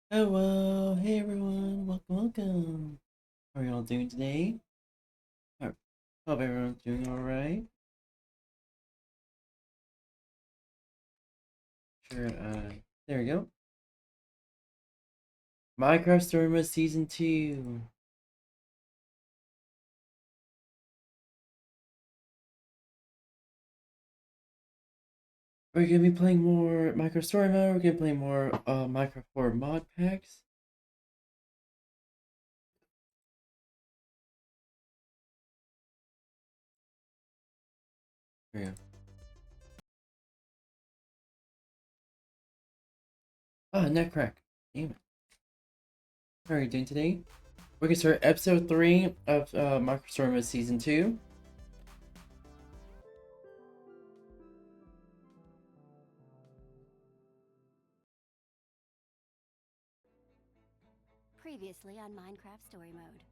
Hello, hey everyone, welcome. How are y'all doing today? Hope everyone's doing alright. Sure, there we go. Minecraft Story Mode Season 2. We're gonna be playing more Minecraft Story Mode, we're gonna play more Minecraft 4 mod packs. There we go. Ah, net crack. Damn it. How are you doing today? We're gonna start episode 3 of Minecraft Story Mode Season 2. Previously on Minecraft Story Mode.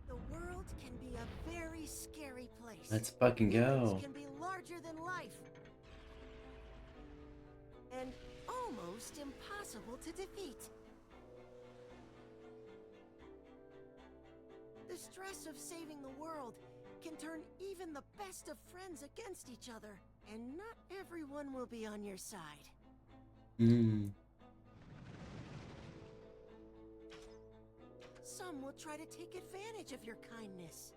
The world can be a very scary place. Let's fucking go. It can be larger than life. And almost impossible to defeat. The stress of saving the world can turn even the best of friends against each other. And not everyone will be on your side. Some will try to take advantage of your kindness.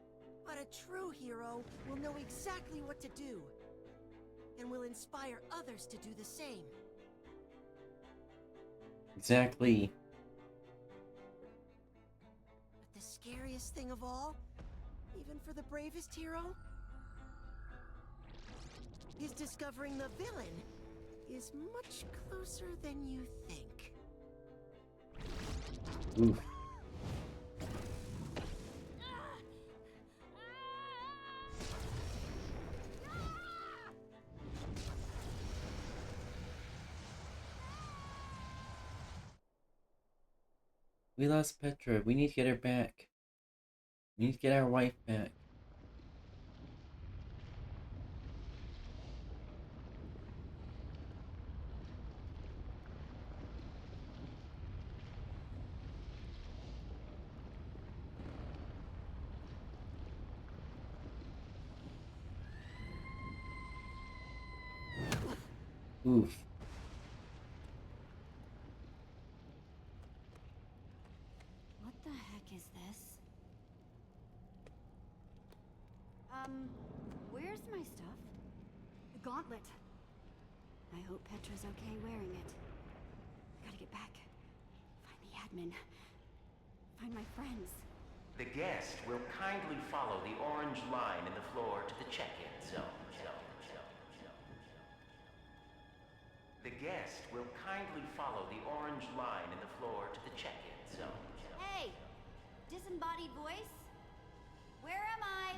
But a true hero will know exactly what to do. And will inspire others to do the same. Exactly. But the scariest thing of all, even for the bravest hero, is discovering the villain is much closer than you think. Oof. We lost Petra. We need to get her back. We need to get our wife back. Oof. What the heck is this? Where's my stuff? The gauntlet. I hope Petra's okay wearing it. Gotta get back. Find the admin. Find my friends. The guest will kindly follow the orange line in the floor to the check-in zone. The guest will kindly follow the orange line in the floor to the check-in zone. Hey! Disembodied voice? Where am I?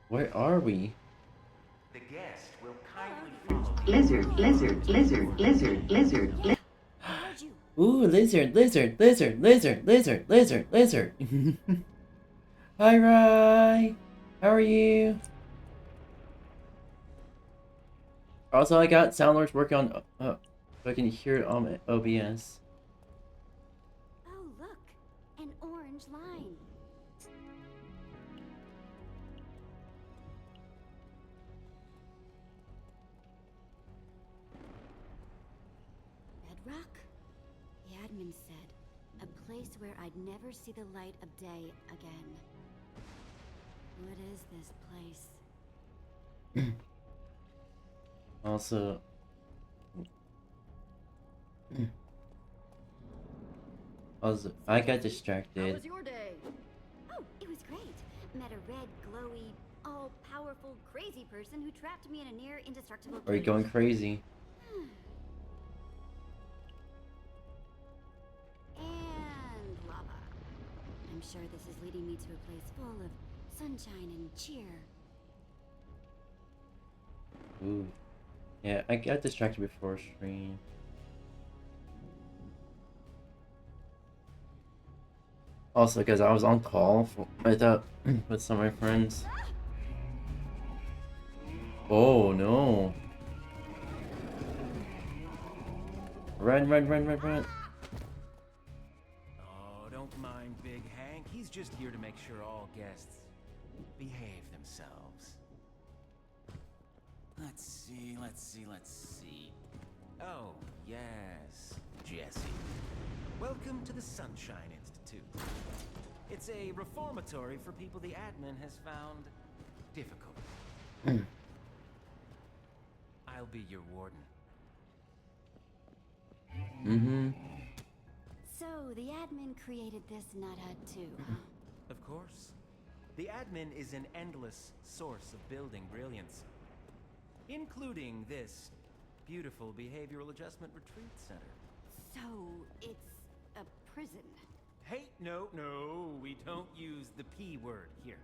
Where are we? The guest will kindly follow the Lizard. Ooh, lizard. Hi, Rai. How are you? Also, I got Soundlords working on, so I can hear it on my OBS. Oh, look! An orange line. Bedrock? The admin said, a place where I'd never see the light of day again. What is this place? Also, I got distracted. How was your day? Oh, it was great. Met a red, glowy, all-powerful, crazy person who trapped me in a near indestructible cage. Are you going crazy? sure this is leading me to a place full of sunshine and cheer. Ooh. Yeah, I got distracted before stream. Also, because I was on call with some of my friends. Oh no! Run, run, run, run, run! Oh, don't mind Big Hank. He's just here to make sure all guests behave themselves. Let's see, let's see, let's see. Oh, yes, Jesse. Welcome to the Sunshine Institute. It's a reformatory for people the admin has found difficult. I'll be your warden. Mm-hmm. So, the admin created this nut hut too, huh? Of course. The admin is an endless source of building brilliance, including this beautiful behavioral adjustment retreat center. So, it's a prison. Hey, no, we don't use the P word here.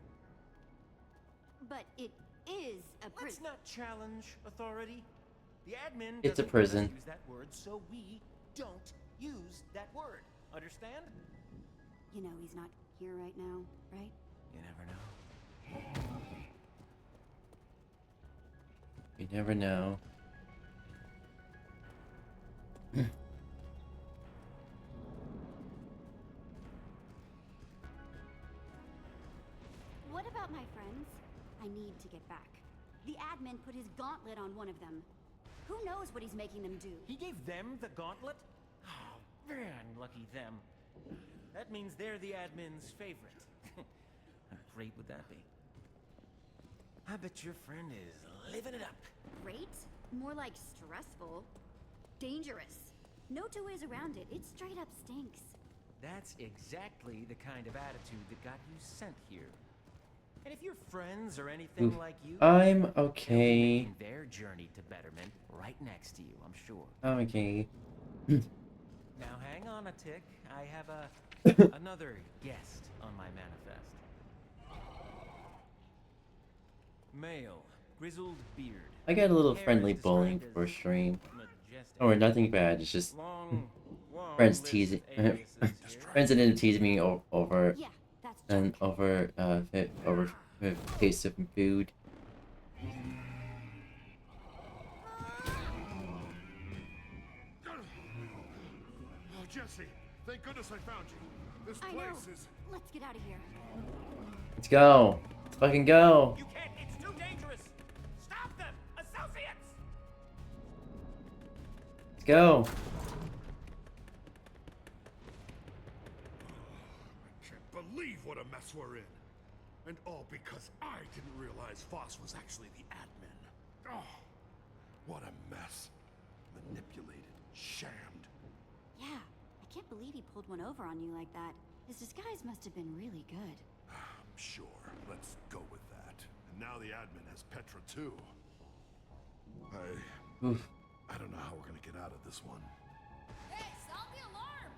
But it is a Let's prison. not challenge authority. The admin It's a doesn't let us prison. use that word, so we don't use that word. Understand? You know he's not here right now, right? You never know. You never know. What about my friends? I need to get back. The admin put his gauntlet on one of them. Who knows what he's making them do? He gave them the gauntlet? Oh, man, lucky them. That means they're the admin's favorite. How great would that be? I bet your friend is living it up. Great? More like stressful. Dangerous. No two ways around it. It straight up stinks. That's exactly the kind of attitude that got you sent here. And if your friends are anything Oof. like you, I'm they'll be okay. making their journey to betterment right next to you, I'm sure. I'm okay. Now hang on a tick. I have another guest on my manifest. Male, grizzled beard. I got a little Hair friendly is bullying described for as stream. majestic. Or nothing bad, it's just Long friends list teasing. of aliases here. Friends that didn't tease me over Yeah, that's and junk. over taste of food. Oh, Jesse, thank goodness I found you. This I know. place is... Let's get out of here. Let's go. Let's fucking go. You can't, it's too dangerous! Stop them! Associates! Let's go. I can't believe what a mess we're in. And all because I didn't realize Voss was actually the admin. Oh, what a mess. Manipulated, shammed. Yeah, I can't believe he pulled one over on you like that. His disguise must have been really good. Sure, let's go with that. And now the admin has Petra too. Oof. I don't know how we're gonna get out of this one. Hey, sound the alarm!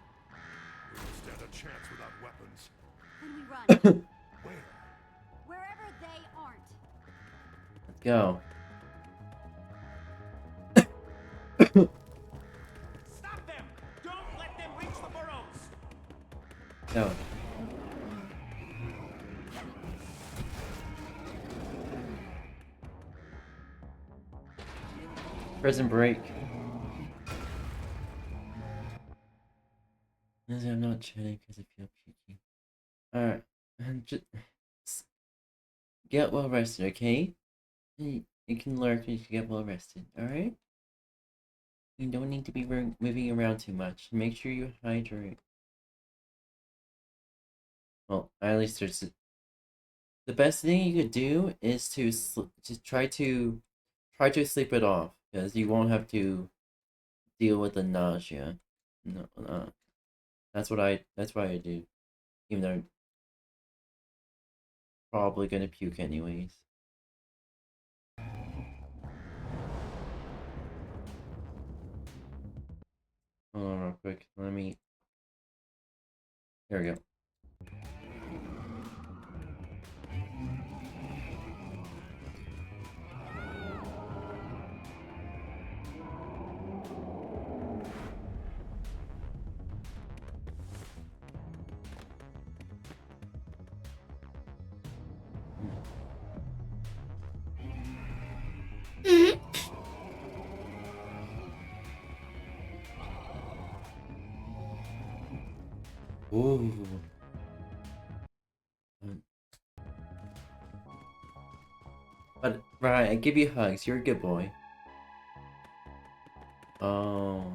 We don't stand a chance without weapons. When we run, Where? wherever they aren't. Let's go. Stop them! Don't let them reach the burrows! No. Prison break. I'm not chatting because I feel cheeky. Alright. Just get well rested, okay? You can lurk and you can get well rested, alright? You don't need to be moving around too much. Make sure you hydrate. Well, at least there's the best thing you could do is to try to sleep it off, because you won't have to deal with the nausea. No, that's what I do, even though I'm probably gonna puke anyways. Hold on real quick. Let me. Here we go. Ooh. But right, I give you hugs. You're a good boy. Oh.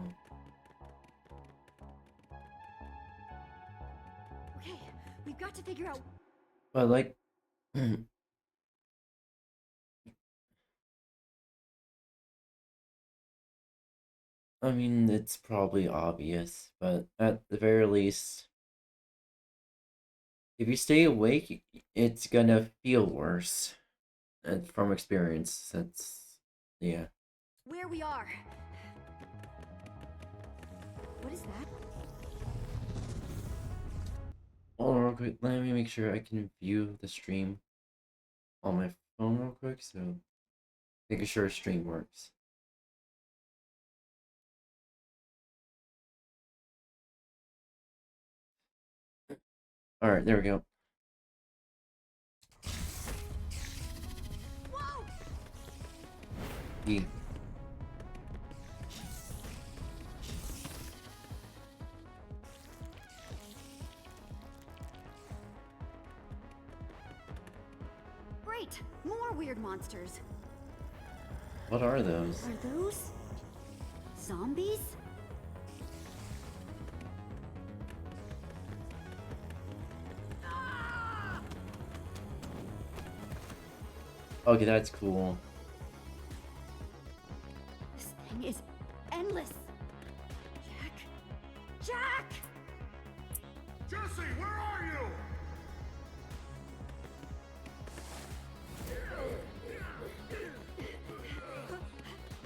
Okay, we've got to figure out. But like, I mean, it's probably obvious, but at the very least, if you stay awake, it's gonna feel worse. And from experience, that's yeah. Where we are. What is that? Hold on real quick. Let me make sure I can view the stream on my phone real quick. So making sure stream works. All right, there we go. Whoa! E. Great! More weird monsters. What are those? Are those zombies? Ah! Okay, that's cool. This thing is endless. Jack? Jack! Jesse, where are you?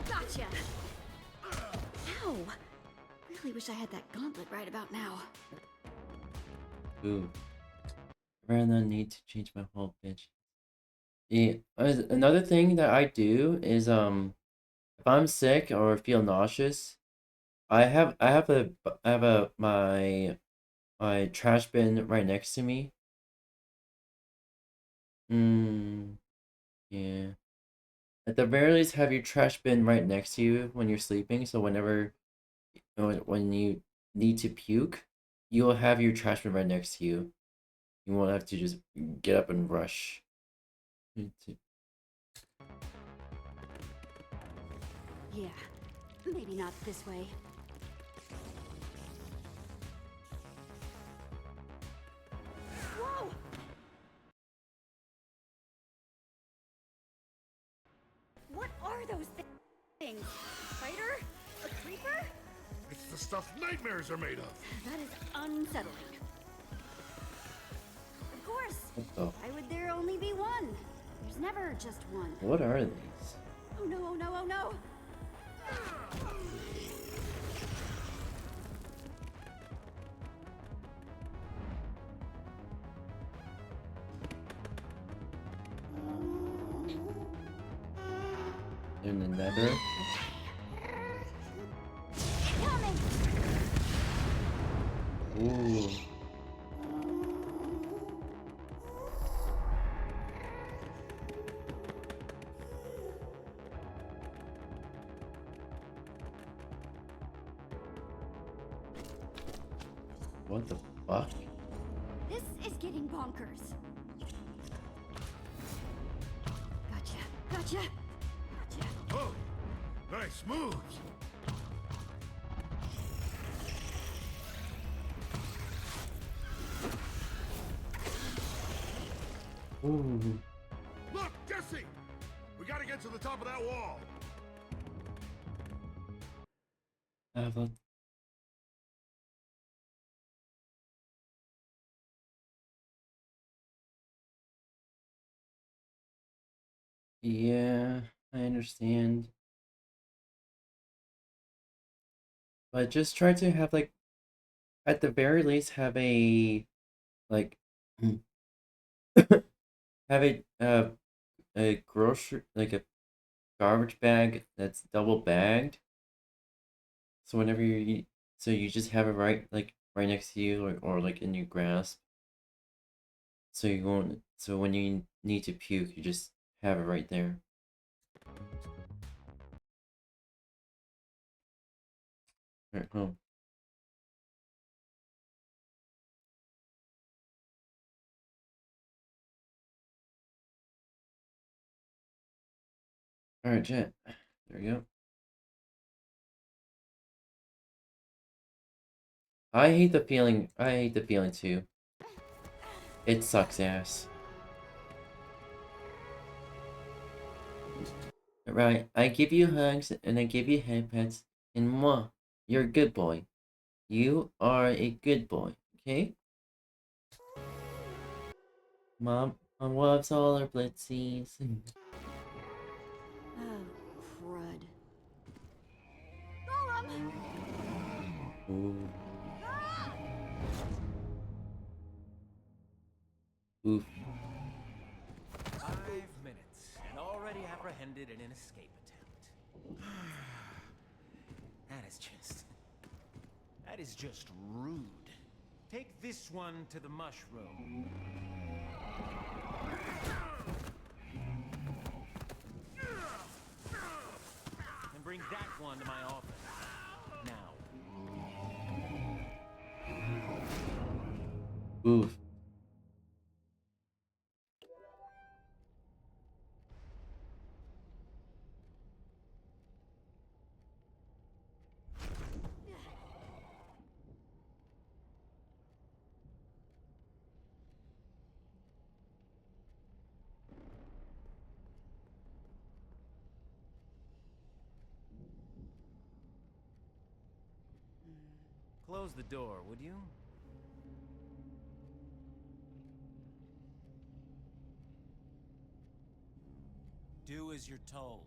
Gotcha! Ow! Really wish I had that gauntlet right about now. Ooh. Rather than need to change my whole bitch. Yeah. Another thing that I do is if I'm sick or feel nauseous, I have a my trash bin right next to me. Yeah. At the very least, have your trash bin right next to you when you're sleeping, so when you need to puke, you'll have your trash bin right next to you. You won't have to just get up and rush. Yeah, maybe not this way. Whoa! What are those things? A spider? A creeper? It's the stuff nightmares are made of. That is unsettling. Of course. What the? Why would there only be one? There's never just one. What are these? Oh no, oh no, oh no! In the nether? Coming! Ooh. What the fuck? This is getting bonkers. Gotcha, gotcha, gotcha. Oh, nice moves. Ooh. Look, Jesse! We gotta get to the top of that wall. Ava. Yeah, I understand. But just try to have like at the very least have a like have a grocery like a garbage bag that's double bagged. So whenever you eat, so you just have it right next to you or like in your grasp. So you won't so when you need to puke, you just have it right there. Right, oh. Alright, Jet. There we go. I hate the feeling too. It sucks ass. Right, I give you hugs and I give you head pats, and mwah, you're a good boy. You are a good boy, okay? Mom loves all her blitzies. Oh, crud. Golem! Ooh. Oof. 5 minutes, and already apprehended in an escape attempt. That is just rude. Take this one to the mushroom. And bring that one to my office. Now. Oof. Close the door, would you? Do as you're told.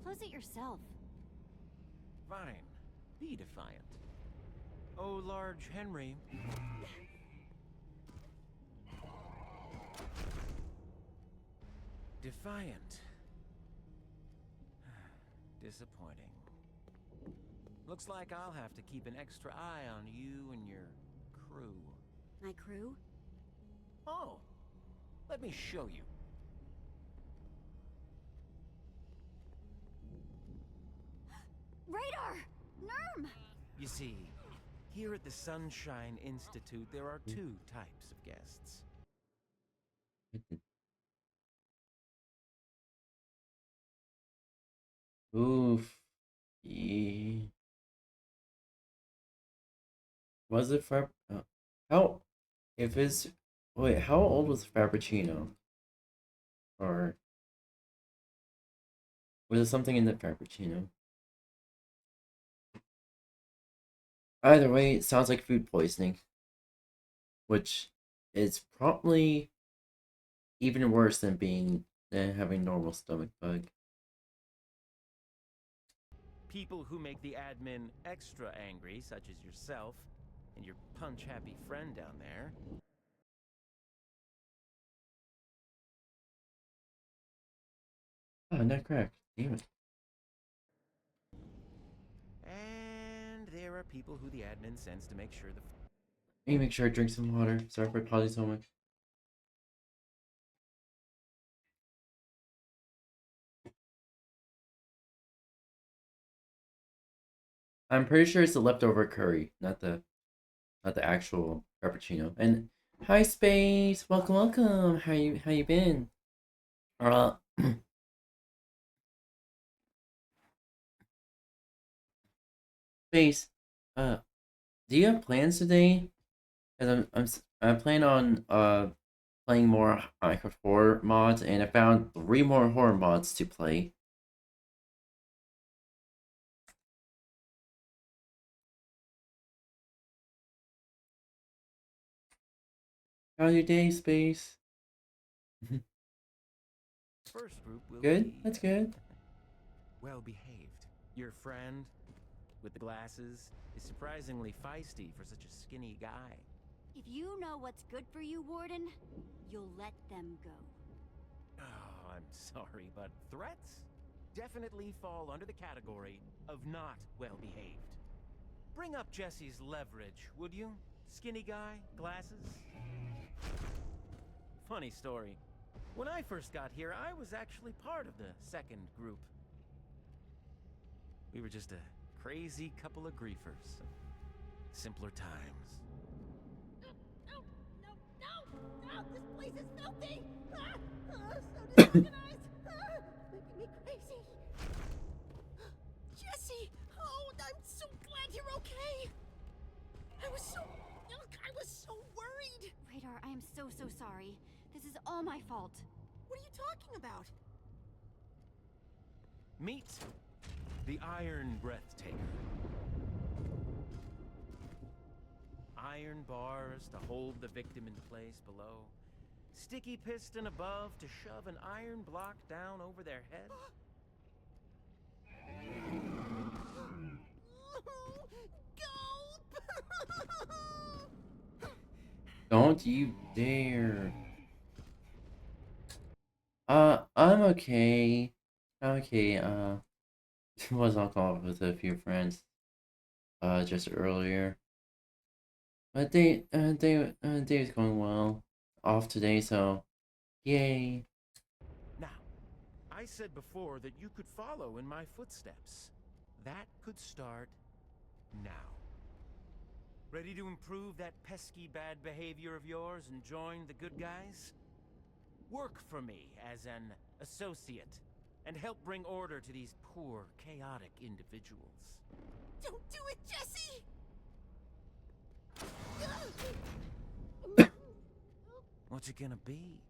Close it yourself. Fine. Be defiant. Oh, large Henry. Defiant. Disappointing. Looks like I'll have to keep an extra eye on you and your crew. My crew? Oh, let me show you. Radar! Nerm! You see, here at the Sunshine Institute, there are 2 types of guests. Oof. Yeah. Was it how? If it's wait, how old was Frappuccino? Or was it something in the Frappuccino? Either way, it sounds like food poisoning, which is probably even worse than having normal stomach bug. People who make the admin extra angry, such as yourself and your punch-happy friend down there. Oh, not cracked. Damn it. And there are people who the admin sends to make sure the... Let me make sure I drink some water. Sorry for pausing so much. I'm pretty sure it's the leftover curry, not the actual frappuccino. And hi Space, welcome. How you been? Uh, Space, do you have plans today? Cause I'm planning on playing more Minecraft horror mods, and I found 3 more horror mods to play. How's your day, Space? First group will Good? be... That's good. well behaved. Your friend with the glasses is surprisingly feisty for such a skinny guy. If you know what's good for you, Warden, you'll let them go. Oh, I'm sorry, but threats definitely fall under the category of not well behaved. Bring up Jesse's leverage, would you? Skinny guy, glasses. Funny story. When I first got here, I was actually part of the second group. We were just a crazy couple of griefers. Simpler times. No! This place is filthy! So disorganized! Making me I am so sorry. This is all my fault. What are you talking about? Meet the Iron Breathtaker. Iron bars to hold the victim in place below. Sticky piston above to shove an iron block down over their head. Don't you dare. I'm okay. I'm okay. Was on call with a few friends, just earlier. But day's going well. Off today, so yay. Now, I said before that you could follow in my footsteps. That could start now. Ready to improve that pesky bad behavior of yours and join the good guys? Work for me as an associate and help bring order to these poor, chaotic individuals. Don't do it, Jesse! What's it gonna be?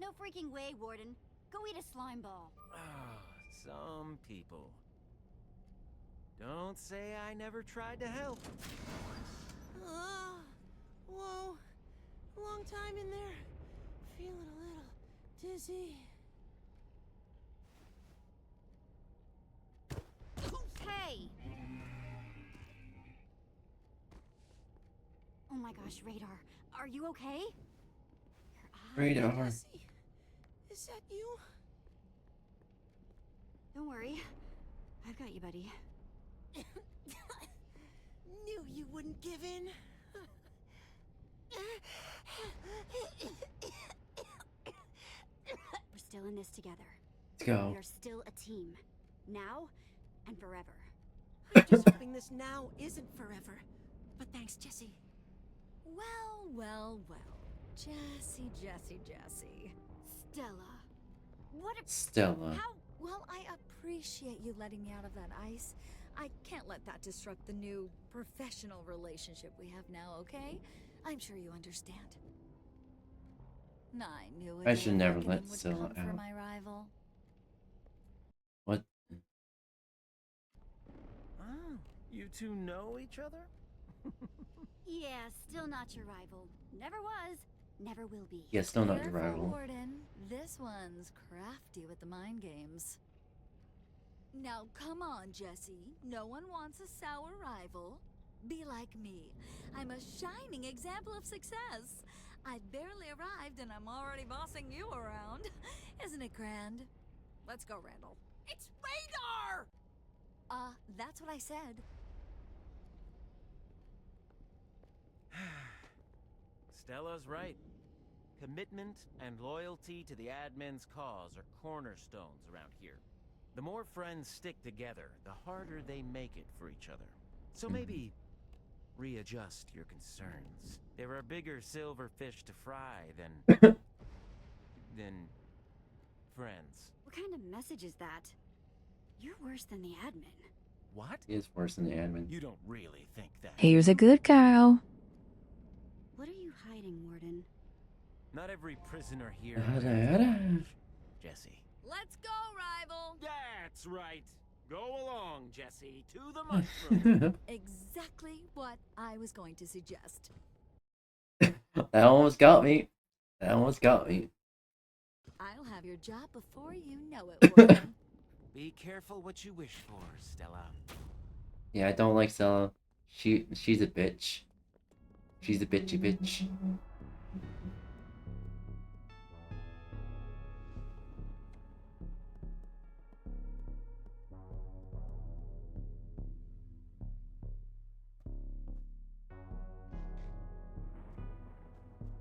No freaking way, Warden. Go eat a slime ball. Ah, some people. Don't say I never tried to help. Whoa. Long time in there. Feeling a little dizzy. Hey! Oh my gosh, Radar. Are you okay? Your Radar. Jesse, is that you? Don't worry. I've got you, buddy. Knew you wouldn't give in. We're still in this together. Let's go. We are still a team. Now and forever. I'm just hoping this now isn't forever. But thanks, Jesse. Well. Jesse. Stella. What a... Stella. How... Well, I appreciate you letting me out of that ice. I can't let that disrupt the new professional relationship we have now, okay? I'm sure you understand. I knew a I day should of never reckoning let would Stella come for out. my rival. Oh, you two know each other? Yeah, still not your rival. Never was. Never will be. Yeah, still not your Careful, rival. Warden. This one's crafty with the mind games. Now, come on, Jesse. No one wants a sour rival. Be like me. I'm a shining example of success. I've barely arrived and I'm already bossing you around. Isn't it grand? Let's go, Randall. It's Radar! That's what I said. Stella's right. Commitment and loyalty to the admin's cause are cornerstones around here. The more friends stick together, the harder they make it for each other. So maybe readjust your concerns. There are bigger silver fish to fry than friends. What kind of message is that? You're worse than the admin. What? He is worse than the admin. You don't really think that? Here's a good cow. What are you hiding, Warden? Not every prisoner here Yada, has yada. knowledge, Jesse. Let's go, rival! That's right. Go along, Jesse, to the mushroom. Exactly what I was going to suggest. That almost got me. I'll have your job before you know it, Warden. Be careful what you wish for, Stella. Yeah, I don't like Stella. She's a bitch. She's a bitchy bitch.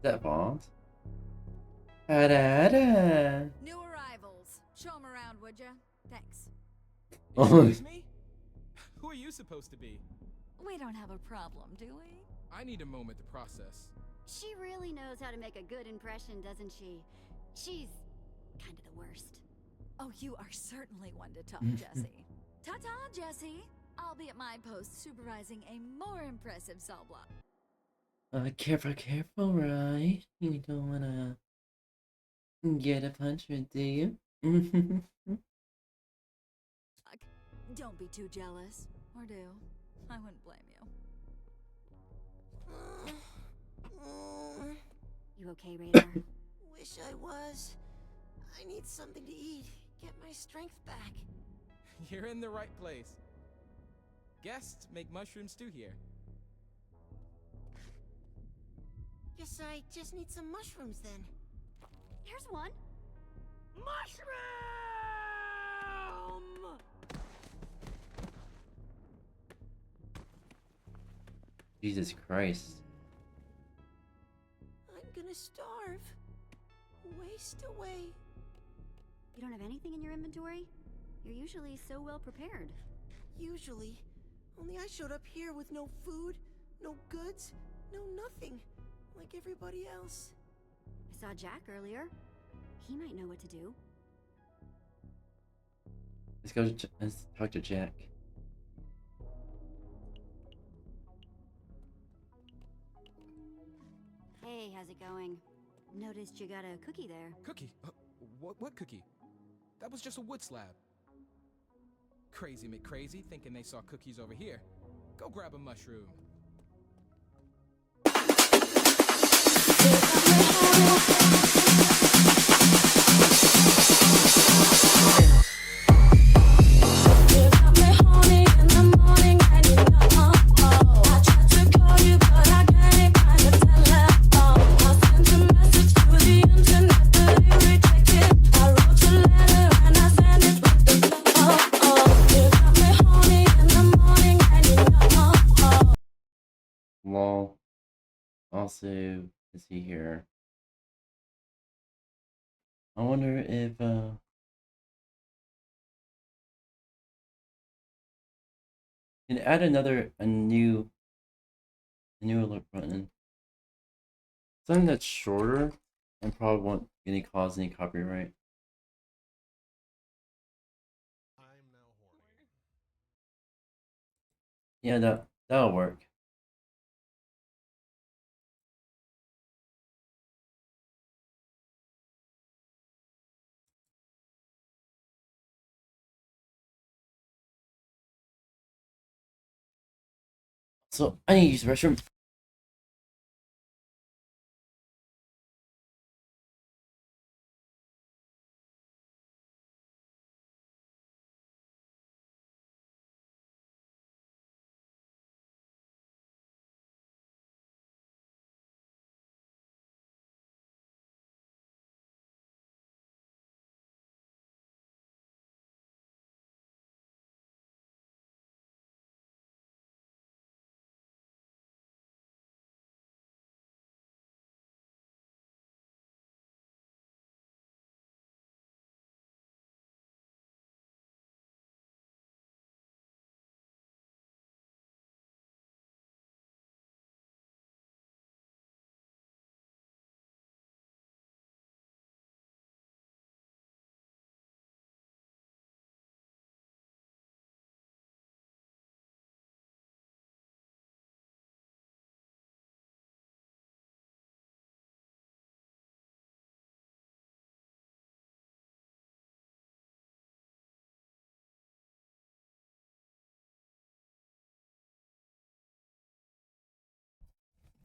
That bombs. Da-da-da. New arrivals. Show them around, would ya? Thanks. Excuse me? Who are you supposed to be? We don't have a problem, do we? I need a moment to process. She really knows how to make a good impression, doesn't she? She's kind of the worst. Oh, you are certainly one to talk, Jesse. Ta-ta, Jesse. I'll be at my post supervising a more impressive cell block. Careful, careful, right? You don't wanna get a punishment, do you? Don't be too jealous. Or do. I wouldn't blame you. You okay, Radar? Wish I was. I need something to eat. Get my strength back. You're in the right place. Guests make mushroom stew here. Guess I just need some mushrooms then. Here's one. Mushroom! Jesus Christ. I'm gonna starve. Waste away. You don't have anything in your inventory? You're usually so well prepared. Usually. Only I showed up here with no food, no goods, no nothing. Like everybody else. I saw Jack earlier. He might know what to do. Let's go let's talk to Jack. Hey, how's it going? Noticed you got a cookie there. Cookie? What cookie? That was just a wood slab. Crazy McCrazy thinking they saw cookies over here. Go grab a mushroom. Lol. Also, is he here? I wonder if can add a new alert button. Something that's shorter and probably won't gonna cause any copyright. Yeah, that'll work. So I need to use the restroom.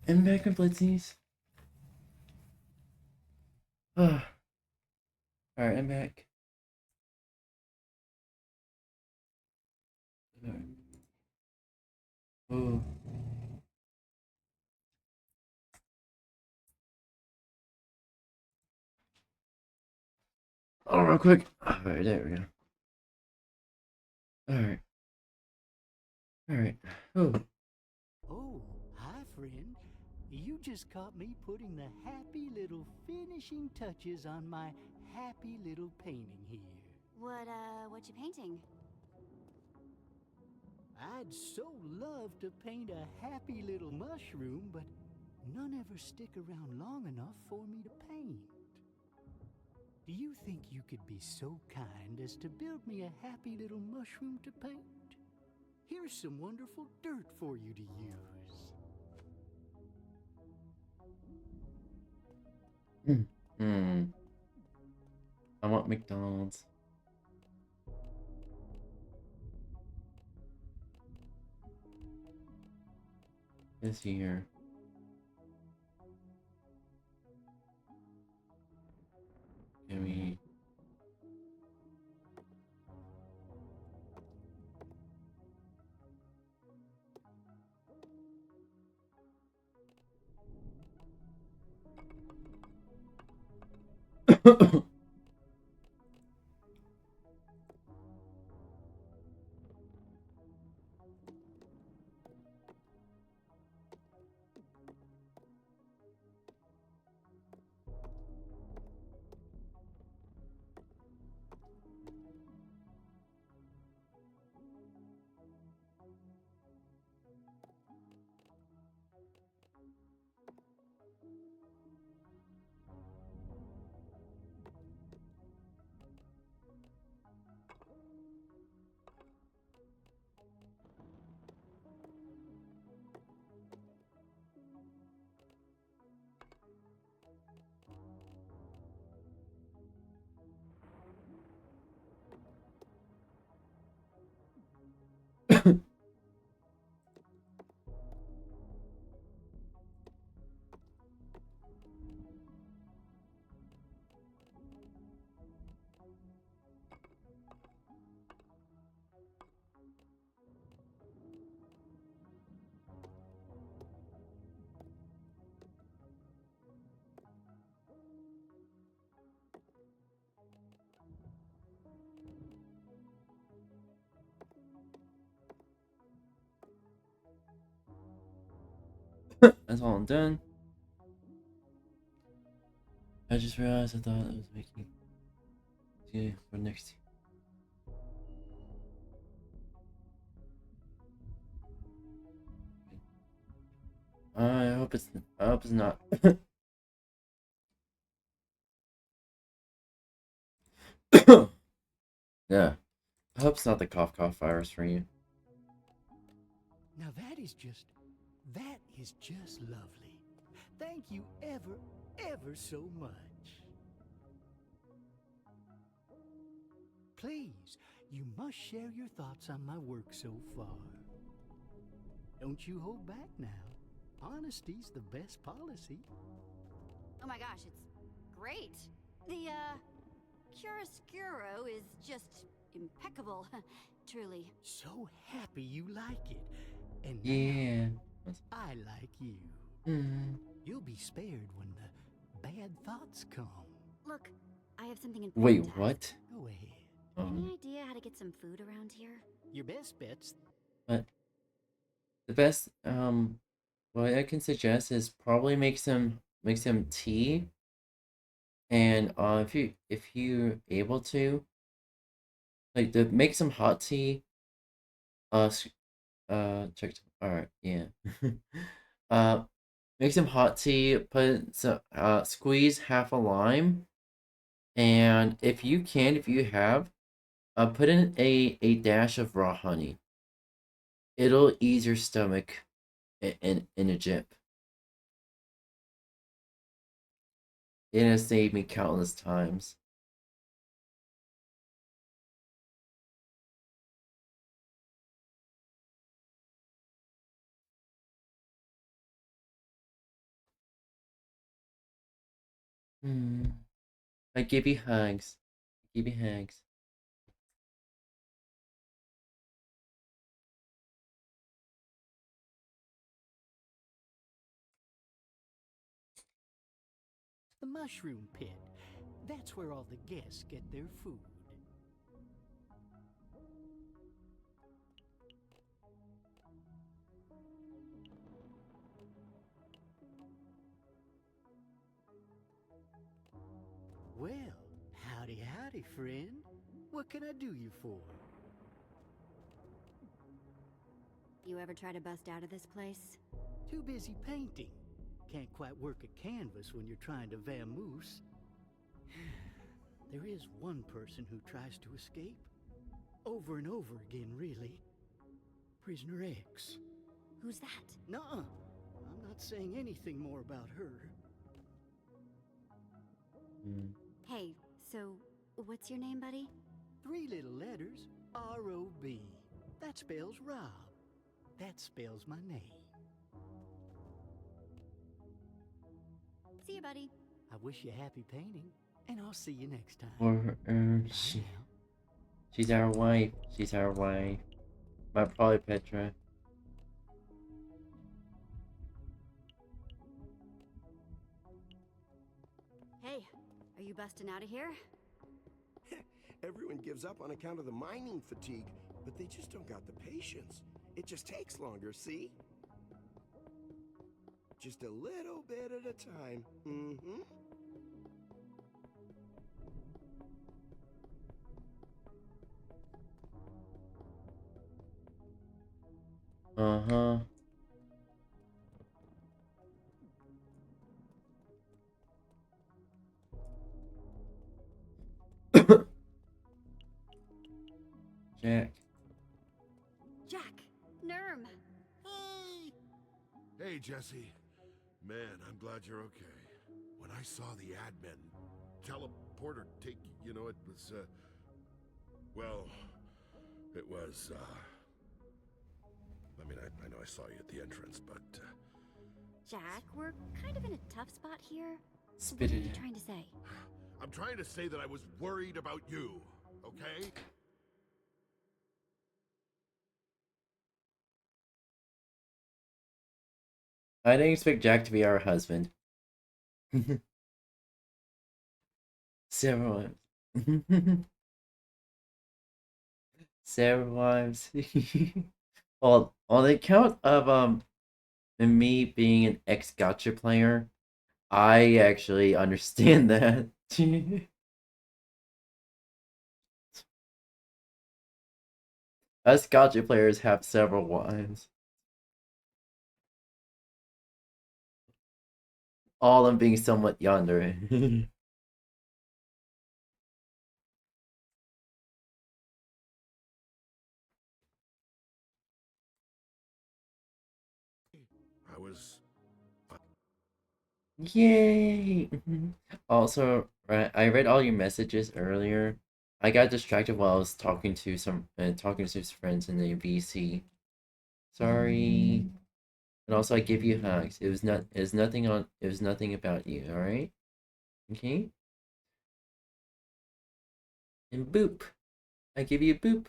I'm back in Blitzies. Alright, I'm back. Oh. Oh, real quick. Alright, there we go. Alright. Alright. Oh. Oh, hi, friend. You just caught me putting the happy little finishing touches on my happy little painting here. What you painting? I'd so love to paint a happy little mushroom, but none ever stick around long enough for me to paint. Do you think you could be so kind as to build me a happy little mushroom to paint? Here's some wonderful dirt for you to use. I want McDonald's. This year. Can we... That's all I'm done. I just realized I thought it was making... Yeah, for next... I hope it's not. Yeah. I hope it's not the cough virus for you. Now that is just lovely. Thank you ever so much. Please, you must share your thoughts on my work so far. Don't you hold back now. Honesty's the best policy. Oh my gosh, it's great. The, chiaroscuro is just impeccable. Truly. So happy you like it. And Yeah. now, I like you. You'll be spared when the bad thoughts come. Look, I have something important Wait, to ask. what? Go ahead. Any idea how to get some food around here? Your best bet's... But the best what I can suggest is probably make some tea, and if you're able to, like, make some hot tea. Check. All right, yeah. Make some hot tea. Put some squeeze half a lime, and if you have, put in a dash of raw honey. It'll ease your stomach in a jip. It has saved me countless times. I give you hugs. Give you hugs. The mushroom pit. That's where all the guests get their food. Well, howdy, friend. What can I do you for? You ever try to bust out of this place? Too busy painting. Can't quite work a canvas when you're trying to vamoose. There is one person who tries to escape. Over and over again, really. Prisoner X. Who's that? Nuh-uh. I'm not saying anything more about her. Hey, so what's your name, buddy? 3 little letters, R-O-B. That spells Rob. That spells my name. See you, buddy. I wish you happy painting, and I'll see you next time. Or Bye she, now. she's our wife. She's our wife. My probably Petra. Hey, are you busting out of here? Everyone gives up on account of the mining fatigue, but they just don't got the patience. It just takes longer, see? Just a little bit at a time. Mm-hmm. Uh-huh. Jack. Jack! Nerm! Hey! Hey, Jesse. Man, I'm glad you're okay. When I saw the admin teleporter take, you know, it was, well, it was, I mean, I know I saw you at the entrance, but, Jack, we're kind of in a tough spot here. Spit What are it you out. trying to say? I'm trying to say that I was worried about you, okay? I didn't expect Jack to be our husband. Several wives. Several wives. Well, on the account of me being an ex-gotcha player, I actually understand that. Us gotcha players have several wives. All of them being somewhat younger. I was, Yay! Also, right, I read all your messages earlier. I got distracted while I was talking to some friends in the VC. Sorry. And also I give you hugs. It was nothing about you, alright? Okay? And boop. I give you a boop.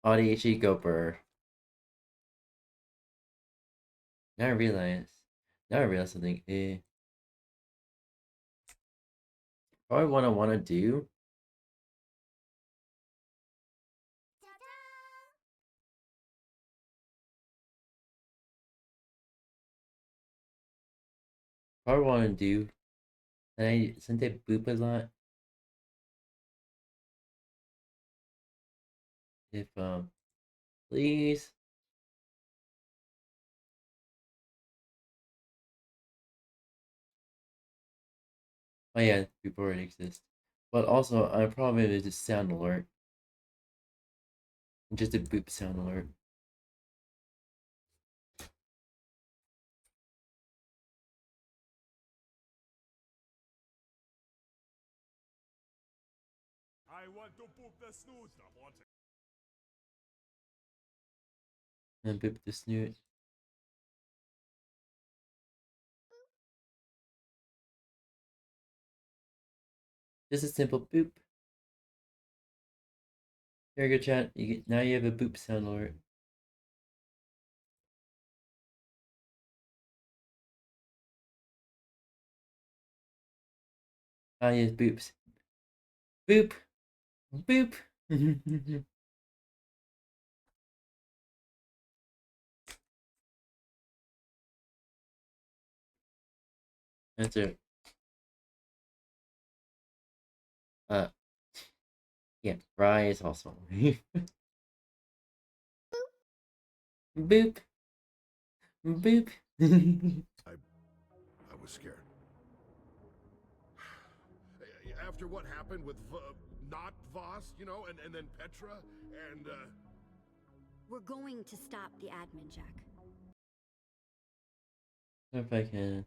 ADHD Gopher. Now I realize. Now I realize something. Probably what I wanna do. Probably wanna do. And I sent it boop a lot. If please. Oh yeah, boop already exists. But also I probably did just sound alert. Just a boop sound alert. I want to poop the snooze. And boop the snoot. Just a simple boop. Here you go, chat. Now you have a boop sound alert. Ah, yes, boops. Boop. Boop. That's it. Uh, yeah, Rye is also. Boop. Boop. I was scared. After what happened with not Voss, you know, and then Petra, and We're going to stop the admin, Jack. If I can.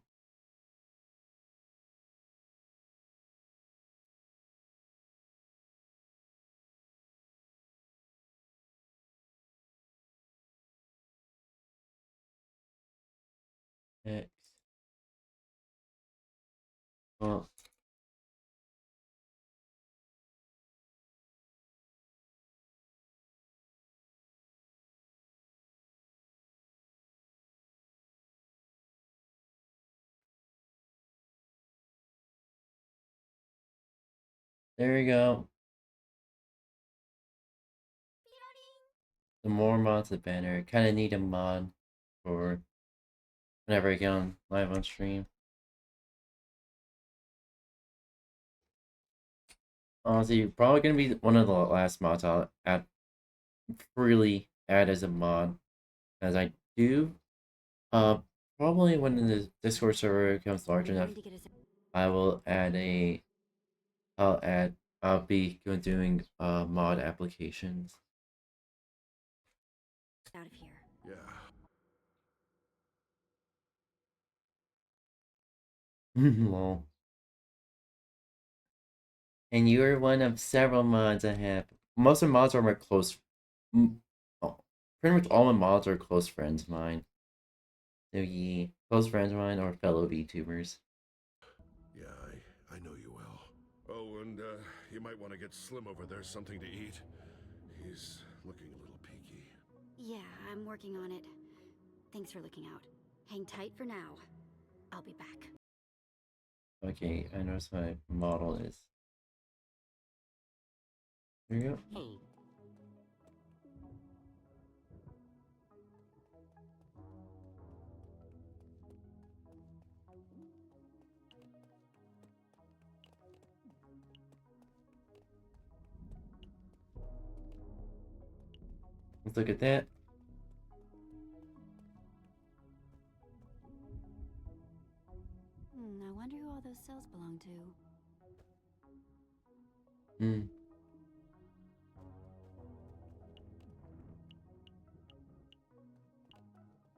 X. Well, there we go. The more mods, the better. Kind of need a mod for whenever I get on live on stream. Honestly, probably gonna be one of the last mods I'll really add as a mod, as I do. Probably when the Discord server becomes large enough, I will add a. I'll be doing mod applications. Out of here. Yeah. Lol. And you are one of several mods I have. Most of the mods are my close. Oh, pretty much all my mods are close friends of mine. So yeah, close friends of mine or fellow VTubers. Yeah, I know you well. Oh, and you might want to get Slim over there something to eat. He's looking a little peaky. Yeah, I'm working on it. Thanks for looking out. Hang tight for now. I'll be back. Okay, I noticed my model is. There you go. Hey. Let's look at that. I wonder who all those cells belong to.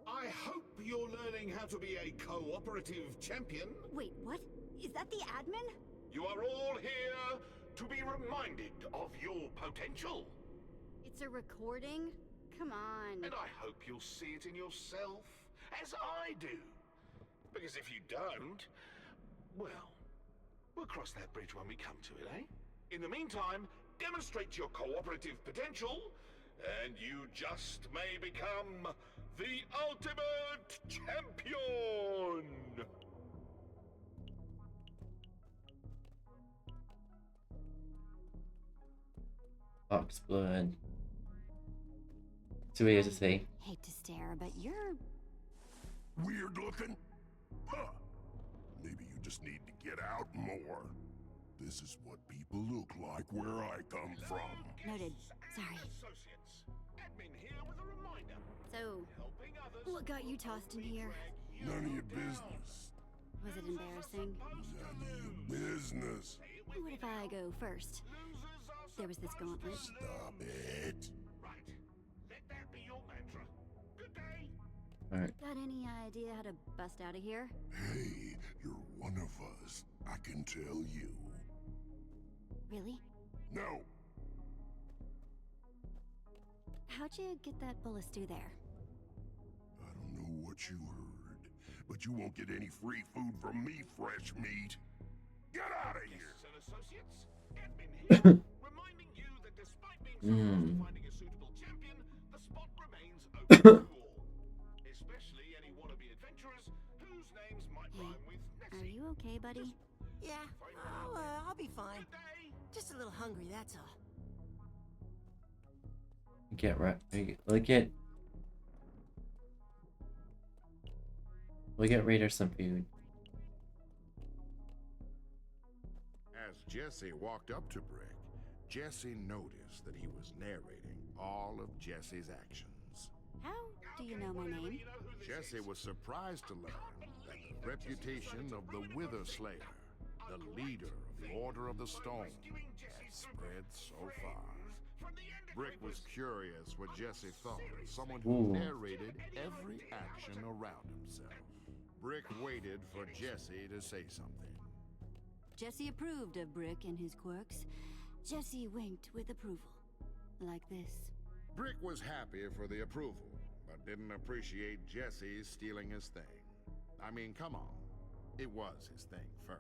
I hope you're learning how to be a cooperative champion. Wait, what? Is that the admin? You are all here to be reminded of your potential. It's a recording? Come on. And I hope you'll see it in yourself, as I do. Because if you don't, well, we'll cross that bridge when we come to it, eh? In the meantime, demonstrate your cooperative potential, and you just may become the ultimate champion! Fox blood. So what he has to say. Hate to stare, but you're... Weird looking? Huh. Maybe you just need to get out more. This is what people look like where I come from. Noted. Sorry. Associates, admin here with a reminder. So, Helping others what got you tossed in here? None of your business. Was it embarrassing? None of your business. What if I go first? There was this gauntlet. Stop it. Right. Let that be your mantra. Good day. Alright. Got any idea how to bust out of here? Hey, you're one of us. I can tell you. Really? No. How'd you get that bowl of stew there? I don't know what you heard, but you won't get any free food from me, fresh meat. Get out of here. And associates, admin here, reminding you that despite being so close to finding a suitable champion, the spot remains open to all. Especially any wannabe adventurers whose names might Hey, rhyme with are Nessie. you okay, buddy? Yeah, I'll be fine. Good day. Just a little hungry, that's all. Get right. Look at Raider some food. As Jesse walked up to Brick, Jesse noticed that he was narrating all of Jesse's actions. How do you know my name? Jesse was surprised to learn that the reputation of the Wither Slayer, the leader of the Order of the Stone, had spread so far. Brick was curious what Jesse thought of someone who narrated every action around himself. Brick waited for Jesse to say something. Jesse approved of Brick and his quirks. Jesse winked with approval. Like this. Brick was happy for the approval, but didn't appreciate Jesse stealing his thing. I mean, come on. It was his thing first.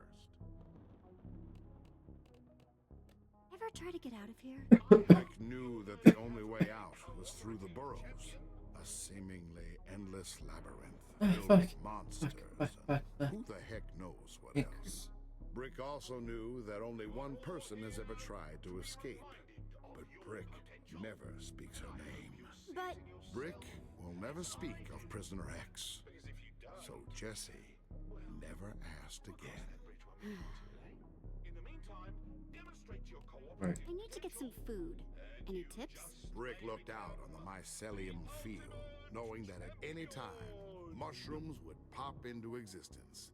Ever try to get out of here? Brick knew that the only way out was through the burrows. A seemingly endless labyrinth filled with monsters. And who the heck knows what else? Brick also knew that only one person has ever tried to escape. But Brick never speaks her name. But Brick will never speak of Prisoner X. So Jessie never asked again. Right. I need to get some food. Any tips? Brick looked out on the mycelium field, knowing that at any time, mushrooms would pop into existence,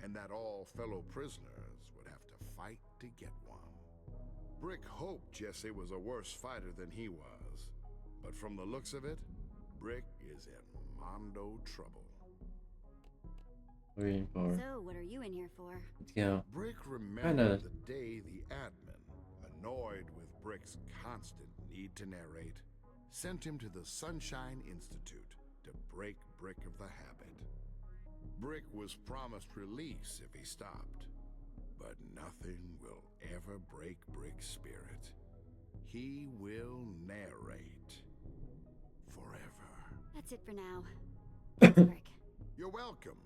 and that all fellow prisoners would have to fight to get one. Brick hoped Jessie was a worse fighter than he was, but from the looks of it, Brick is in mondo trouble. Waiting for. So, what are you in here for? Let's go. Brick remembered Kinda. the day the admin, annoyed with Brick's constant need to narrate, sent him to the Sunshine Institute to break Brick of the habit. Brick was promised release if he stopped, but nothing will ever break Brick's spirit. He will narrate forever. That's it for now. Thanks, Brick. You're welcome.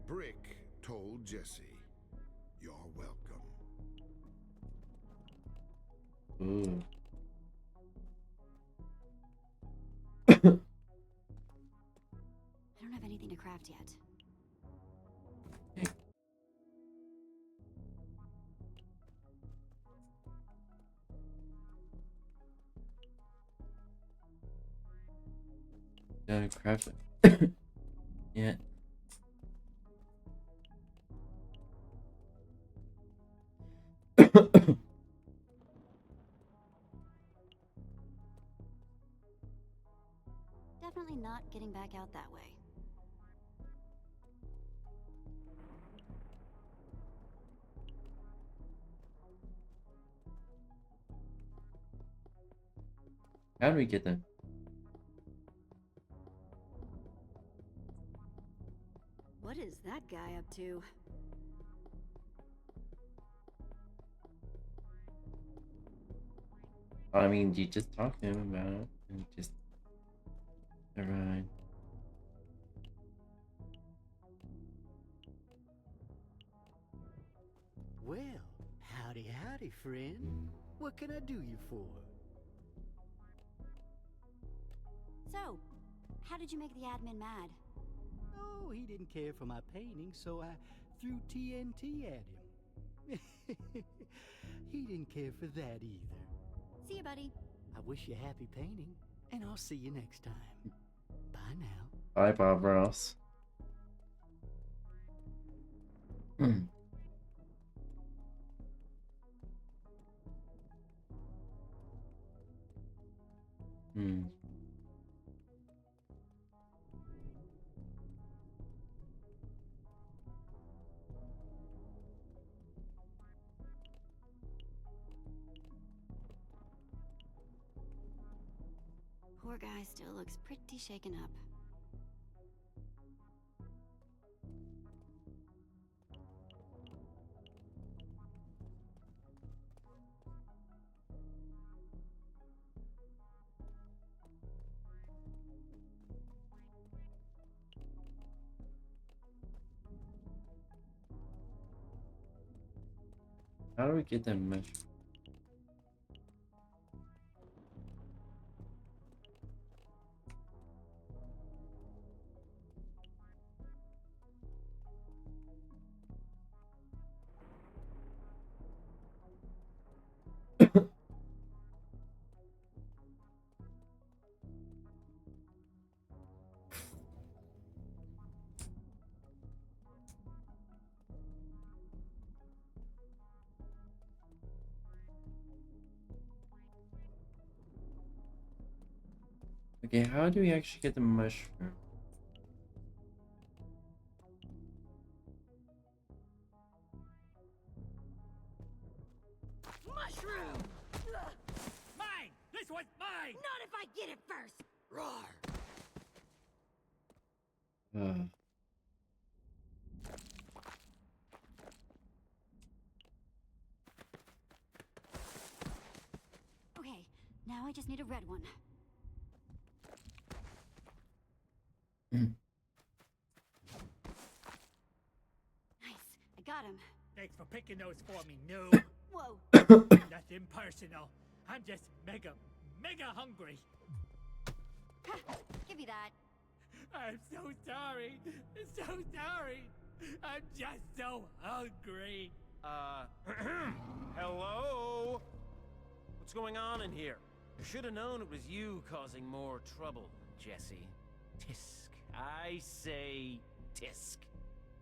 Brick told Jessie, you're welcome. Ooh. I don't have anything to craft yet. Gotta craft it. Yeah. Definitely not getting back out that way. How do we get them? What is that guy up to? I mean, you just talk to him about it and just. Alright. Well, howdy, howdy, friend. What can I do you for? So, how did you make the admin mad? Oh, he didn't care for my painting, so I threw TNT at him. He didn't care for that either. See you, buddy. I wish you happy painting, and I'll see you next time. Bye now. Bye, Bob Ross. Hmm. Poor guy still looks pretty shaken up. How do we get them mesh? Okay, how do we actually get the mushroom? Mushroom! Mine! This one's mine! Not if I get it first! Roar! need a red one. Nice. I got him. Thanks for picking those for me, noob. Whoa. Nothing personal. I'm just mega hungry. Ha, give me that. I'm so sorry. So sorry. I'm just so hungry. Hello? What's going on in here? I should have known it was you causing more trouble, Jesse. Tisk. I say tisk.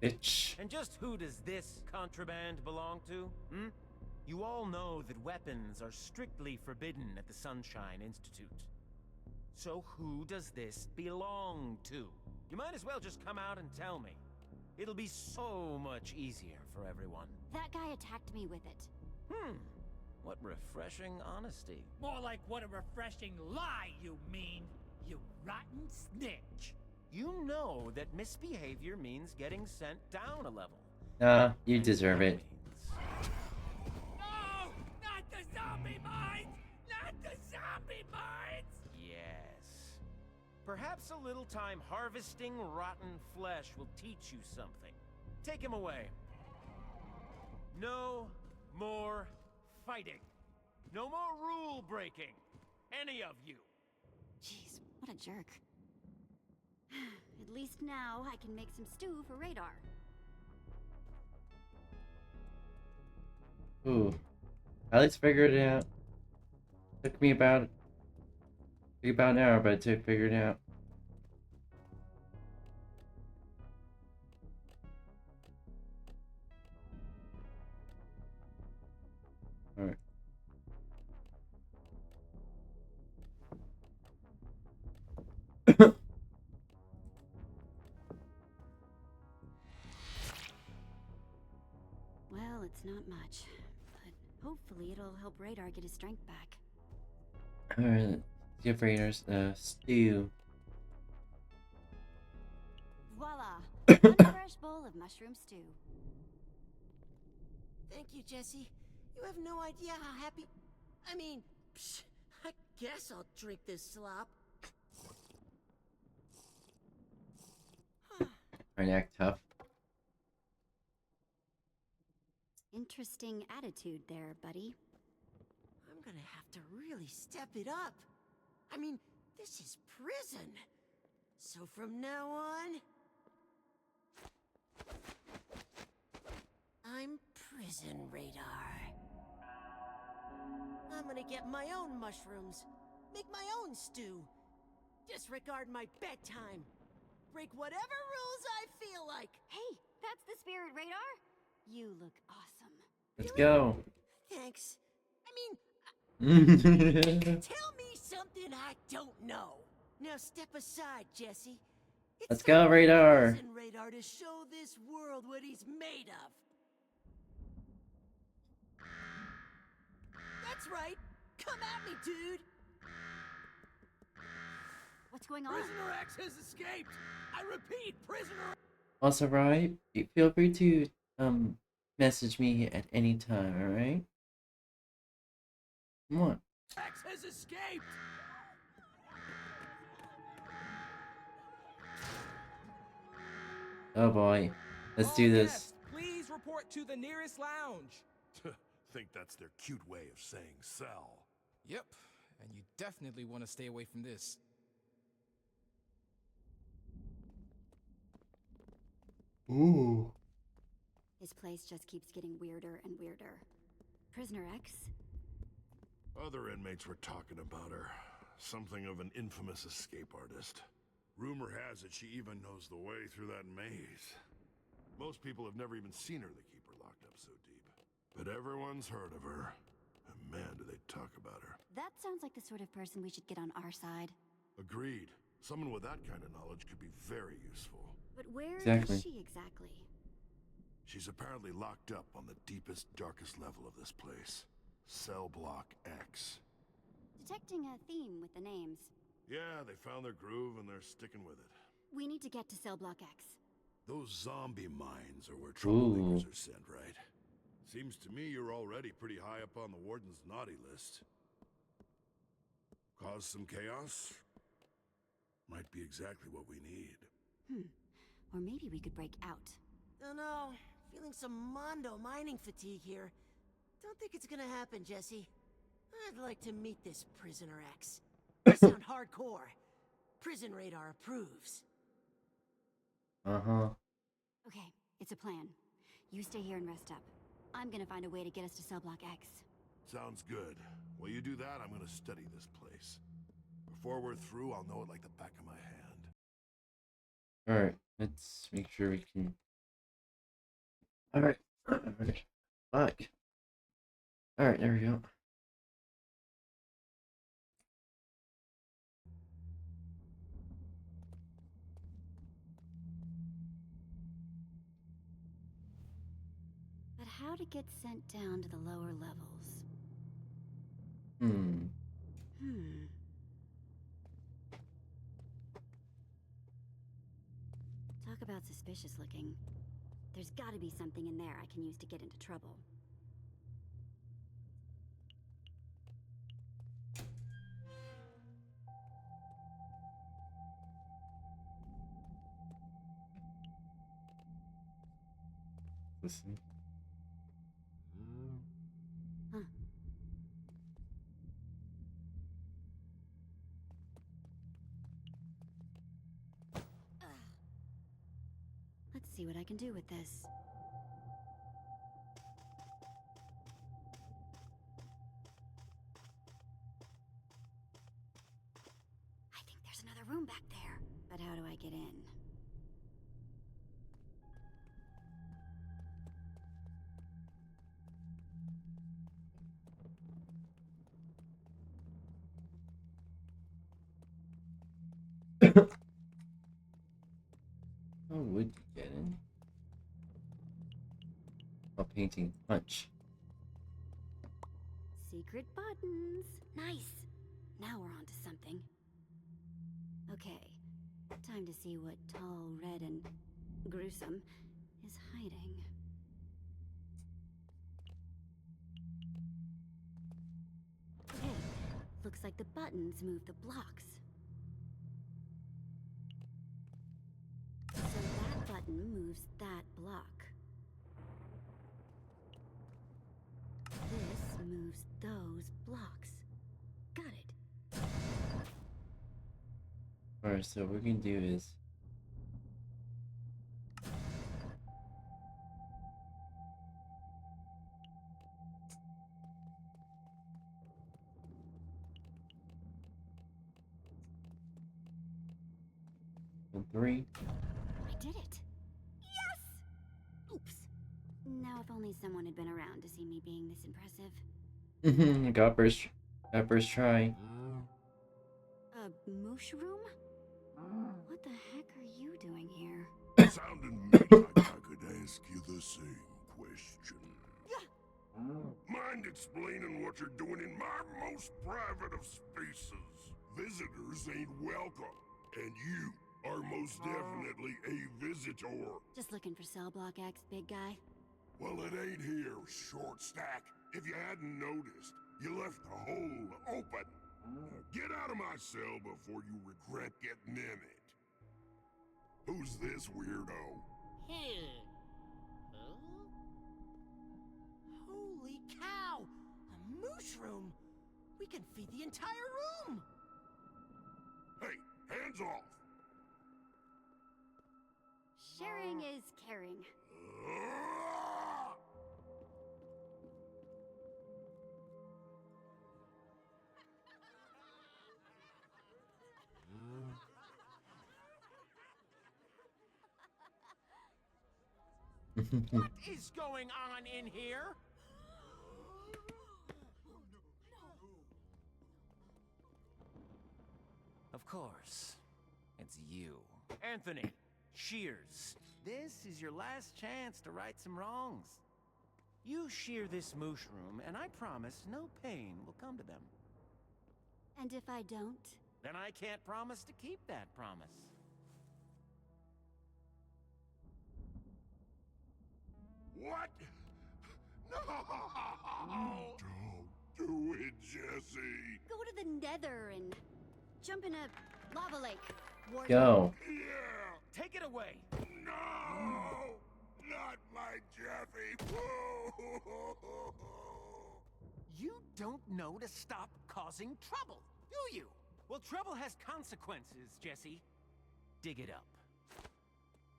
Bitch. And just who does this contraband belong to, hmm? You all know that weapons are strictly forbidden at the Sunshine Institute. So who does this belong to? You might as well just come out and tell me. It'll be so much easier for everyone. That guy attacked me with it. What refreshing honesty. More like what a refreshing lie you mean, you rotten snitch. You know that misbehavior means getting sent down a level. Nah, you deserve it. No! Not the zombie mines! Not the zombie mines! Yes. Perhaps a little time harvesting rotten flesh will teach you something. Take him away. No more fighting. No more rule breaking. Any of you. Jeez, what a jerk. At least now I can make some stew for Radar. Ooh. At least figured it out. Took me about an hour, but to figure it out. Alright. Well, it's not much, but hopefully it'll help Radar get his strength back. Alright, give Raiders stew. Voila! One fresh bowl of mushroom stew. Thank you, Jesse. You have no idea how happy... I mean, I guess I'll drink this slop. Alright, act tough. Interesting attitude there, buddy. I'm gonna have to really step it up. I mean, this is prison. So from now on... I'm Prison Radar. I'm gonna get my own mushrooms. Make my own stew. Disregard my bedtime. Break whatever rules I feel like. Hey, that's the spirit, Radar. You look awesome. Let's go. Thanks. I mean, Let's tell me something I don't know. Now step aside, Jesse. go, Radar. Prison Radar to show this world what he's made of. That's right. Come at me, dude. What's going on? Prisoner X has escaped. I repeat, Prisoner. Also, right, feel free to message me at any time. All right. Come on. X has escaped. Oh boy, let's do this. Please report to the nearest lounge. Think that's their cute way of saying sell. Yep, and you definitely want to stay away from this. Ooh. This place just keeps getting weirder and weirder. Prisoner X? Other inmates were talking about her. Something of an infamous escape artist. Rumor has it she even knows the way through that maze. Most people have never even seen her to keep her locked up so deep. But everyone's heard of her. And man, do they talk about her. That sounds like the sort of person we should get on our side. Agreed. Someone with that kind of knowledge could be very useful. But where Exactly. is she exactly? She's apparently locked up on the deepest, darkest level of this place. Cell Block X. Detecting a theme with the names. Yeah, they found their groove and they're sticking with it. We need to get to Cell Block X. Those zombie mines are where troublemakers are sent, right? Seems to me you're already pretty high up on the Warden's naughty list. Cause some chaos? Might be exactly what we need. Or maybe we could break out. Don't know. Feeling some mondo mining fatigue here. Don't think it's gonna happen, Jesse. I'd like to meet this prisoner X. You sound hardcore. Prison Radar approves. Uh-huh. Okay, it's a plan. You stay here and rest up. I'm gonna find a way to get us to cell block X. Sounds good. While you do that, I'm gonna study this place. Before we're through, I'll know it like the back of my hand. Alright, let's make sure we can... Alright. Fuck. Alright, there we go. But how to get sent down to the lower levels? Hmm. Talk about suspicious looking. There's gotta be something in there I can use to get into trouble. Listen. Huh. Let's see what I can do with this. I think there's another room back there. But how do I get in? How would you get in? Oh, painting. Punch. Secret buttons. Nice. Now we're on to something. Okay. Time to see what tall, red, and gruesome is hiding. Hey, looks like the buttons move the blocks. So that button moves that block. This moves those blocks. Got it. Alright, so what we can do is... And 3. I did it. Yes! Oops. Now if only someone had been around to see me being this impressive. got first try. A mushroom? What the heck are you doing here? Sounding me like I could ask you the same question. Mind explaining what you're doing in my most private of spaces? Visitors ain't welcome, and you are most definitely a visitor. Just looking for cell block X, big guy. Well, it ain't here, short stack. If you hadn't noticed, you left the hole open. Get out of my cell before you regret getting in it. Who's this weirdo? Holy cow! A mushroom! We can feed the entire room! Hey, hands off! Sharing is caring. What is going on in here? Of course. It's you. Anthony, Shears. This is your last chance to right some wrongs. You shear this mushroom, and I promise no pain will come to them. And if I don't? Then I can't promise to keep that promise. What? No! Don't do it, Jesse! Go to the Nether and jump in a lava lake. Warden. Go. Yeah! Take it away. No! Not my Jeffy! You don't know to stop causing trouble, do you? Well, trouble has consequences, Jesse. Dig it up.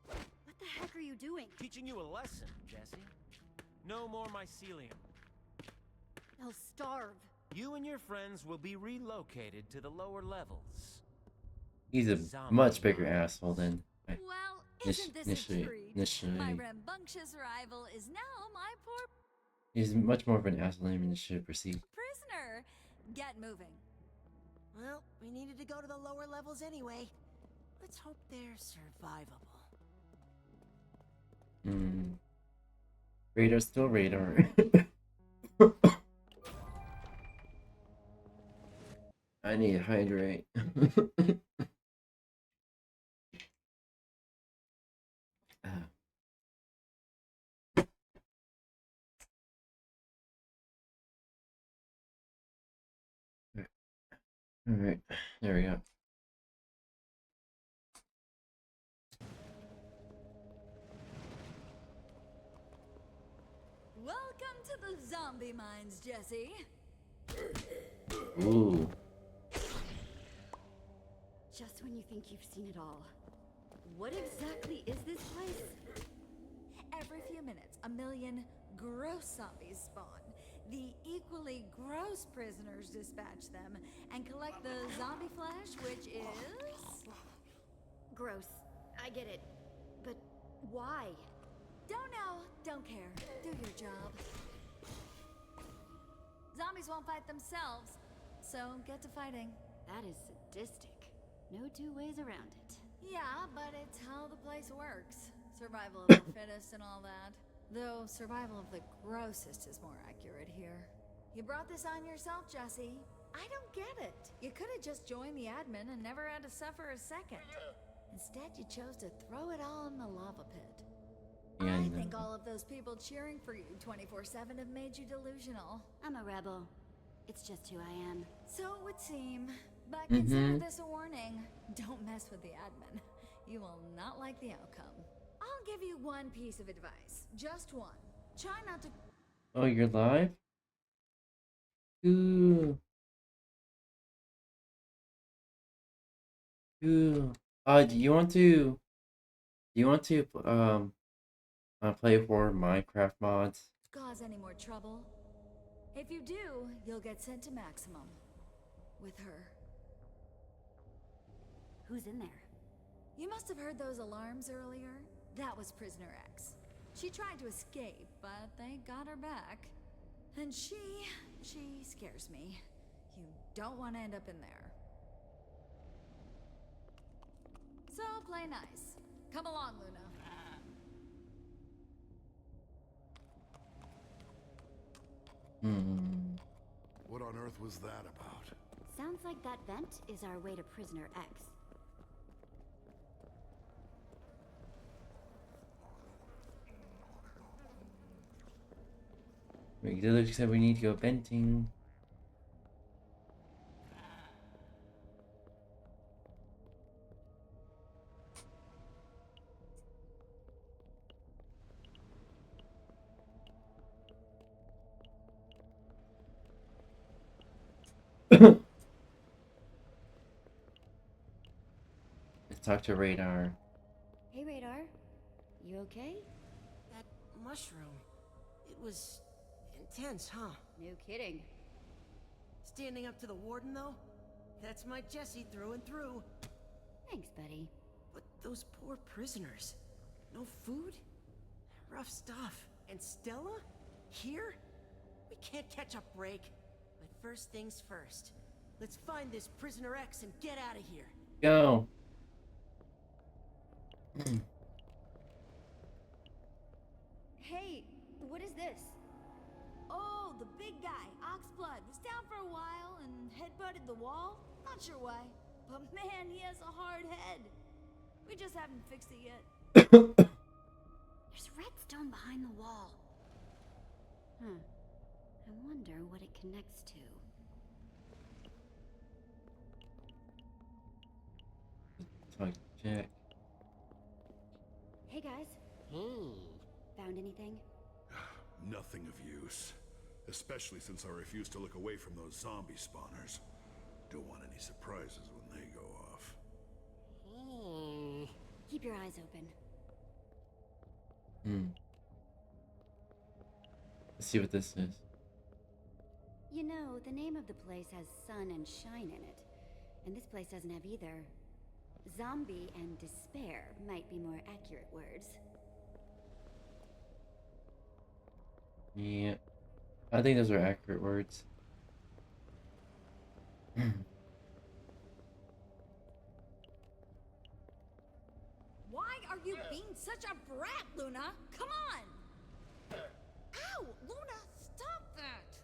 What the heck are you doing? Teaching you a lesson, Jesse. No more mycelium. They'll starve. You and your friends will be relocated to the lower levels. He's a much bigger asshole than Well, isn't this a treat? initially. My rambunctious rival is now my poor He's much more of an asshole than he should perceive. prisoner. Get moving. Well, we needed to go to the lower levels anyway. Let's hope they're survivable. Radar still radar. I need to hydrate. Alright, there we go. Welcome to the zombie mines, Jesse. Ooh. Just when you think you've seen it all. What exactly is this place? Every few minutes, a million gross zombies spawn. The equally gross prisoners dispatch them and collect the zombie flesh, which is... Gross. I get it. But why? Don't know, don't care. Do your job. Zombies won't fight themselves, so get to fighting. That is sadistic. No two ways around it. Yeah, but it's how the place works. Survival of the fittest and all that. Though survival of the grossest is more accurate here. You brought this on yourself, Jesse. I don't get it. You could have just joined the admin and never had to suffer a second. Instead, you chose to throw it all in the lava pit. Yeah, I think all of those people cheering for you 24/7 have made you delusional. I'm a rebel. It's just who I am. So it would seem. But consider this a warning. Don't mess with the admin. You will not like the outcome. I'll give you one piece of advice. Just one. Try not to... Oh, you're live? Ooh. Ooh. Do you want to play for Minecraft mods? cause any more trouble. If you do, you'll get sent to maximum. With her. Who's in there? You must have heard those alarms earlier. That was Prisoner X. She tried to escape, but they got her back. And she scares me. You don't want to end up in there. So play nice. Come along, Luna. What on earth was that about? Sounds like that vent is our way to Prisoner X. Village said we need to go venting. Let's talk to Radar. Hey, Radar. You okay? That mushroom. It was intense, huh? No kidding. Standing up to the warden, though? That's my Jesse through and through. Thanks, buddy. But those poor prisoners. No food? Rough stuff. And Stella? Here? We can't catch a break. But first things first. Let's find this Prisoner X and get out of here. Go. Hey, what is this? Oh, the big guy, Oxblood, was down for a while and headbutted the wall. Not sure why, but man, he has a hard head. We just haven't fixed it yet. There's redstone behind the wall. I wonder what it connects to. Talk check. Hey guys, Hmm. found anything? Nothing of use. Especially since I refuse to look away from those zombie spawners. Don't want any surprises when they go off. Hmm. Keep your eyes open. Let's see what this is. You know, the name of the place has sun and shine in it. And this place doesn't have either. Zombie and despair might be more accurate words. Yeah. I think those are accurate words. Why are you being such a brat, Luna? Come on! Ow! Luna, stop that!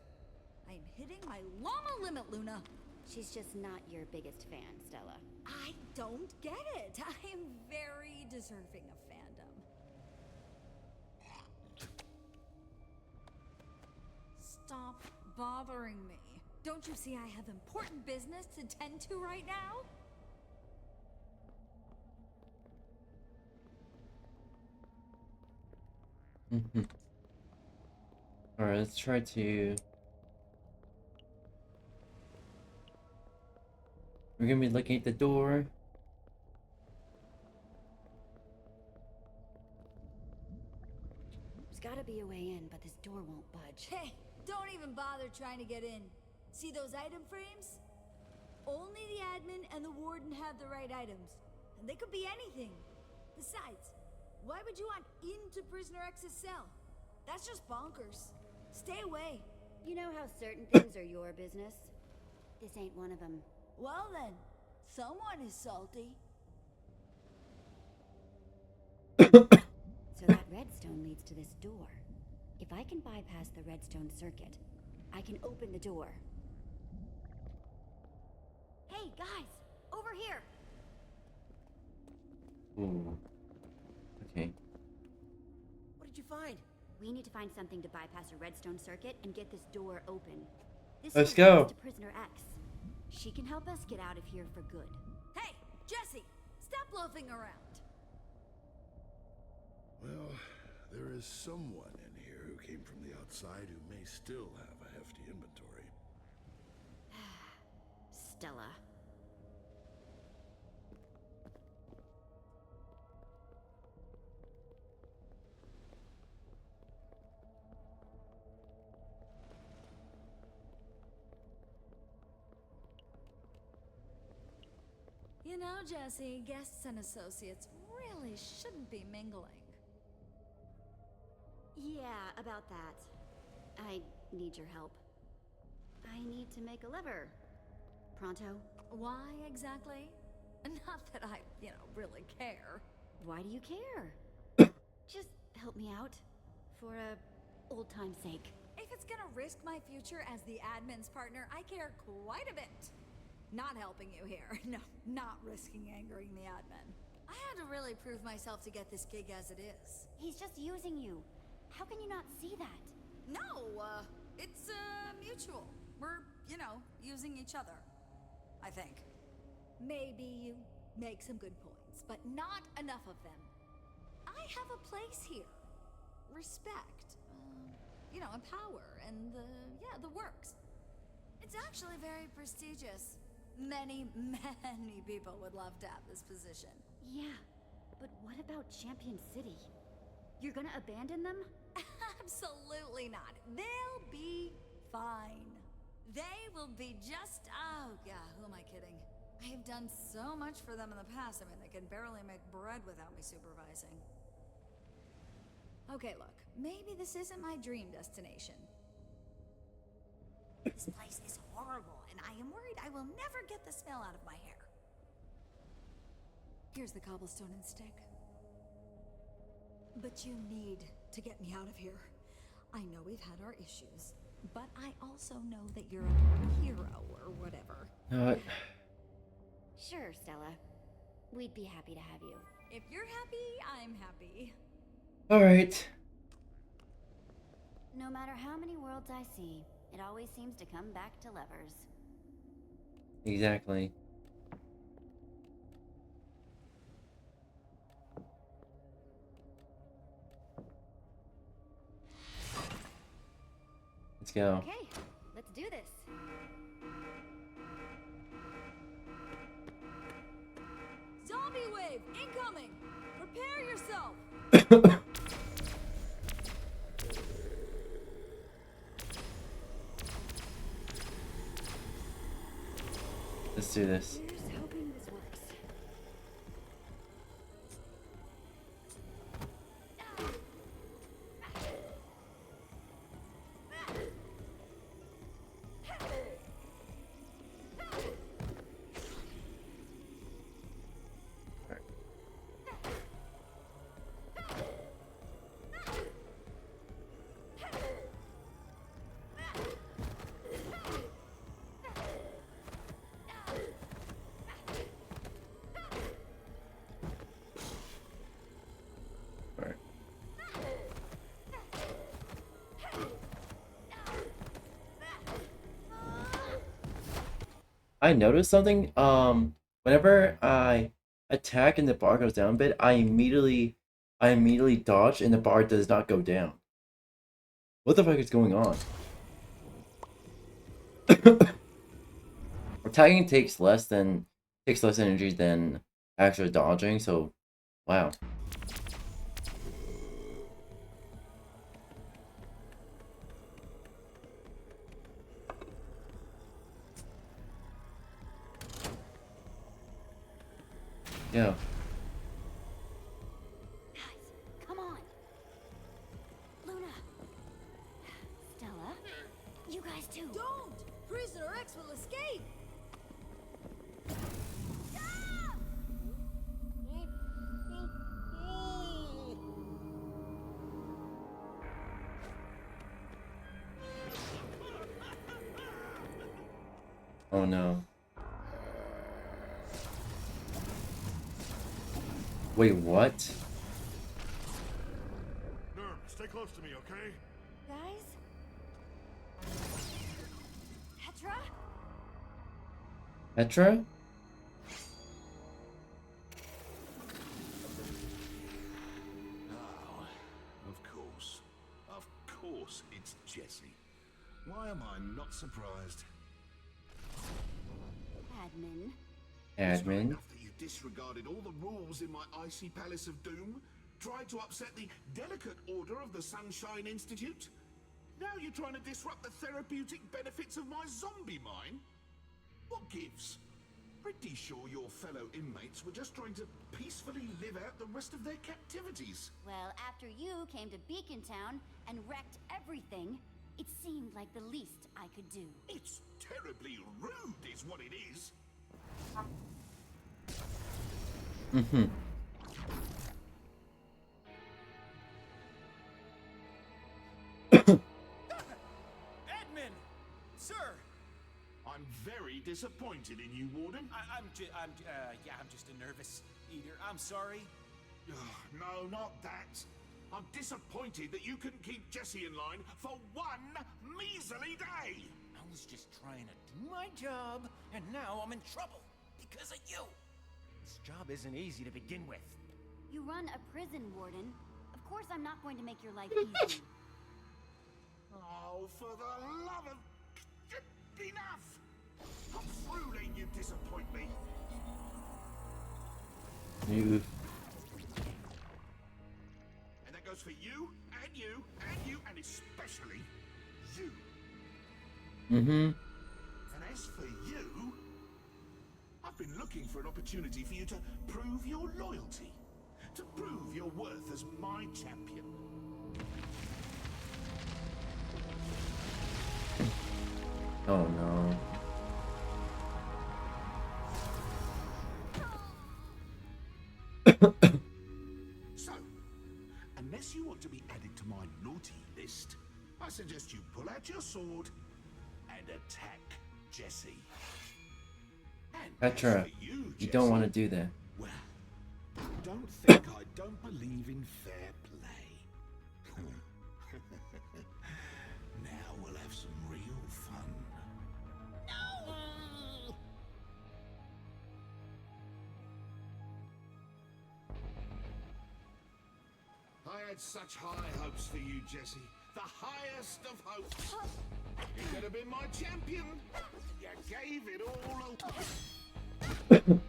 I'm hitting my llama limit, Luna. She's just not your biggest fan, Stella. I don't get it. I am very deserving of fandom. Stop bothering me. Don't you see I have important business to tend to right now? Alright, let's try to... We're gonna be looking at the door. There's gotta be a way in, but this door won't budge. Hey, don't even bother trying to get in. See those item frames? Only the admin and the warden have the right items. And they could be anything. Besides, why would you want into Prisoner X's cell? That's just bonkers. Stay away. You know how certain things are your business? This ain't one of them. Well then, someone is salty. So that redstone leads to this door. If I can bypass the redstone circuit, I can open the door. Hey, guys! Over here! Ooh. Okay. What did you find? We need to find something to bypass a redstone circuit and get this door open. This Let's door go. leads to Prisoner X. She can help us get out of here for good. Hey, Jesse, stop loafing around. Well, there is someone in here who came from the outside who may still have a hefty inventory. Stella. You know, Jesse, guests and associates really shouldn't be mingling. Yeah, about that. I need your help. I need to make a lever. Pronto? Why exactly? Not that I, really care. Why do you care? Just help me out. For old time's sake. If it's gonna risk my future as the admin's partner, I care quite a bit. Not helping you here. No, not risking angering the admin. I had to really prove myself to get this gig as it is. He's just using you. How can you not see that? No, it's, mutual. We're, using each other. I think. Maybe you make some good points, but not enough of them. I have a place here. Respect. And power, and the works. It's actually very prestigious. Many people would love to have this position. Yeah, but what about Champion City? You're gonna abandon them? Absolutely not. They'll be fine. They will be just... Oh, yeah, who am I kidding? I have done so much for them in the past. I mean, they can barely make bread without me supervising. Okay, look. Maybe this isn't my dream destination. This place is horrible, and I am worried I will never get the smell out of my hair. Here's the cobblestone and stick. But you need to get me out of here. I know we've had our issues, but I also know that you're a hero or whatever. Sure, Stella. We'd be happy to have you. If you're happy, I'm happy. Alright. No matter how many worlds I see, it always seems to come back to levers. Exactly. Let's go. Okay, let's do this. Zombie wave incoming! Prepare yourself! Let's do this. Here's hoping this works. I noticed something. Whenever I attack and the bar goes down a bit, I immediately dodge and the bar does not go down. What the fuck is going on? Attacking takes less energy than actually dodging, so wow. Yeah. Guys, come on. Luna. Stella. You guys too. Don't! Prisoner X will escape! Oh no. Wait, what? Nerm, stay close to me, okay? Guys? Petra? Petra? Oh, of course it's Jessie. Why am I not surprised? Admin. It's not Admin? enough that you disregarded all the rules in my icy palace of doom, tried to upset the delicate order of the Sunshine Institute. Now you're trying to disrupt the therapeutic benefits of my zombie mine? What gives? Pretty sure your fellow inmates were just trying to peacefully live out the rest of their captivities. Well, after you came to Beacon Town and wrecked everything, it seemed like the least I could do. It's terribly rude, is what it is. Mm-hmm. Admin! Sir! I'm very disappointed in you, Warden. I'm just a nervous eater. I'm sorry. No, not that. I'm disappointed that you couldn't keep Jessie in line for one measly day. I was just trying to do my job, and now I'm in trouble because of you. This job isn't easy to begin with. You run a prison, Warden. Of course I'm not going to make your life easy. Oh, for the love of... Enough! I'm through letting you disappoint me. You. And that goes for you, and you, and you, and especially you. Mm-hmm. And as for you, I've been looking for an opportunity for you to prove your loyalty, to prove your worth as my champion. Oh no. So, unless you want to be added to my naughty list, I suggest you pull out your sword and attack Jessie. And Petra, as for you don't want to Jessie, do that. well, don't think I don't believe in fair play. Now we'll have some real fun. No! I had such high hopes for you, Jessie. The highest of hopes. You could have been my champion. You gave it all away.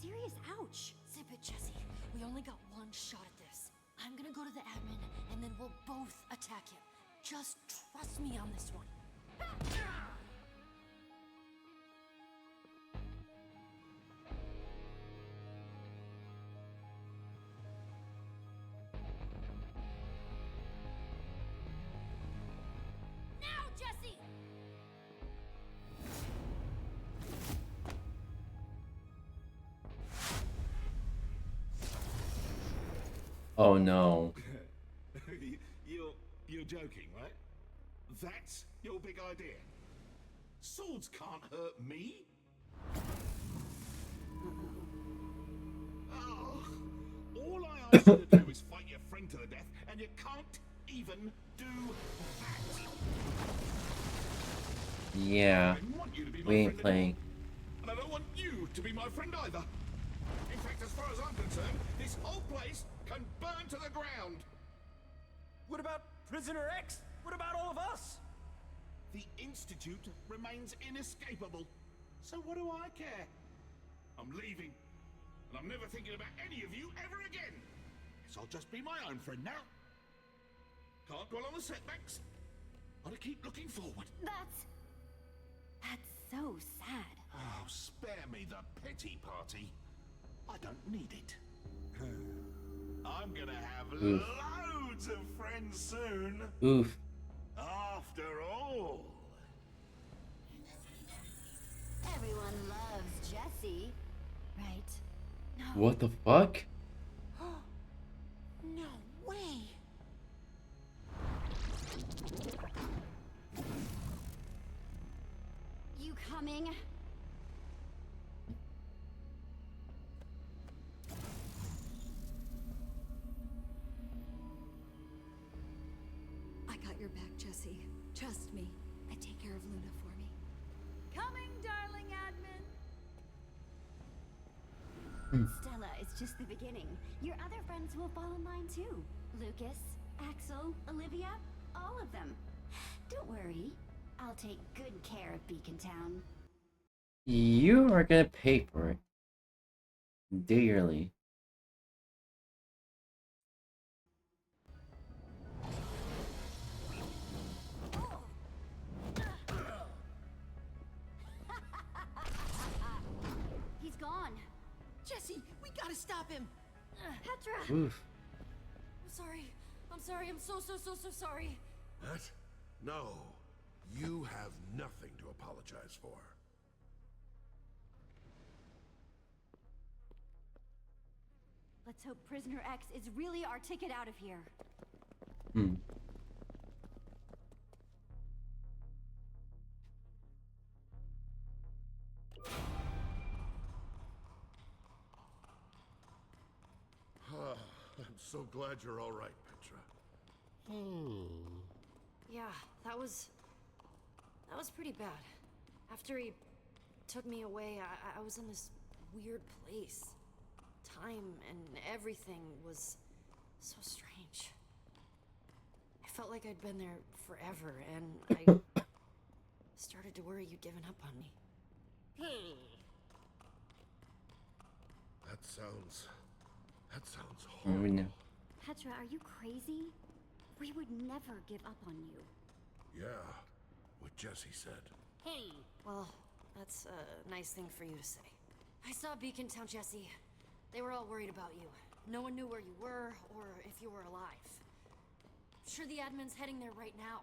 Serious ouch. Zip it, Jesse. We only got one shot at this. I'm gonna go to the admin, and then we'll both attack him. Just trust me on this one. Now, Jesse! Oh no. You're joking, right? That's your big idea. Swords can't hurt me. Oh, all I asked you to do is fight your friend to the death, and you can't even do that. Yeah. I want you to be my We ain't friend playing. anymore, and I don't want you to be my friend either. In fact, as far as I'm concerned, this whole place can burn to the ground. What about Prisoner X? What about all of us? The Institute remains inescapable. So what do I care? I'm leaving. And I'm never thinking about any of you ever again. Guess I'll just be my own friend now. Can't dwell on the setbacks. Gotta keep looking forward. That's so sad. Oh, spare me the pity party. I don't need it. I'm gonna have Oof. loads of friends soon. Oof. After all. Everyone loves Jesse, right? No. What the fuck? No way. You coming? I got your back, Jesse. Trust me. I take care of Luna for me. Coming, darling admin. Stella, it's just the beginning. Your other friends will fall in line too. Lucas, Axel, Olivia, all of them. Don't worry. I'll take good care of Beacon Town. You are gonna pay for it. Dearly. He's gone. Jesse, we gotta stop him. Petra! Oof. I'm sorry. I'm so sorry. What? No. You have nothing to apologize for. Let's hope Prisoner X is really our ticket out of here. Hmm. I'm so glad you're all right, Petra. Yeah, that was pretty bad. After he took me away, I was in this weird place. Time and everything was so strange. I felt like I'd been there forever, and I started to worry you'd given up on me. That sounds Oh, horrible. no. Petra, are you crazy? We would never give up on you. Yeah, what Jesse said. Well, that's a nice thing for you to say. I saw Beacon Town, Jesse. They were all worried about you. No one knew where you were, or if you were alive. I'm sure the admin's heading there right now.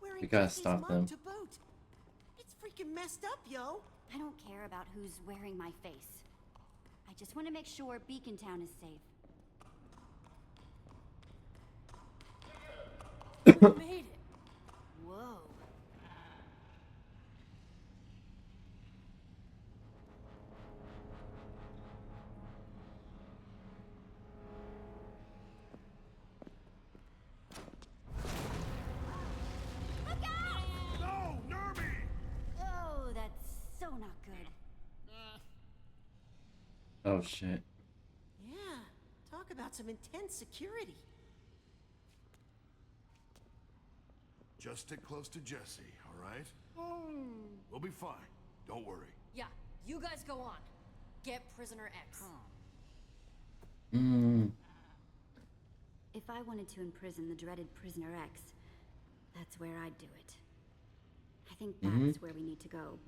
Wearing We gotta Jesse's stop mug them. to boot. It's freaking messed up, yo. I don't care about who's wearing my face. I just want to make sure Beacon Town is safe. We made it. Whoa. No, Nerby! Oh, that's so not good. Oh shit. Yeah, talk about some intense security. Just stick close to Jesse, all right? We'll be fine. Don't worry. Yeah, you guys go on. Get Prisoner X. If I wanted to imprison the dreaded Prisoner X, that's where I'd do it. I think that's where we need to go.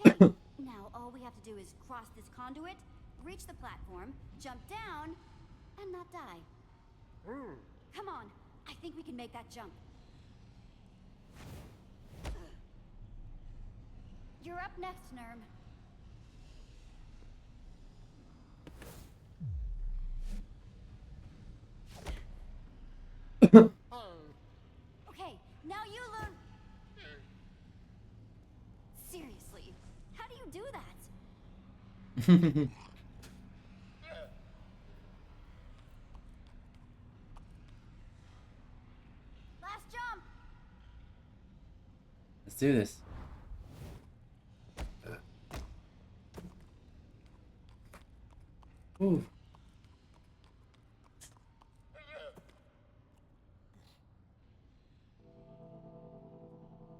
Okay, now all we have to do is cross this conduit, reach the platform, jump down, and not die. Come on, I think we can make that jump. You're up next, Nerm. Okay, now you learn. Seriously, how do you do that? Last jump. Let's do this. Ooh.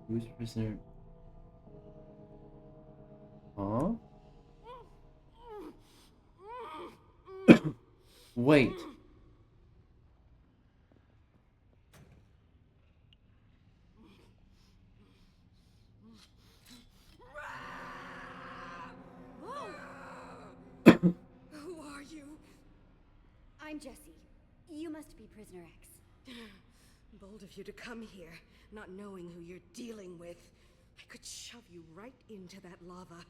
Who's prisoner? Huh? Wait. Who are you? I'm Jesse. You must be Prisoner X. Bold of you to come here, not knowing who you're dealing with. I could shove you right into that lava,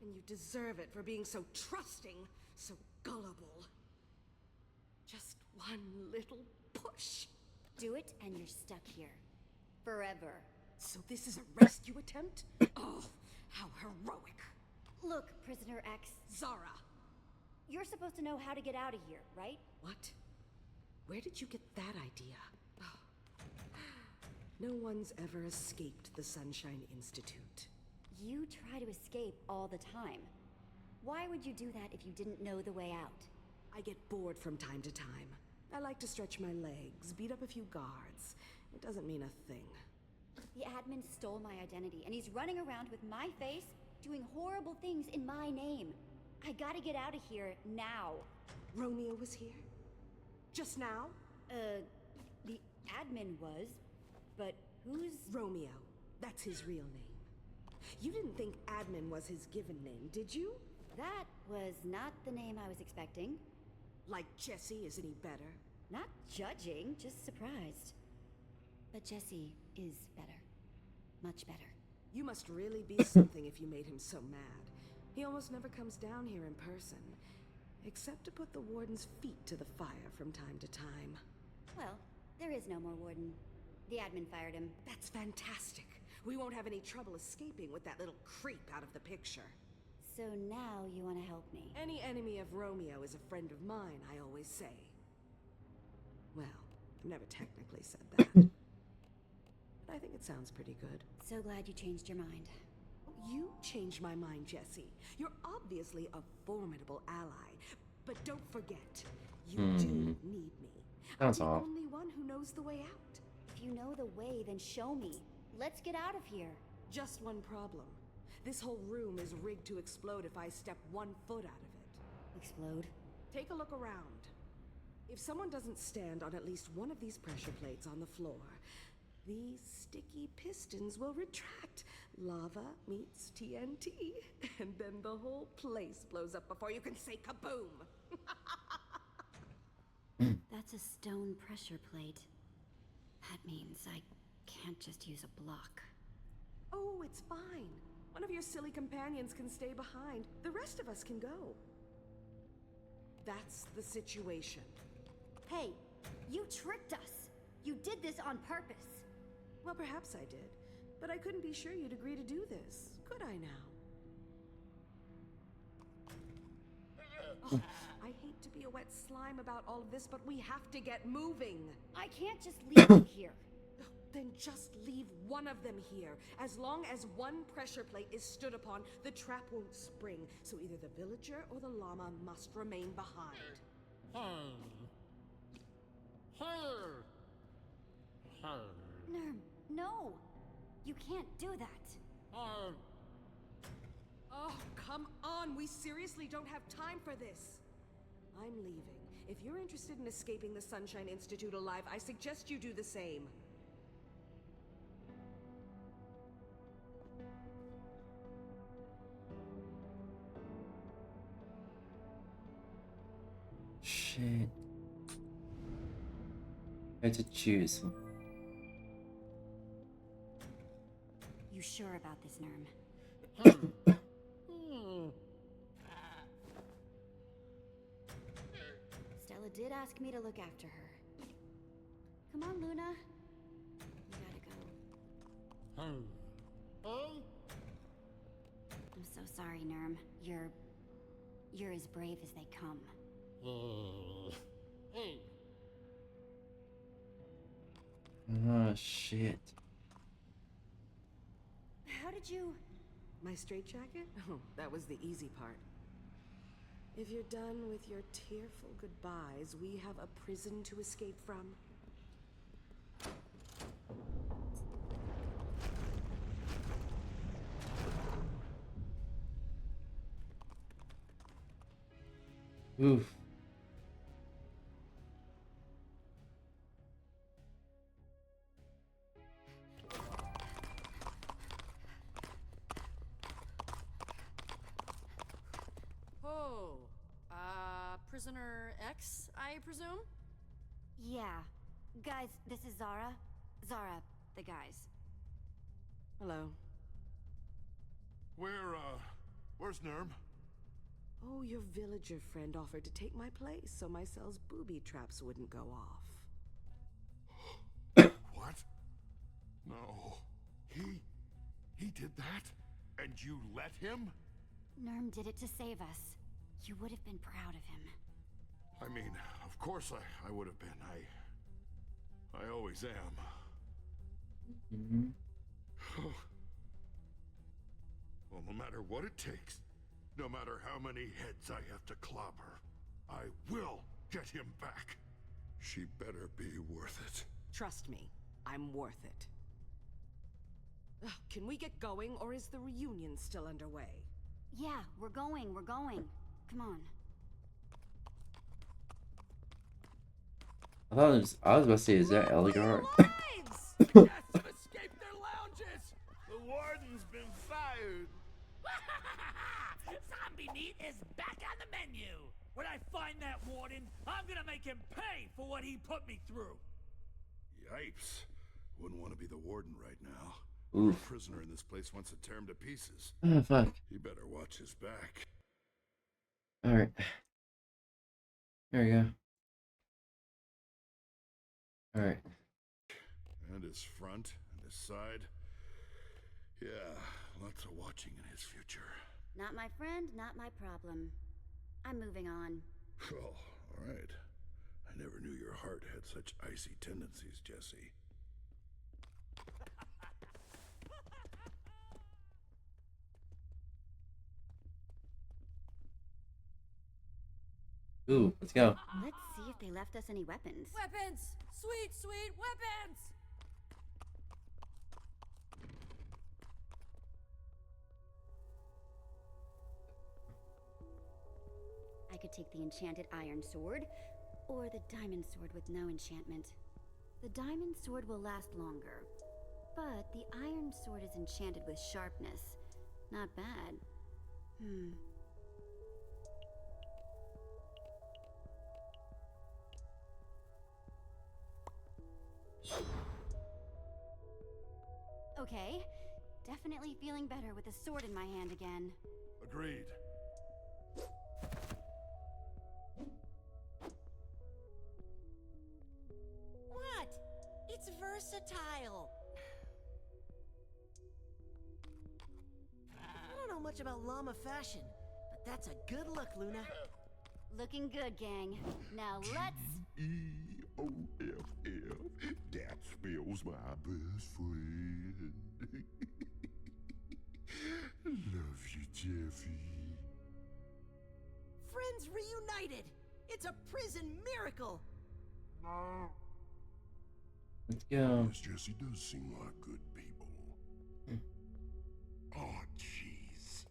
and you deserve it for being so trusting, so gullible. Just one little push. Do it and you're stuck here. Forever. So this is a rescue attempt? Oh, how heroic. Look, Prisoner X. Zara. You're supposed to know how to get out of here, right? What? Where did you get that idea? Oh. No one's ever escaped the Sunshine Institute. You try to escape all the time. Why would you do that if you didn't know the way out? I get bored from time to time. I like to stretch my legs, beat up a few guards. It doesn't mean a thing. The admin stole my identity, and he's running around with my face, doing horrible things in my name. I gotta get out of here now. Romeo was here? Just now? The admin was, but who's... Romeo. That's his real name. You didn't think admin was his given name, did you? That was not the name I was expecting. Like Jesse is any better? Not judging, just surprised. But Jesse is better. Much better. You must really be something if you made him so mad. He almost never comes down here in person, except to put the warden's feet to the fire from time to time. Well, there is no more warden. The admin fired him. That's fantastic. We won't have any trouble escaping with that little creep out of the picture. So now you want to help me? Any enemy of Romeo is a friend of mine, I always say. Well, I've never technically said that. But I think it sounds pretty good. So glad you changed your mind. You changed my mind, Jesse. You're obviously a formidable ally. But don't forget, you do need me. Sounds I'm the off. only one who knows the way out. If you know the way, then show me. Let's get out of here. Just one problem. This whole room is rigged to explode if I step 1 foot out of it. Explode? Take a look around. If someone doesn't stand on at least one of these pressure plates on the floor, these sticky pistons will retract. Lava meets TNT, and then the whole place blows up before you can say kaboom! That's a stone pressure plate. That means I can't just use a block. Oh, it's fine. One of your silly companions can stay behind. The rest of us can go. That's the situation. Hey, you tricked us. You did this on purpose. Well, perhaps I did. But I couldn't be sure you'd agree to do this, could I now? Oh, I hate to be a wet slime about all of this, but we have to get moving. I can't just leave them here. Then just leave one of them here. As long as one pressure plate is stood upon, the trap won't spring. So either the villager or the llama must remain behind. Nerm, no! You can't do that. Oh, come on. We seriously don't have time for this. I'm leaving. If you're interested in escaping the Sunshine Institute alive, I suggest you do the same. Shit. I had to choose. You sure about this, Nerm? Stella did ask me to look after her. Come on, Luna. You gotta go. I'm so sorry, Nerm. You're as brave as they come. Oh, shit. How did you... My straitjacket? Oh, that was the easy part. If you're done with your tearful goodbyes, we have a prison to escape from. Oof. Oh, Prisoner X, I presume? Yeah. Guys, this is Zara. Zara, the guys. Hello. Where's Nerm? Oh, your villager friend offered to take my place so my cell's booby traps wouldn't go off. What? No. He did that? And you let him? Nerm did it to save us. You would have been proud of him. I mean, of course I would have been. I always am. Well, no matter what it takes, no matter how many heads I have to clobber, I will get him back. She better be worth it. Trust me, I'm worth it. Ugh, can we get going, or is the reunion still underway? Yeah, we're going. Come on. I was about to say, is that Elgar? The guests have escaped their lounges! The warden's been fired! Zombie meat is back on the menu! When I find that warden, I'm gonna make him pay for what he put me through! Yipes. Wouldn't want to be the warden right now. Oof. The prisoner in this place wants to tear him to pieces. Oh, fuck. He better watch his back. Alright. There we go. Alright. And his front and his side. Yeah, lots of watching in his future. Not my friend, not my problem. I'm moving on. Oh, alright. I never knew your heart had such icy tendencies, Jesse. Ooh, let's go. Let's see if they left us any weapons. Weapons! Sweet, sweet weapons! I could take the enchanted iron sword, or the diamond sword with no enchantment. The diamond sword will last longer, but the iron sword is enchanted with sharpness. Not bad. Okay, definitely feeling better with the sword in my hand again. Agreed. What? It's versatile. I don't know much about llama fashion, but that's a good look, Luna. Looking good, gang. Now let's... EOFF. That spells my best friend. Love you, Jeffy. Friends reunited! It's a prison miracle! Let's go. Yes, Jesse does seem like good people. Oh, jeez.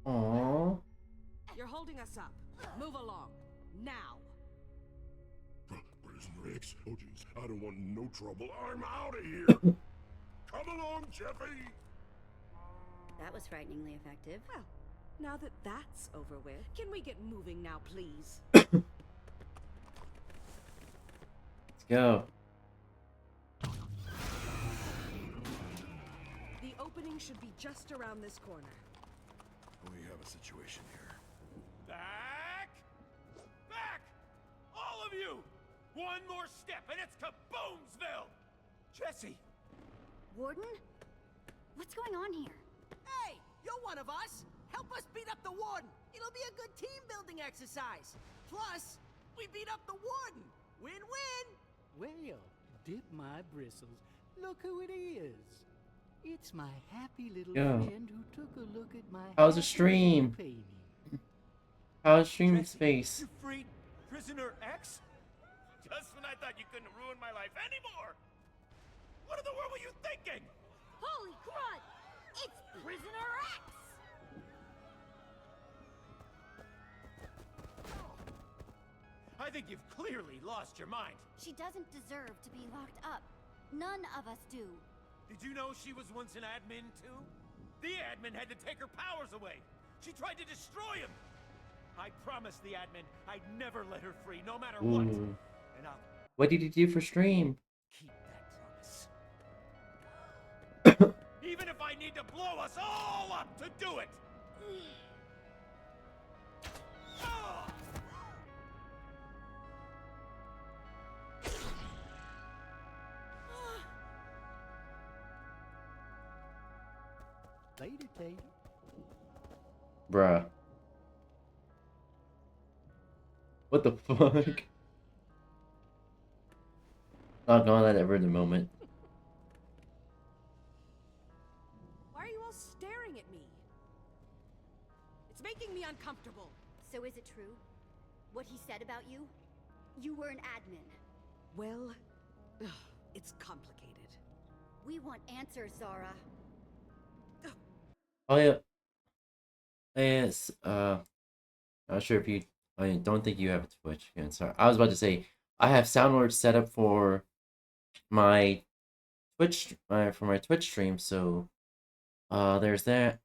Aww. You're holding us up. Move along. Now. Prisoner X. Oh, jeez. I don't want no trouble. I'm out of here. Come along, Jeffy. That was frighteningly effective. Well, now that that's over with, can we get moving now, please? Let's go. The opening should be just around this corner. We have a situation here. Back! Back! All of you! One more step and it's kaboomsville! Jesse! Warden? What's going on here? Hey, you're one of us! Help us beat up the warden! It'll be a good team-building exercise! Plus, we beat up the warden! Win-win! Well, dip my bristles. Look who it is. It's my happy little friend who took a look at my How's the happy stream? little painting. How's streaming Jesse, space? You freed Prisoner X? Just when I thought you couldn't ruin my life anymore! What in the world were you thinking? Holy crud! It's Prisoner X! I think you've clearly lost your mind. She doesn't deserve to be locked up. None of us do. Did you know she was once an admin too? The admin had to take her powers away. She tried to destroy him. I promised the admin I'd never let her free, no matter what. And I'll What did you do for stream? keep that promise. Even if I need to blow us all up to do it. Later, Tater. Bruh. What the fuck? Not gonna let it ruin the moment. Why are you all staring at me? It's making me uncomfortable. So is it true? What he said about you? You were an admin. Well, it's complicated. We want answers, Zara. Oh yeah. Yes. Not sure if you. I don't think you have a Twitch. Again, sorry. I was about to say I have SoundWords set up for my Twitch stream. So, there's that.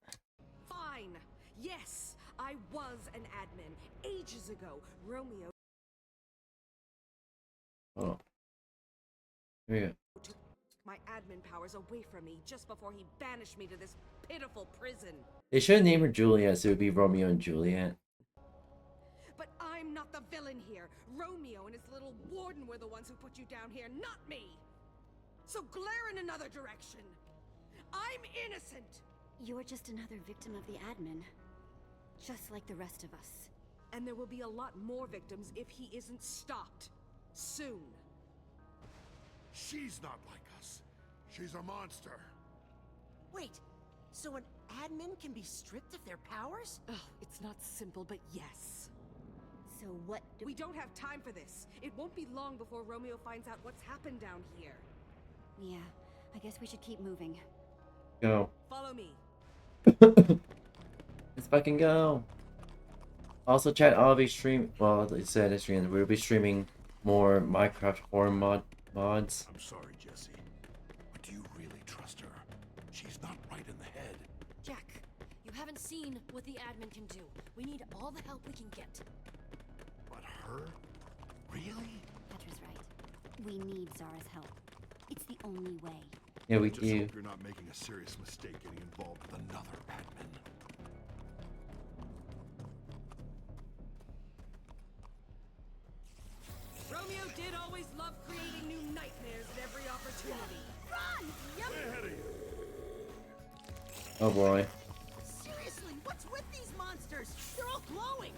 Fine. Yes, I was an admin ages ago. Romeo Oh. Here we go. took my admin powers away from me just before he banished me to this pitiful prison. They should name her Juliet, so it would be Romeo and Juliet. But I'm not the villain here. Romeo and his little warden were the ones who put you down here, not me. So glare in another direction. I'm innocent. You're just another victim of the admin. Just like the rest of us. And there will be a lot more victims if he isn't stopped. Soon. She's not like us. She's a monster. Wait, so an admin can be stripped of their powers? Oh, it's not simple, but yes. So what do We don't have time for this. It won't be long before Romeo finds out what's happened down here. Yeah, I guess we should keep moving. Go. Follow me. Let's fucking go. Also, chat, I'll be well, they said it's streaming. We'll be streaming more Minecraft horror mods. I'm sorry, Jesse. But do you really trust her? She's not right in the head. Jack, you haven't seen what the admin can do. We need all the help we can get. But her? Really? Petra's right. We need Zara's help. It's the only way. Yeah, we Just do. hope you're not making a serious mistake getting involved with another admin. Romeo did always love creating new nightmares at every opportunity. Run! Way ahead of you. Oh boy. Seriously, what's with these monsters? They're all glowing.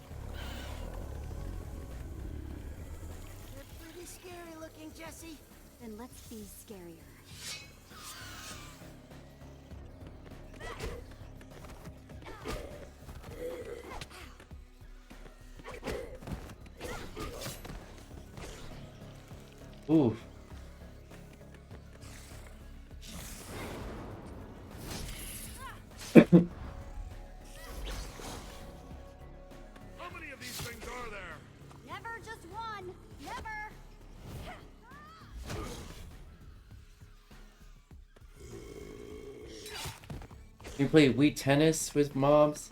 scary looking, Jesse. Then let's be scarier. Oof. How many of these things are there? Never just one. Never. You play Wii Tennis with mobs?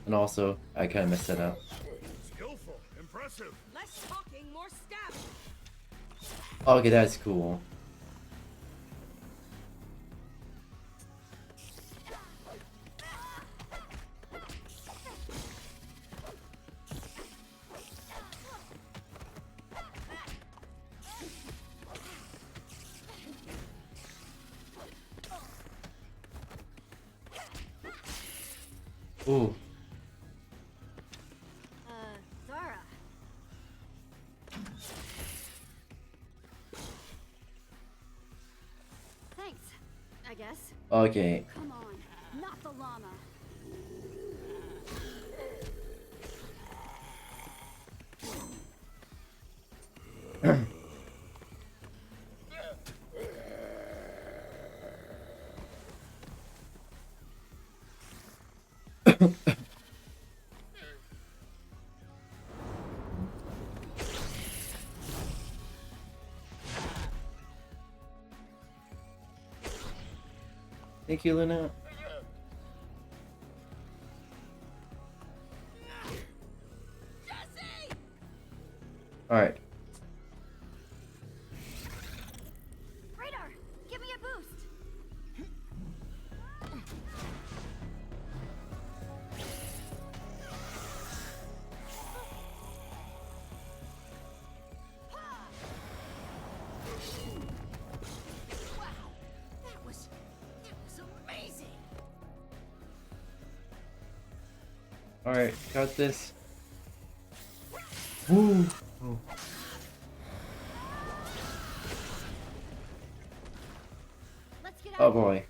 And also, I kind of messed that up. Skillful, impressive. Less talking, more stab. Okay, that's cool. Ooh. Zara. Thanks, I guess. Okay. Come on, not the llama. Thank you, Luna. Alright. Radar, give me a boost. Wow, that was amazing. Alright, got this. Woo! Oh. Let's get out. Oh boy.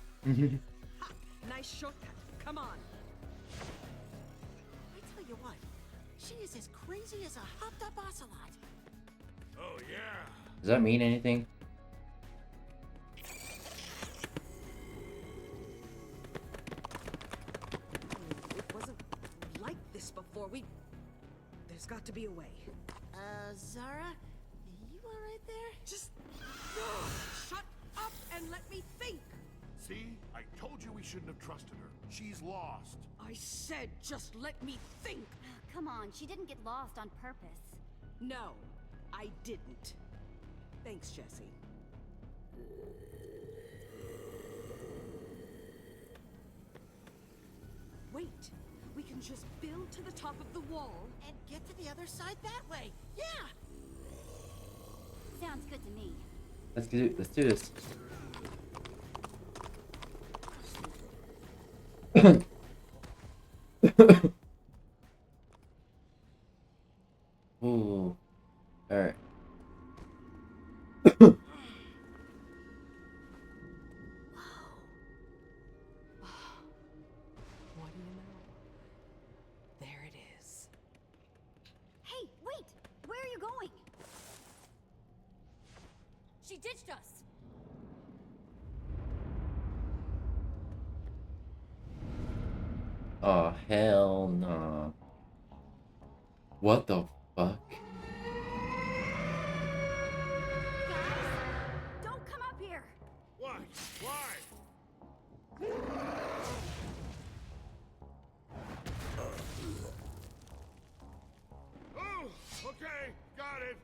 Nice shortcut. Come on. I tell you what, she is as crazy as a hopped up ocelot. Oh yeah. Does that mean anything? It wasn't like this before. There's got to be a way. Zara? You alright there? Just shut up and let me think. See? I told you we shouldn't have trusted her. She's lost. I said just let me think. Come on, she didn't get lost on purpose. No, I didn't. Thanks, Jesse. Wait, we can just build to the top of the wall. And get to the other side that way. Yeah. Sounds good to me. Let's do this. Ooh. Alright. What do you know? There it is. Hey, wait! Where are you going? She ditched us! Oh, hell no. What the fuck? Guys, don't come up here! What? Why? Oh, okay, got it.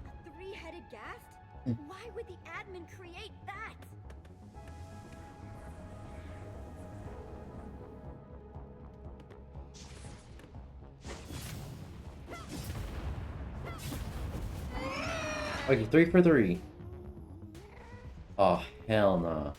A three-headed ghast? Why would the admin create that? Okay, 3 for 3. Oh, hell no.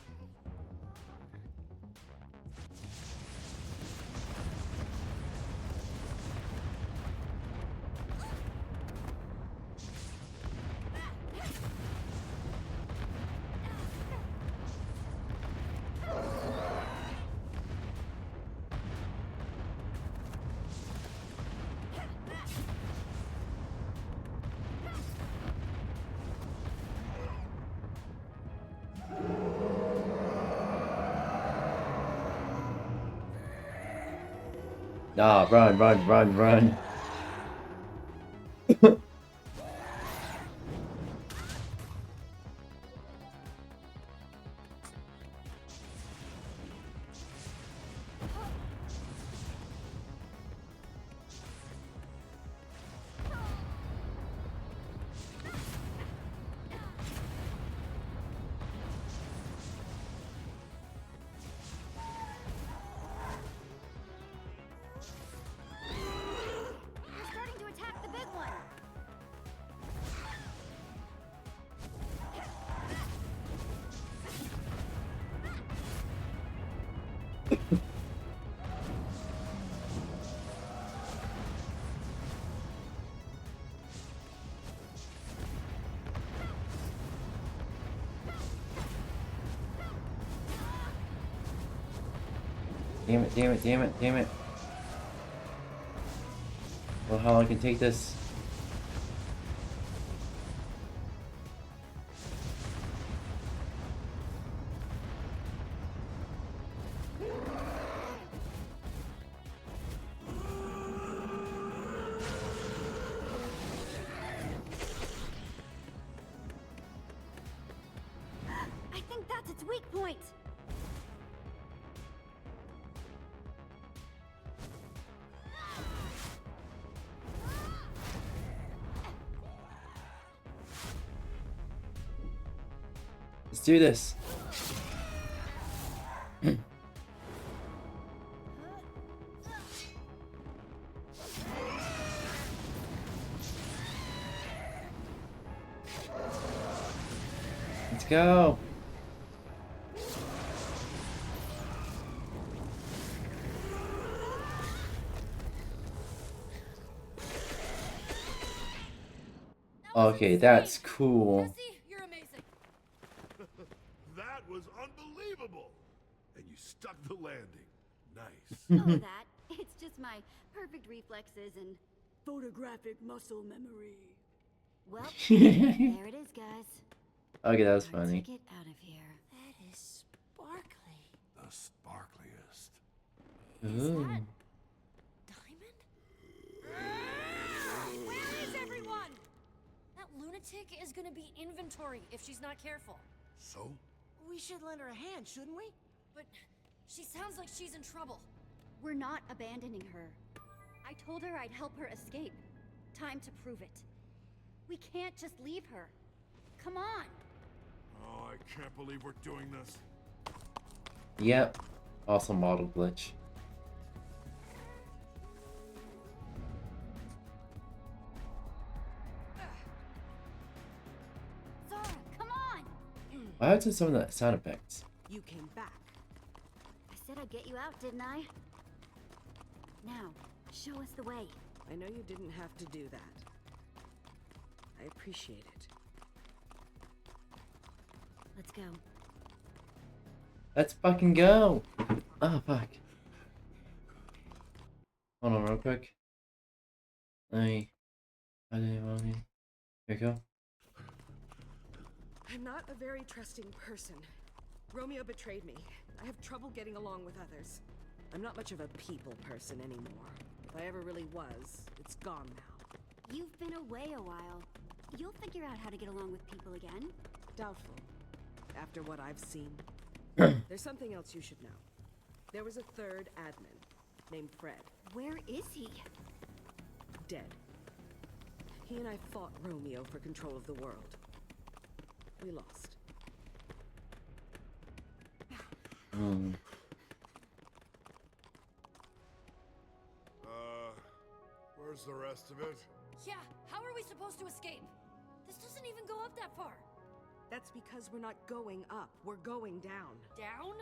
Ah, run, run, run, run. They're starting to attack the big one. Damn it, damn it, damn it, damn it. Well, how long can take this? I think that's its weak point. Let's do this. Let's go. Okay, that's cool. Jesse, you're amazing. That was unbelievable! And you stuck the landing. Nice. Oh, that. It's just my perfect reflexes and photographic muscle memory. Well, there it is, guys. Okay, that was Time funny. to get out of here. That is sparkly. The sparkliest. Ooh. Diamond? Where is everyone? That lunatic is gonna be inventory if she's not careful. So? We should lend her a hand, shouldn't we? But she sounds like she's in trouble. We're not abandoning her. I told her I'd help her escape. Time to prove it. We can't just leave her. Come on. Oh, I can't believe we're doing this. Yep. Awesome model glitch. Zara, come on! Why are some of the sound effects? You came back. I said I'd get you out, didn't I? Now, show us the way. I know you didn't have to do that. I appreciate it. Let's go. Let's fucking go! Oh, fuck. Hold on real quick. Here we go. I'm not a very trusting person. Romeo betrayed me. I have trouble getting along with others. I'm not much of a people person anymore. If I ever really was, it's gone now. You've been away a while. You'll figure out how to get along with people again. Doubtful. After what I've seen. There's something else you should know. There was a third admin, named Fred. Where is he? Dead. He and I fought Romeo for control of the world. We lost. Where's the rest of it? Yeah, how are we supposed to escape? This doesn't even go up that far. That's because we're not going up. We're going down. Down?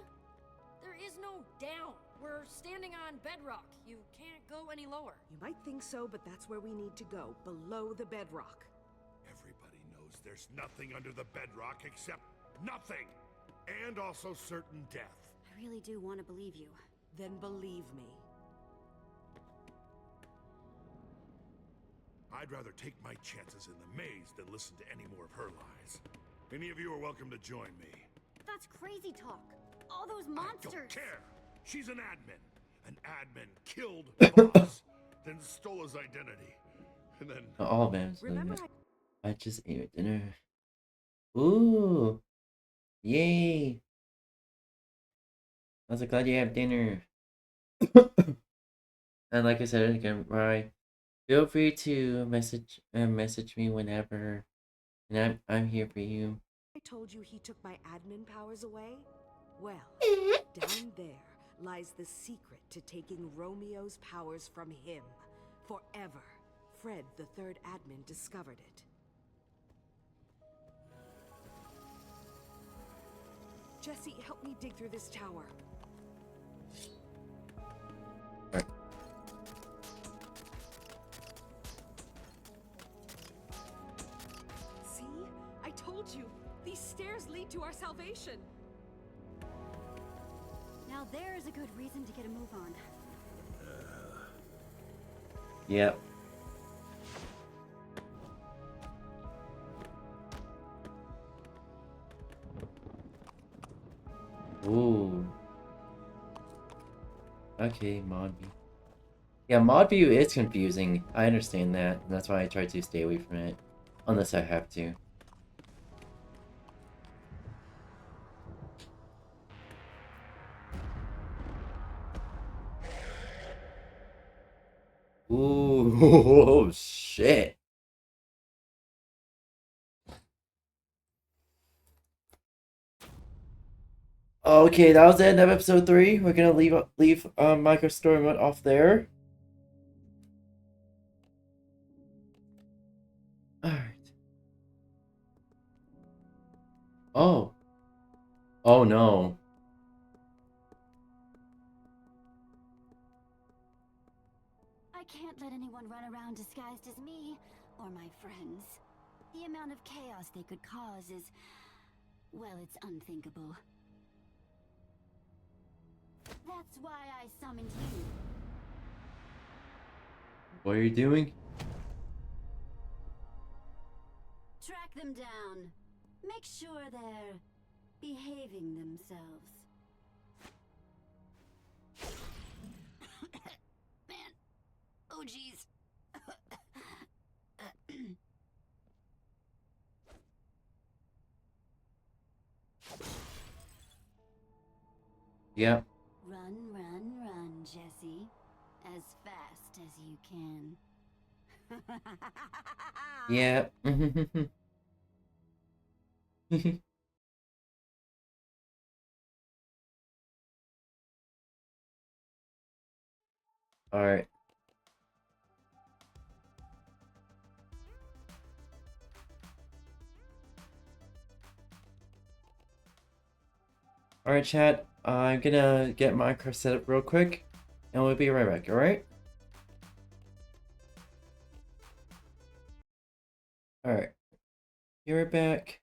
There is no down. We're standing on bedrock. You can't go any lower. You might think so, but that's where we need to go. Below the bedrock. Everybody knows there's nothing under the bedrock except nothing! And also certain death. I really do want to believe you. Then believe me. I'd rather take my chances in the maze than listen to any more of her lies. Any of you are welcome to join me. That's crazy talk. All those monsters. I don't care! She's an admin, An admin killed Voss, then stole his identity. And then... Not all admins. Remember I just ate dinner. Ooh. Yay. I was glad you have dinner. And like I said again, right, feel free to message me whenever, and I'm here for you. I told you he took my admin powers away? Well, down there lies the secret to taking Romeo's powers from him forever. Fred, the third admin, discovered it. Jesse, help me dig through this tower. Right. See? I told you. These stairs lead to our salvation. Now there is a good reason to get a move on. Yep. Ooh. Okay, mod view. Yeah, mod view is confusing. I understand that. And that's why I try to stay away from it. Unless I have to. Ooh, oh shit. Okay, that was the end of episode 3. We're gonna leave micro story mode off there. Alright. Oh. Oh no. I can't let anyone run around disguised as me or my friends. The amount of chaos they could cause is, well, it's unthinkable. That's why I summoned you. What are you doing? Track them down. Make sure they're behaving themselves. Man. Oh, jeez. Yeah. Run, run, run, Jesse. As fast as you can. Yeah. Alright. Alright, chat. I'm gonna get my car set up real quick, and we'll be right back, alright? Alright. Be right back.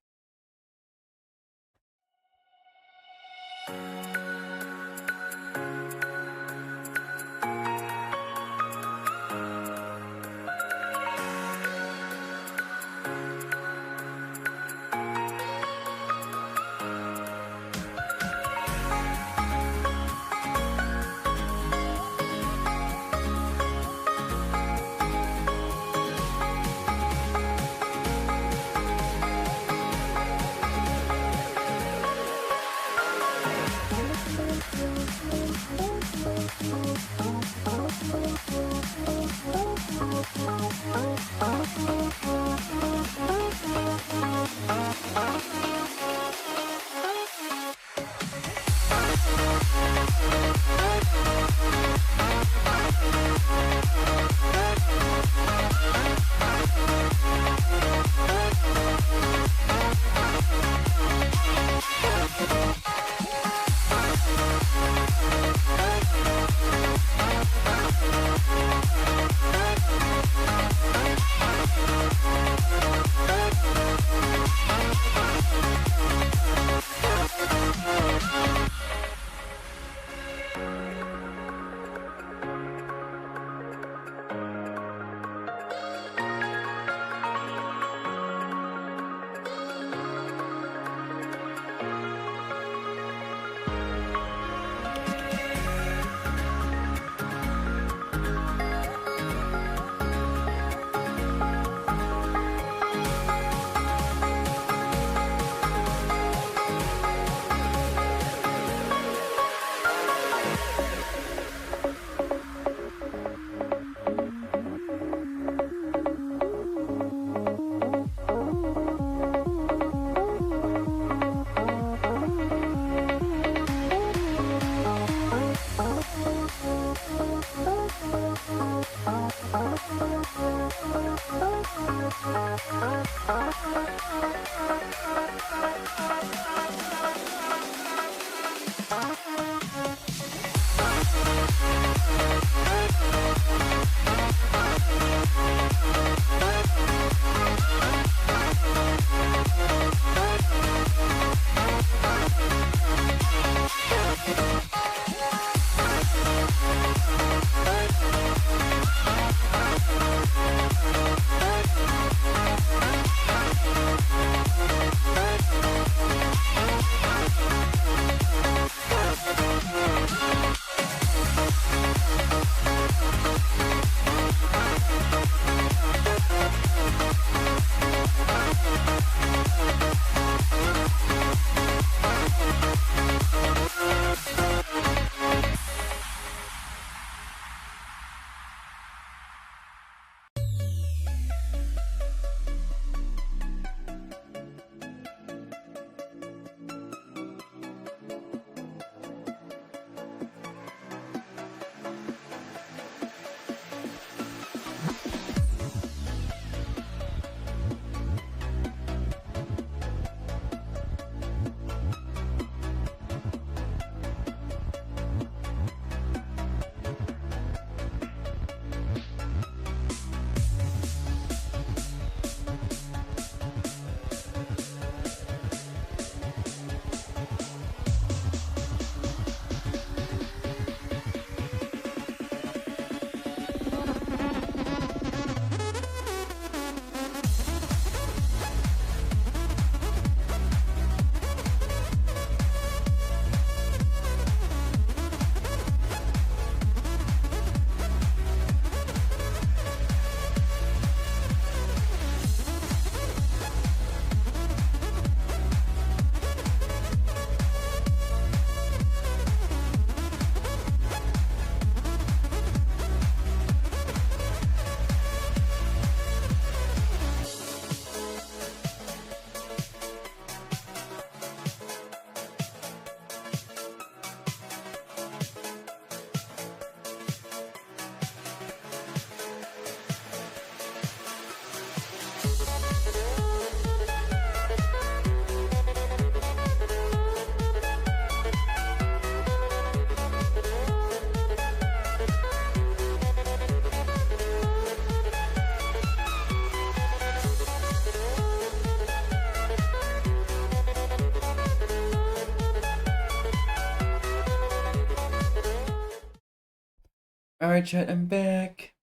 Alright, chat, I'm back.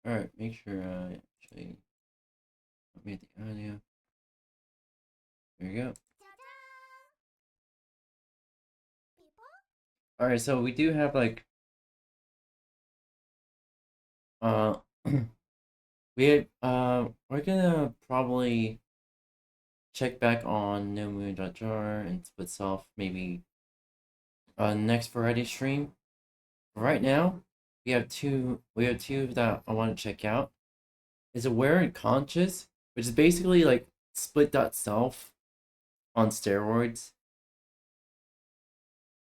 Alright, make sure I actually made the audio. There you go. Alright, so we do have like we're gonna probably check back on No Moon.jar and split off maybe next Friday stream. Right now, we have two that I want to check out. Is Aware and Conscious, which is basically like split.self on steroids.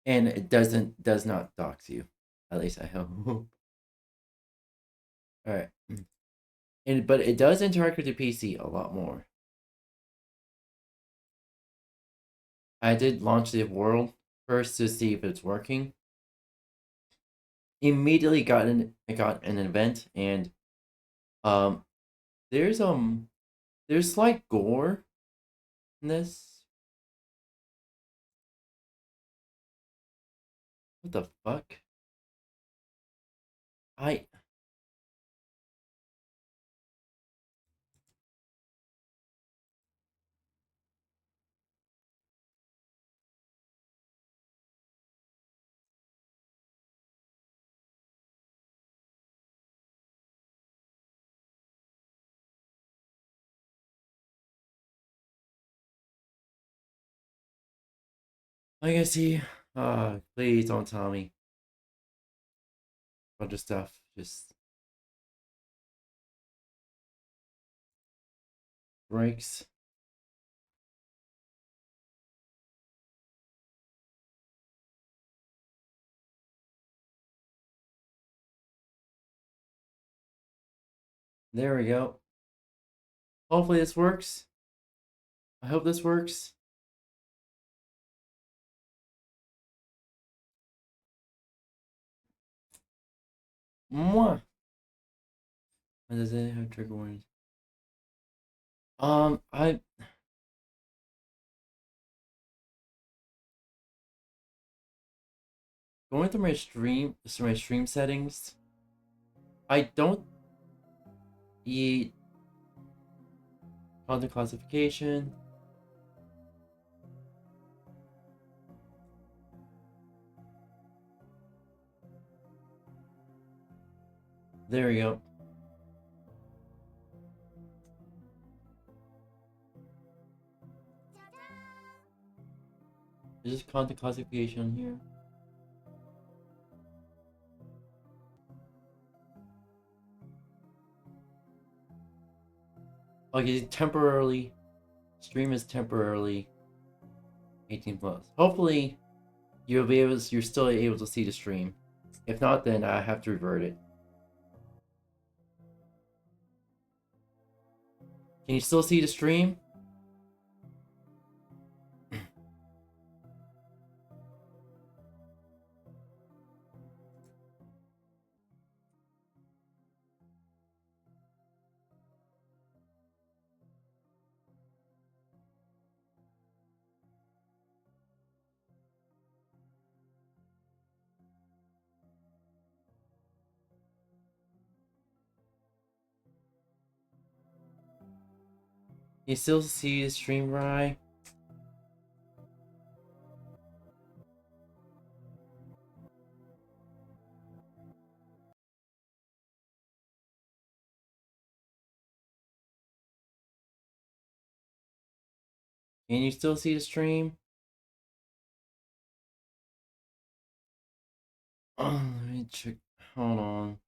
And it does not dox you. At least I hope. Alright. But it does interact with the PC a lot more. I did launch the world first to see if it's working. Immediately got an event, and there's slight gore in this. What the fuck? I see. Please don't tell me. Bunch of stuff. Just breaks. There we go. Hopefully this works. I hope this works. Mwah! Does it have trigger warnings? I going through my stream settings. I don't eat content classification. There we go. There's just content classification here. Okay, temporarily. Stream is temporarily 18 plus. Hopefully, you're still able to see the stream. If not, then I have to revert it. Can you still see the stream? Can you still see the stream, Rye? Can you still see the stream? Oh, let me check. Hold on.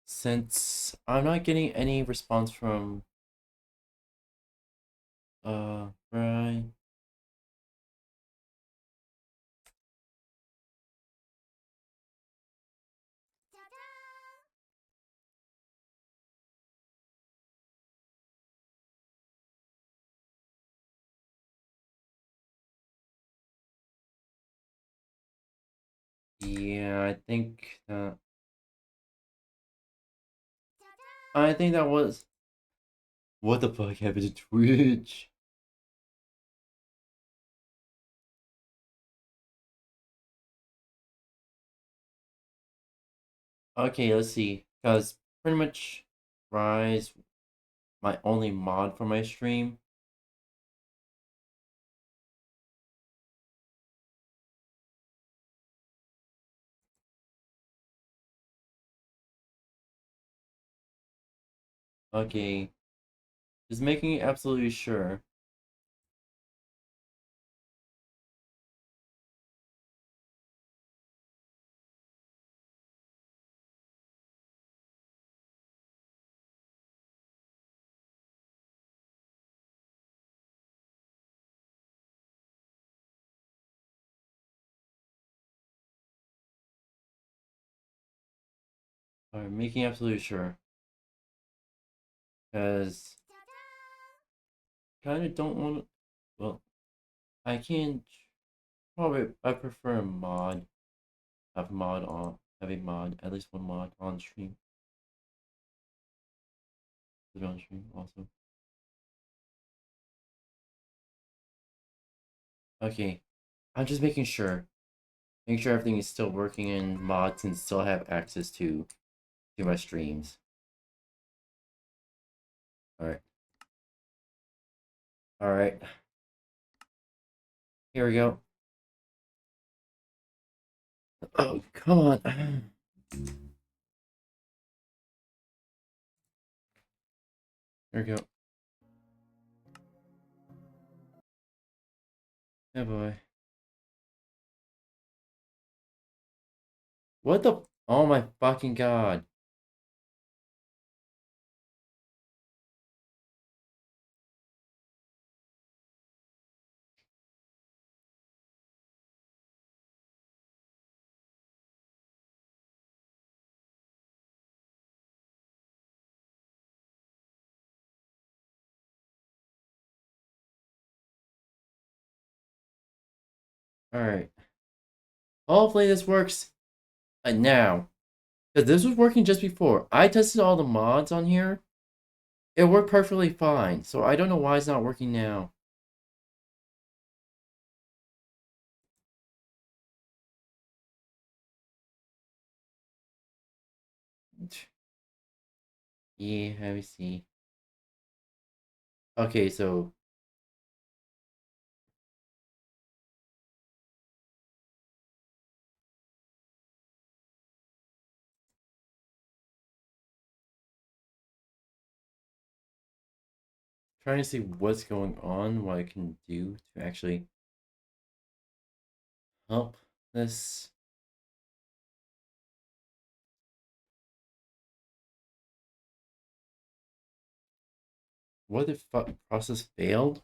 Since I'm not getting any response from Rye. Yeah, I think that was what the fuck happened to Twitch? Okay, let's see. Because pretty much Rye's my only mod for my stream. Okay. Just making absolutely sure. Alright, making absolutely sure. Because kind of don't want to. Well, I can't. Probably I prefer a mod. Have a mod on. Have a mod. At least one mod on stream. On stream also. Okay. I'm just making sure. Making sure everything is still working and mods and still have access to my streams. Alright. Alright. Here we go. Oh, come on. There we go. Oh boy. What the? Oh my fucking god. Alright. Hopefully this works now. Because this was working just before. I tested all the mods on here. It worked perfectly fine. So I don't know why it's not working now. Yeah, let me see. Okay, so trying to see what's going on, what I can do to actually help this. What if process failed?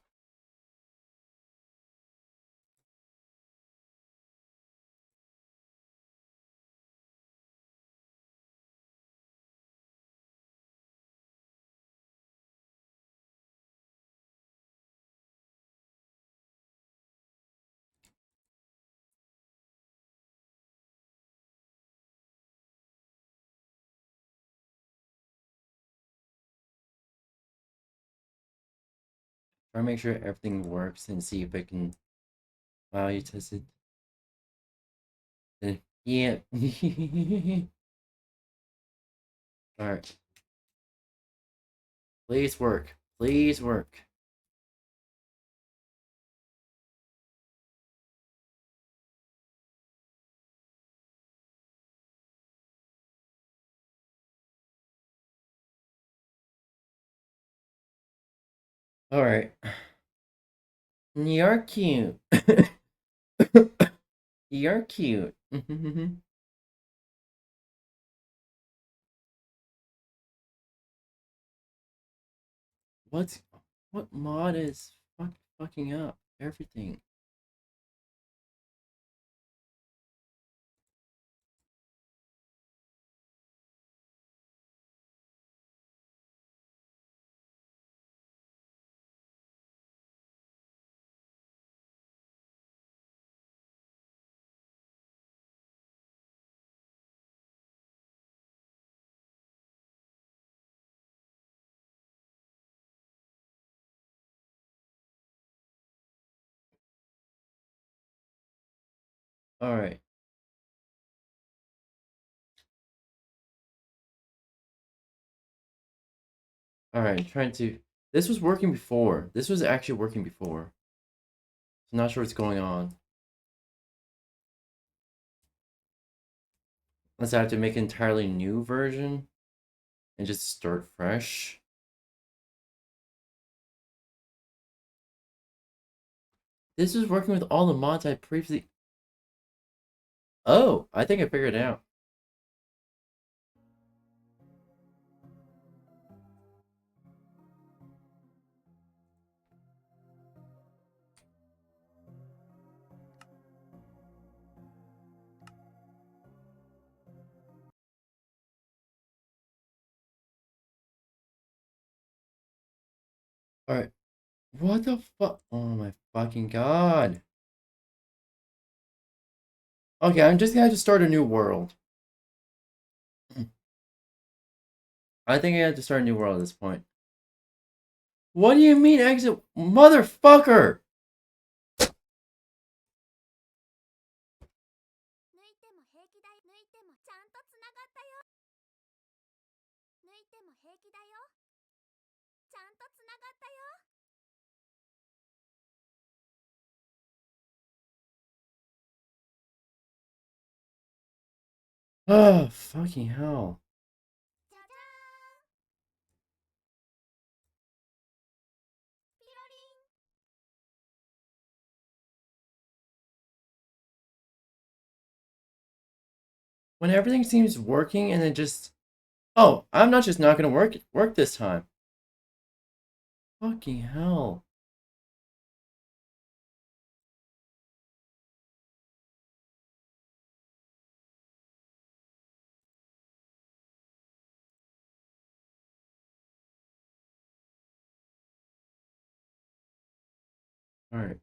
Try to make sure everything works and see if I can value test it. Yeah. Alright. Please work. Please work. Alright. You're cute. You're cute. What mod is fucking up everything? Alright. Alright, trying to... This was working before. This was actually working before. I'm not sure what's going on. Unless I have to make an entirely new version and just start fresh. This was working with all the mods I previously... Oh, I think I figured it out. Alright. What the fuck? Oh my fucking god. Okay, I'm just gonna have to start a new world. I think I have to start a new world at this point. What do you mean exit? Motherfucker! Oh, fucking hell. When everything seems working and then just... Oh, I'm not just not gonna work this time. Fucking hell. Alright.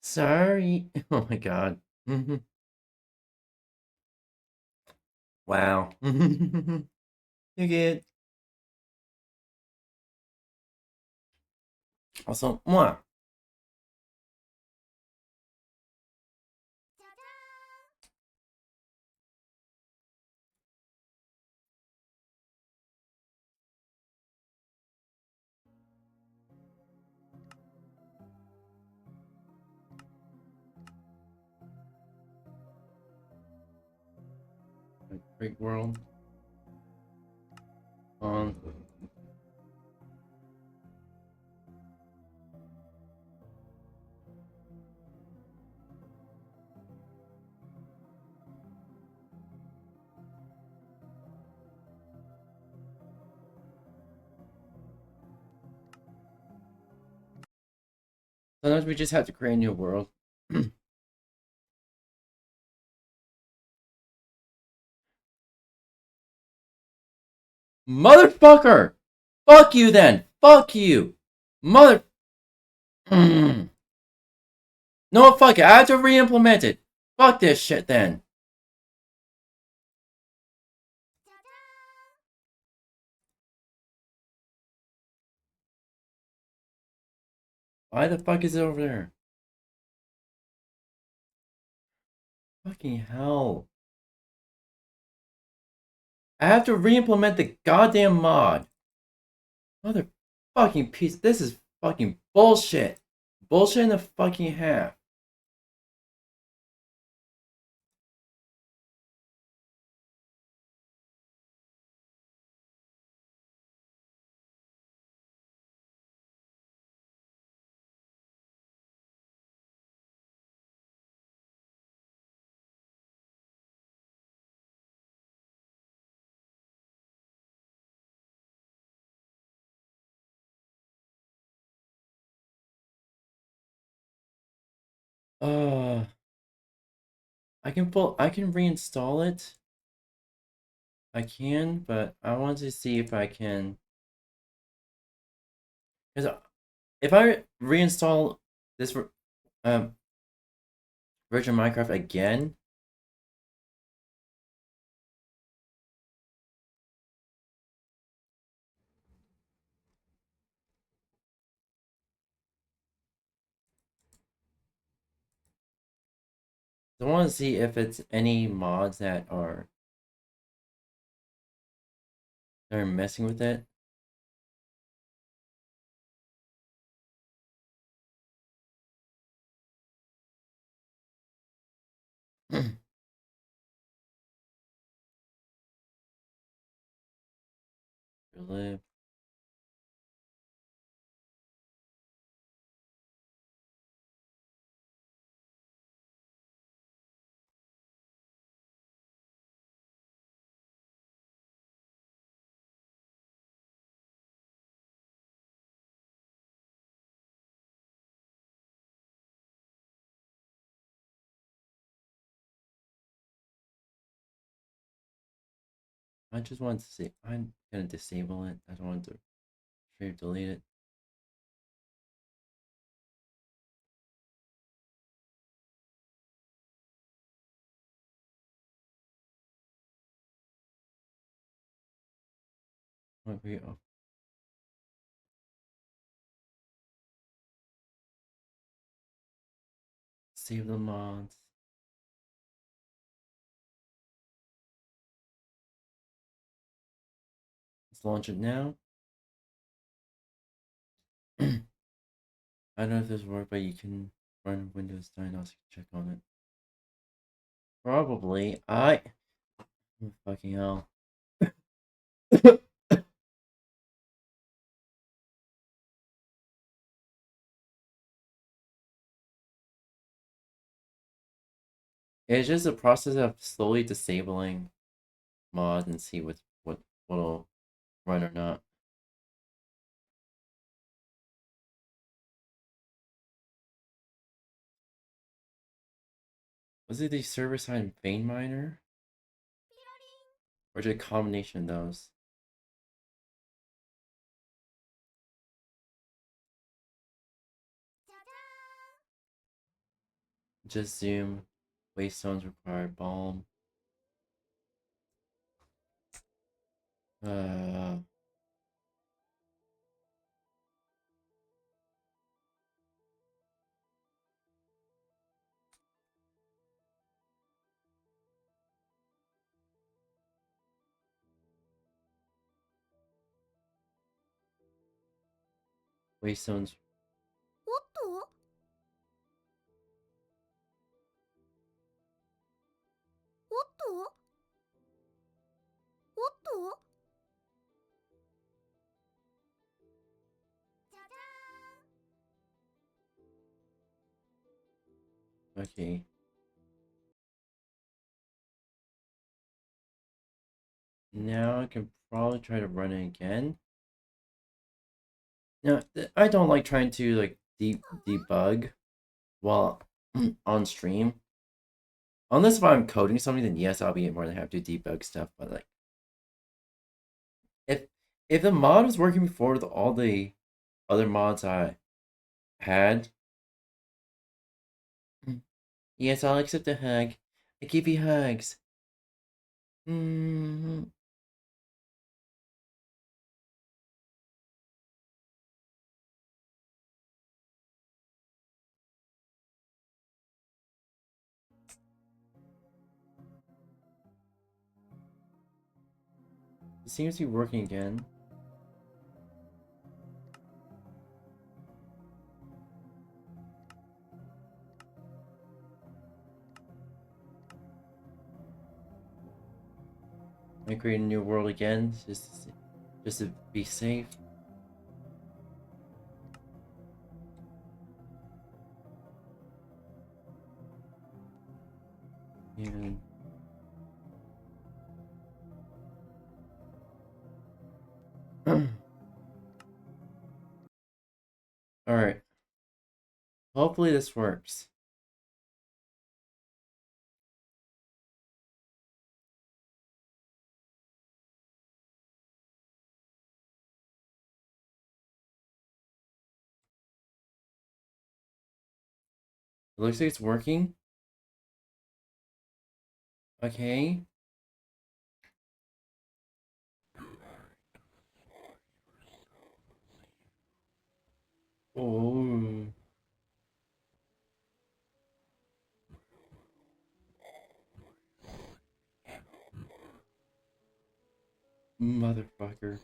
Sorry. Oh my god. Wow. You get. Also, mwah. Great world. On. Sometimes we just have to create a new world. Motherfucker! Fuck you then! Fuck you! Mother... No, fuck it. I have to re-implement it. Fuck this shit then. Why the fuck is it over there? Fucking hell. I have to re-implement the goddamn mod. Motherfucking piece. This is fucking bullshit. Bullshit in a fucking half. I can reinstall it. I can, but I want to see if I can. Because if I reinstall this version of Minecraft again, I want to see if it's any mods that are messing with it. Live. I just want to see. I'm gonna disable it. I don't want to delete it. What we oh. Save the mods. Let's launch it now. I don't know if this works, but you can run Windows 9 also check on it. Probably. Oh, fucking hell. It's just a process of slowly disabling mods and see what'll run or not. Was it the server-side vein miner? Or just a combination of those? Just zoom. Waystones require balm. Waystones. What? Okay. Now I can probably try to run it again. Now, I don't like trying to like debug while on stream. Unless if I'm coding something, then yes, I'll be more than happy to debug stuff. But like, if the mod was working before with all the other mods I had, yes, I'll accept a hug. I give you hugs. It seems to be working again. I create a new world again, just to be safe. And all right. Hopefully this works. It looks like it's working. Okay. Oh. Motherfucker.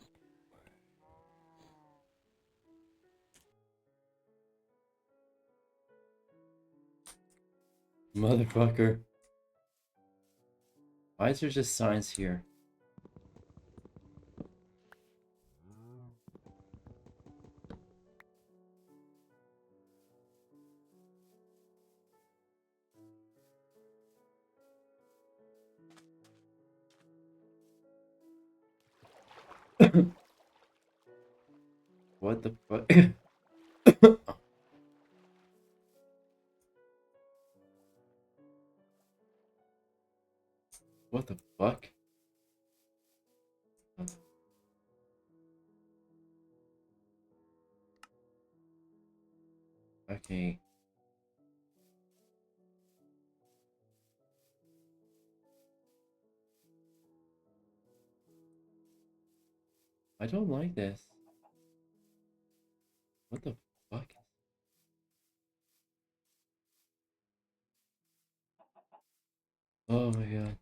Motherfucker. Why is there just signs here? What the fuck? What the fuck? Okay. I don't like this. What the fuck? Oh my god.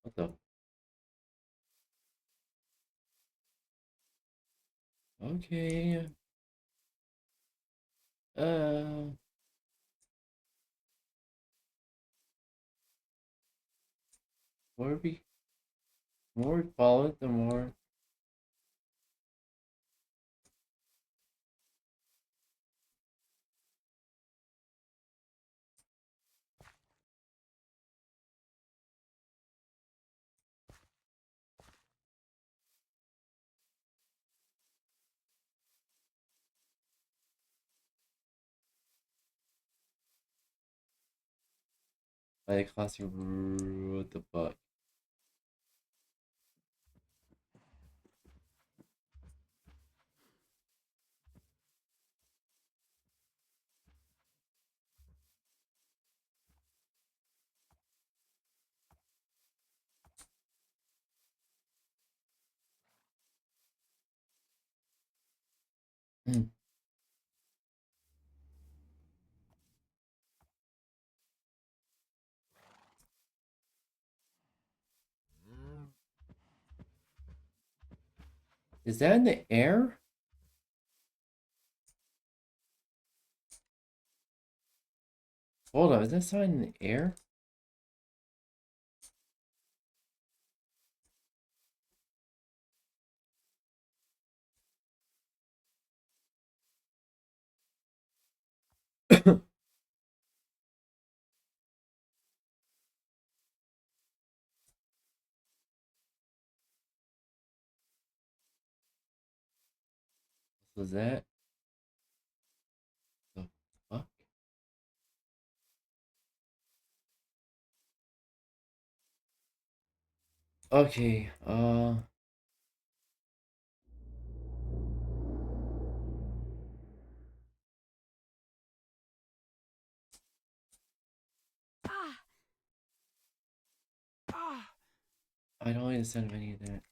What the? Okay. Uh. More we follow it, the more. Like classic. What the fuck? Is that in the air? Hold on, is that sign in the air? Was that? The fuck? Okay, I don't understand any of that.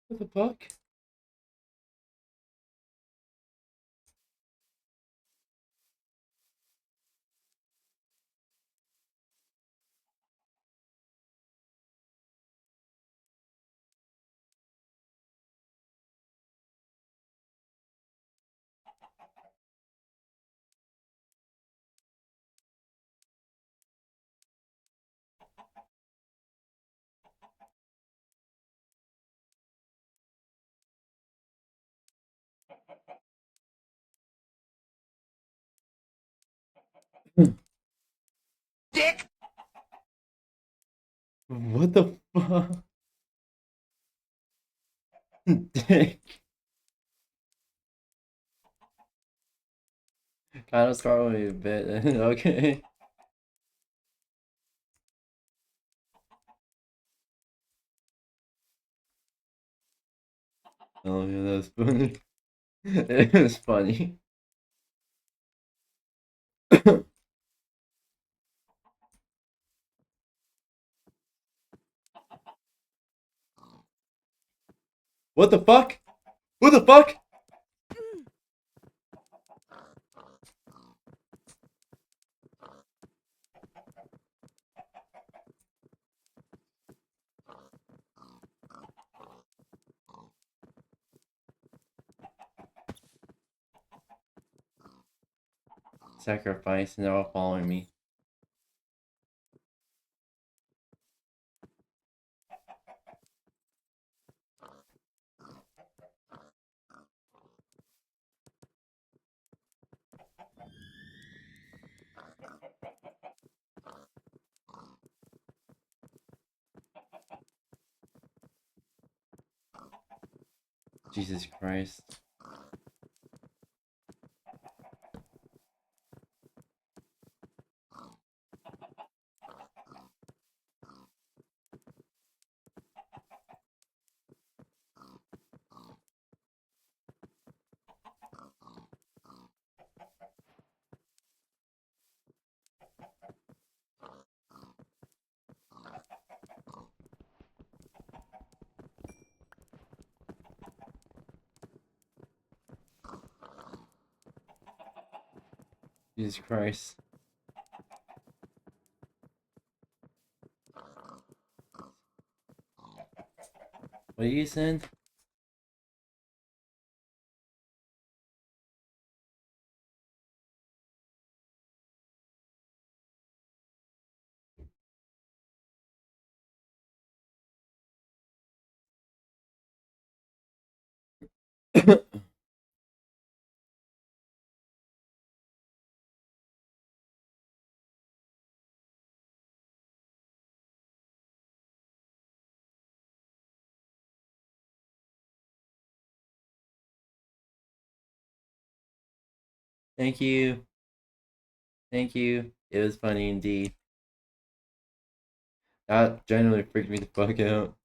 What the fuck? Dick! What the fuck? Dick. Kind of startled me a bit. Okay. Oh yeah, that's funny. It was funny. What the fuck? What the fuck? Sacrifice, and they're all following me. Jesus Christ. Jesus Christ. What are you saying? Thank you. Thank you. It was funny indeed. That genuinely freaked me the fuck out.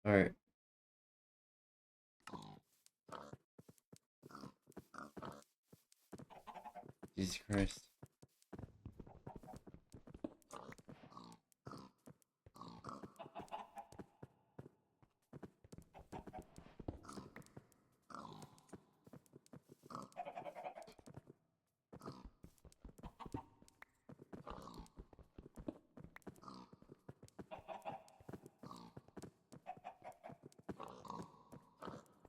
Alright. Jesus Christ.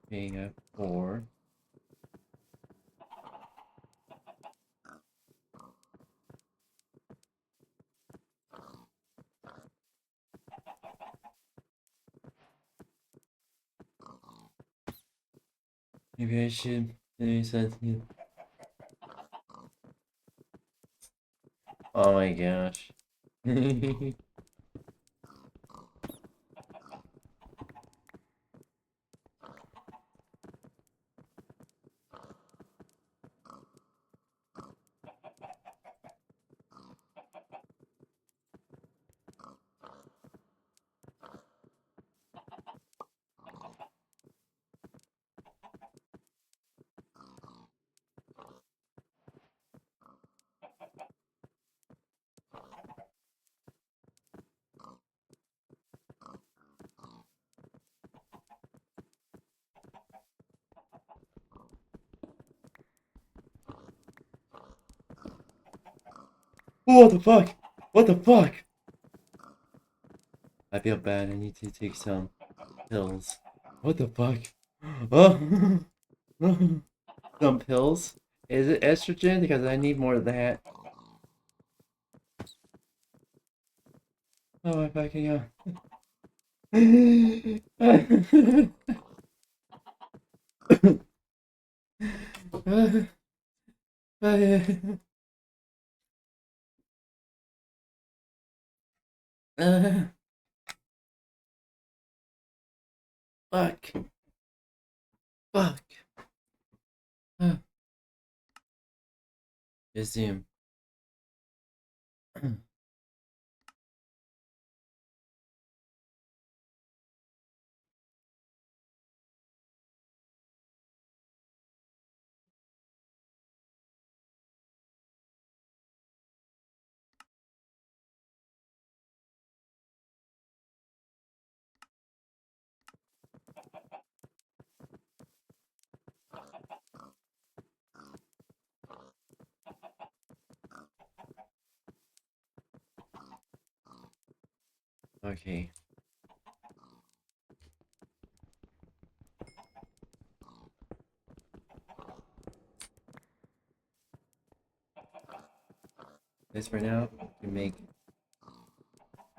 Being a 4. Maybe I should do something. Oh my gosh. What the fuck? What the fuck? I feel bad. I need to take some pills. What the fuck? Oh. Some pills? Is it estrogen? Because I need more of that. Oh my fucking god. Fuck. Fuck. Resume. Okay. This for now to make.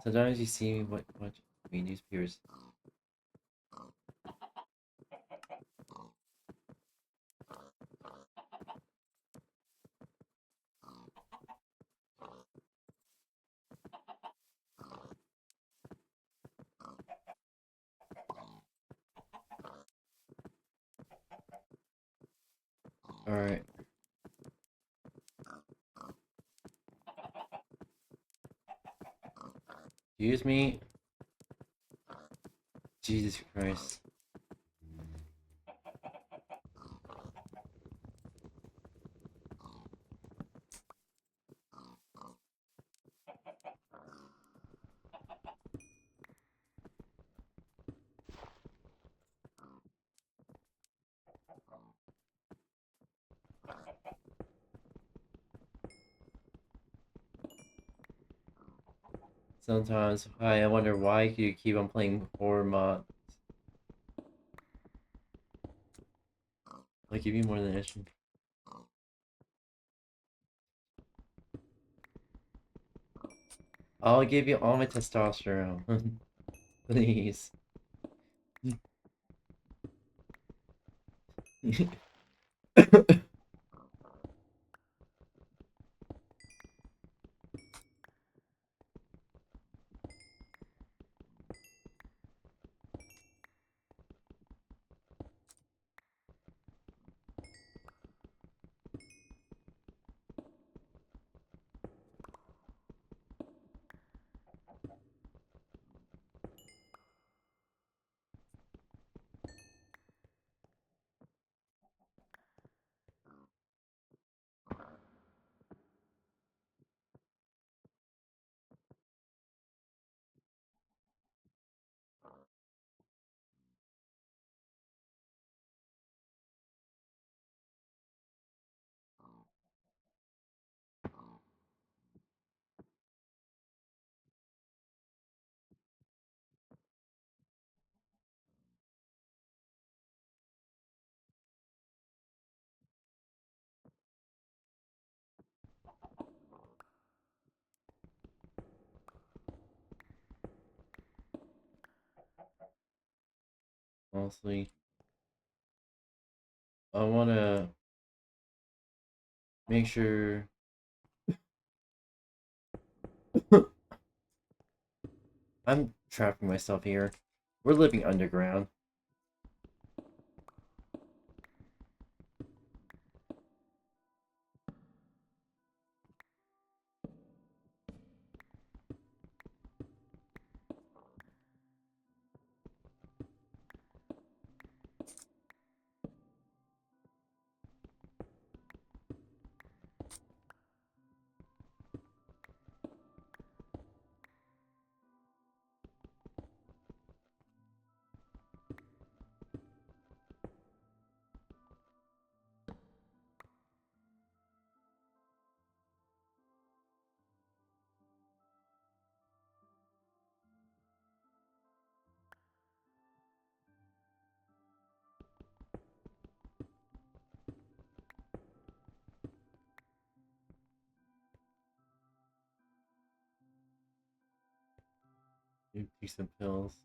Sometimes you see what we newspapers. Alright. Excuse me. Jesus Christ. Sometimes I wonder why you keep on playing horror mod. Like give you more than estrogen. I'll give you all my testosterone. Please. Honestly, I wanna make sure I'm trapping myself here. We're living underground. Take some pills.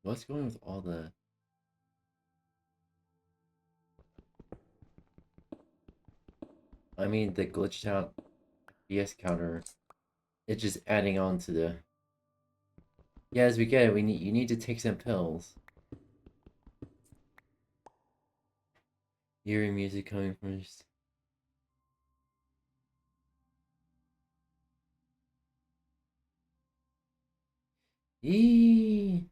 What's going with all the... I mean, the glitched out FPS counter. It's just adding on to the... Yeah, as we get it, you need to take some pills. Eerie music coming from just... Eee!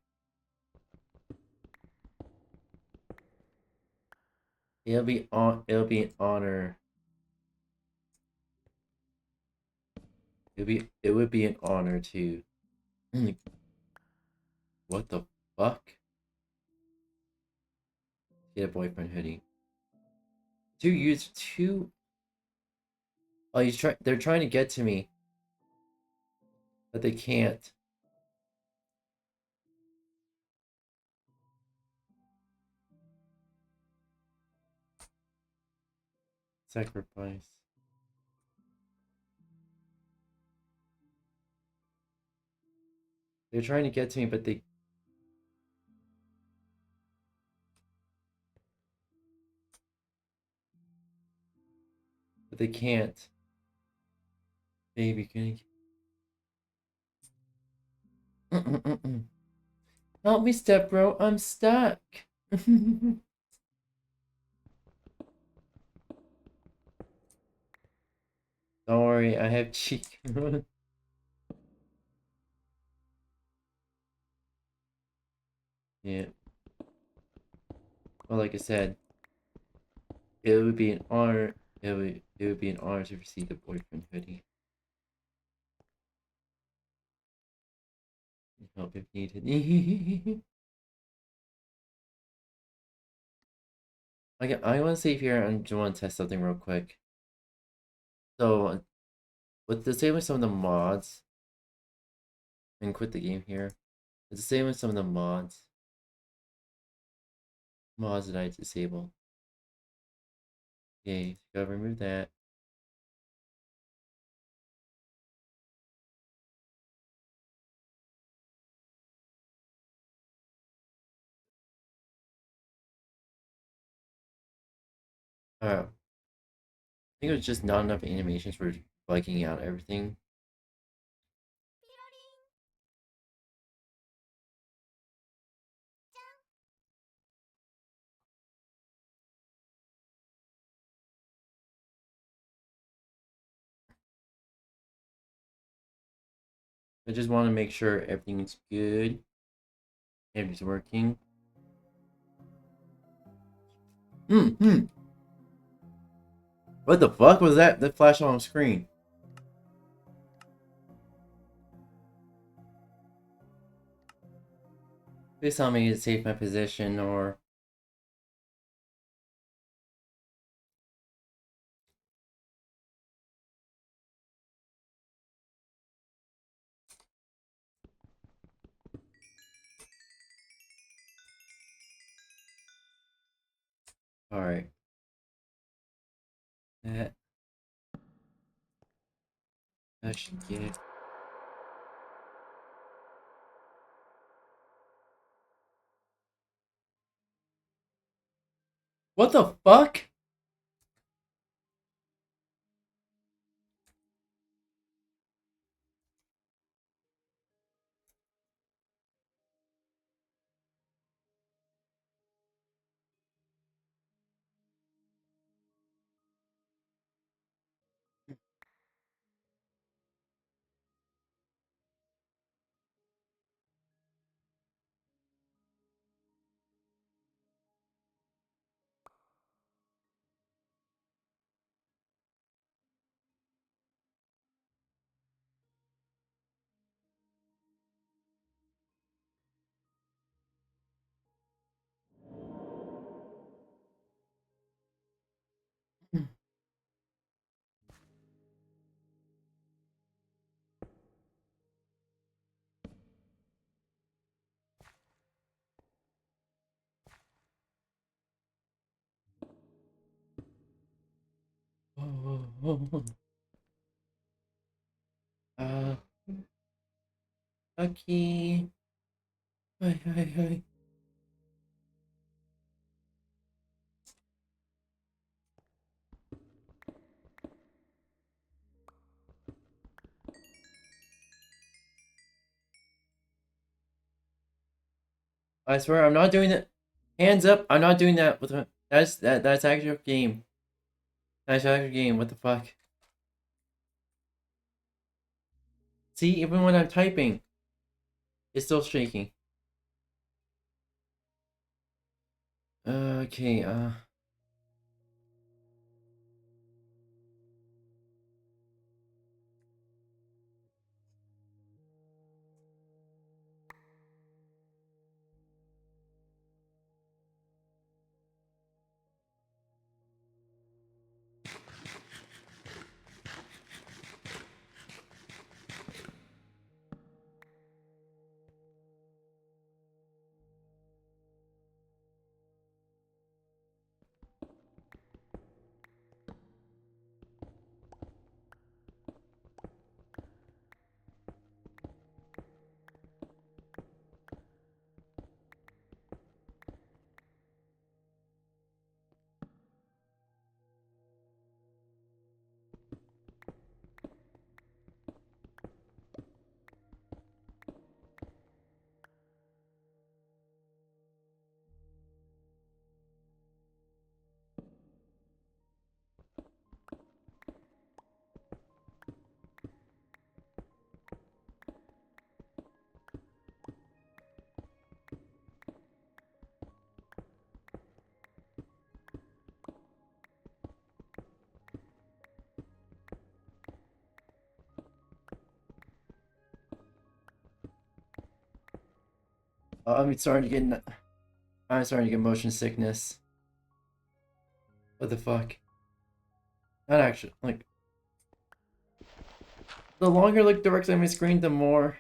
It'll be an honor. It would be an honor to... What the fuck? Get a boyfriend hoodie. Two... Oh, they're trying to get to me. But they can't. Sacrifice. They're trying to get to me, but they... But they can't. Baby, can you... Help me, step bro. I'm stuck. Don't worry, I have cheek. Yeah. Well, like I said, it would be an honor. It would be an honor to receive the boyfriend hoodie. Help if needed. I want to save here and just want to test something real quick. So, with the same with some of the mods, and quit the game here. It's the same with some of the mods that I disabled. Okay, gotta remove that. I think it was just not enough animations for bugging out everything. I just want to make sure everything's good. Everything's working. What the fuck was that? That flash on screen. Please tell me to save my position or... Alright. That should get it. What the fuck? Okay. Hi. I swear I'm not doing that. Hands up! I'm not doing that with that's actual game. That's actual game. What the fuck? See, even when I'm typing, it's still shaking. Okay. I'm starting to get motion sickness. What the fuck? Not actually, like... The longer like directly on my screen, the more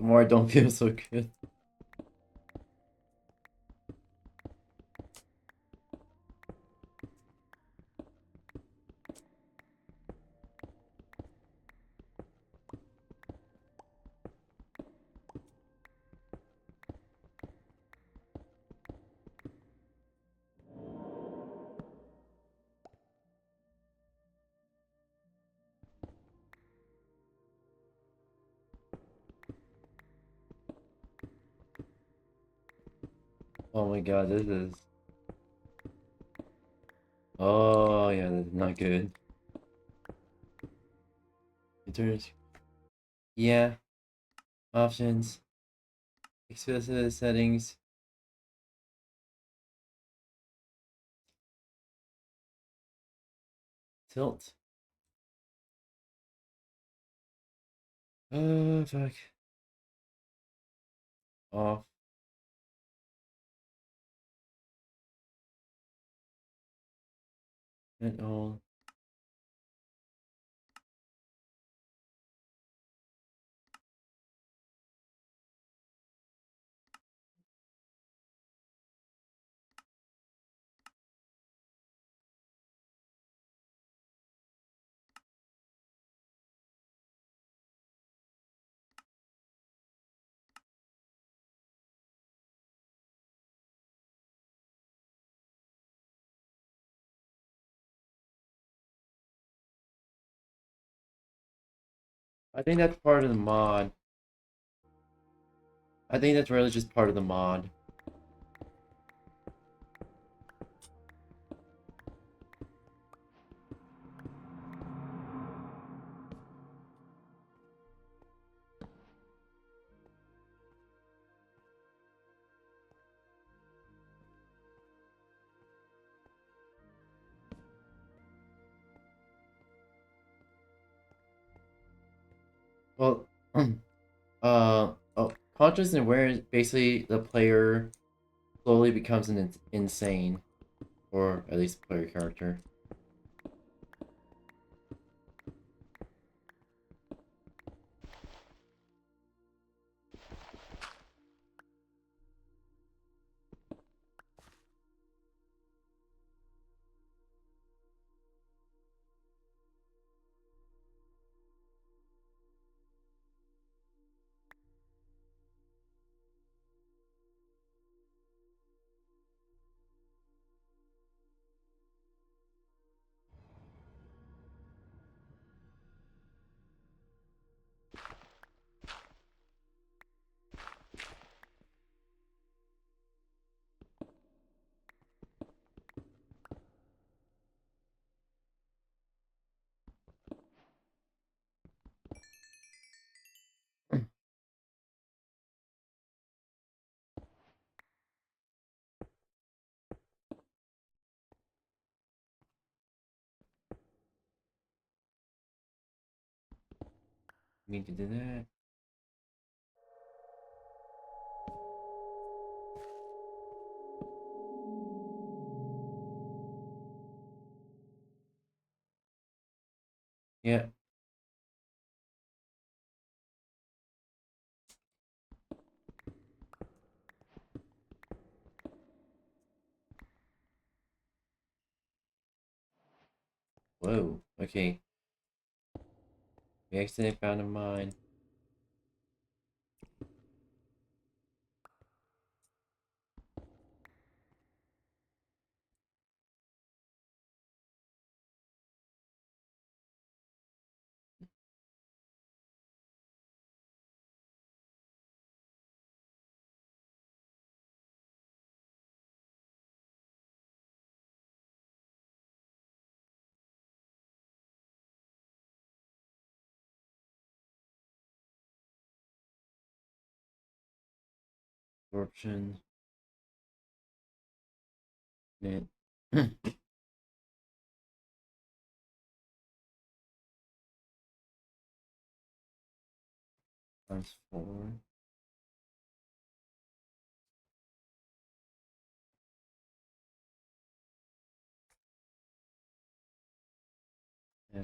I don't feel so good. Oh my god, this is... Oh yeah, this is not good. Yeah. Options. Explicit settings. Tilt. Oh fuck. Off. And all. I think that's part of the mod. I think that's really just part of the mod. Well, oh, conscious and awareness, basically the player slowly becomes an insane, or at least the player character. Need to do that. Yeah. Whoa. Okay. We accidentally found a mine. Absorption. Net. Times 4. Yeah.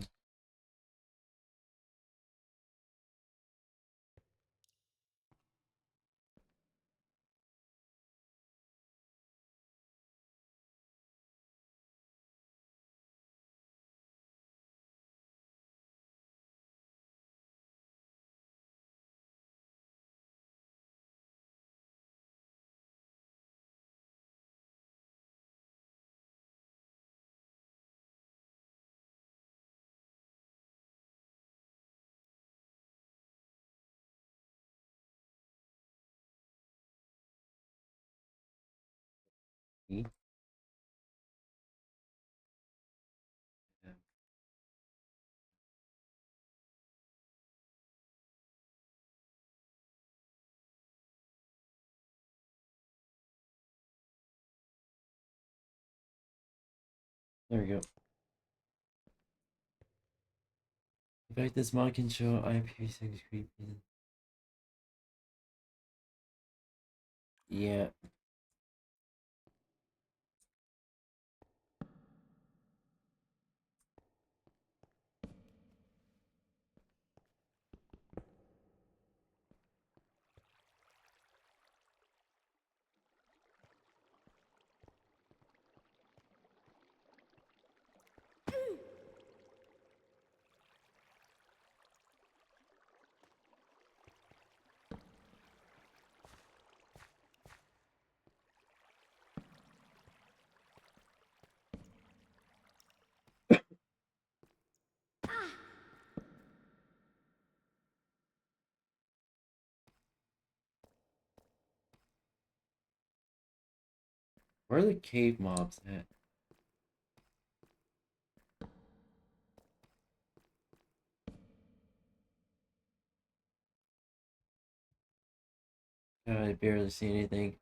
Yeah. There we go. In fact, this mod can show IPv6 creepy. Yeah. Where are the cave mobs at? God, I barely see anything.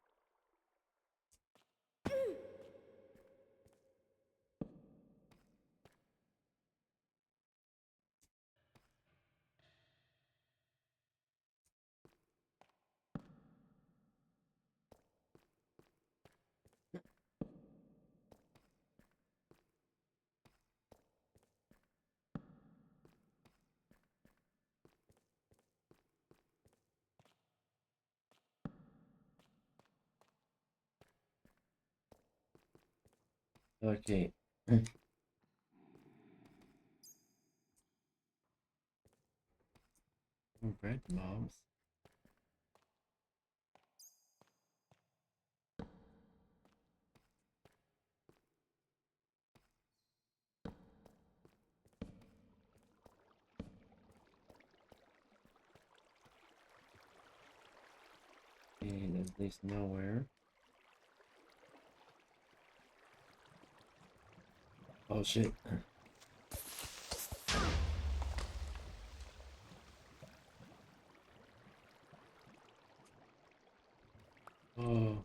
Okay. Red mobs. Okay, that leads nowhere. Oh shit. Oh.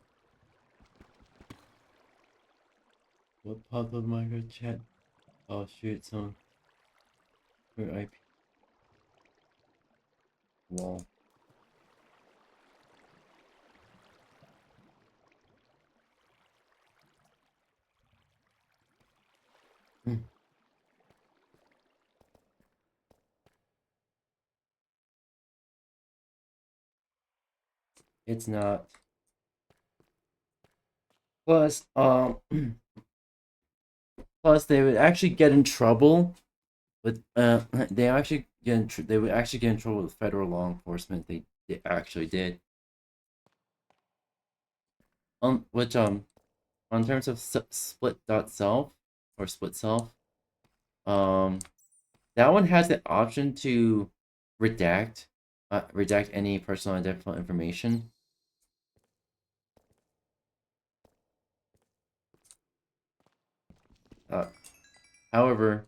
What popped up my good chat? Oh shoot, some for IP wall. It's not. Plus, plus they would actually get in trouble with they would actually get in trouble with federal law enforcement. They actually did. Which on terms of split.self or split self, that one has the option to redact any personal identifiable information. However,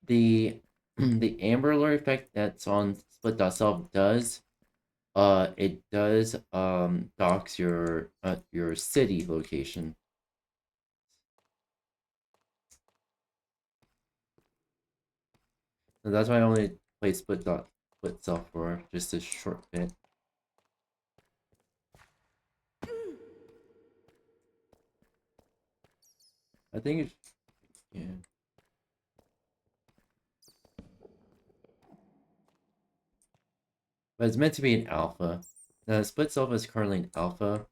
the the Amber Alert effect that's on split.self does it does dox your city location. So that's why I only play split self for just a short bit. I think it's yeah. but it's meant to be an alpha. Now, Split Self is currently an alpha,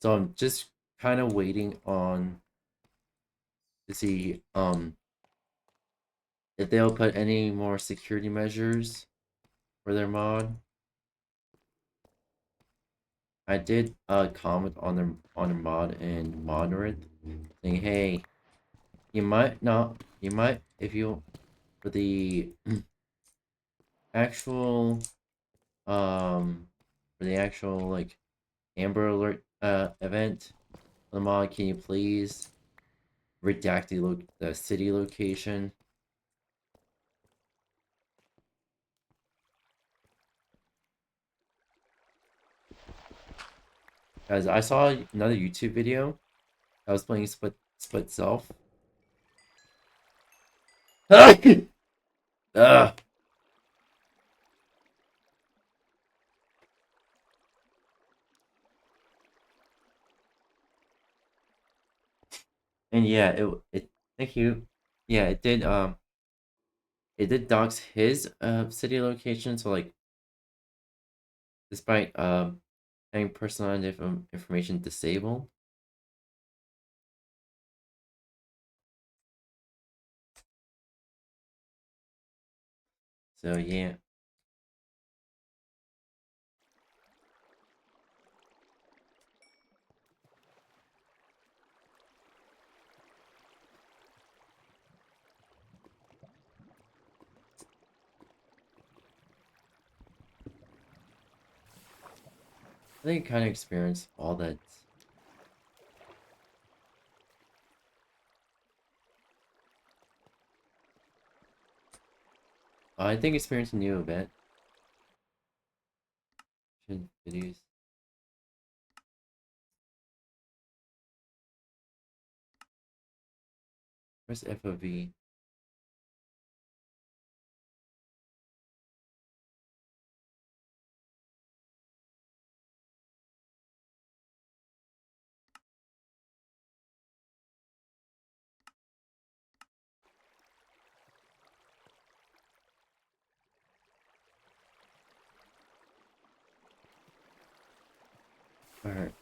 so I'm just kind of waiting on to see if they'll put any more security measures for their mod. I did comment on their mod in Moderate, saying, hey, you might if you for the actual like Amber Alert event the mod, can you please redact the city location? Guys, I saw another YouTube video I was playing Split Self. And yeah, it thank you. Yeah, it did dox his city location, so like despite having personal information disabled. So yeah. I think I kind of experienced all that. I think experienced a new event. Videos. Where's FOV? Alright.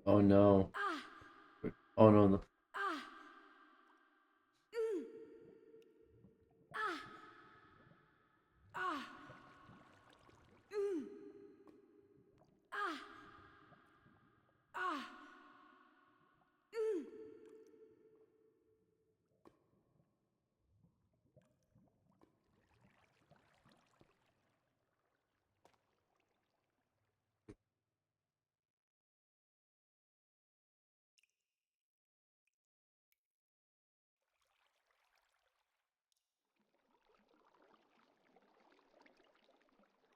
Oh no. Oh no.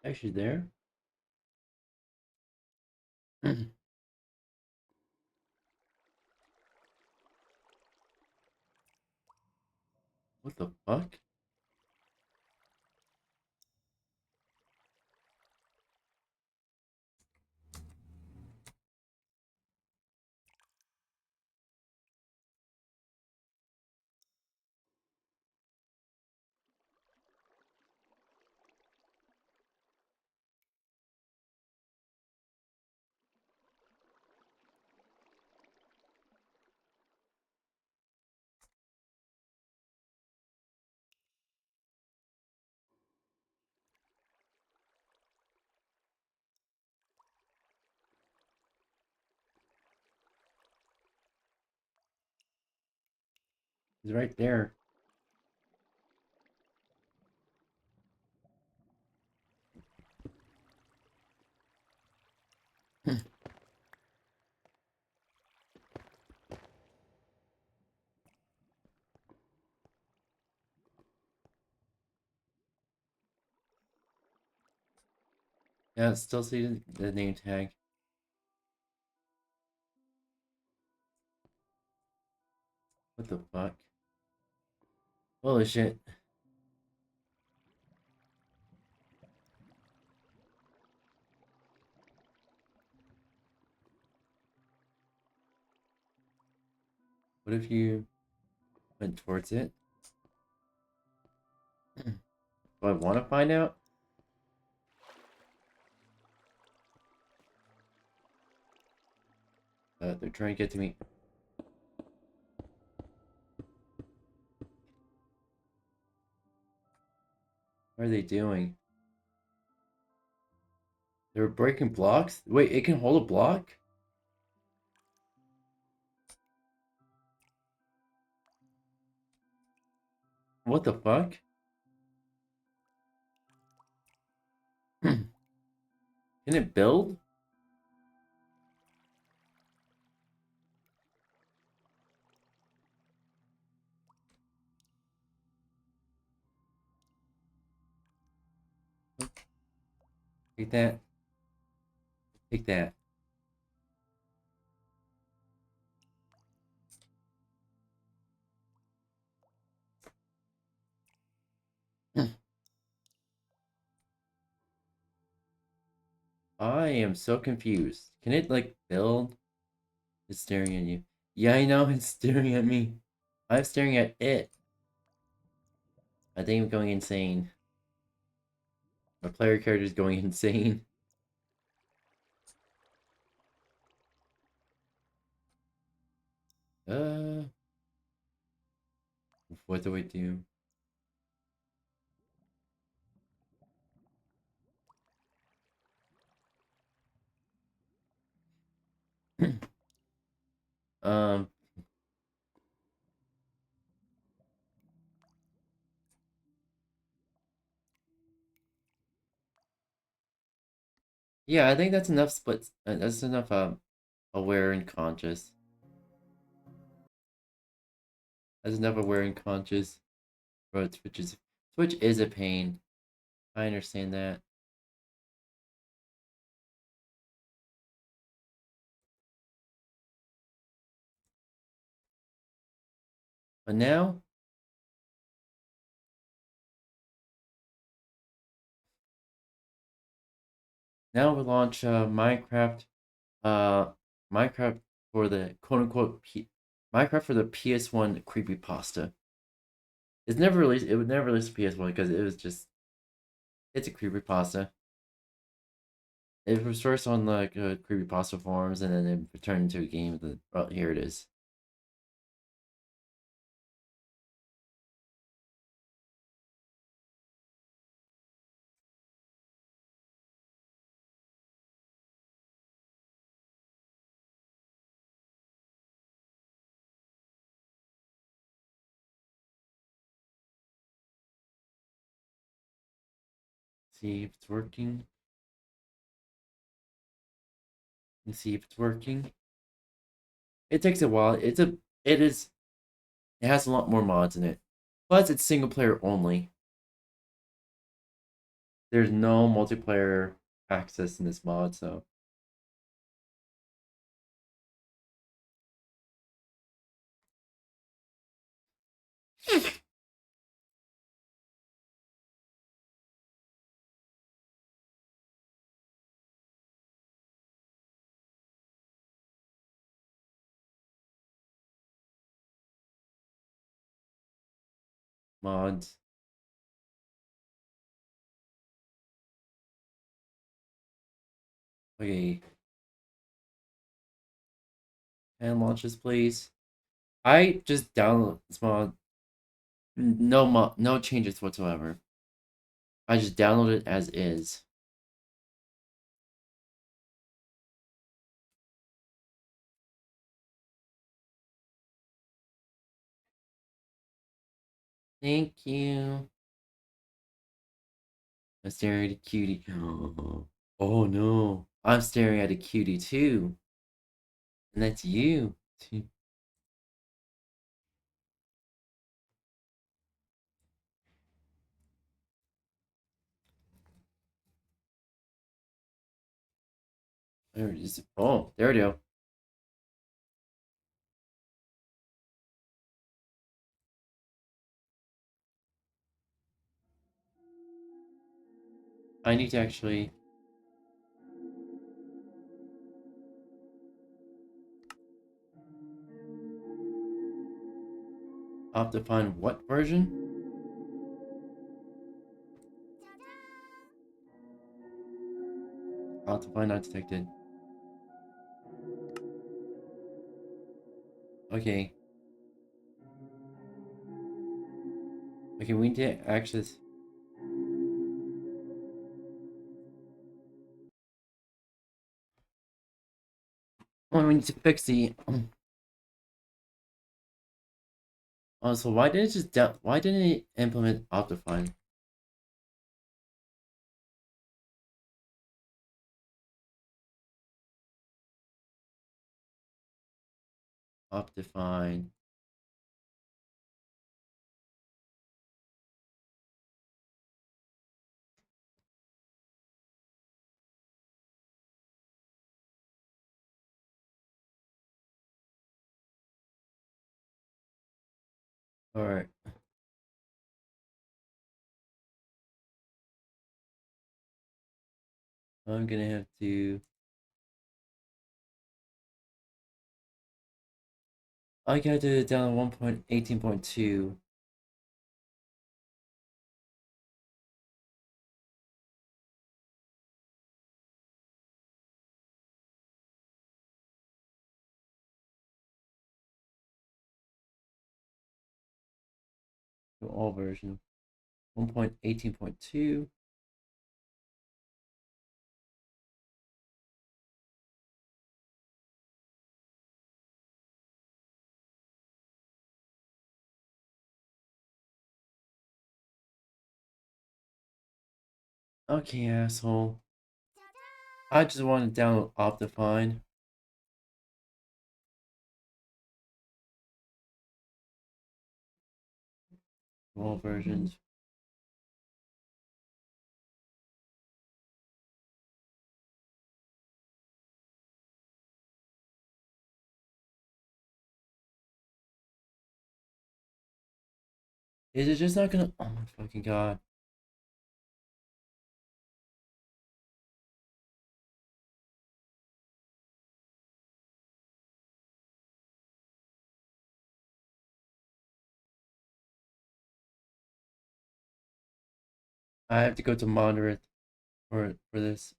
Actually there? What the fuck? He's right there. Yeah, still see the name tag. What the fuck? Holy shit. What if you went towards it? Do I want to find out? They're trying to get to me. What are they doing? They're breaking blocks? Wait, it can hold a block? What the fuck? Can it build? Take that. Take that. I am so confused. Can it, like, build? It's staring at you. Yeah, I know, it's staring at me. I'm staring at it. I think I'm going insane. My player character is going insane. What do I do? um, yeah, I think that's enough splits. That's enough, aware and conscious. That's enough aware and conscious. But Switch is a pain. I understand that. But now we launch Minecraft Minecraft for the quote unquote Minecraft for the PS1 creepypasta. It's never released. It would never release PS1 because it was just it's a creepypasta. It was first on like creepypasta forums and then it turned into a game. Oh, here it is. See if it's working. And see if it's working. It takes a while. It has a lot more mods in it. Plus, it's single player only. There's no multiplayer access in this mod, so. Mods. Okay. And launches, please. I just download this mod. No changes whatsoever. I just download it as is. Thank you. I'm staring at a cutie. Oh no. I'm staring at a cutie too. And that's you. There it is. Oh, there we go. I need to actually... I'll have to find what version? I'll have to find not detected. Okay. Okay, we need to access... Oh, we need to fix the... Oh, so why didn't it just why didn't it implement Optifine? Optifine. Alright. I'm gonna have to... I got to download 1.18.2. All version. 1.18.2. Okay, asshole. I just want to download Optifine. All versions. Is it just not gonna... Oh my fucking god. I have to go to moderate for this.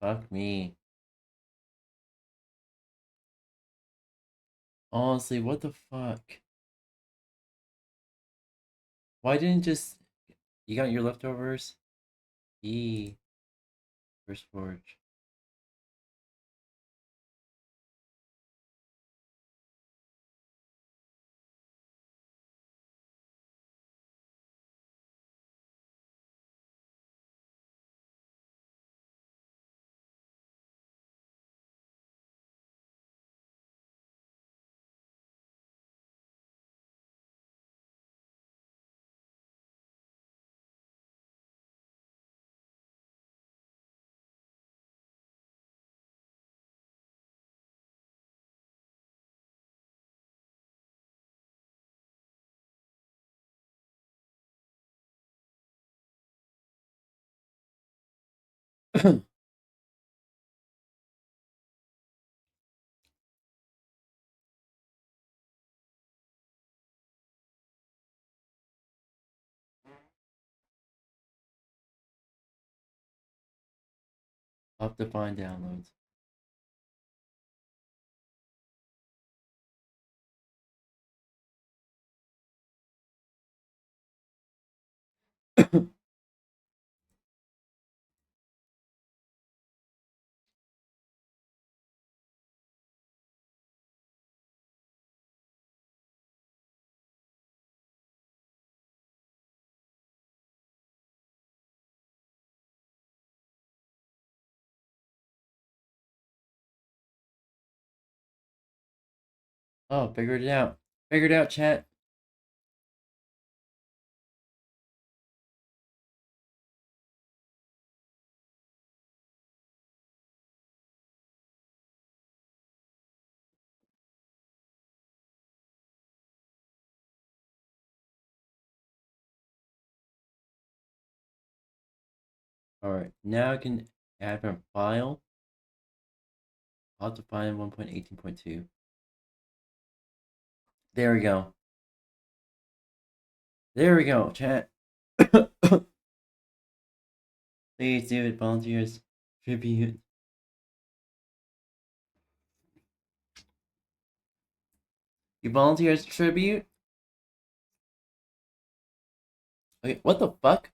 Fuck me. Honestly, what the fuck? Why didn't just... You got your leftovers? First forge. Optifine downloads. Oh, figured it out. Figured it out, chat. Alright, now I can add from file. Optifine 1.18.2. There we go. There we go, chat. Please do it, volunteers. Tribute. You volunteers tribute? Okay, what the fuck?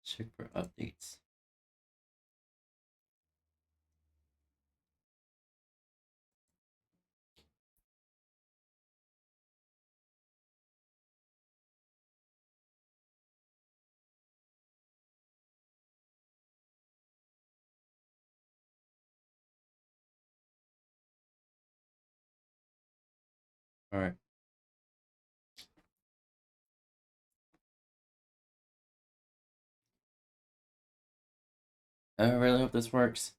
Check for updates. Alright. I really hope this works.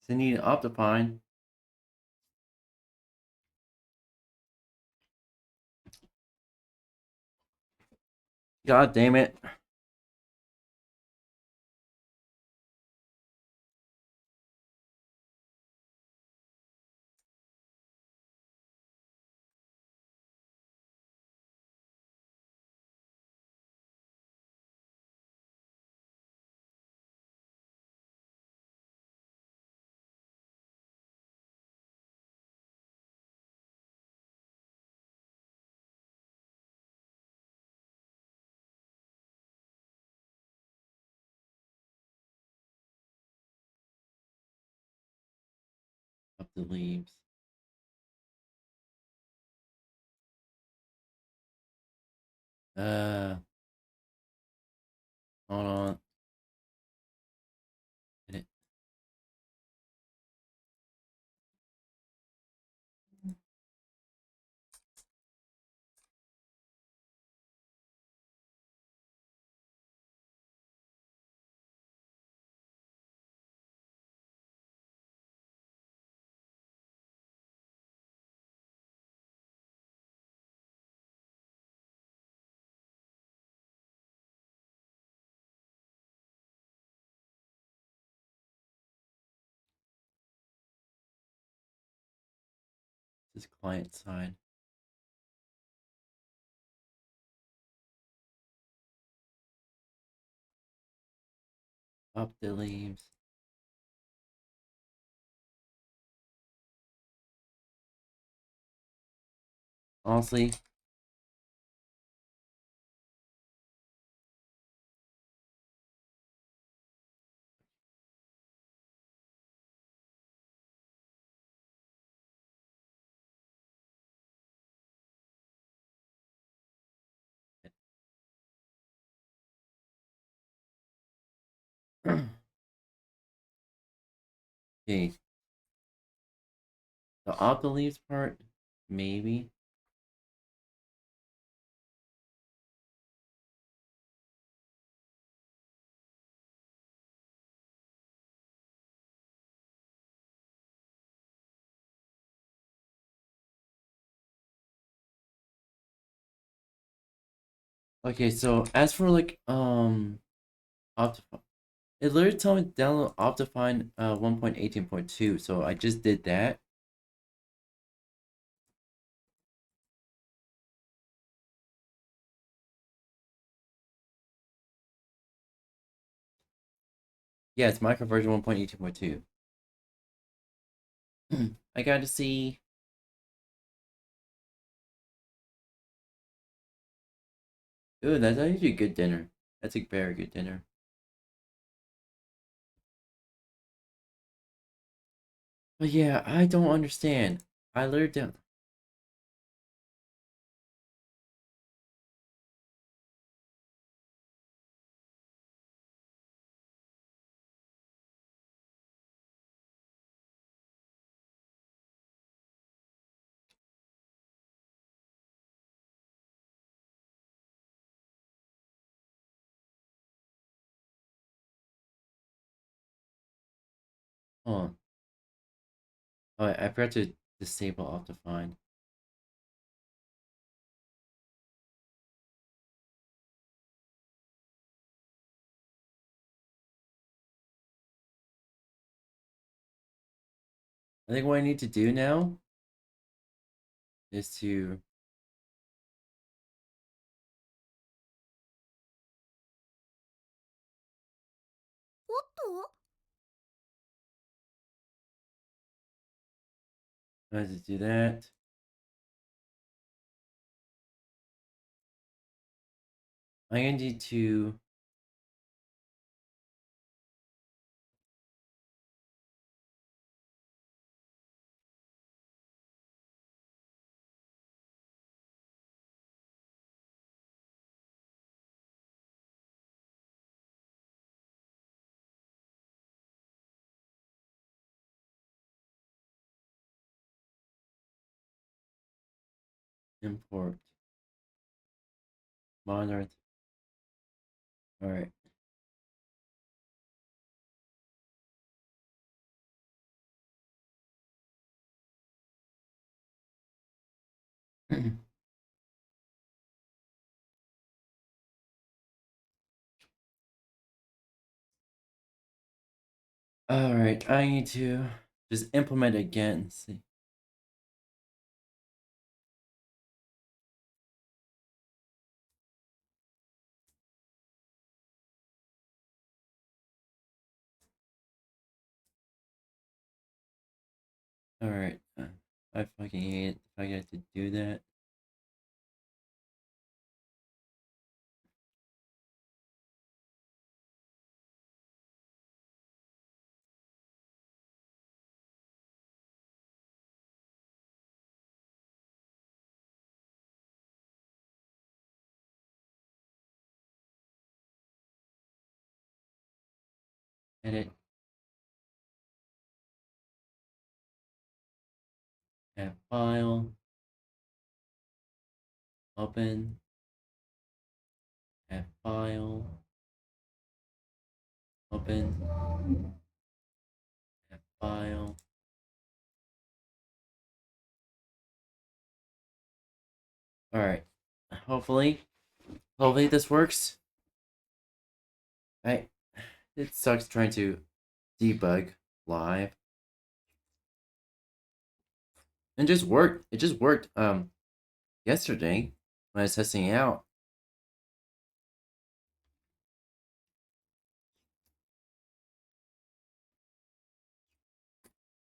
So I need Optifine. God damn it. Up the leaves. Hold on. Get it. This is client side. Up the leaves. Honestly, okay. The up the leaves part, maybe. Okay, so as for like Optifine, it literally told me to download Optifine 1.18.2, so I just did that. Yeah, it's micro version 1.18.2. I got to see. Ooh, that's actually a good dinner. That's a very good dinner. But yeah, I don't understand. I literally don't. Hold on. Oh, I forgot to disable Optifine. I think what I need to do now is to do that. I'm gonna need to import monitor. All right. All right. I need to just implement it again. See. All right. I fucking hate it if I get to do that. Edit. Add file. Open. Add file. Open. Add file. All right. Hopefully this works. It sucks trying to debug live. And just worked. It just worked yesterday when I was testing it out.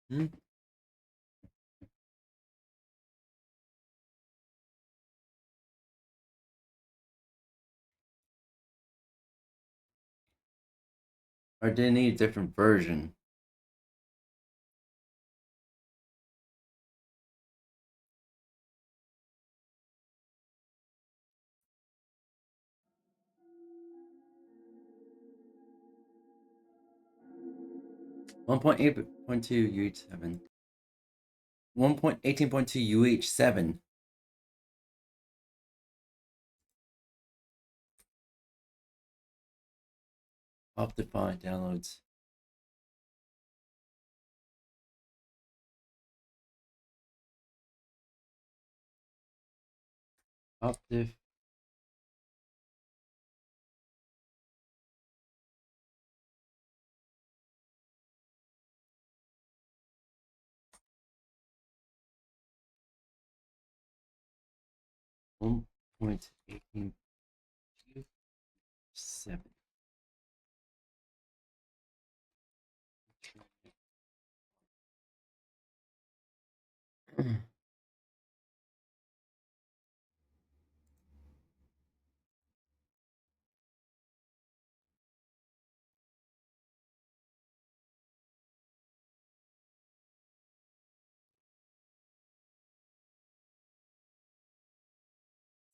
Hmm? Or did it need a different version? (1.8.2 UH7). 1.18.2 UH7. Optifine downloads. Optif 1.1827.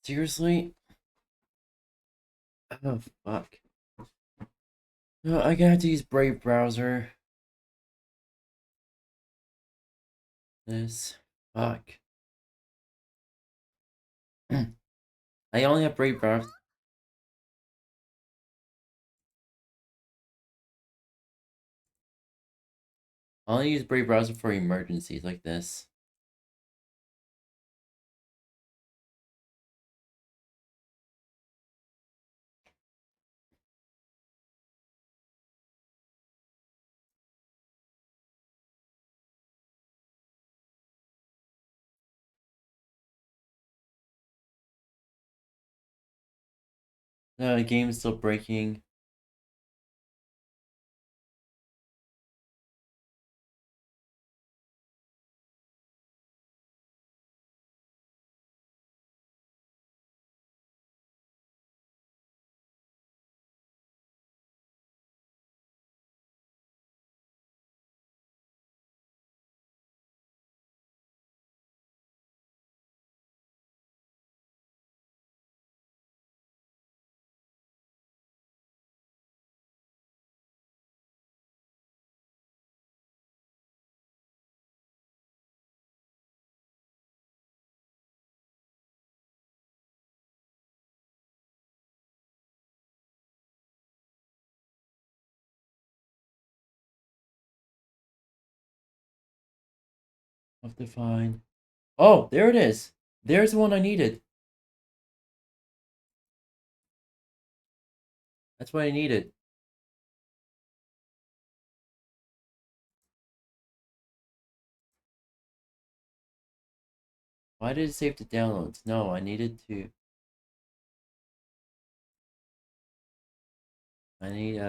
Seriously? Oh, fuck. No, I'm gonna have to use Brave browser. This. Fuck. I only have Brave browser. I only use Brave browser for emergencies like this. No, the game's still breaking. Have to find. Oh, there it is. There's the one I needed. That's what I needed. Why did it save to downloads? No, I needed to. I need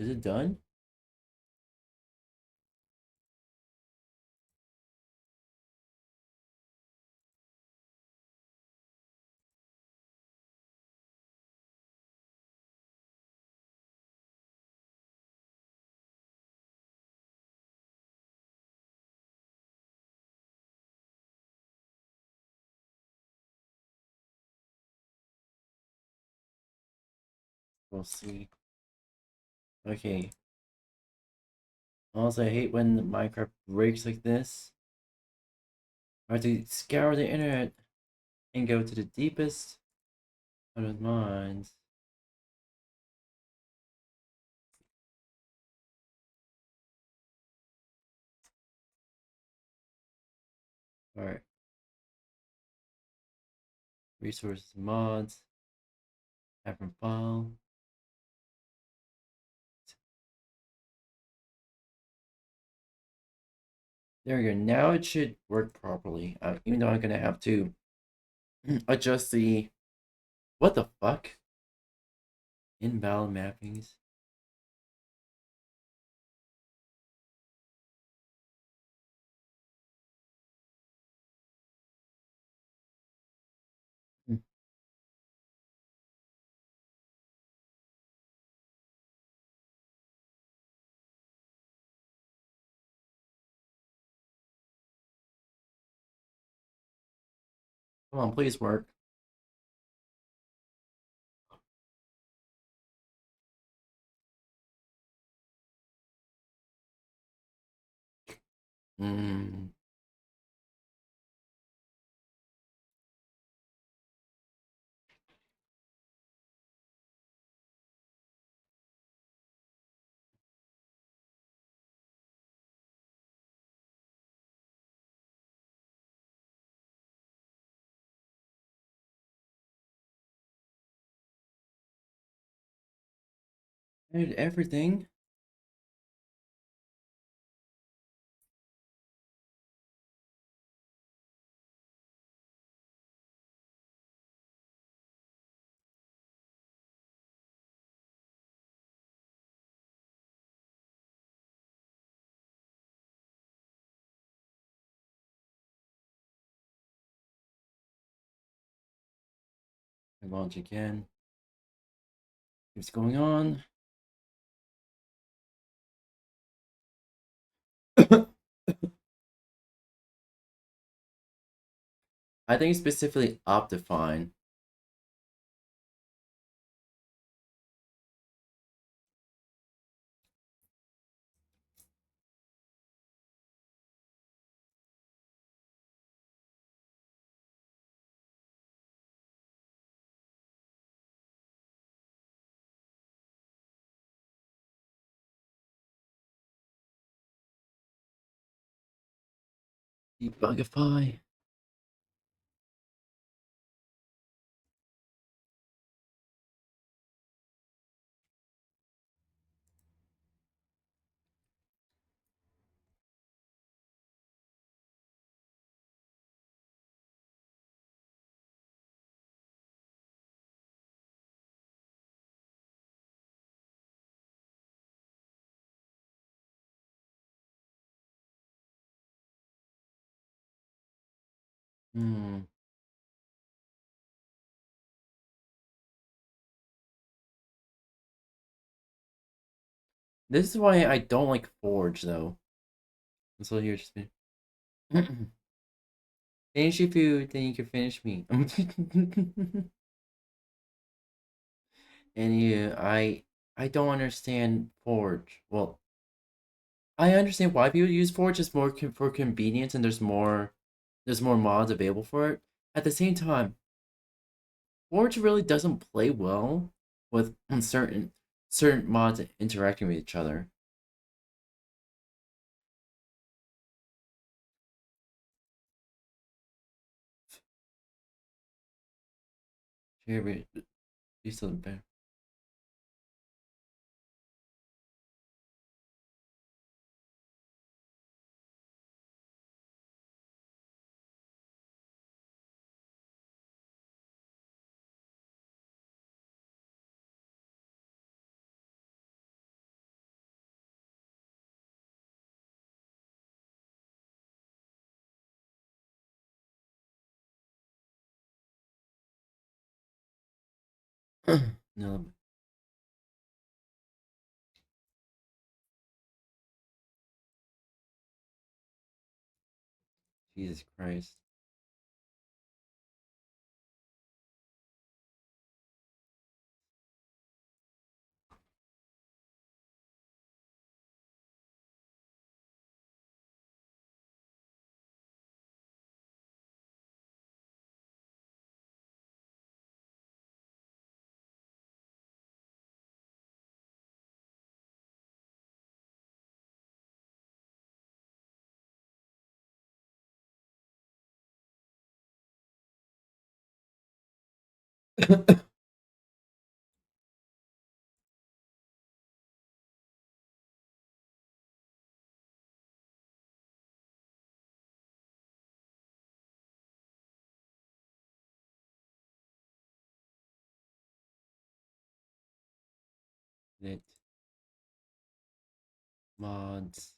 Is it done? We'll see. Okay. Also, I hate when Minecraft breaks like this. I have to scour the internet and go to the deepest of minds. Alright. Resources, mods, different file. There we go. Now it should work properly. Even though I'm gonna have to adjust the. What the fuck? Invalid mappings. Come on, please work. Hmm. And everything. Launch again. What's going on? I think specifically Optifine. Debugify. Hmm. This is why I don't like Forge, though. So you're just finish if you then you can finish me. And I don't understand Forge. Well, I understand why people use Forge. It's more for convenience, and there's more mods available for it. At the same time, Forge really doesn't play well with certain mods interacting with each other. Here we do something better. No, Jesus Christ. Lit mods.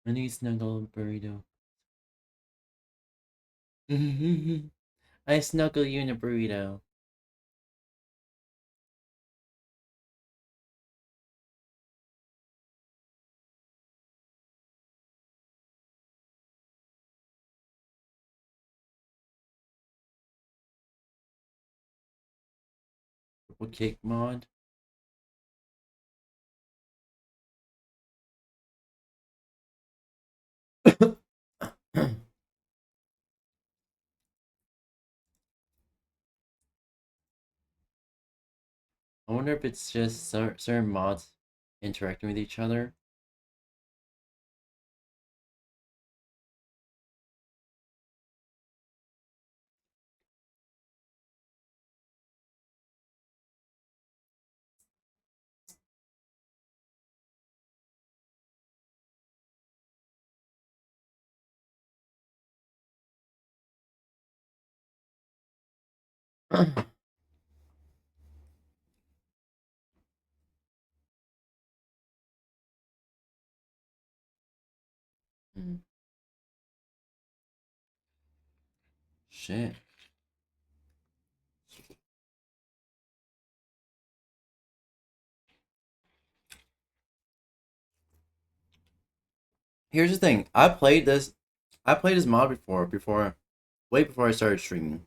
Mini snuggle burrito. I snuggle you in a burrito. Triple kick mod. I wonder if it's just certain mods interacting with each other. Shit. Here's the thing. I played this mod before way before I started streaming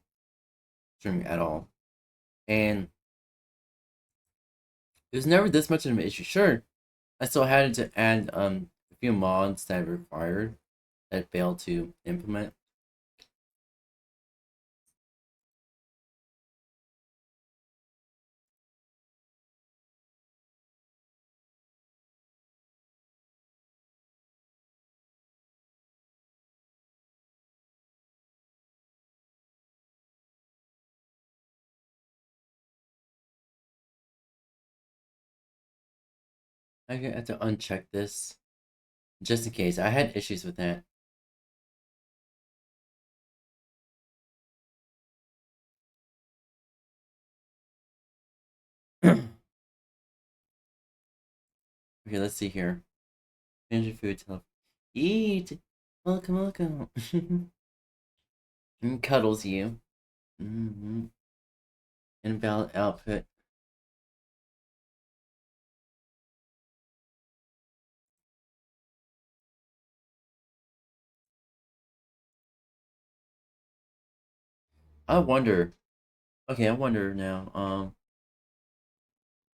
at all. And it was never this much of an issue. Sure, I still had to add a few mods that required that failed to implement. I have to uncheck this just in case. I had issues with that. Okay, let's see here. Finish food. Eat. Welcome. And cuddles you. Invalid output. I wonder. Okay, I wonder now.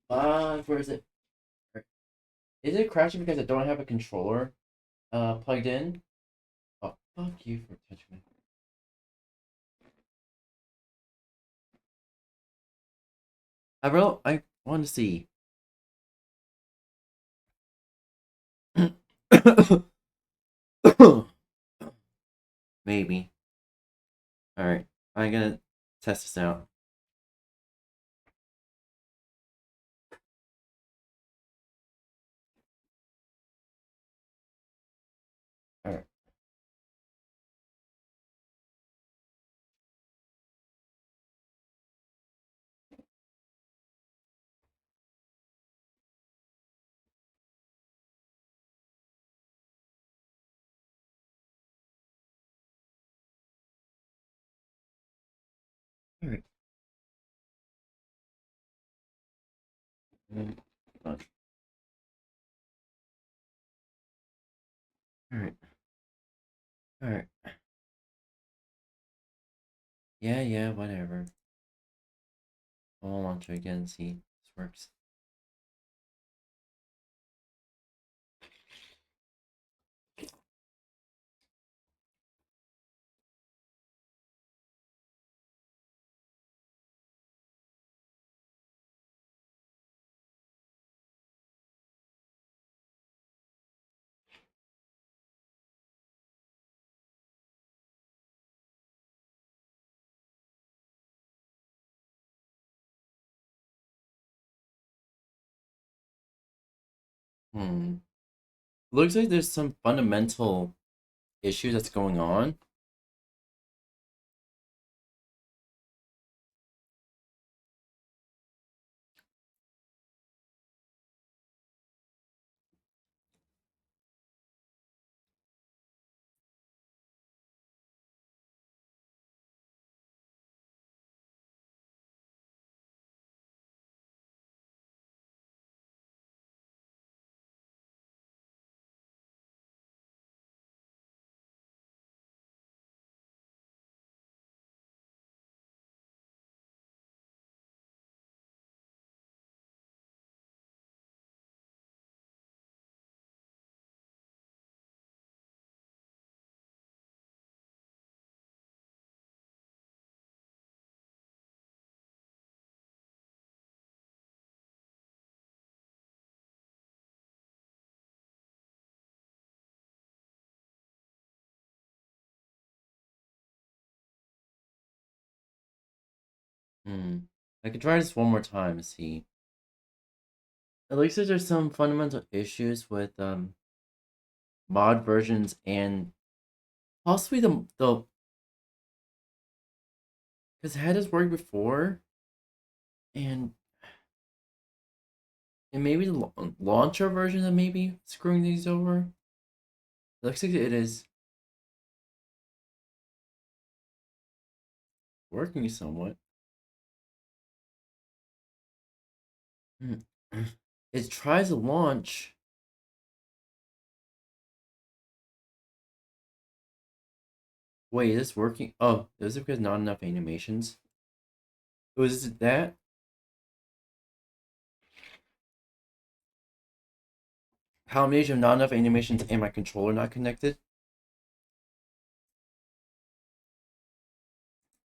Where is it? Is it crashing because I don't have a controller plugged in? Oh, fuck you for touching me. I want to see. Maybe. Alright, I'm gonna test this out. Alright. Alright. Alright. Alright. Yeah, whatever. I'll launch it again and see if this works. Looks like there's some fundamental issue that's going on. I could try this one more time to see. At least there's some fundamental issues with mod versions and possibly the because it had this worked before, and maybe the launcher version that maybe screwing these over. It looks like it is working somewhat. It tries to launch. Wait, is this working? Oh, is it because not enough animations? Was it that? Combination of not enough animations and my controller not connected?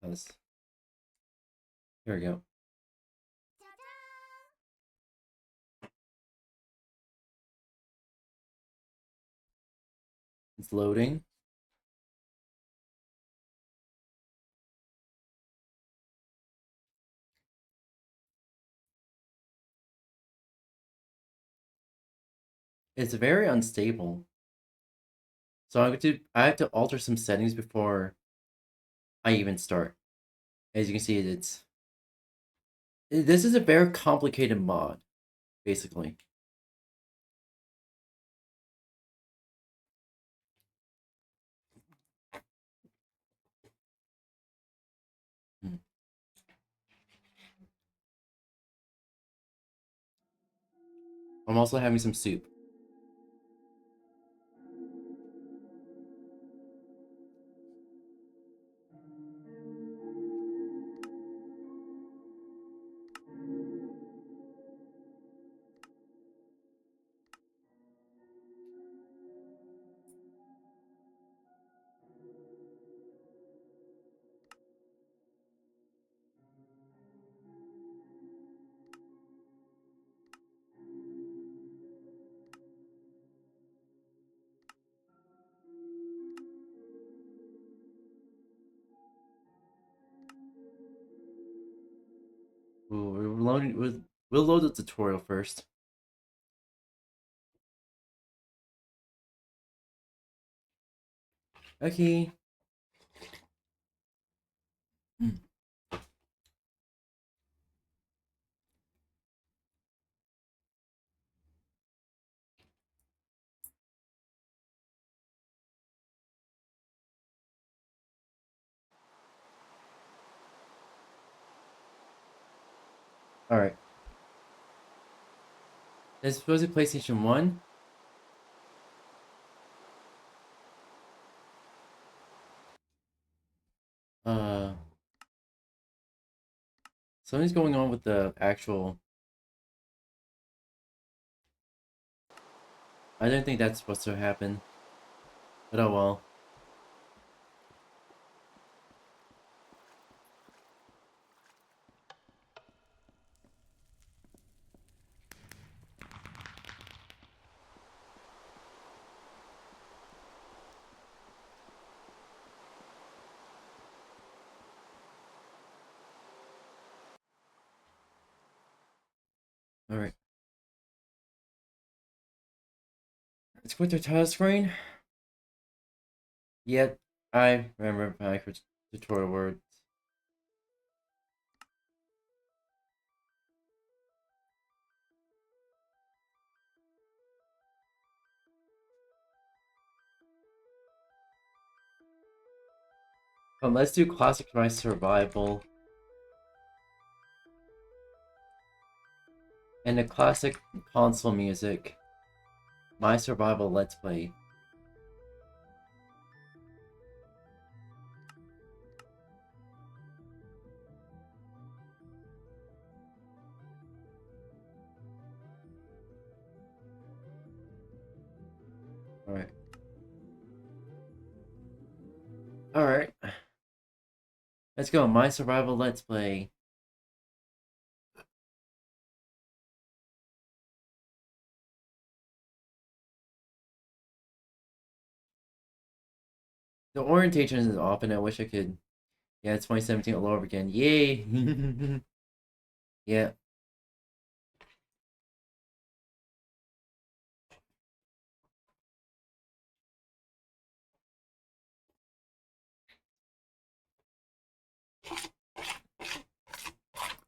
Here we go. It's loading. It's very unstable. So I have to alter some settings before I even start. As you can see, this is a very complicated mod, basically. I'm also having some soup. Ooh, we'll load the tutorial first. Okay. Alright. This is supposed to be PlayStation 1. Something's going on with the actual... I didn't think that's supposed to happen. But oh well. Alright. Let's quit the title screen. Yet, I remember my tutorial words. Let's do classic my survival. And the classic console music. My survival let's play. Alright. Alright. Let's go. My survival let's play. The orientation is off and I wish I could... Yeah, it's 2017 all over again. Yay! Yeah.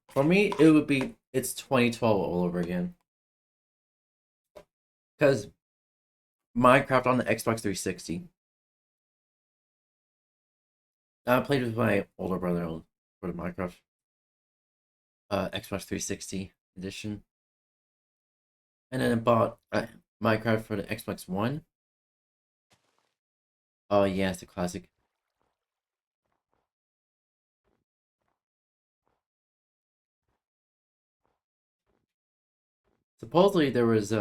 For me, it would be it's 2012 all over again. Because Minecraft on the Xbox 360. I played with my older brother for the Minecraft Xbox 360 edition. And then I bought Minecraft for the Xbox One. Oh yeah, it's a classic. Supposedly there was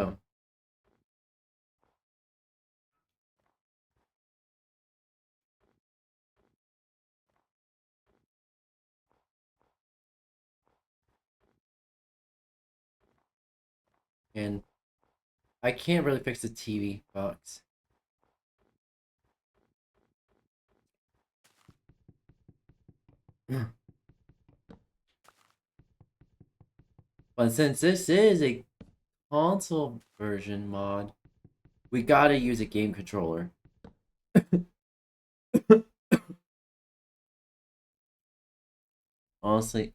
and I can't really fix the TV box. But since this is a console version mod, we gotta use a game controller. Honestly.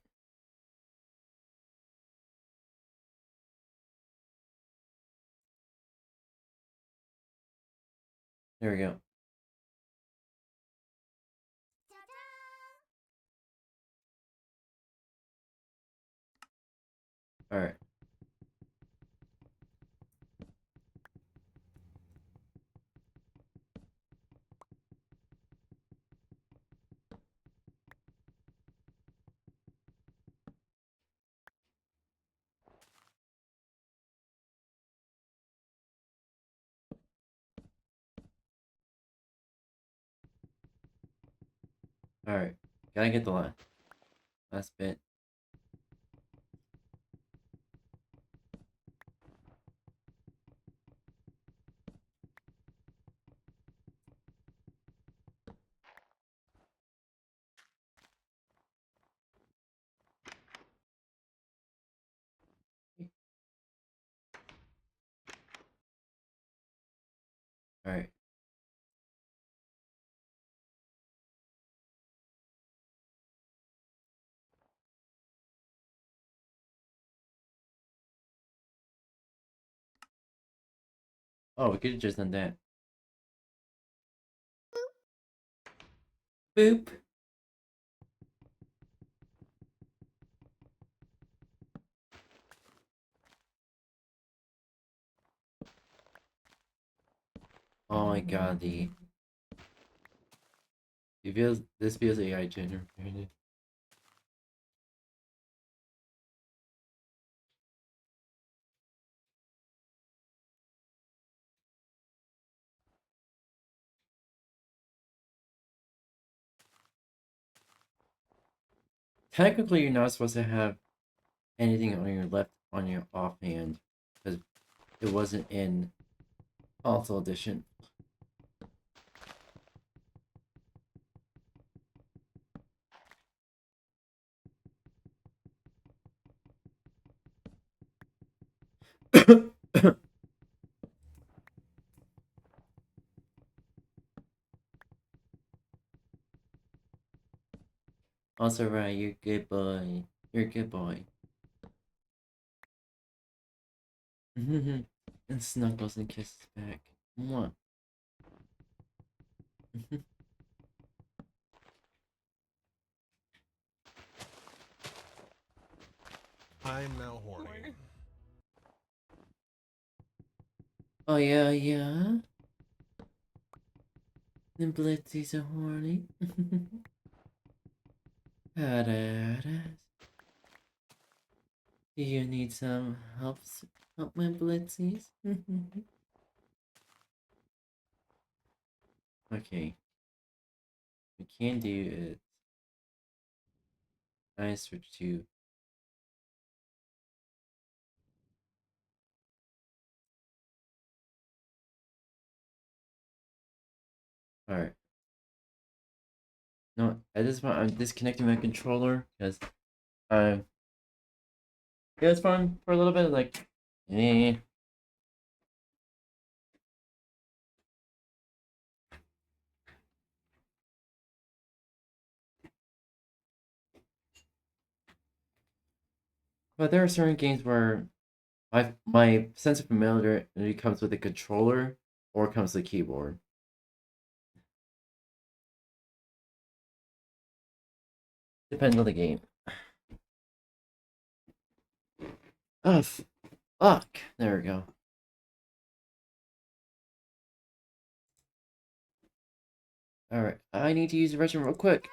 There we go. Alright. Alright. Gotta get the last bit. Alright. Oh, we could have just done that. Boop. Oh my god, this feels AI generated. Technically, you're not supposed to have anything on your offhand because it wasn't in console edition. Also, right, you're a good boy. You're a good boy. And snuggles and kisses back. Mwah. I'm now horny. Oh yeah, yeah. The blitzies are horny. Badass. Do you need some help my blitzies? Okay. We can do it. I switch to alright. No, at this point I'm disconnecting my controller because it was fun for a little bit, like But there are certain games where my sense of familiarity comes with the controller or comes with the keyboard. Depends on the game. Oh, fuck. There we go. Alright, I need to use the restroom real quick.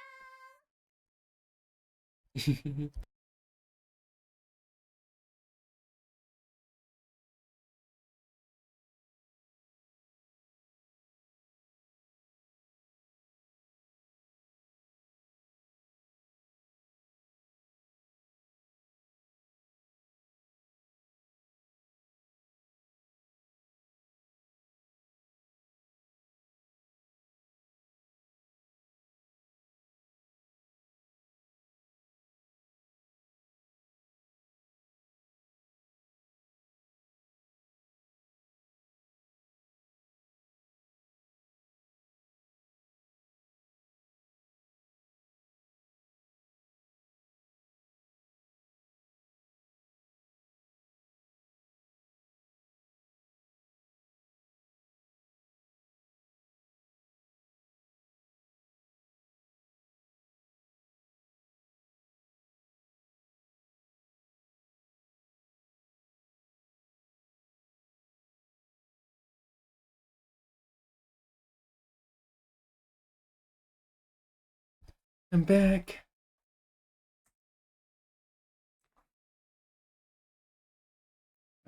I'm back.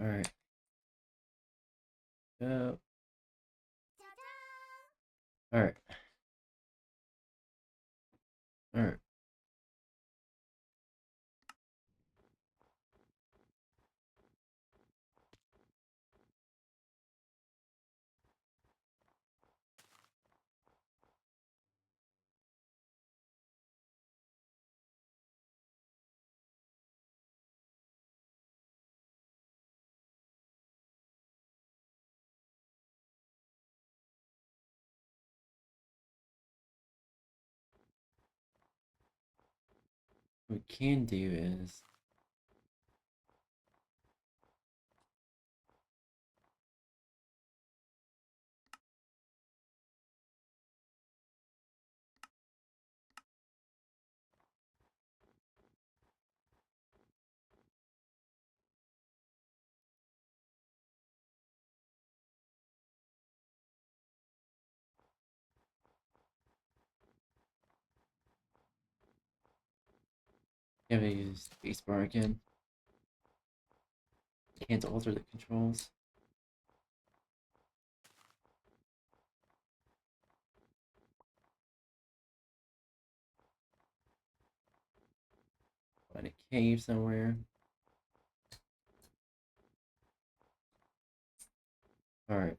Alright. Alright. Alright. What we can do is have to use spacebar again. Can't alter the controls. Find a cave somewhere. Alright.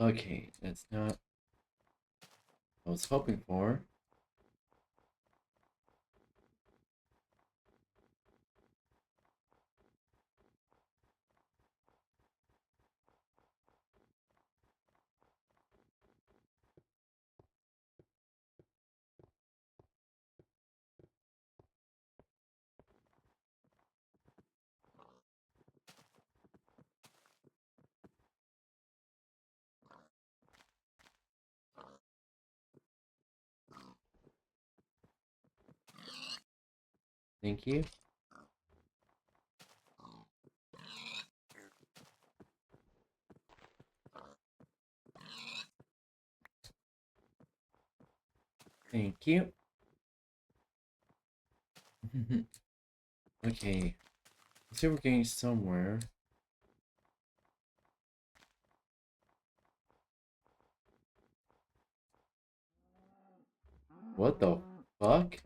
Okay, that's not what I was hoping for. Thank you. Thank you. Okay. Let's see if we're getting somewhere. What the fuck?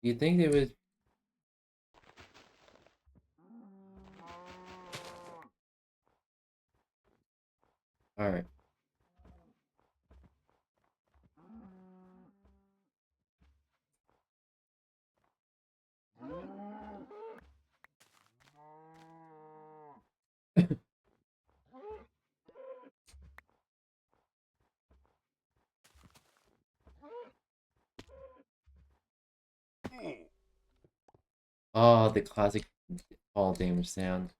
You think they would... Alright. Oh, the classic fall damage sound.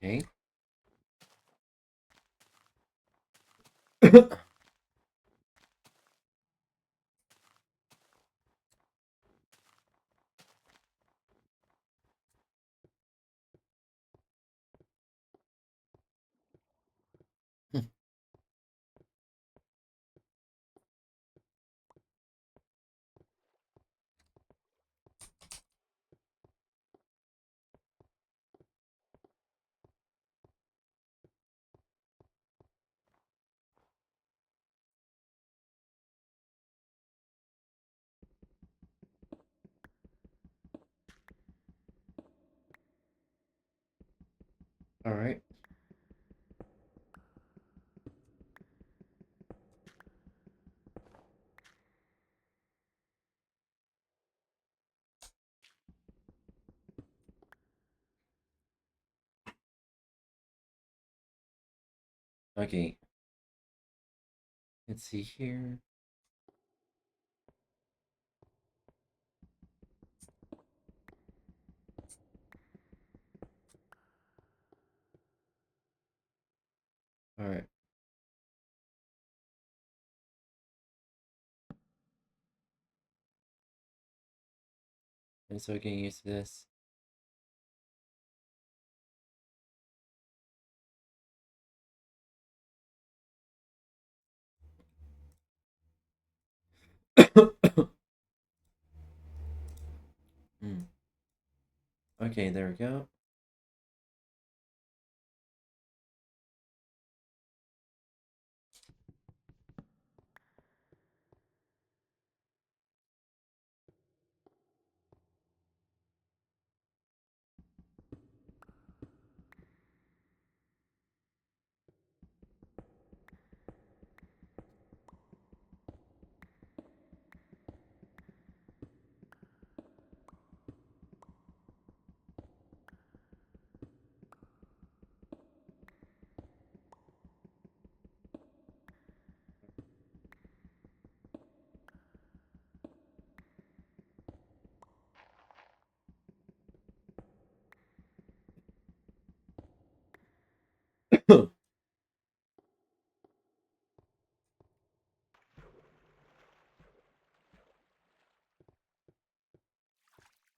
Okay. Alright. Okay. Let's see here. Alright. I'm so getting used to this. Okay, there we go.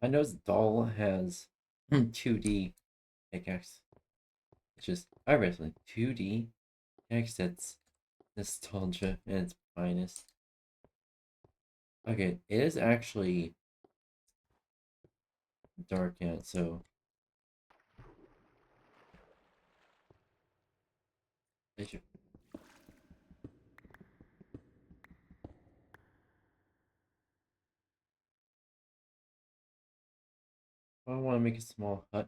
I know Doll has 2D pickaxe. It's just obviously 2D pickaxe. That's nostalgia at its finest. Okay, it is actually dark yet, so I should... I want to make a small hut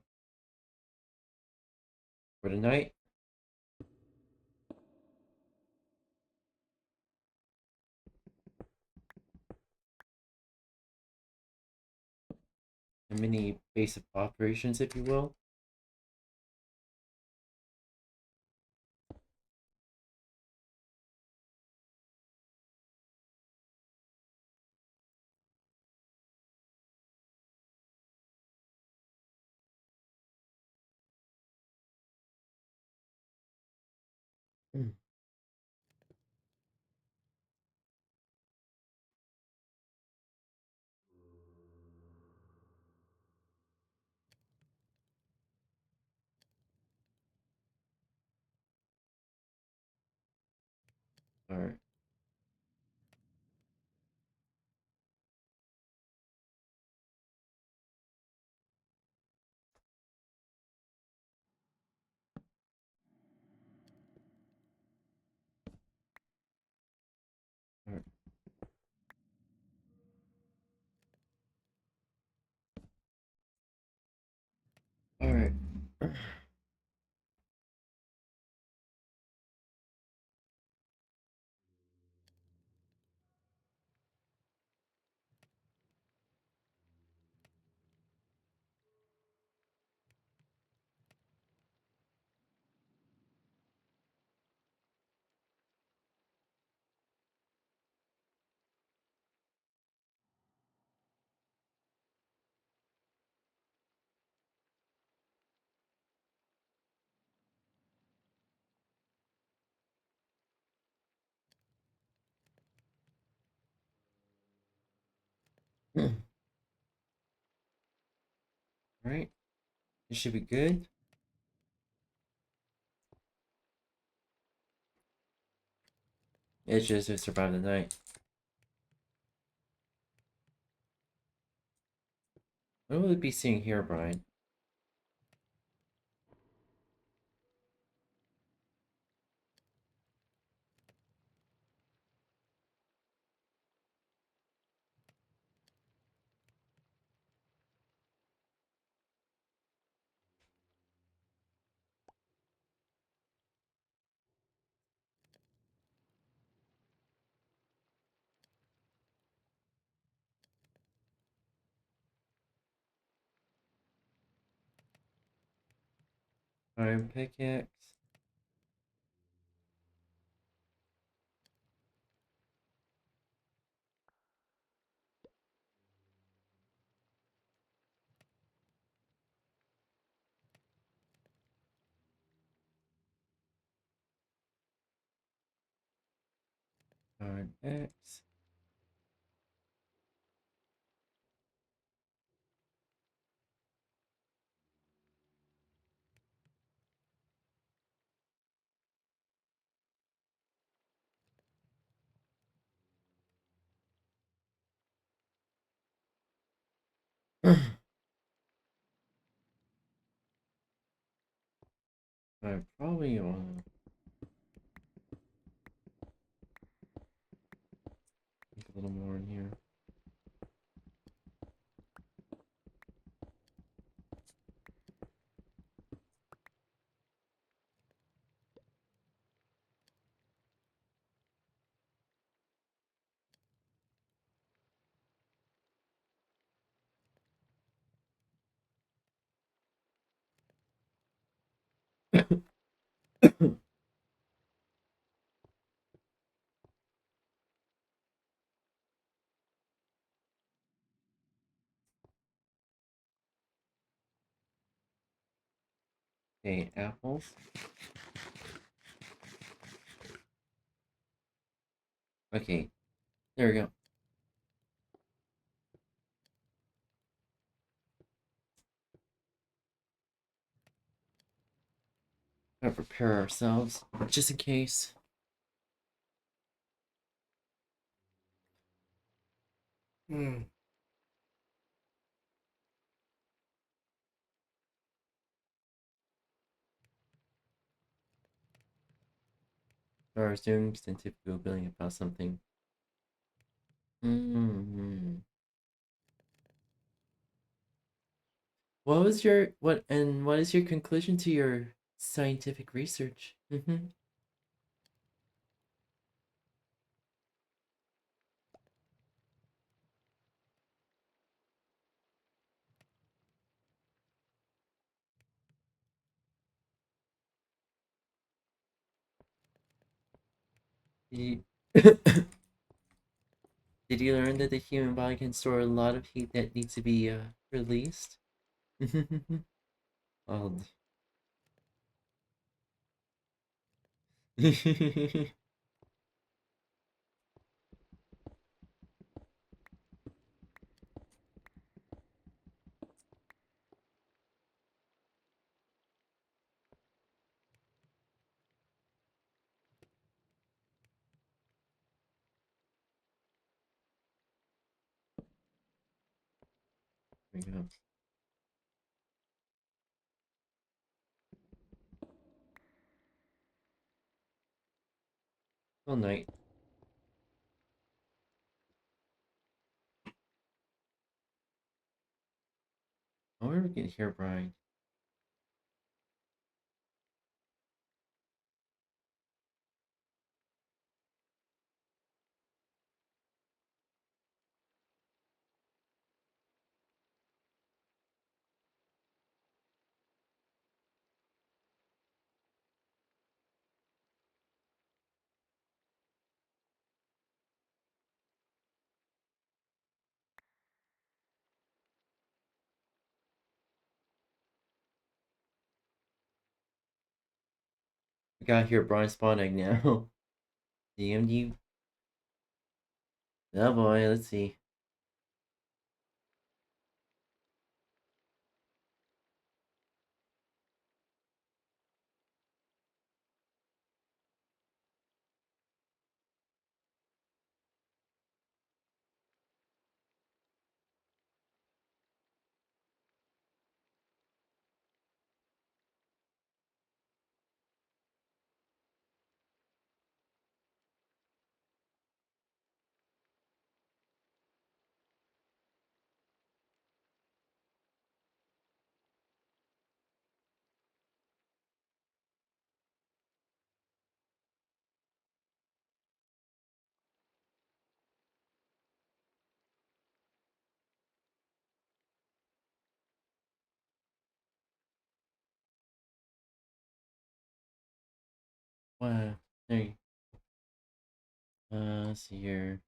for the night. A mini base of operations, if you will. Alright. Alright. Alright. Alright. It should be good. It's just to survive the night. What will we be seeing here, Brian? Iron pickaxe. Iron X. I probably want to a little more in here. Okay, apples. Okay, there we go. Gotta prepare ourselves, just in case. Or assume extensive googling about something. What was your what is your conclusion to your scientific research? Did you learn that the human body can store a lot of heat that needs to be released? Oh. we go. All night. I wonder if we can hear Brian. We gotta hear Brian spawning now. DMD. Oh boy, let's see. Wow. There you let's see here.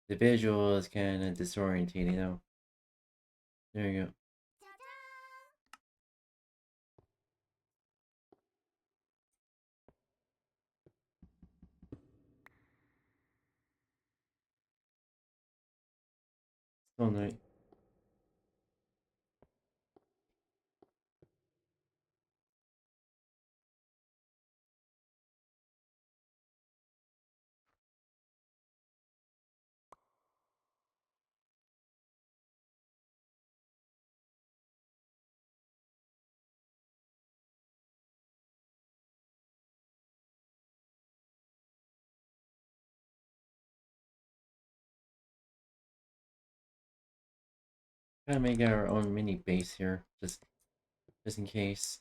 The visual is kind of disorientating though. There you go. Still night. Gotta make our own mini base here, just in case.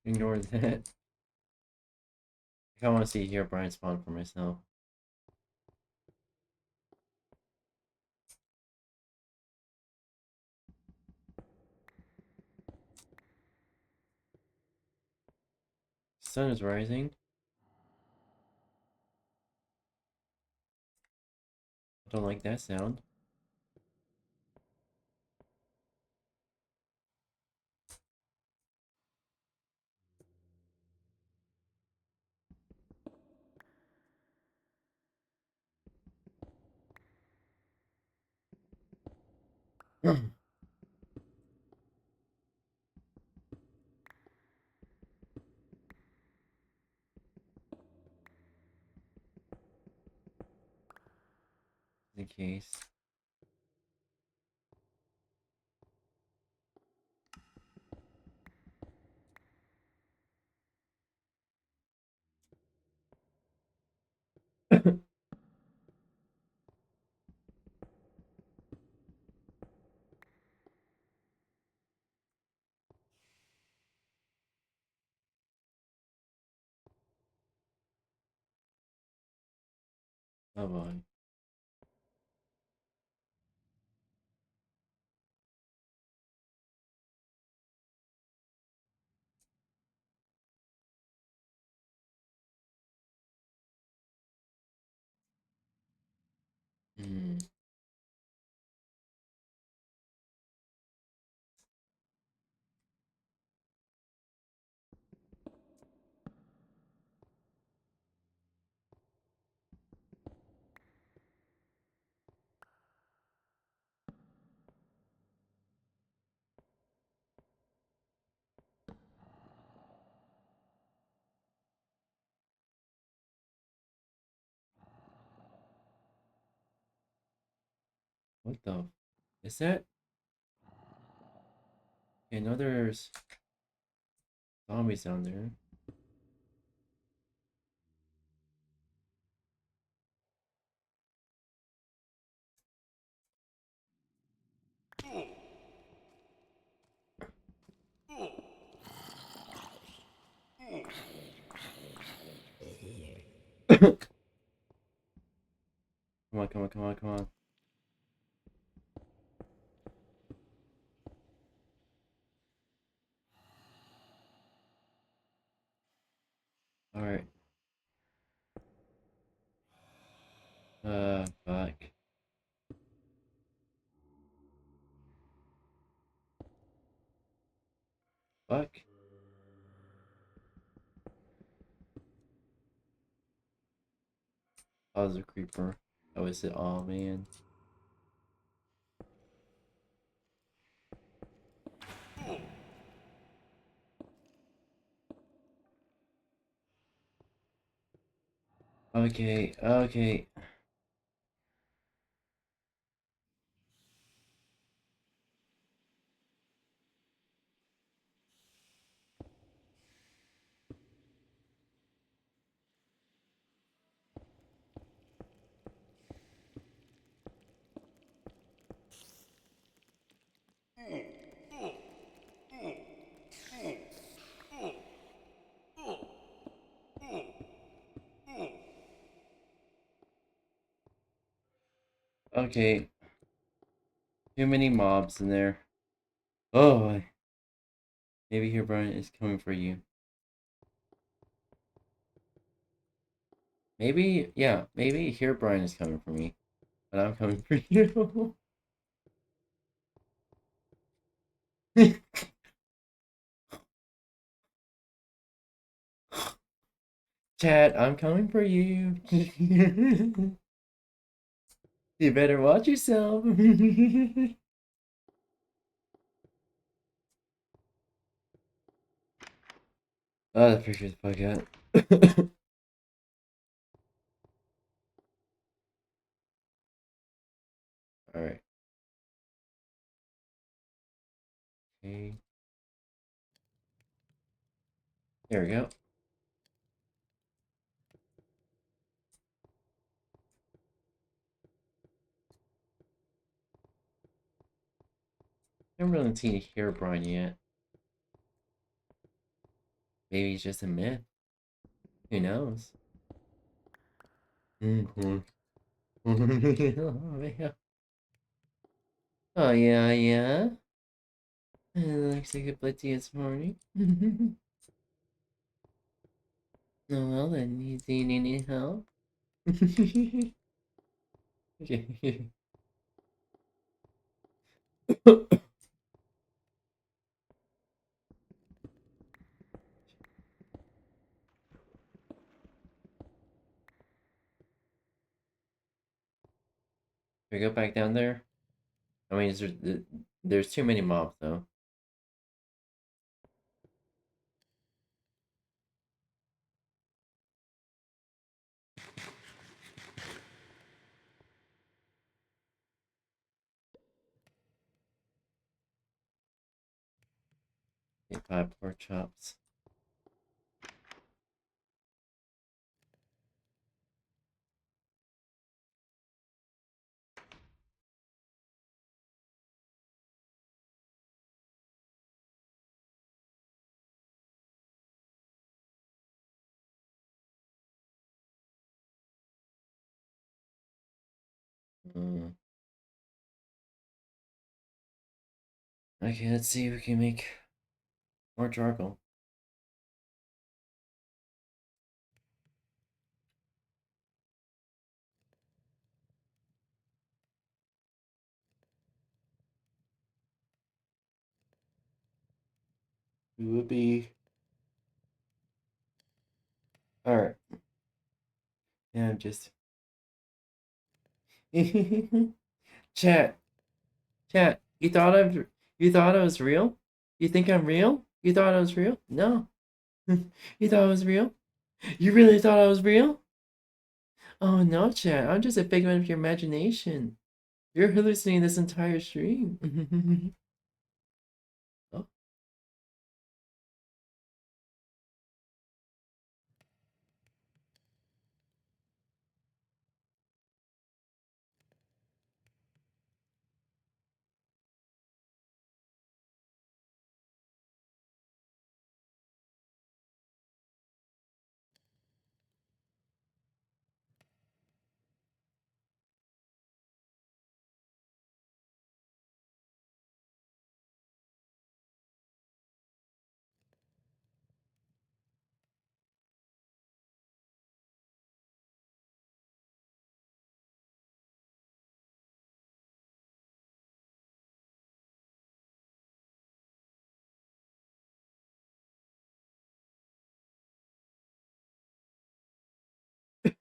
Ignore that. I want to see here Brian spawn for myself. Sun is rising. I don't like that sound. In case. Oh boy. Hmm. What the? Is that? Okay, I know there's zombies down there. Come on, come on, come on, come on. Alright. Fuck. Fuck. Oh, there's a creeper. Oh, is it? Oh, man. Okay, okay. Okay. Too many mobs in there. Oh, maybe Herobrine is coming for you. Maybe, yeah, maybe Herobrine is coming for me. But I'm coming for you. Chat, I'm coming for you. You better watch yourself. Oh, that freaks the fuck out. Alright. Okay. There we go. I haven't really seen Herobrine yet. Maybe he's just a myth. Who knows? Oh yeah, yeah. It looks like a bloody this morning. Oh well then, you need any help? Okay. We go back down there? I mean, there's too many mobs though. Okay, 5 pork chops. Okay, let's see if we can make more charcoal. Whoopee. Alright. Yeah, I'm just... Chat. Chat. You thought I was real? You think I'm real? You thought I was real? No. You thought I was real? You really thought I was real? Oh no, chat. I'm just a figment of your imagination. You're hallucinating this entire stream. Oh.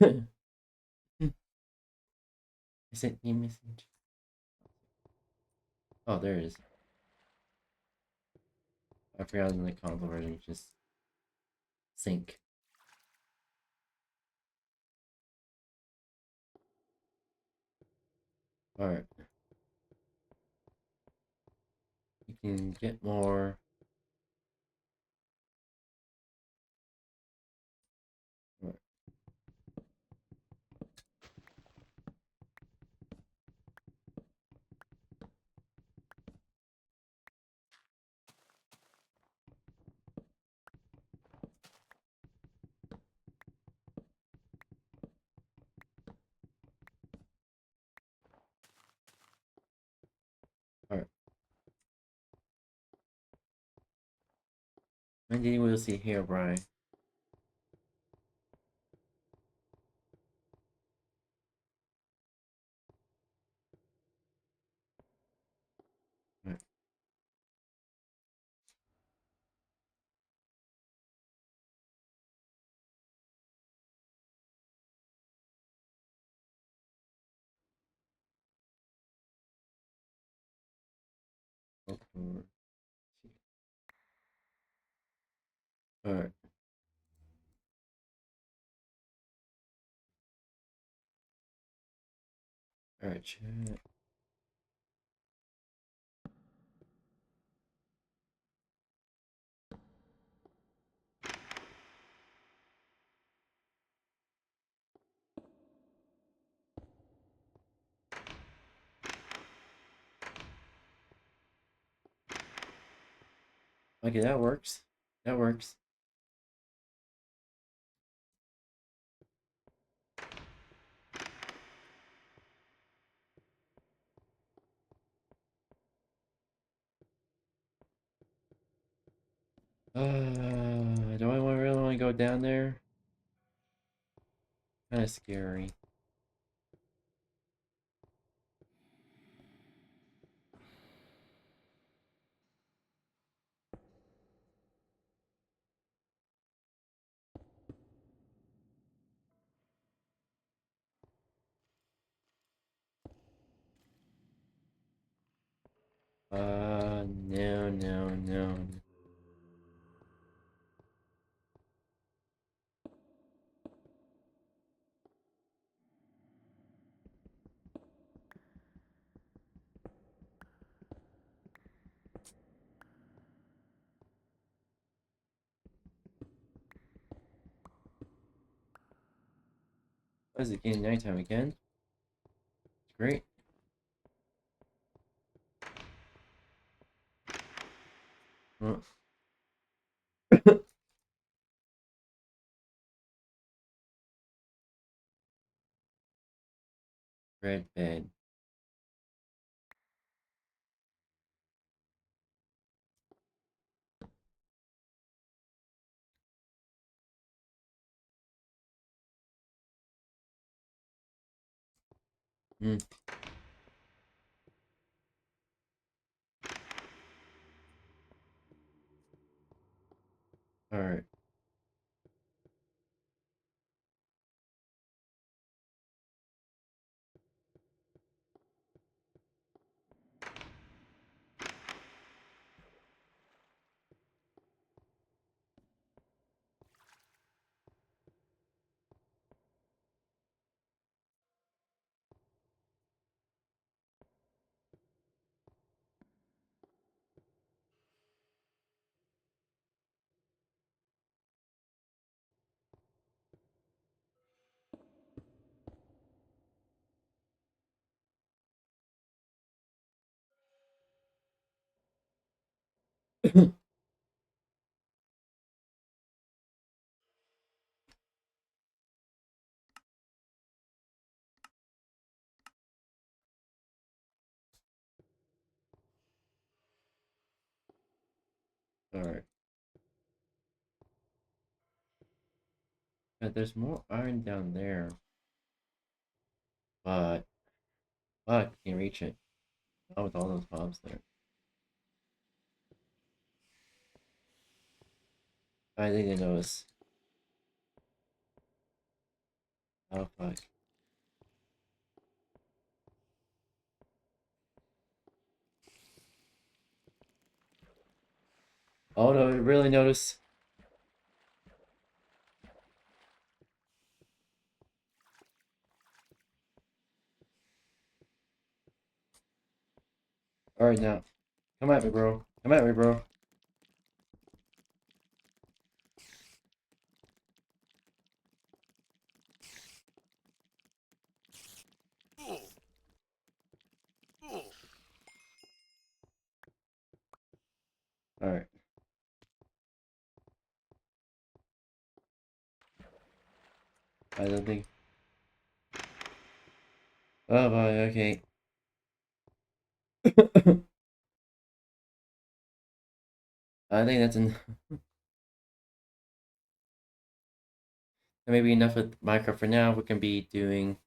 I sent you a message. Oh, there it is. I forgot in the console version, just sync. Alright. You can get more. Alright. Alright. When did we see here, Brian? Alright. Alright. Alright, chat. Okay, that works. That works. Do I really want to go down there? Kind of scary. No, no, no. Why is it getting nighttime again? Great. Huh. Red bed. Hmm. Alright. Alright. There's more iron down there. But I can't reach it. Not with all those mobs there. I think they notice. Oh fuck. Oh no, it really noticed. Alright now. Come at me, bro. Come at me, bro. Alright. I don't think. Oh boy, okay. I think that's maybe enough with Minecraft for now. We can be doing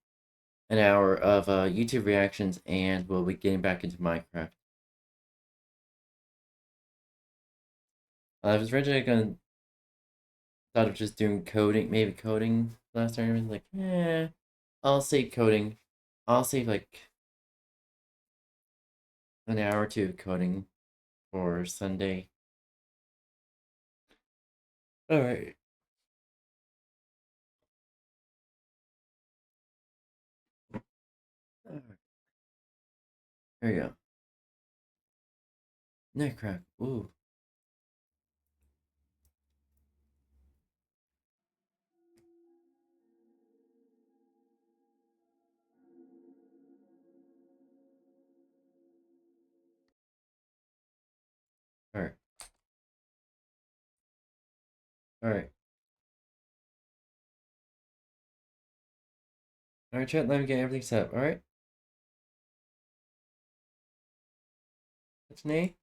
an hour of YouTube reactions, and we'll be getting back into Minecraft. I was originally gonna thought of just doing coding, maybe coding last time. Like, I'll save coding. I'll save like an hour or two of coding for Sunday. All right. There you go. Neck crack. Ooh. All right. All right. All right, chat. Let me get everything set up. All right. What's name?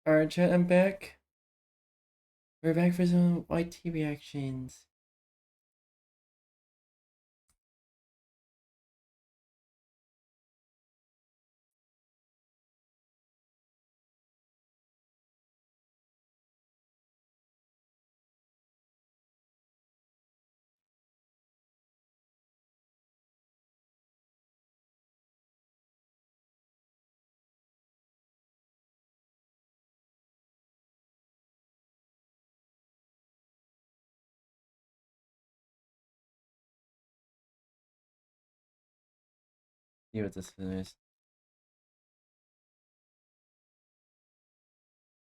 Alright, chat, I'm back. We're back for some YT reactions. See what this is.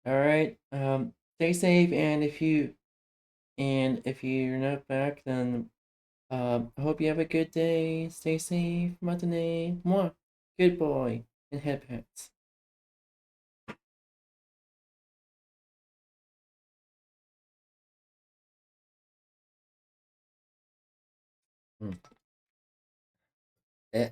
All right. Stay safe, and if you're not back, then I hope you have a good day. Stay safe, Matane. Mwah. Good boy. And head pats. Eh.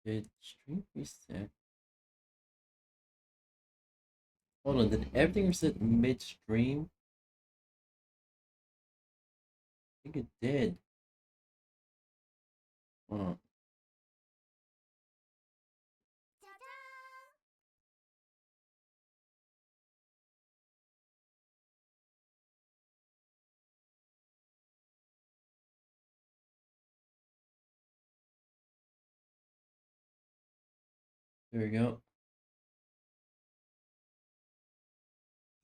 Did stream reset? Hold on, did everything reset midstream? I think it did. Oh. There we go.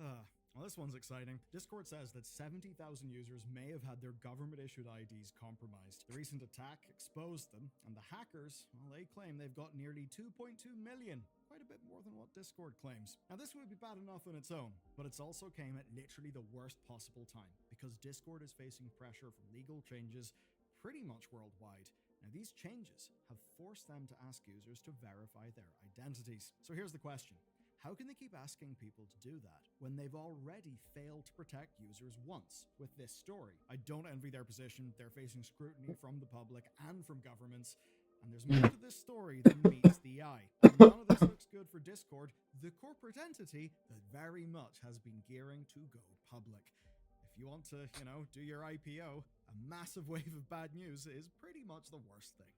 Well, this one's exciting. Discord says that 70,000 users may have had their government-issued IDs compromised. The recent attack exposed them, and the hackers, well, they claim they've got nearly 2.2 million. Quite a bit more than what Discord claims. Now, this would be bad enough on its own, but it's also came at literally the worst possible time, because Discord is facing pressure from legal changes pretty much worldwide. Now, these changes have forced them to ask users to verify their identities. So here's the question. How can they keep asking people to do that when they've already failed to protect users once with this story? I don't envy their position. They're facing scrutiny from the public and from governments. And there's more to this story than meets the eye. And none of this looks good for Discord, the corporate entity that very much has been gearing to go public. If you want to, do your IPO, a massive wave of bad news is pretty much the worst thing.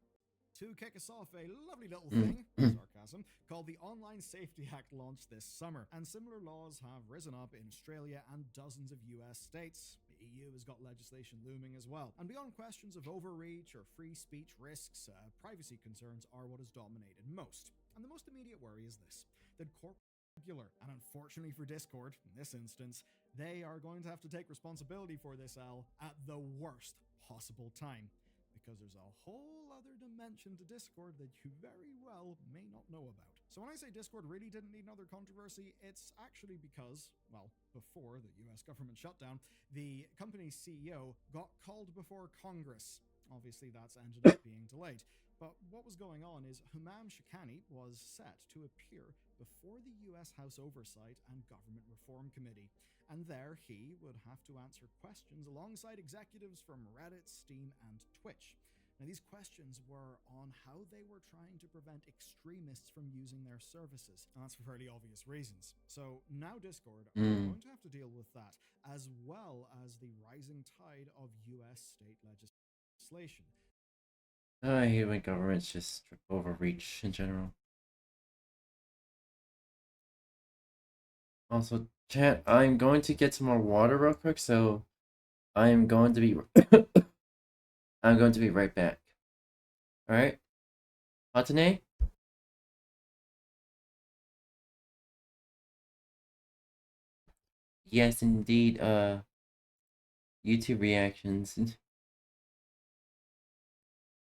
To kick us off, a lovely little thing, sarcasm, called the Online Safety Act launched this summer, and similar laws have risen up in Australia and dozens of US states. The EU has got legislation looming as well. And beyond questions of overreach or free speech risks, privacy concerns are what has dominated most. And the most immediate worry is this, that regular, and unfortunately for Discord, in this instance, they are going to have to take responsibility for this L at the worst possible time. Because there's a whole other dimension to Discord that you very well may not know about. So when I say Discord really didn't need another controversy, it's actually because, well, before the US government shutdown, the company's CEO got called before Congress. Obviously, that's ended up being delayed. But what was going on is 𝙂𝙚𝙣𝙚 was set to appear before the US House Oversight and Government Reform Committee. And there he would have to answer questions alongside executives from Reddit, Steam, and Twitch. Now, these questions were on how they were trying to prevent extremists from using their services. And that's for fairly obvious reasons. So now Discord are going to have to deal with that, as well as the rising tide of US state legislation. I hate when governments just overreach in general. Also, chat, I'm going to get some more water real quick, so I'm going to be I'm going to be right back. Alright? Hatane? Yes, indeed, YouTube reactions.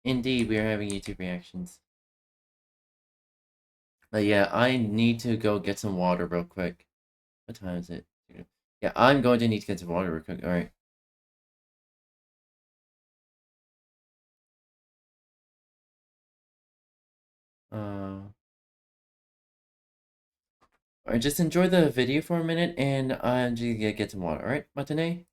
Indeed, we are having YouTube reactions. But yeah, I need to go get some water real quick. What time is it? Yeah, I'm going to need to get some water real quick. Alright. Alright, just enjoy the video for a minute, and I'm just gonna get some water. Alright, Matane?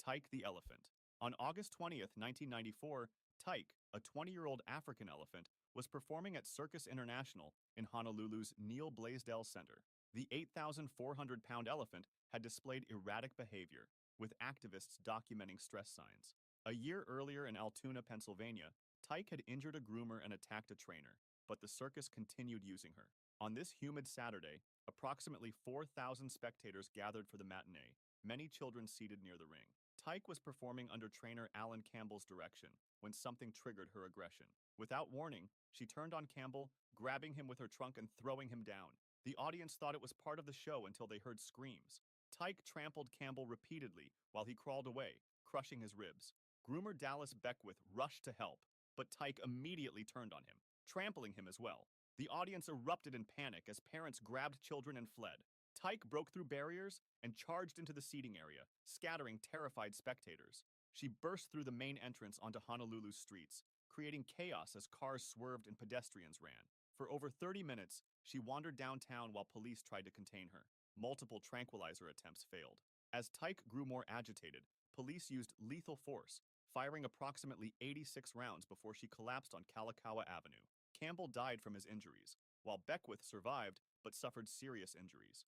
Tyke the elephant. On August 20th, 1994, Tyke, a 20-year-old African elephant, was performing at Circus International in Honolulu's Neil Blaisdell Center. The 8,400-pound elephant had displayed erratic behavior, with activists documenting stress signs. A year earlier in Altoona, Pennsylvania, Tyke had injured a groomer and attacked a trainer, but the circus continued using her. On this humid Saturday, Approximately 4,000 spectators gathered for the matinee, many children seated near the ring. Tyke was performing under trainer Alan Campbell's direction when something triggered her aggression. Without warning, she turned on Campbell, grabbing him with her trunk and throwing him down. The audience thought it was part of the show until they heard screams. Tyke trampled Campbell repeatedly while he crawled away, crushing his ribs. Groomer Dallas Beckwith rushed to help, but Tyke immediately turned on him, trampling him as well. The audience erupted in panic as parents grabbed children and fled. Tyke broke through barriers and charged into the seating area, scattering terrified spectators. She burst through the main entrance onto Honolulu's streets, creating chaos as cars swerved and pedestrians ran. For over 30 minutes, she wandered downtown while police tried to contain her. Multiple tranquilizer attempts failed. As Tyke grew more agitated, police used lethal force, firing approximately 86 rounds before she collapsed on Kalakaua Avenue. Campbell died from his injuries, while Beckwith survived but suffered serious injuries.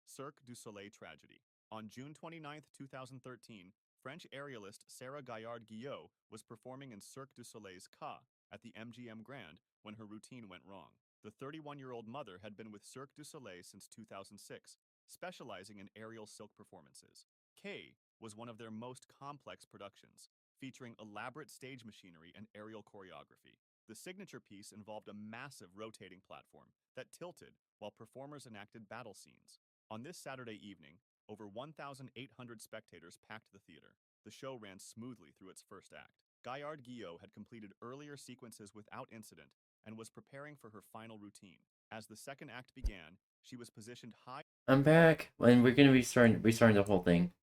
Cirque du Soleil tragedy. On June 29, 2013, French aerialist Sarah Gaillard-Guillot was performing in Cirque du Soleil's 𝙂 at the MGM Grand when her routine went wrong. The 31-year-old mother had been with Cirque du Soleil since 2006, specializing in aerial silk performances. 𝙂 was one of their most complex productions, featuring elaborate stage machinery and aerial choreography. The signature piece involved a massive rotating platform that tilted while performers enacted battle scenes. On this Saturday evening, over 1,800 spectators packed the theater. The show ran smoothly through its first act. Gaillard-Guillot had completed earlier sequences without incident and was preparing for her final routine. As the second act began, she was positioned high. I'm back, and we're gonna restarting the whole thing.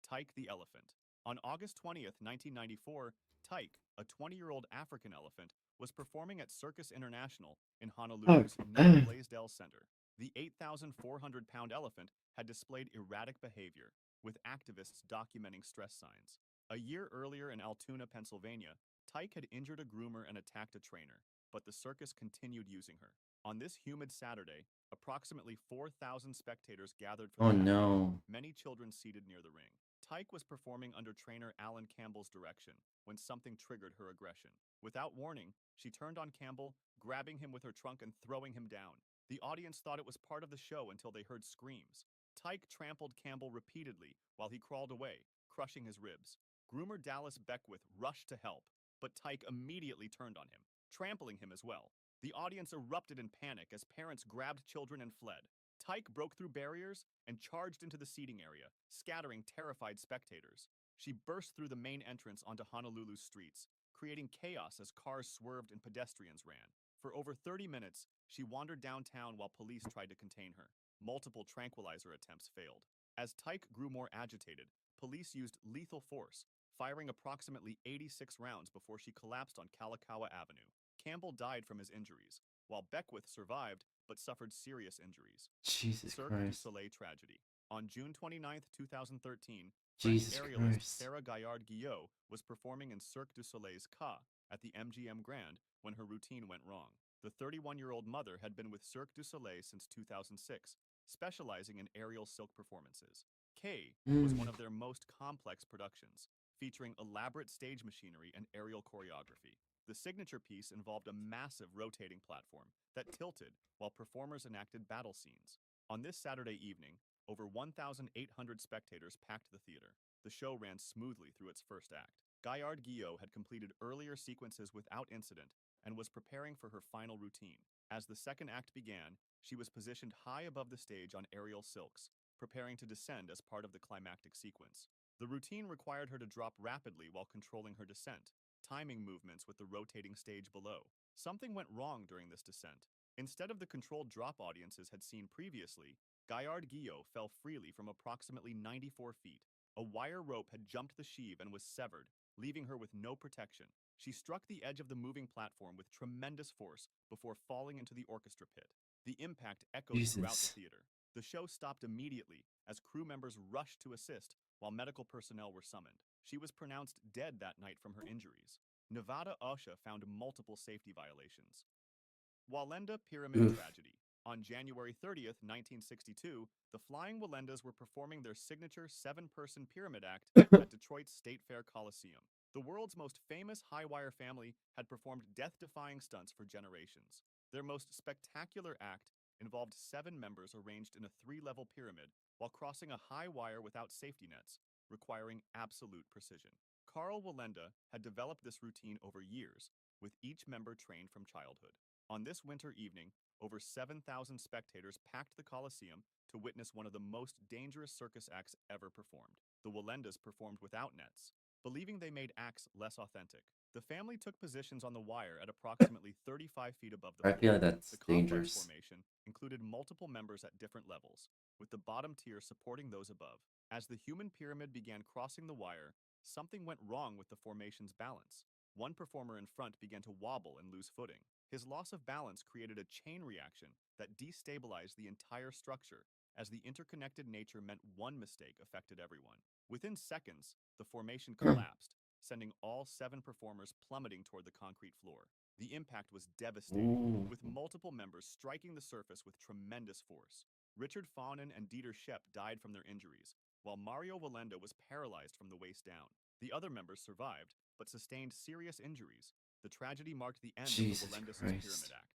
Tyke the elephant. On August 20th, 1994, Tyke, a 20-year-old African elephant, was performing at Circus International in Honolulu's 𝙂𝙗 𝘿𝙞𝙬. The 8,400-pound elephant had displayed erratic behavior, with activists documenting stress signs. A year earlier in Altoona, Pennsylvania, Tyke had injured a groomer and attacked a trainer, but the circus continued using her. On this humid Saturday, approximately 4,000 spectators gathered for the matinee, many children seated near the ring. Tyke was performing under trainer Alan Campbell's direction when something triggered her aggression. Without warning, she turned on Campbell, grabbing him with her trunk and throwing him down. The audience thought it was part of the show until they heard screams. Tyke trampled Campbell repeatedly while he crawled away, crushing his ribs. Groomer Dallas Beckwith rushed to help, but Tyke immediately turned on him, trampling him as well. The audience erupted in panic as parents grabbed children and fled. Tyke broke through barriers and charged into the seating area, scattering terrified spectators. She burst through the main entrance onto Honolulu's streets, creating chaos as cars swerved and pedestrians ran. For over 30 minutes, she wandered downtown while police tried to contain her. Multiple tranquilizer attempts failed. As Tyke grew more agitated, police used lethal force, firing approximately 86 rounds before she collapsed on Kalakaua Avenue. Campbell died from his injuries, while Beckwith survived but suffered serious injuries. Jesus Cirque du Christ. Soleil tragedy. On June 29, 2013, Jesus French aerialist Christ. Sarah Gaillard-Guillot was performing in Cirque du Soleil's 𝙂 at the MGM Grand when her routine went wrong. The 31-year-old mother had been with Cirque du Soleil since 2006, specializing in aerial silk performances. 𝙂 was one of their most complex productions, featuring elaborate stage machinery and aerial choreography. The signature piece involved a massive rotating platform that tilted while performers enacted battle scenes. On this Saturday evening, over 1,800 spectators packed the theater. The show ran smoothly through its first act. Gaillard-Guillot had completed earlier sequences without incident and was preparing for her final routine. As the second act began, she was positioned high above the stage on aerial silks, preparing to descend as part of the climactic sequence. The routine required her to drop rapidly while controlling her descent, timing movements with the rotating stage below. Something went wrong during this descent. Instead of the controlled drop audiences had seen previously, Gaillard-Guillot fell freely from approximately 94 feet. A wire rope had jumped the sheave and was severed, leaving her with no protection. She struck the edge of the moving platform with tremendous force before falling into the orchestra pit. The impact echoed throughout the theater. The show stopped immediately as crew members rushed to assist while medical personnel were summoned. She was pronounced dead that night from her injuries. Nevada OSHA found multiple safety violations. 𝙂𝙚𝙣 Pyramid Tragedy. On January 30th, 1962, the Flying 𝙂𝙚𝙣s were performing their signature 7-person pyramid act at Detroit's State Fair Coliseum. The world's most famous high-wire family had performed death-defying stunts for generations. Their most spectacular act involved 7 members arranged in a 3-level pyramid while crossing a high wire without safety nets, requiring absolute precision. 𝙂𝙚𝙣𝙚 had developed this routine over years, with each member trained from childhood. On this winter evening, over 7,000 spectators packed the Colosseum to witness one of the most dangerous circus acts ever performed. The 𝙂𝙣𝙚s performed without nets, believing they made acts less authentic. The family took positions on the wire at approximately 35 feet above the I floor. feel like that's The complex dangerous. formation included multiple members at different levels, with the bottom tier supporting those above. As the human pyramid began crossing the wire, something went wrong with the formation's balance. One performer in front began to wobble and lose footing. His loss of balance created a chain reaction that destabilized the entire structure, as the interconnected nature meant one mistake affected everyone. Within seconds, the formation collapsed, sending all 7 performers plummeting toward the concrete floor. The impact was devastating, with multiple members striking the surface with tremendous force. Richard Faunen and Dieter Schepp died from their injuries, while Mario Wallenda was paralyzed from the waist down. The other members survived, but sustained serious injuries. The tragedy marked the end Jesus of the Wallendis' Christ. Pyramid Act.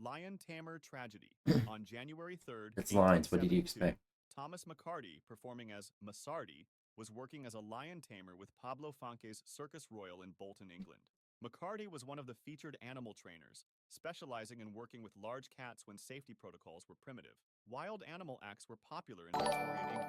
Lion-Tamer Tragedy. On January 3rd, It's lines. What did you 1872, expect? Thomas McCarty, performing as Masardi, was working as a lion tamer with Pablo Fonque's Circus Royal in Bolton, England. McCarty was one of the featured animal trainers, specializing in working with large cats when safety protocols were primitive. Wild animal acts were popular in Victorian England,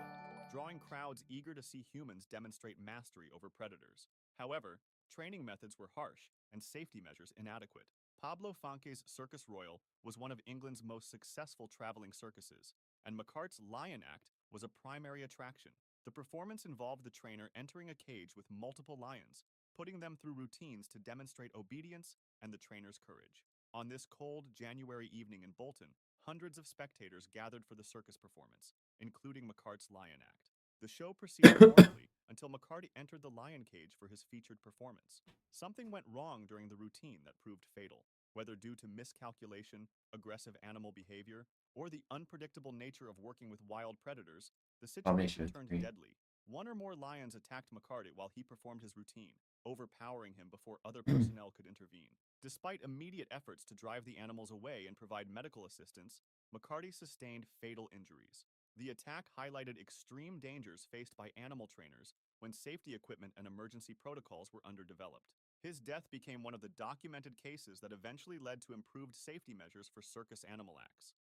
drawing crowds eager to see humans demonstrate mastery over predators. However, training methods were harsh and safety measures inadequate. Pablo Fonque's Circus Royal was one of England's most successful traveling circuses, and McCart's Lion Act was a primary attraction. The performance involved the trainer entering a cage with multiple lions, putting them through routines to demonstrate obedience and the trainer's courage. On this cold January evening in Bolton, hundreds of spectators gathered for the circus performance, including McCart's Lion Act. The show proceeded normally until McCarty entered the lion cage for his featured performance. Something went wrong during the routine that proved fatal. Whether due to miscalculation, aggressive animal behavior, or the unpredictable nature of working with wild predators, the situation turned deadly. One or more lions attacked McCarty while he performed his routine, overpowering him before other personnel could intervene. Despite immediate efforts to drive the animals away and provide medical assistance, McCarty sustained fatal injuries. The attack highlighted extreme dangers faced by animal trainers when safety equipment and emergency protocols were underdeveloped. His death became one of the documented cases that eventually led to improved safety measures for circus animal acts.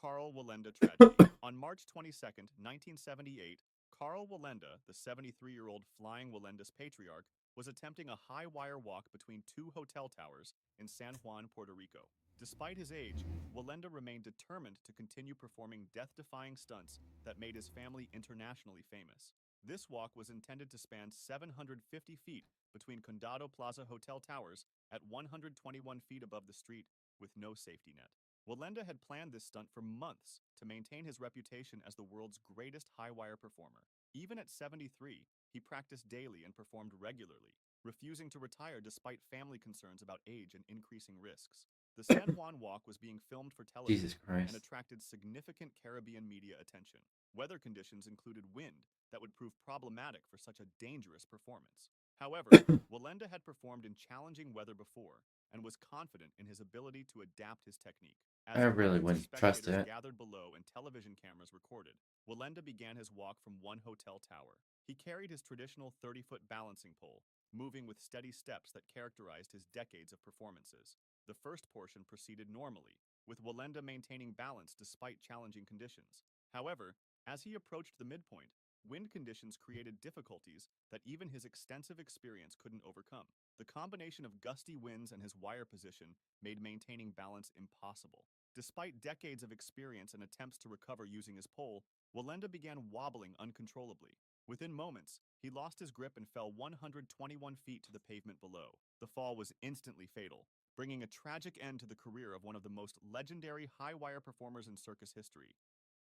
𝙂𝙚𝙣𝙚 Tragedy. On March 22, 1978, 𝙂𝙚𝙣𝙚, the 73-year-old flying Wallendis patriarch, was attempting a high wire walk between 2 hotel towers in San Juan, Puerto Rico. Despite his age, Wallenda remained determined to continue performing death-defying stunts that made his family internationally famous. This walk was intended to span 750 feet between Condado Plaza Hotel towers at 121 feet above the street with no safety net. Wallenda had planned this stunt for months to maintain his reputation as the world's greatest high-wire performer. Even at 73, he practiced daily and performed regularly, refusing to retire despite family concerns about age and increasing risks. The San Juan Walk was being filmed for television and attracted significant Caribbean media attention. Weather conditions included wind that would prove problematic for such a dangerous performance. However, Wallenda had performed in challenging weather before and was confident in his ability to adapt his technique. As I really hundreds of wouldn't trust spectators it. gathered below and television cameras recorded, Wallenda began his walk from one hotel tower. He carried his traditional 30-foot balancing pole, moving with steady steps that characterized his decades of performances. The first portion proceeded normally, with Wallenda maintaining balance despite challenging conditions. However, as he approached the midpoint, wind conditions created difficulties that even his extensive experience couldn't overcome. The combination of gusty winds and his wire position made maintaining balance impossible. Despite decades of experience and attempts to recover using his pole, Wallenda began wobbling uncontrollably. Within moments, he lost his grip and fell 121 feet to the pavement below. The fall was instantly fatal, bringing a tragic end to the career of one of the most legendary high-wire performers in circus history.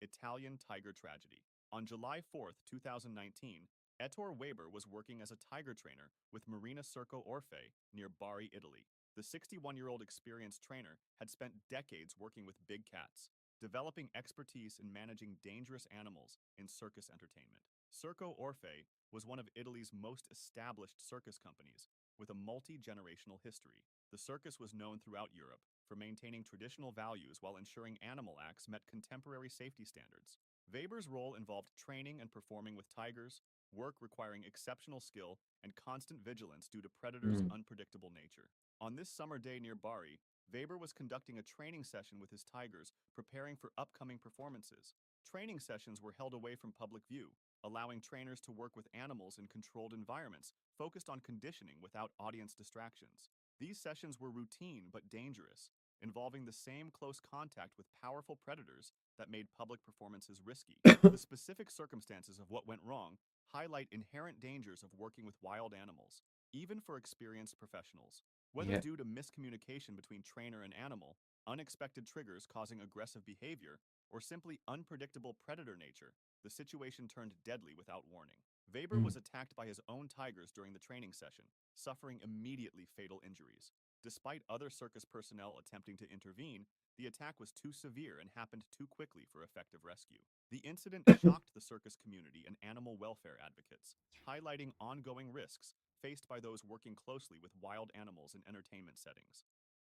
Italian Tiger Tragedy. On July 4, 2019, Ettore Weber was working as a tiger trainer with Marina Circo Orfe near Bari, Italy. The 61-year-old experienced trainer had spent decades working with big cats, developing expertise in managing dangerous animals in circus entertainment. Circo Orfe was one of Italy's most established circus companies, with a multi-generational history. The circus was known throughout Europe, for maintaining traditional values while ensuring animal acts met contemporary safety standards. Weber's role involved training and performing with tigers, work requiring exceptional skill and constant vigilance due to predators' unpredictable nature. On this summer day near Bari, Weber was conducting a training session with his tigers, preparing for upcoming performances. Training sessions were held away from public view, allowing trainers to work with animals in controlled environments, focused on conditioning without audience distractions. These sessions were routine but dangerous, involving the same close contact with powerful predators that made public performances risky. The specific circumstances of what went wrong highlight inherent dangers of working with wild animals, even for experienced professionals. Whether due to miscommunication between trainer and animal, unexpected triggers causing aggressive behavior, or simply unpredictable predator nature, the situation turned deadly without warning. Weber was attacked by his own tigers during the training session, suffering immediately fatal injuries. Despite other circus personnel attempting to intervene, the attack was too severe and happened too quickly for effective rescue. The incident shocked the circus community and animal welfare advocates, highlighting ongoing risks faced by those working closely with wild animals in entertainment settings.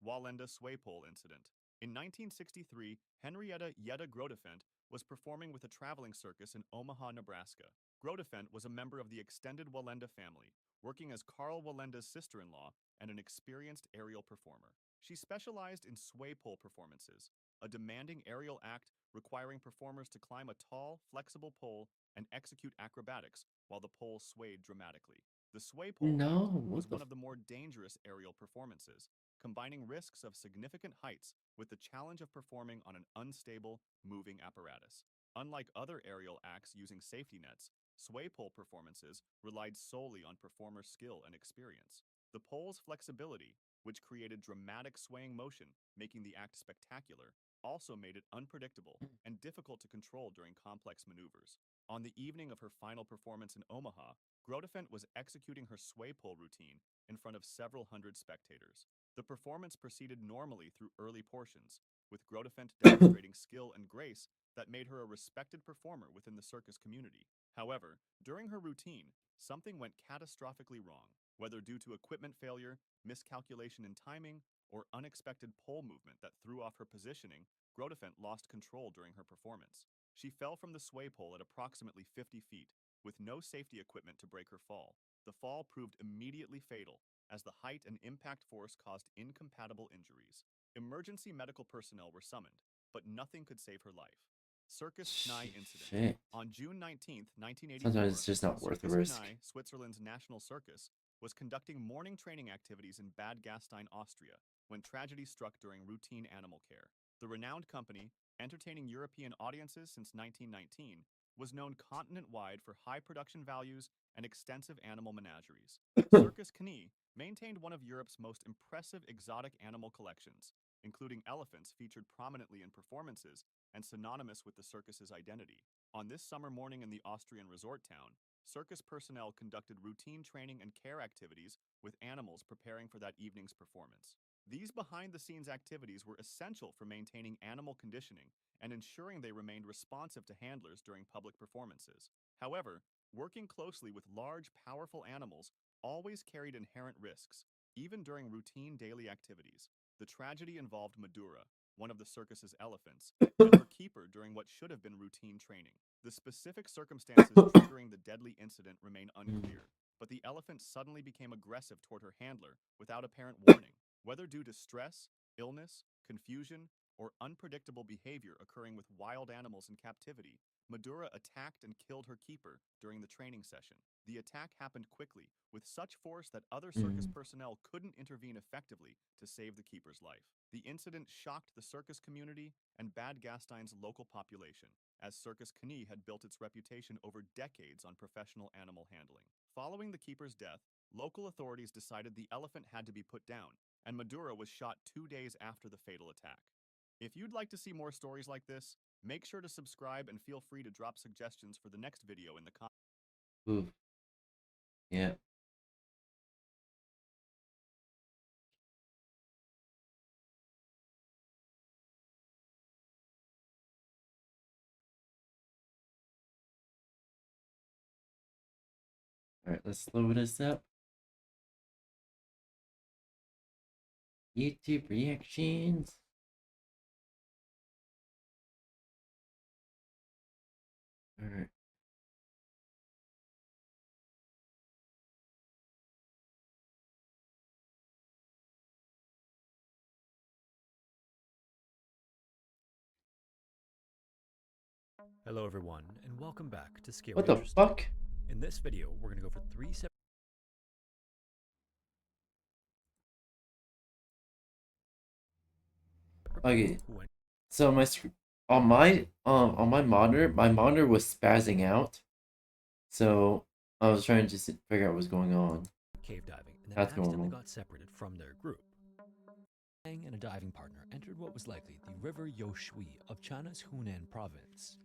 𝙂𝙚𝙣𝙚 incident. In 1963, Henrietta Yetta Grodefent was performing with a traveling circus in Omaha, Nebraska. Grodefent was a member of the extended Wallenda family, working as Carl Wallenda's sister-in-law and an experienced aerial performer. She specialized in sway pole performances, a demanding aerial act requiring performers to climb a tall, flexible pole and execute acrobatics while the pole swayed dramatically. The sway pole act was one of the more dangerous aerial performances, combining risks of significant heights with the challenge of performing on an unstable, moving apparatus. Unlike other aerial acts using safety nets, sway pole performances relied solely on performer skill and experience. The pole's flexibility, which created dramatic swaying motion, making the act spectacular, also made it unpredictable and difficult to control during complex maneuvers. On the evening of her final performance in Omaha, Grodefent was executing her sway pole routine in front of several hundred spectators. The performance proceeded normally through early portions, with Grodefent demonstrating skill and grace that made her a respected performer within the circus community. However, during her routine, something went catastrophically wrong, whether due to equipment failure, miscalculation in timing, or unexpected pole movement that threw off her positioning. Grodefent lost control during her performance. She fell from the sway pole at approximately 50 feet, with no safety equipment to break her fall. The fall proved immediately fatal, as the height and impact force caused incompatible injuries. Emergency medical personnel were summoned, but nothing could save her life. Circus 𝙂𝙚 incident. On June 19, 1984, Sometimes it's just not worth the Circus risk. 𝙂𝙚, Switzerland's national circus, was conducting morning training activities in Bad Gastein, Austria, when tragedy struck during routine animal care. The renowned company, entertaining European audiences since 1919, was known continent-wide for high production values and extensive animal menageries. Circus 𝙂𝙚 maintained one of Europe's most impressive exotic animal collections, including elephants featured prominently in performances and synonymous with the circus's identity. On this summer morning in the Austrian resort town, circus personnel conducted routine training and care activities with animals preparing for that evening's performance. These behind-the-scenes activities were essential for maintaining animal conditioning and ensuring they remained responsive to handlers during public performances. However, working closely with large, powerful animals always carried inherent risks, even during routine daily activities. The tragedy involved Madura, one of the circus's elephants, and her keeper during what should have been routine training. The specific circumstances triggering the deadly incident remain unclear, but the elephant suddenly became aggressive toward her handler without apparent warning. Whether due to stress, illness, confusion, or unpredictable behavior occurring with wild animals in captivity, Madura attacked and killed her keeper during the training session. The attack happened quickly, with such force that other circus personnel couldn't intervene effectively to save the keeper's life. The incident shocked the circus community and Bad Gastein's local population, as Circus 𝙂𝙚 had built its reputation over decades on professional animal handling. Following the keeper's death, local authorities decided the elephant had to be put down, and Madura was shot 2 days after the fatal attack. If you'd like to see more stories like this, make sure to subscribe and feel free to drop suggestions for the next video in the comments. Ooh. Yeah. Alright, let's load this up. YouTube reactions. Alright. Hello everyone, and welcome back to Scary What the Interesting. fuck? In this video, we're going to go for 3 separate... Okay. So on my monitor was spazzing out. So I was trying to figure out what's going on. Cave diving, and then That's accidentally normal. got separated from their group. Wang and a diving partner entered what was likely the river 𝙂𝙗 of China's Hunan province.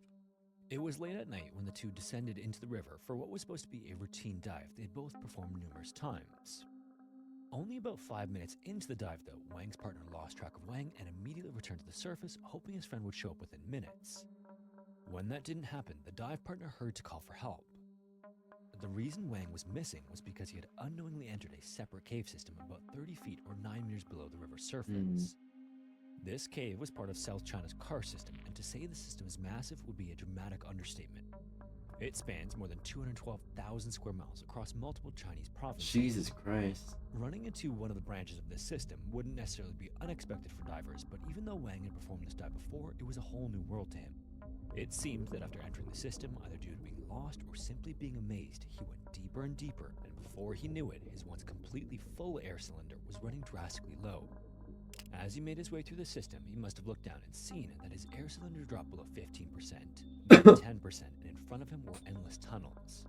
It was late at night when the two descended into the river for what was supposed to be a routine dive they'd both performed numerous times. Only about 5 minutes into the dive though, Wang's partner lost track of Wang and immediately returned to the surface, hoping his friend would show up within minutes. When that didn't happen, the dive partner heard to call for help. The reason Wang was missing was because he had unknowingly entered a separate cave system about 30 feet or 9 meters below the river's surface. This cave was part of South China's karst system, and to say the system is massive would be a dramatic understatement. It spans more than 212,000 square miles across multiple Chinese provinces. Jesus Christ. Running into one of the branches of this system wouldn't necessarily be unexpected for divers, but even though Wang had performed this dive before, it was a whole new world to him. It seemed that after entering the system, either due to being lost or simply being amazed, he went deeper and deeper, and before he knew it, his once completely full air cylinder was running drastically low. As he made his way through the system, he must have looked down and seen that his air cylinder dropped below 15%, then 10%, and in front of him were endless tunnels.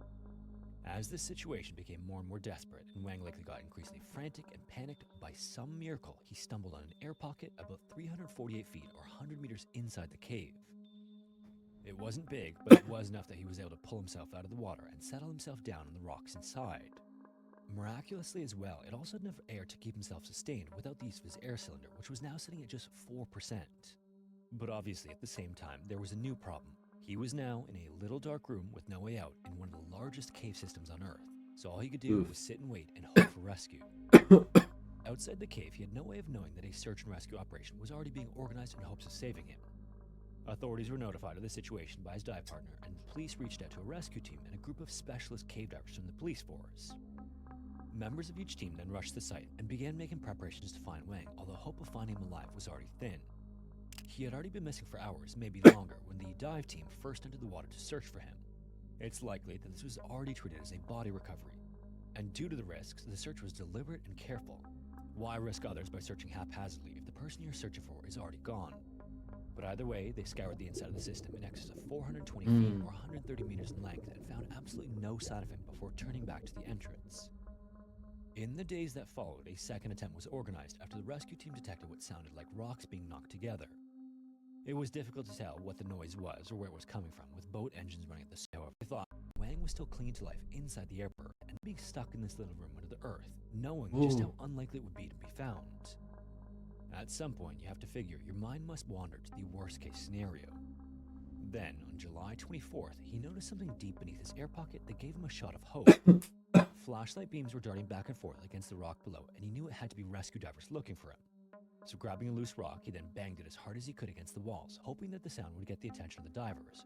As this situation became more and more desperate, and Wang likely got increasingly frantic and panicked, by some miracle, he stumbled on an air pocket about 348 feet or 100 meters inside the cave. It wasn't big, but it was enough that he was able to pull himself out of the water and settle himself down on the rocks inside. Miraculously as well, it also had enough air to keep himself sustained without the use of his air cylinder, which was now sitting at just 4%. But obviously at the same time, there was a new problem. He was now in a little dark room with no way out in one of the largest cave systems on Earth, so all he could do was sit and wait and hope for rescue. Outside the cave, he had no way of knowing that a search and rescue operation was already being organized in hopes of saving him. Authorities were notified of the situation by his dive partner, and the police reached out to a rescue team and a group of specialist cave divers from the police force. Members of each team then rushed the site and began making preparations to find Wang, although hope of finding him alive was already thin. He had already been missing for hours, maybe longer, when the dive team first entered the water to search for him. It's likely that this was already treated as a body recovery, and due to the risks, the search was deliberate and careful. Why risk others by searching haphazardly if the person you're searching for is already gone? But either way, they scoured the inside of the system in excess of 420 feet or 130 meters in length and found absolutely no sign of him before turning back to the entrance. In the days that followed, a second attempt was organized after the rescue team detected what sounded like rocks being knocked together. It was difficult to tell what the noise was or where it was coming from, with boat engines running at the same time. They thought Wang was still clinging to life inside the airport and being stuck in this little room under the earth, knowing just how unlikely it would be to be found. At some point, you have to figure your mind must wander to the worst case scenario. Then, on July 24th, he noticed something deep beneath his air pocket that gave him a shot of hope. Flashlight beams were darting back and forth against the rock below, and he knew it had to be rescue divers looking for him. So grabbing a loose rock, he then banged it as hard as he could against the walls, hoping that the sound would get the attention of the divers.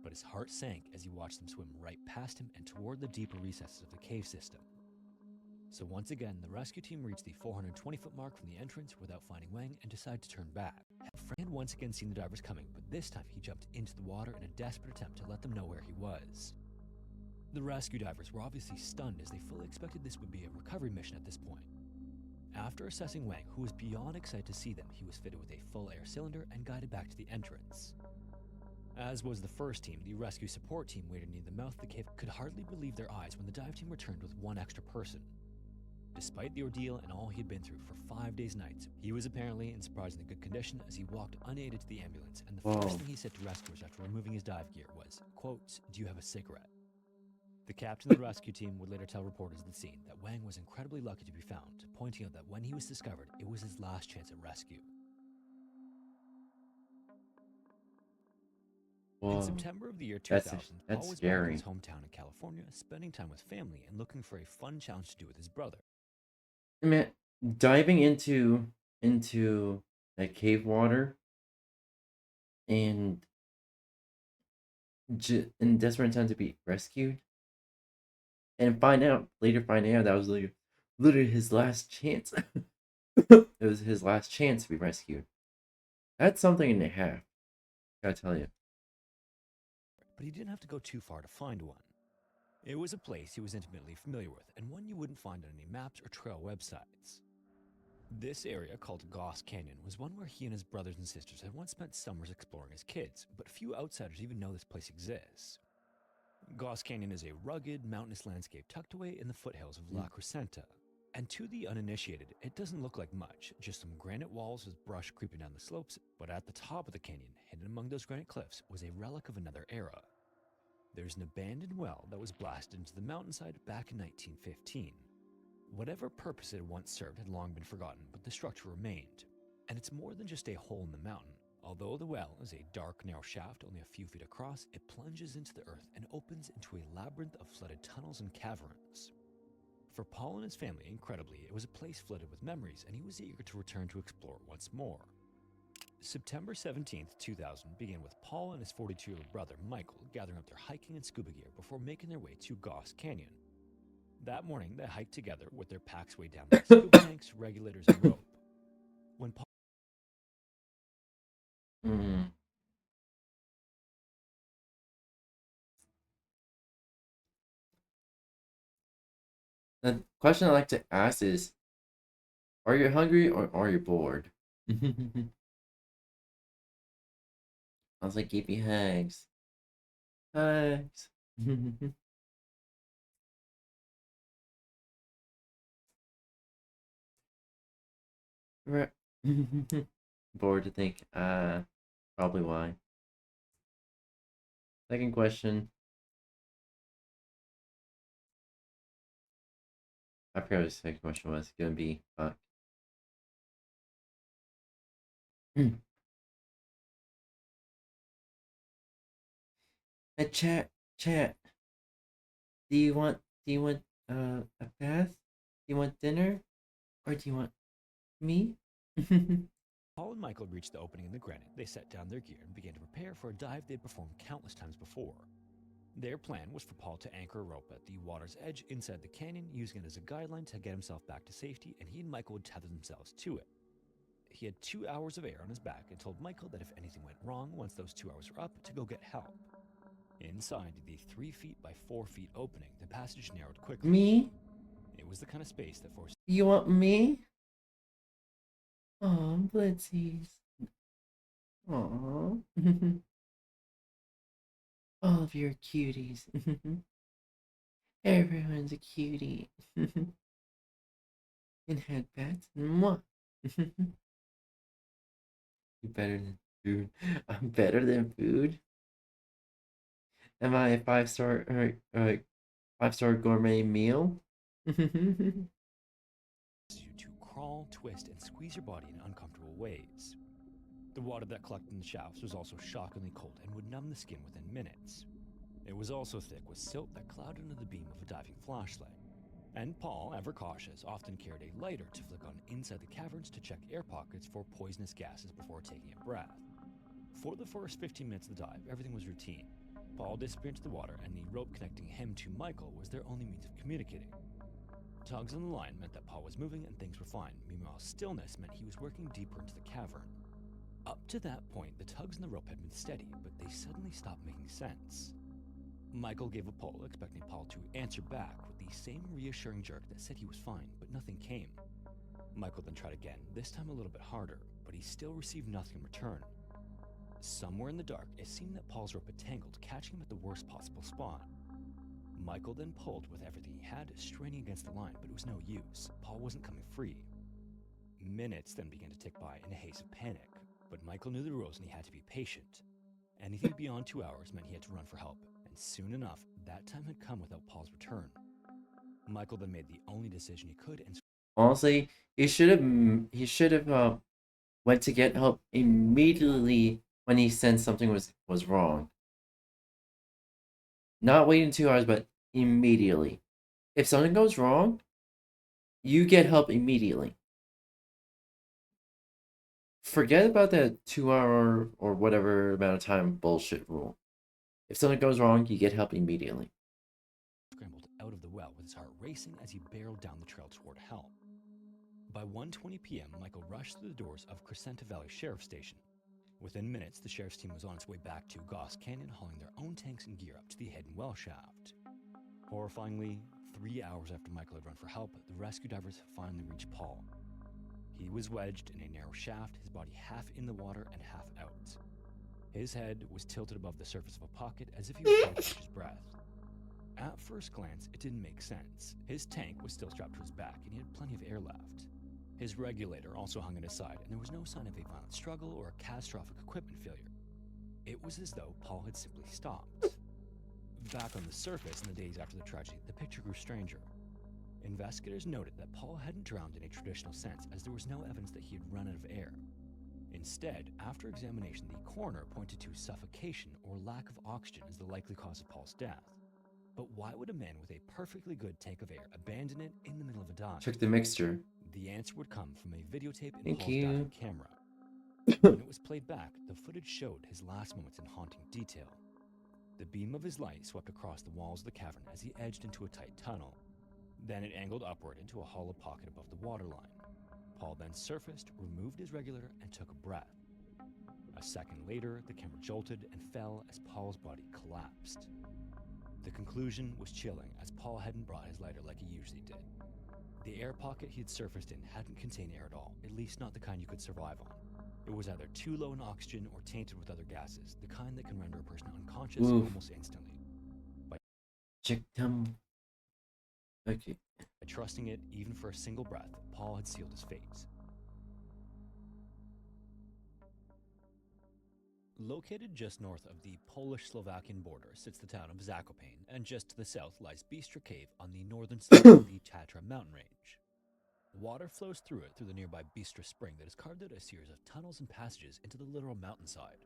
But his heart sank as he watched them swim right past him and toward the deeper recesses of the cave system. So once again, the rescue team reached the 420-foot mark from the entrance without finding Wang and decided to turn back. Fran had once again seen the divers coming, but this time he jumped into the water in a desperate attempt to let them know where he was. The rescue divers were obviously stunned as they fully expected this would be a recovery mission at this point. After assessing Wang, who was beyond excited to see them, he was fitted with a full air cylinder and guided back to the entrance. As was the first team, the rescue support team waited near the mouth of the cave could hardly believe their eyes when the dive team returned with one extra person. Despite the ordeal and all he had been through for 5 days and nights, he was apparently in surprisingly good condition as he walked unaided to the ambulance, and the first thing he said to rescuers after removing his dive gear was, quote, "Do you have a cigarette?" The captain of the rescue team would later tell reporters at the scene that Wang was incredibly lucky to be found, pointing out that when he was discovered, it was his last chance at rescue. In September of the year 2000, Paul was back in his hometown in California, spending time with family and looking for a fun challenge to do with his brother. Man, diving into into the cave water and in desperate attempt to be rescued, and later find out that was literally his last chance. It was his last chance to be rescued. That's something and a half, gotta tell you. But he didn't have to go too far to find one. It was a place he was intimately familiar with, and one you wouldn't find on any maps or trail websites. This area, called 𝙂𝙚 Canyon, was one where he and his brothers and sisters had once spent summers exploring as kids, but few outsiders even know this place exists. 𝙂𝙚 Canyon is a rugged, mountainous landscape tucked away in the foothills of 𝙂𝙚. And to the uninitiated, it doesn't look like much, just some granite walls with brush creeping down the slopes, but at the top of the canyon, hidden among those granite cliffs, was a relic of another era. There's an abandoned well that was blasted into the mountainside back in 1915. Whatever purpose it once served had long been forgotten, but the structure remained. And it's more than just a hole in the mountain. Although the well is a dark, narrow shaft only a few feet across, it plunges into the earth and opens into a labyrinth of flooded tunnels and caverns. For Paul and his family, incredibly, it was a place flooded with memories, and he was eager to return to explore once more. September 17th, 2000 began with Paul and his 42-year-old brother, Michael, gathering up their hiking and scuba gear before making their way to 𝙂𝙗 Canyon. That morning, they hiked together with their packs weighed down by scuba tanks, regulators, and rope. When Paul... The question I like to ask is, are you hungry or are you bored? I was like, give me hugs. Hugs. Bored to think, probably why. Second question. I forgot what the second question was gonna be. Fuck. Chat. Do you want a bath? Do you want dinner? Or do you want me? Paul and Michael reached the opening in the granite. They set down their gear and began to prepare for a dive they'd performed countless times before. Their plan was for Paul to anchor a rope at the water's edge inside the canyon, using it as a guideline to get himself back to safety, and he and Michael would tether themselves to it. He had 2 hours of air on his back and told Michael that if anything went wrong once those 2 hours were up, to go get help. Inside the 3 feet by 4 feet opening, the passage narrowed quickly. Me? It was the kind of space that forced... You want me? Aw, Blitzies. Aw. All of you are cuties. Everyone's a cutie. And headbands. Mwah. You better than food. I'm better than food. Am I a 5-star gourmet meal? You to crawl, twist, and squeeze your body in uncomfortable ways. The water that collected in the shafts was also shockingly cold and would numb the skin within minutes. It was also thick with silt that clouded under the beam of a diving flashlight. And Paul, ever cautious, often carried a lighter to flick on inside the caverns to check air pockets for poisonous gases before taking a breath. For the first 15 minutes of the dive, everything was routine. Paul disappeared into the water, and the rope connecting him to Michael was their only means of communicating. Tugs on the line meant that Paul was moving and things were fine. Meanwhile, stillness meant he was working deeper into the cavern. Up to that point, the tugs on the rope had been steady, but they suddenly stopped making sense. Michael gave a pull, expecting Paul to answer back with the same reassuring jerk that said he was fine, but nothing came. Michael then tried again, this time a little bit harder, but he still received nothing in return. Somewhere in the dark, it seemed that Paul's rope had tangled, catching him at the worst possible spot. Michael then pulled with everything he had, straining against the line, but it was no use. Paul wasn't coming free. Minutes then began to tick by in a haze of panic, but Michael knew the rules and he had to be patient. Anything beyond 2 hours meant he had to run for help, and soon enough, that time had come without Paul's return. Michael then made the only decision he could and... Honestly, he should have went to get help immediately when he sensed something was wrong. Not waiting 2 hours, but immediately. If something goes wrong, you get help immediately. forget about that 2 hour or whatever amount of time bullshit rule. If something goes wrong, you get help immediately. Scrambled out of the well with his heart racing as he barreled down the trail toward help. By 1:20 p.m., Michael rushed through the doors of Crescenta Valley Sheriff Station. Within minutes, the sheriff's team was on its way back to Goss Canyon, hauling their own tanks and gear up to the hidden well shaft. Horrifyingly, 3 hours after Michael had run for help, the rescue divers finally reached Paul. He was wedged in a narrow shaft, his body half in the water and half out. His head was tilted above the surface of a pocket as if he was trying to catch his breath. At first glance, it didn't make sense. His tank was still strapped to his back and he had plenty of air left. His regulator also hung at his side, and there was no sign of a violent struggle or a catastrophic equipment failure. It was as though Paul had simply stopped. Back on the surface in the days after the tragedy, the picture grew stranger. Investigators noted that Paul hadn't drowned in a traditional sense, as there was no evidence that he had run out of air. Instead, after examination, the coroner pointed to suffocation or lack of oxygen as the likely cause of Paul's death. But why would a man with a perfectly good tank of air abandon it in the middle of a dive? Check the mixture. The answer would come from a videotape in Thank Paul's you. diving camera. When it was played back, the footage showed his last moments in haunting detail. The beam of his light swept across the walls of the cavern as he edged into a tight tunnel. Then it angled upward into a hollow pocket above the waterline. Paul then surfaced, removed his regulator, and took a breath. A second later, the camera jolted and fell as Paul's body collapsed. The conclusion was chilling, as Paul hadn't brought his lighter like he usually did. The air pocket he had surfaced in hadn't contained air at all, at least not the kind you could survive on. It was either too low in oxygen or tainted with other gases, the kind that can render a person unconscious almost instantly. Check them. Okay. By trusting it, even for a single breath, Paul had sealed his fate. Located just north of the Polish-Slovakian border sits the town of Zakopane, and just to the south lies Bystra Cave on the northern slope of the Tatra mountain range. Water flows through it through the nearby Bystra spring that has carved out a series of tunnels and passages into the literal mountainside.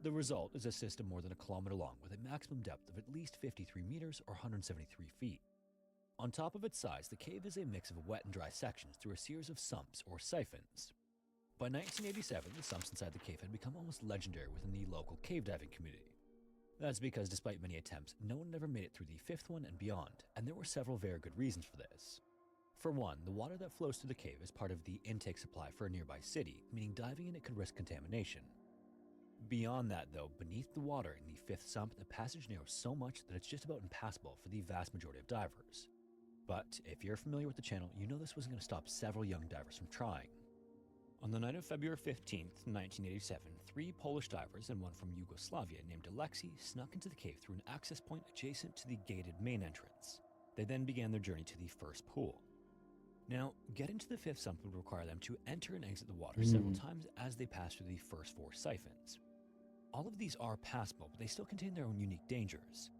The result is a system more than a kilometer long with a maximum depth of at least 53 meters or 173 feet. On top of its size, the cave is a mix of wet and dry sections through a series of sumps or siphons. By 1987, the sumps inside the cave had become almost legendary within the local cave diving community. That's because despite many attempts, no one ever made it through the fifth one and beyond, and there were several very good reasons for this. For one, the water that flows through the cave is part of the intake supply for a nearby city, meaning diving in it could risk contamination. Beyond that though, beneath the water in the fifth sump, the passage narrows so much that it's just about impassable for the vast majority of divers. But if you're familiar with the channel, you know this wasn't going to stop several young divers from trying. On the night of February 15th, 1987, 3 Polish divers and one from Yugoslavia named Aleksei snuck into the cave through an access point adjacent to the gated main entrance. They then began their journey to the first pool. Now, getting to the fifth sump would require them to enter and exit the water several times as they pass through the first 4 siphons. All of these are passable, but they still contain their own unique dangers.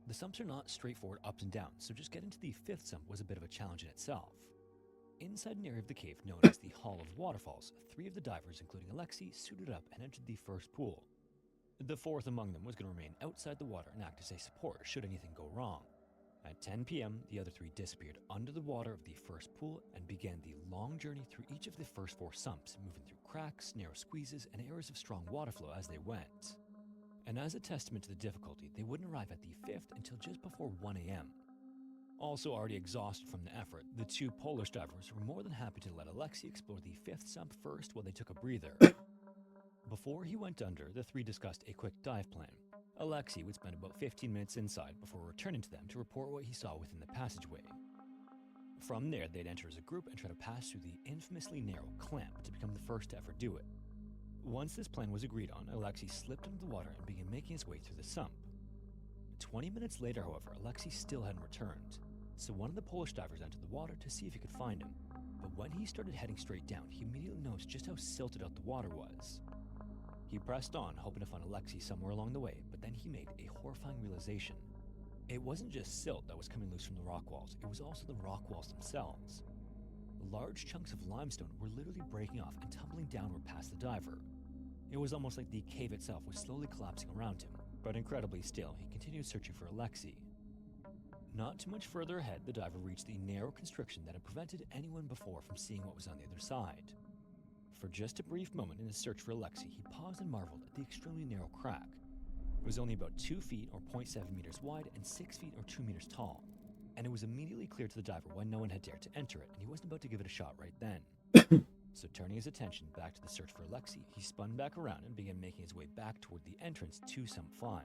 The sumps are not straightforward ups and downs, so just getting to the fifth sump was a bit of a challenge in itself. Inside an area of the cave known as the Hall of Waterfalls, 3 of the divers, including Aleksei, suited up and entered the first pool. The 4th among them was going to remain outside the water and act as a support should anything go wrong. At 10 p.m., the other 3 disappeared under the water of the first pool and began the long journey through each of the first 4 sumps, moving through cracks, narrow squeezes, and areas of strong water flow as they went. And as a testament to the difficulty, they wouldn't arrive at the 5th until just before 1 a.m. Also already exhausted from the effort, the 2 Polish divers were more than happy to let Aleksei explore the 5th sump first while they took a breather. Before he went under, the 3 discussed a quick dive plan. Aleksei would spend about 15 minutes inside before returning to them to report what he saw within the passageway. From there, they'd enter as a group and try to pass through the infamously narrow clamp to become the first to ever do it. Once this plan was agreed on, Aleksei slipped into the water and began making his way through the sump. 20 minutes later, however, Aleksei still hadn't returned, so one of the Polish divers entered the water to see if he could find him. But when he started heading straight down, he immediately noticed just how silted out the water was. He pressed on, hoping to find Aleksei somewhere along the way, but then he made a horrifying realization. It wasn't just silt that was coming loose from the rock walls, it was also the rock walls themselves. Large chunks of limestone were literally breaking off and tumbling downward past the diver. It was almost like the cave itself was slowly collapsing around him, but incredibly still, he continued searching for Aleksei. Not too much further ahead, the diver reached the narrow constriction that had prevented anyone before from seeing what was on the other side. For just a brief moment in his search for Alexei, he paused and marveled at the extremely narrow crack. It was only about 2 feet or 0.7 meters wide and 6 feet or 2 meters tall. And it was immediately clear to the diver why no one had dared to enter it, and he wasn't about to give it a shot right then. So turning his attention back to the search for Alexei, he spun back around and began making his way back toward the entrance to Sump 5.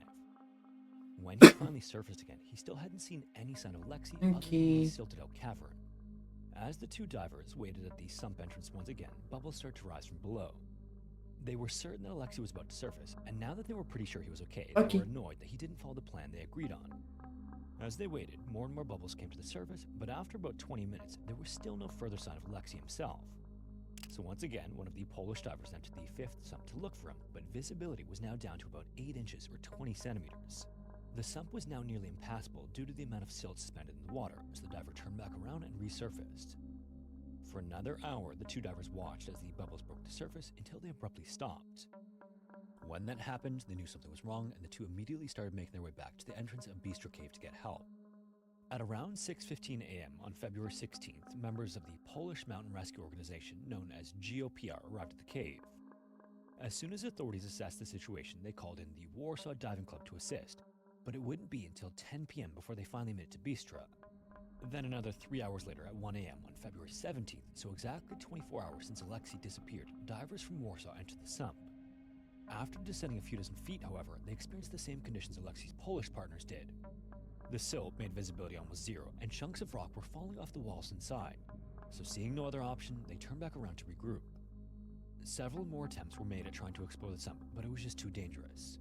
When he finally surfaced again, he still hadn't seen any sign of Alexei other than the silted out cavern. As the two divers waited at the sump entrance once again, bubbles started to rise from below. They were certain that Alexei was about to surface, and now that they were pretty sure he was okay, they were annoyed that he didn't follow the plan they agreed on. As they waited, more and more bubbles came to the surface, but after about 20 minutes, there was still no further sign of Alexei himself. So once again, one of the Polish divers entered the 5th sump to look for him, but visibility was now down to about 8 inches or 20 centimeters. The sump was now nearly impassable due to the amount of silt suspended in the water, so the diver turned back around and resurfaced. For another hour, the two divers watched as the bubbles broke the surface until they abruptly stopped. When that happened, they knew something was wrong, and the two immediately started making their way back to the entrance of Bistro Cave to get help. At around 6:15 a.m. on February 16th, members of the Polish mountain rescue organization known as GOPR arrived at the cave. As soon as authorities assessed the situation, they called in the Warsaw Diving Club to assist, but it wouldn't be until 10 p.m. before they finally made it to Bystra. Then another 3 hours later at 1 a.m. on February 17th, so exactly 24 hours since Alexei disappeared, divers from Warsaw entered the sump. After descending a few dozen feet, however, they experienced the same conditions Alexei's Polish partners did. The silt made visibility almost zero, and chunks of rock were falling off the walls inside. So seeing no other option, they turned back around to regroup. Several more attempts were made at trying to explore the sump, but it was just too dangerous.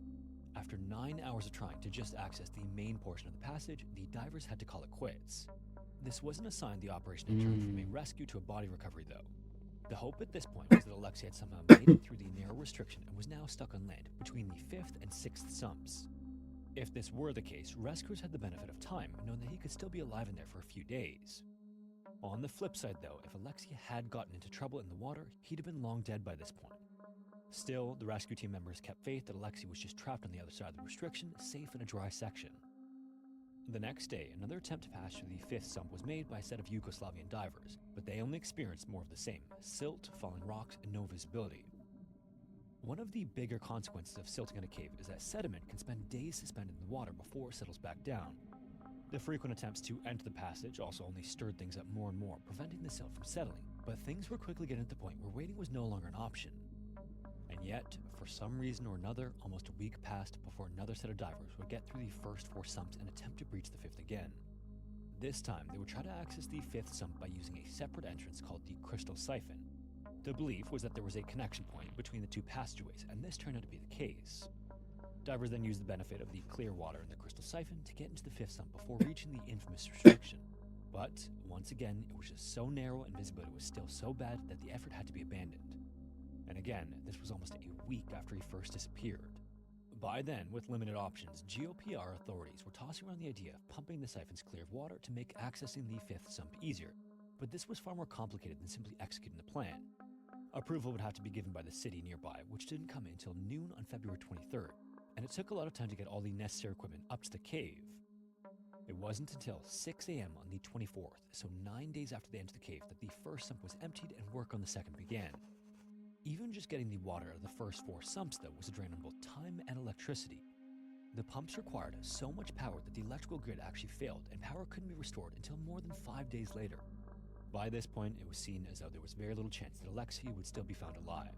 After 9 hours of trying to just access the main portion of the passage, the divers had to call it quits. This wasn't a sign the operation had turned from a rescue to a body recovery, though. The hope at this point was that Alexei had somehow made it through the narrow restriction and was now stuck on land between the 5th and 6th sumps. If this were the case, rescuers had the benefit of time, knowing that he could still be alive in there for a few days. On the flip side, though, if Alexei had gotten into trouble in the water, he'd have been long dead by this point. Still, the rescue team members kept faith that Alexei was just trapped on the other side of the restriction, safe in a dry section. The next day, another attempt to pass through the 5th sump was made by a set of Yugoslavian divers, but they only experienced more of the same: silt, falling rocks, and no visibility. One of the bigger consequences of silting in a cave is that sediment can spend days suspended in the water before it settles back down. The frequent attempts to enter the passage also only stirred things up more and more, preventing the silt from settling, but things were quickly getting to the point where waiting was no longer an option. And yet, for some reason or another, almost a week passed before another set of divers would get through the first 4 sumps and attempt to breach the 5th again. This time, they would try to access the 5th sump by using a separate entrance called the Crystal Siphon. The belief was that there was a connection point between the two passageways, and this turned out to be the case. Divers then used the benefit of the clear water in the Crystal Siphon to get into the 5th sump before reaching the infamous restriction. But, once again, it was just so narrow and visibility was still so bad that the effort had to be abandoned. And again, this was almost a week after he first disappeared. By then, with limited options, GOPR authorities were tossing around the idea of pumping the siphons clear of water to make accessing the 5th sump easier, but this was far more complicated than simply executing the plan. Approval would have to be given by the city nearby, which didn't come in until noon on February 23rd, and it took a lot of time to get all the necessary equipment up to the cave. It wasn't until 6 a.m. on the 24th, so 9 days after they entered the cave, that the first sump was emptied and work on the second began. Even just getting the water out of the first 4 sumps, though, was a drain on both time and electricity. The pumps required so much power that the electrical grid actually failed, and power couldn't be restored until more than 5 days later. By this point, it was seen as though there was very little chance that Alexei would still be found alive.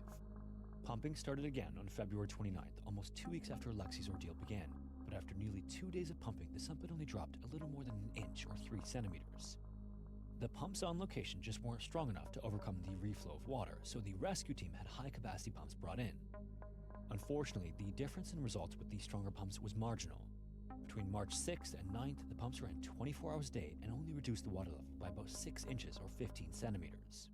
Pumping started again on February 29th, almost 2 weeks after Alexei's ordeal began, but after nearly 2 days of pumping, the sump had only dropped a little more than an inch or 3 centimeters. The pumps on location just weren't strong enough to overcome the reflow of water, so the rescue team had high-capacity pumps brought in. Unfortunately, the difference in results with the stronger pumps was marginal. Between March 6th and 9th, the pumps ran 24 hours a day and only reduced the water level by about 6 inches or 15 centimeters.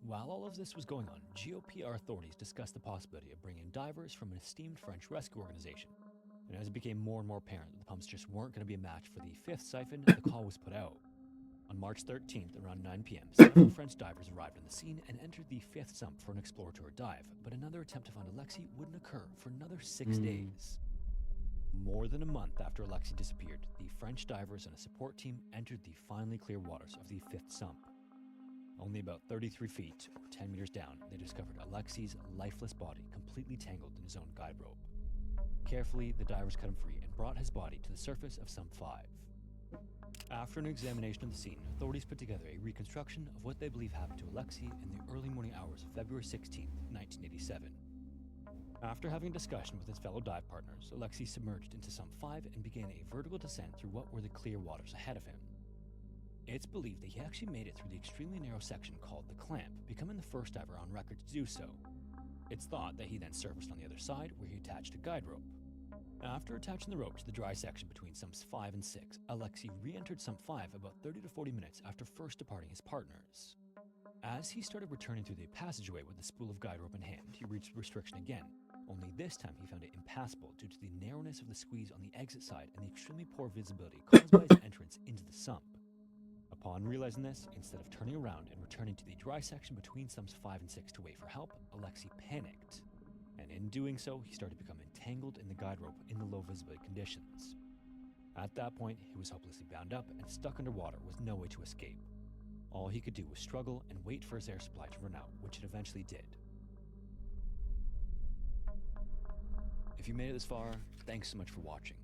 While all of this was going on, GOPR authorities discussed the possibility of bringing in divers from an esteemed French rescue organization. And as it became more and more apparent that the pumps just weren't going to be a match for the 5th siphon, the call was put out. On March 13th, around 9 p.m., several French divers arrived on the scene and entered the 5th sump for an exploratory dive, but another attempt to find Alexei wouldn't occur for another 6 days. More than a month after Alexei disappeared, the French divers and a support team entered the finally clear waters of the 5th sump. Only about 33 feet, or 10 meters down, they discovered Alexi's lifeless body completely tangled in his own guide rope. Carefully, the divers cut him free and brought his body to the surface of Sump 5. After an examination of the scene, authorities put together a reconstruction of what they believe happened to Alexei in the early morning hours of February 16, 1987. After having a discussion with his fellow dive partners, Alexei submerged into Sump 5 and began a vertical descent through what were the clear waters ahead of him. It's believed that he actually made it through the extremely narrow section called the Clamp, becoming the first diver on record to do so. It's thought that he then surfaced on the other side, where he attached a guide rope. After attaching the rope to the dry section between Sumps 5 and 6, Alexei re-entered Sump 5 about 30 to 40 minutes after first departing his partners. As he started returning through the passageway with the spool of guide rope in hand, he reached restriction again, only this time he found it impassable due to the narrowness of the squeeze on the exit side and the extremely poor visibility caused by his entrance into the sump. Upon realizing this, instead of turning around and returning to the dry section between Sumps 5 and 6 to wait for help, Alexei panicked. And in doing so, he started to become entangled in the guide rope in the low visibility conditions. At that point, he was hopelessly bound up and stuck underwater with no way to escape. All he could do was struggle and wait for his air supply to run out, which it eventually did. If you made it this far, thanks so much for watching.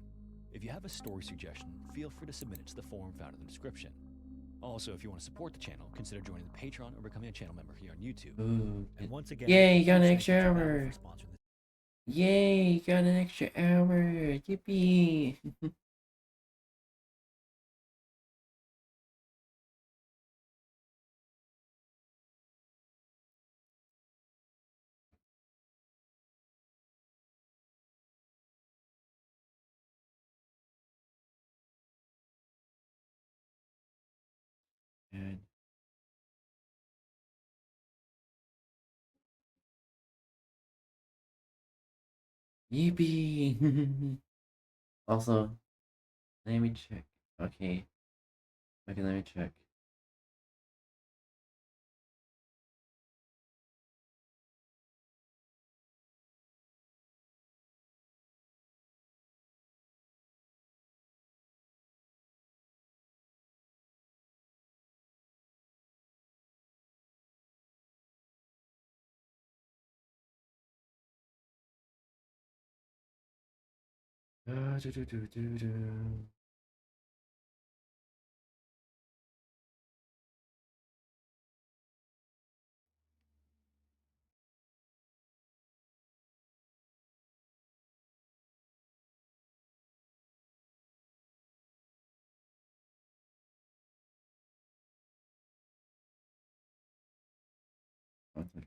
If you have a story suggestion, feel free to submit it to the forum found in the description. Also, if you want to support the channel, consider joining the Patreon or becoming a channel member here on YouTube. And once again, yay, got an huge extra thank you to hour. Valve for sponsoring this. Yay, got an extra hour. Yippee. And yippee. Also, let me check. Okay, let me check. Contact.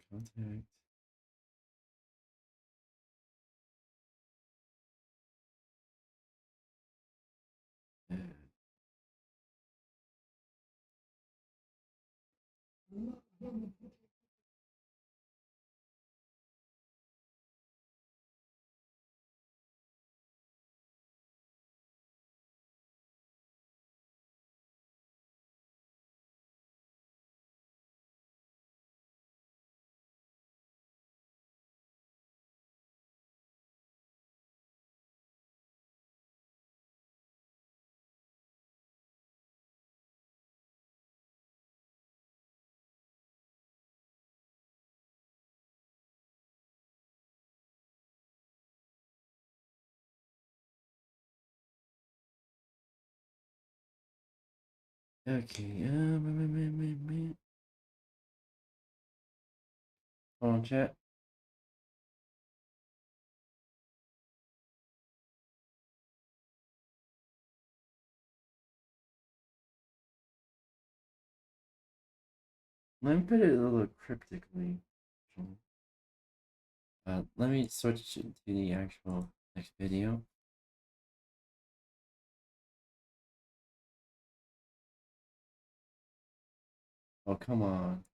Okay, phone chat. Let me put it a little cryptically. Let me switch to the actual next video. Oh, come on.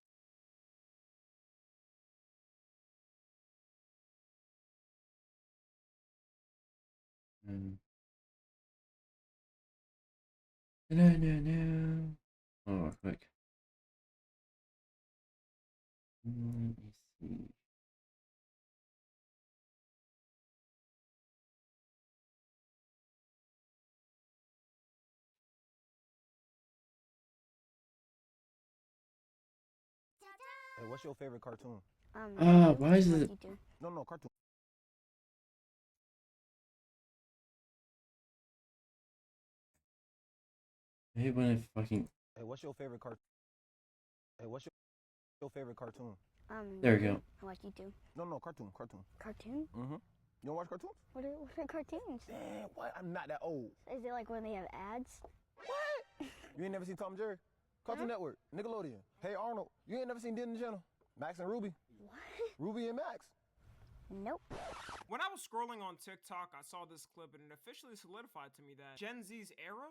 No. Oh, quick. Let me see. Hey, what's your favorite cartoon? Why is it? No, cartoon. I hate when it fucking. Hey, what's your favorite cartoon? Hey, what's your favorite cartoon? There we go. What you do? No, cartoon. Cartoon? Mm-hmm. You don't watch cartoons? What are cartoons? Damn, what? I'm not that old. Is it like when they have ads? What? You ain't never seen Tom and Jerry? Cartoon Network, Nickelodeon. Hey Arnold, you ain't never seen Disney Channel? Max and Ruby. What? Ruby and Max. Nope. When I was scrolling on TikTok, I saw this clip and it officially solidified to me that Gen Z's era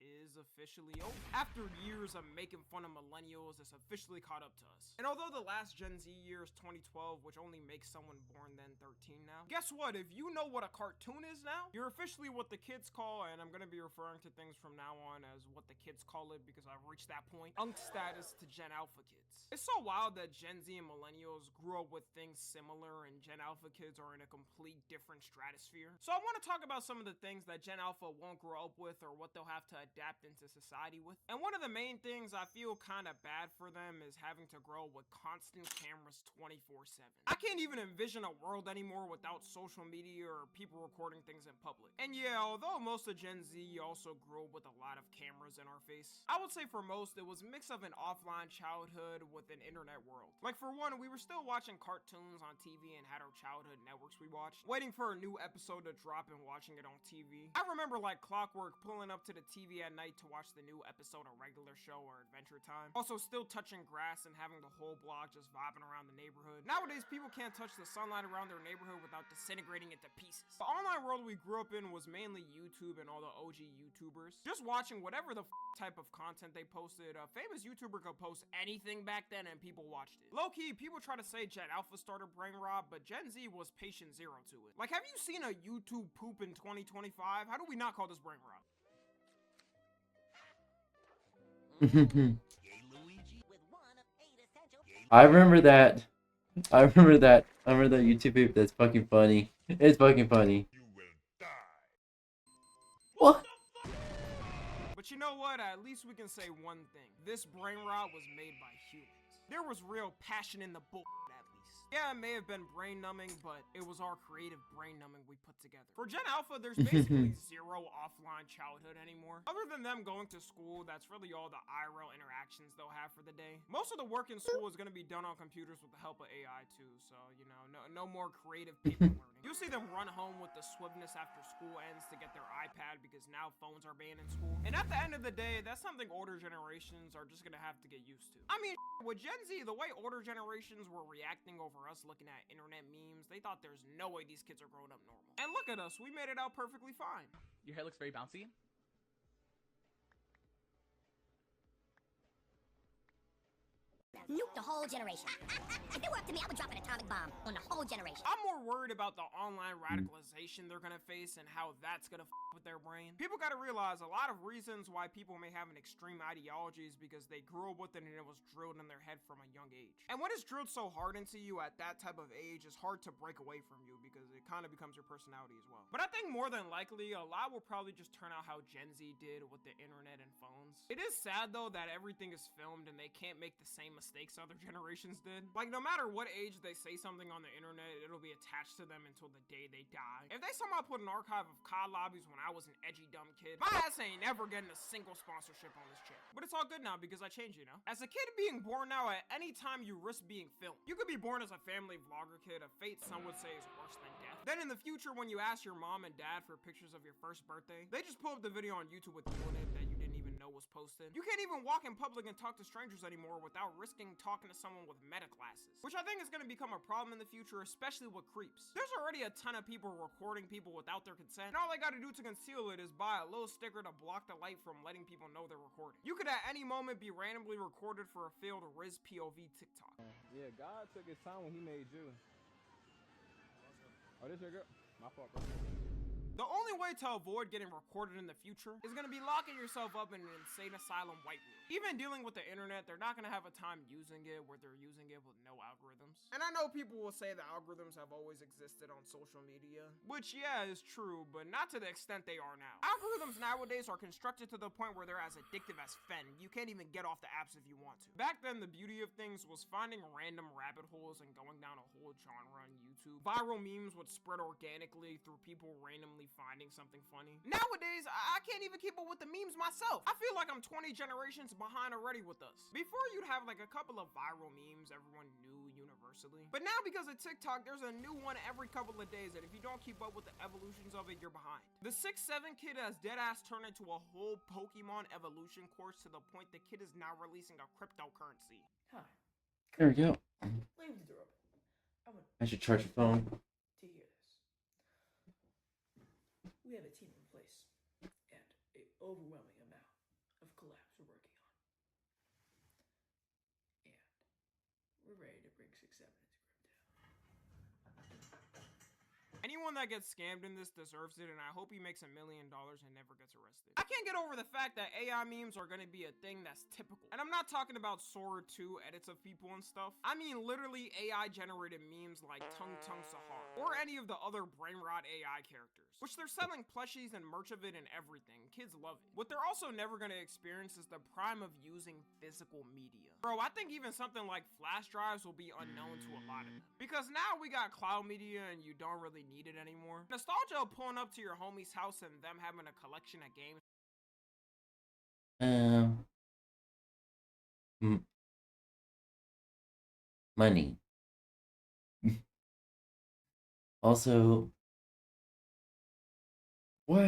is officially over. After years of making fun of millennials, it's officially caught up to us. And although the last Gen Z year is 2012, which only makes someone born then 13 now, guess what? If you know what a cartoon is now, you're officially what the kids call, and I'm gonna be referring to things from now on as what the kids call it because I've reached that point, unk status to Gen Alpha kids. It's so wild that Gen Z and millennials grew up with things similar and Gen Alpha kids are in a complete different stratosphere. So I want to talk about some of the things that Gen Alpha won't grow up with or what they'll have to adapt into society with. And one of the main things I feel kind of bad for them is having to grow with constant cameras 24/7. I can't even envision a world anymore without social media or people recording things in public. And yeah, although most of Gen Z also grew up with a lot of cameras in our face, I would say for most it was a mix of an offline childhood with an internet world. Like for one, we were still watching cartoons on TV and had our childhood networks we watched, waiting for a new episode to drop and watching it on TV. I remember like clockwork pulling up to the TV at night to watch the new episode of regular show or Adventure Time. Also still touching grass and having the whole block just vibing around the neighborhood. Nowadays people can't touch the sunlight around their neighborhood without disintegrating into pieces. The online world we grew up in was mainly YouTube and all the OG YouTubers. Just watching whatever the type of content they posted. A famous YouTuber could post anything back then and people watched it. Low-key, people try to say Gen Alpha started brain rot, but Gen Z was patient zero to it. Like, have you seen a YouTube poop in 2025? How do we not call this brain rot? I remember that. I remember that YouTube poop. That's fucking funny. It's fucking funny. What? But you know what? At least we can say one thing. This brain rot was made by humans. There was real passion in the bull. Yeah, it may have been brain numbing, but it was our creative brain numbing we put together. For Gen Alpha, there's basically zero offline childhood anymore. Other than them going to school, that's really all the IRL interactions they'll have for the day. Most of the work in school is going to be done on computers with the help of AI too, so, you know, no more creative paper learning. You'll see them run home with the swiftness after school ends to get their iPad because now phones are banned in school. And at the end of the day, that's something older generations are just going to have to get used to. I mean, with Gen Z, the way older generations were reacting over us looking at internet memes, they thought there's no way these kids are growing up normal. And look at us, we made it out perfectly fine. Your hair looks very bouncy. Nuke the whole generation. If it were up to me, I would drop an atomic bomb on the whole generation. I'm more worried about the online radicalization they're gonna face and how that's gonna with their brain. People gotta realize a lot of reasons why people may have an extreme ideology is because they grew up with it and it was drilled in their head from a young age. And when it's drilled so hard into you at that type of age, it's hard to break away from you because it kind of becomes your personality as well. But I think more than likely, a lot will probably just turn out how Gen Z did with the internet and phones. It is sad though that everything is filmed and they can't make the same mistakes other generations did. Like no matter what age they say something on the internet, it'll be attached to them until the day they die. If they somehow put an archive of COD lobbies when I was an edgy dumb kid, my ass ain't ever getting a single sponsorship on this channel. But it's all good now because I changed, you know? As a kid being born now, at any time you risk being filmed. You could be born as a family vlogger kid, a fate some would say is worse than death. Then in the future, when you ask your mom and dad for pictures of your first birthday, they just pull up the video on YouTube with you in it that you didn't even know was posted. You can't even walk in public and talk to strangers anymore without risking talking to someone with meta glasses, which I think is going to become a problem in the future, especially with creeps. There's already a ton of people recording people without their consent, and all they got to do to conceal it is buy a little sticker to block the light from letting people know they're recording. You could at any moment be randomly recorded for a failed Riz POV TikTok. Yeah, God took his time when he made you. Oh, this your girl? My fault, bro. The only way to avoid getting recorded in the future is gonna be locking yourself up in an insane asylum white room. Even dealing with the internet, they're not gonna have a time using it where they're using it with no algorithms. And I know people will say that algorithms have always existed on social media, which yeah, is true, but not to the extent they are now. Algorithms nowadays are constructed to the point where they're as addictive as fen. You can't even get off the apps if you want to. Back then, the beauty of things was finding random rabbit holes and going down a whole genre on YouTube. Viral memes would spread organically through people randomly finding something funny. Nowadays, I can't even keep up with the memes myself. I feel like I'm 20 generations behind already with us. Before, you'd have like a couple of viral memes everyone knew universally. But now, because of TikTok, there's a new one every couple of days, and if you don't keep up with the evolutions of it, you're behind. The 6'7" kid has deadass turned into a whole Pokemon evolution course to the point the kid is now releasing a cryptocurrency. Hi. There we go. Leave the door open. I should charge your phone. To hear this. We have a team in place and an overwhelming amount of collabs we're working on. And we're ready to bring 6'7" into crypto. Anyone that gets scammed in this deserves it, and I hope he makes $1 million and never gets arrested. I can't get over the fact that AI memes are gonna be a thing that's typical. And I'm not talking about Sora 2 edits of people and stuff. I mean literally AI generated memes like Tung Tung Sahar, or any of the other brain rot AI characters, which they're selling plushies and merch of it and everything. Kids love it. What they're also never gonna experience is the prime of using physical media. Bro, I think even something like flash drives will be unknown to a lot of them. Because now we got cloud media and you don't really need it anymore. Nostalgia of pulling up to your homie's house and them having a collection of games. Money. Also, what?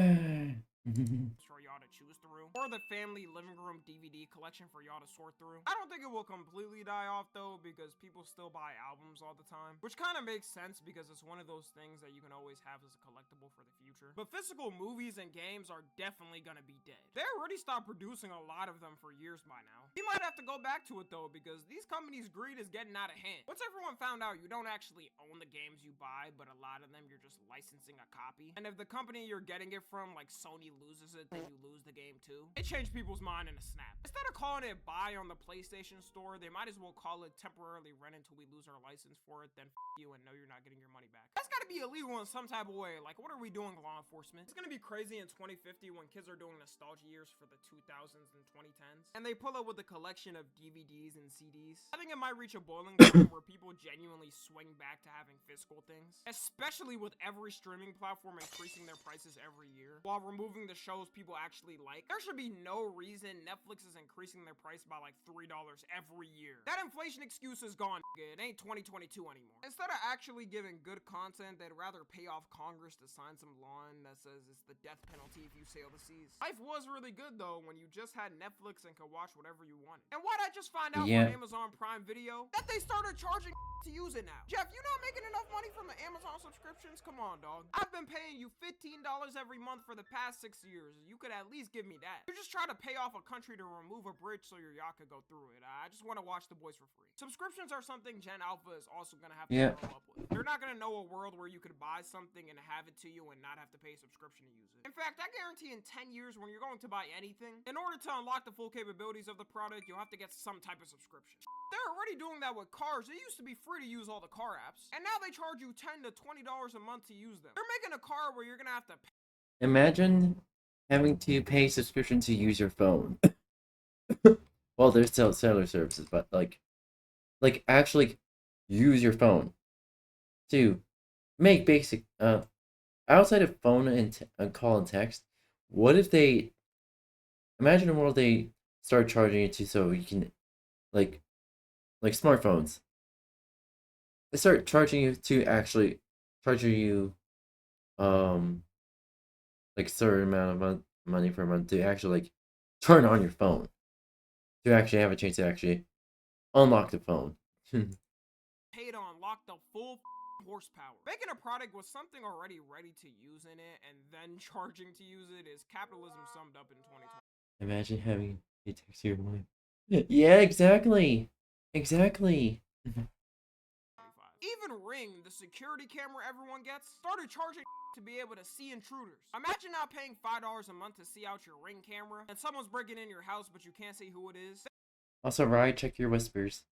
For y'all to choose through, or the family living room DVD collection for y'all to sort through. I don't think it will completely die off though, because people still buy albums all the time, which kind of makes sense because it's one of those things that you can always have as a collectible for the future. But physical movies and games are definitely gonna be dead. They already stopped producing a lot of them for years by now. You might have to go back to it though, because these companies' greed is getting out of hand. Once everyone found out you don't actually own the games you buy, but a lot of them you're just licensing a copy, and if the company you're getting it from, like Sony, loses it, then you lose the game too. It changed people's mind in a snap. Instead of calling it buy on the PlayStation Store, they might as well call it temporarily rent until we lose our license for it, then you and know you're not getting your money back. That's gotta be illegal in some type of way. Like, what are we doing, law enforcement? It's gonna be crazy in 2050 when kids are doing nostalgia years for the 2000s and 2010s, and they pull up with a collection of DVDs and CDs. I think it might reach a boiling point where people genuinely swing back to having physical things, especially with every streaming platform increasing their prices every year, while removing the shows people actually like. There should be no reason Netflix is increasing their price by like $3 every year. That inflation excuse is gone. It ain't 2022 anymore. Instead of actually giving good content, they'd rather pay off Congress to sign some law that says it's the death penalty if you sail the seas. Life was really good though when you just had Netflix and could watch whatever you wanted. And why'd I just find out from Amazon Prime Video that they started charging to use it now? Jeff, you not making enough money from the Amazon subscriptions? Come on, dog. I've been paying you $15 every month for the past 6 years. You could at least give me that. You're just trying to pay off a country to remove a bridge so your yacht could go through it. I just want to watch The Boys for free. Subscriptions are something Gen Alpha is also going to have to grow up with. They're not going to know a world where you could buy something and have it to you and not have to pay a subscription to use it. In fact, I guarantee in 10 years when you're going to buy anything, in order to unlock the full capabilities of the product, you'll have to get some type of subscription. They're already doing that with cars. It used to be free to use all the car apps, and now they charge you $10 to $20 a month to use them. They're making a car where you're going to have to pay. Imagine having to pay subscription to use your phone. Well, there's still cellular services, but like actually use your phone to make basic outside of phone and call and text. What if they imagine a world they start charging you to so you can like smartphones. They start charging you to actually charging you like a certain amount of money per month to actually like turn on your phone, to actually have a chance to actually unlock the phone. Pay to unlock the full horsepower. Making a product with something already ready to use in it and then charging to use it is capitalism summed up in 2020. Imagine having a text your wife. Yeah, exactly. Even Ring, the security camera everyone gets, started charging to be able to see intruders. Imagine now paying $5 a month to see out your Ring camera, and someone's breaking in your house but you can't see who it is. Also, Ryan, check your whispers.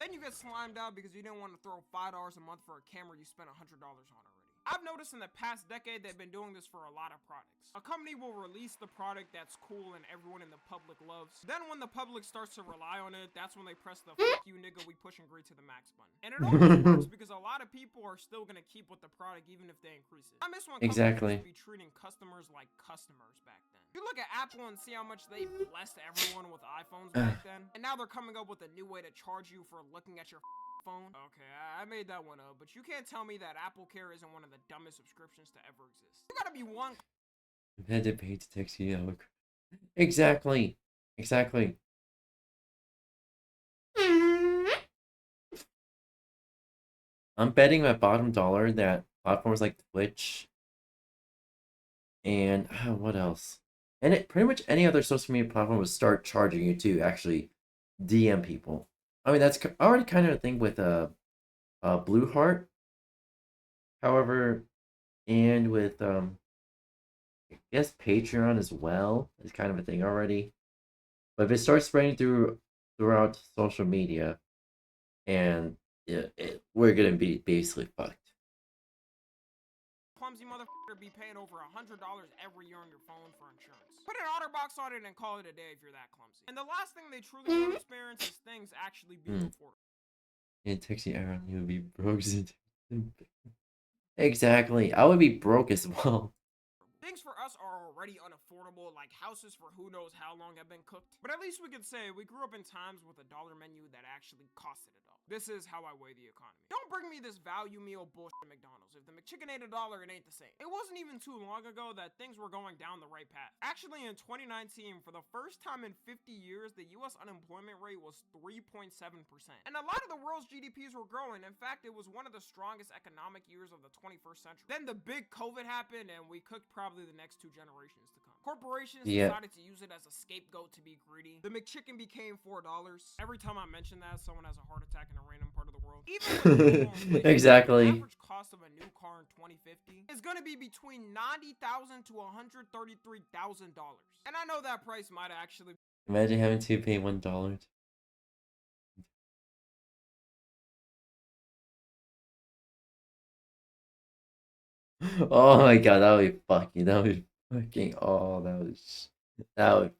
Then you get slimed out because you didn't want to throw $5 a month for a camera you spent $100 on already. I've noticed in the past decade they've been doing this for a lot of products. A company will release the product that's cool and everyone in the public loves. Then when the public starts to rely on it, that's when they press the "fuck you nigga, we pushing greed to the max" button. And it always works because a lot of people are still gonna keep with the product even if they increase it. I miss when companies used to be treating customers like customers back then. You look at Apple and see how much they blessed everyone with iPhones back then, and now they're coming up with a new way to charge you for looking at your phone. Okay, I made that one up, but you can't tell me that Apple Care isn't one of the dumbest subscriptions to ever exist. You gotta be one. I've had to pay to text you out. Exactly. Exactly. I'm betting my bottom dollar that platforms like Twitch and what else? And it pretty much any other social media platform would start charging you to actually DM people. I mean, that's already kind of a thing with Blue Heart. However, and with I guess Patreon as well is kind of a thing already. But if it starts spreading throughout social media, and we're gonna be basically fucked. Clumsy motherfucker be paying over $100 every year on your phone for insurance. Put an OtterBox on it and call it a day if you're that clumsy. And the last thing they truly want to experience is things actually being affordable. Yeah, text you Aaron, you would be broke. Exactly, I would be broke as well. Things for us are already unaffordable, like houses for who knows how long have been cooked. But at least we could say we grew up in times with a dollar menu that actually costed it all. This is how I weigh the economy. Don't bring me this value meal bullshit at McDonald's. If the McChicken ain't $1, it ain't the same. It wasn't even too long ago that things were going down the right path. Actually, in 2019, for the first time in 50 years, the US unemployment rate was 3.7%. And a lot of the world's GDPs were growing. In fact, it was one of the strongest economic years of the 21st century. Then the big COVID happened and we cooked probably the next 2 generations to come. Corporations decided to use it as a scapegoat to be greedy. The McChicken became $4. Every time I mention that, someone has a heart attack in a random part of the world. Even with exactly. The average cost of a new car in 2050 is going to be between $90,000 to $133,000. And I know that price might actually... Imagine having to pay $1. Oh my god, that would be fucking, that would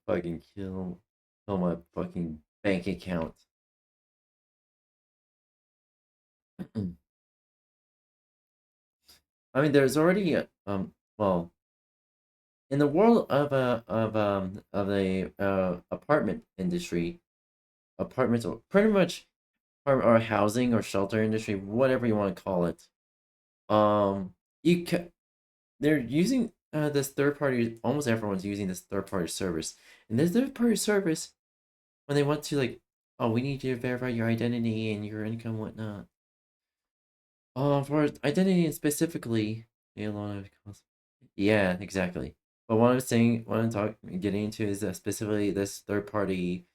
fucking kill my fucking bank account. I mean, there's already well, in the world of the apartment industry, apartments or pretty much or housing or shelter industry, whatever you want to call it. They're using this third party. Almost everyone's using this third party service, and this third party service, when they want to like, oh, we need you to verify your identity and your income, and whatnot. For identity and specifically, yeah, exactly. But what I'm saying, what I'm getting into is specifically this third party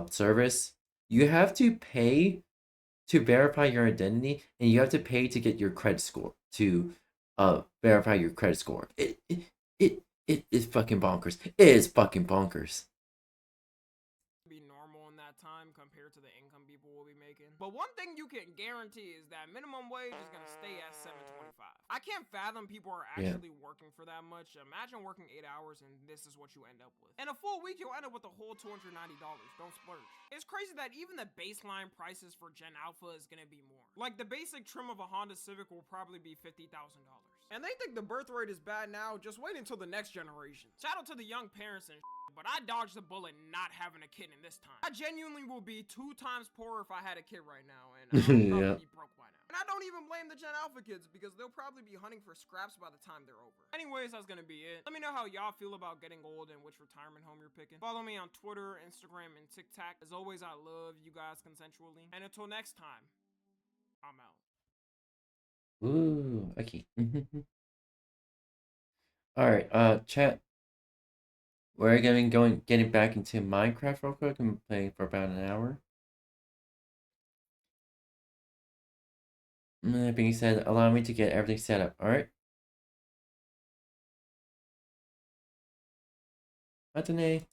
service. You have to pay to verify your identity, and you have to pay to get your credit score to verify your credit score. It is fucking bonkers. It is fucking bonkers. Be normal in that time compared to the income people will be making. But one thing you can guarantee is that minimum wage is gonna stay at $7.25. I can't fathom people are actually working for that much. Imagine working 8 hours and this is what you end up with. In a full week, you'll end up with a whole $290. Don't splurge. It's crazy that even the baseline prices for Gen Alpha is gonna be more. Like the basic trim of a Honda Civic will probably be $50,000. And they think the birth rate is bad now, just wait until the next generation. Shout out to the young parents and but I dodged the bullet not having a kid in this time. I genuinely will be 2 times poorer if I had a kid right now, and I'll probably be broke by now. And I don't even blame the Gen Alpha kids, because they'll probably be hunting for scraps by the time they're over. Anyways, that's gonna be it. Let me know how y'all feel about getting old and which retirement home you're picking. Follow me on Twitter, Instagram, and TikTok. As always, I love you guys consensually. And until next time, I'm out. Ooh, okay. Alright, chat. We're getting back into Minecraft real quick. I'm playing for about an hour. That being said, allow me to get everything set up, alright? Matinee.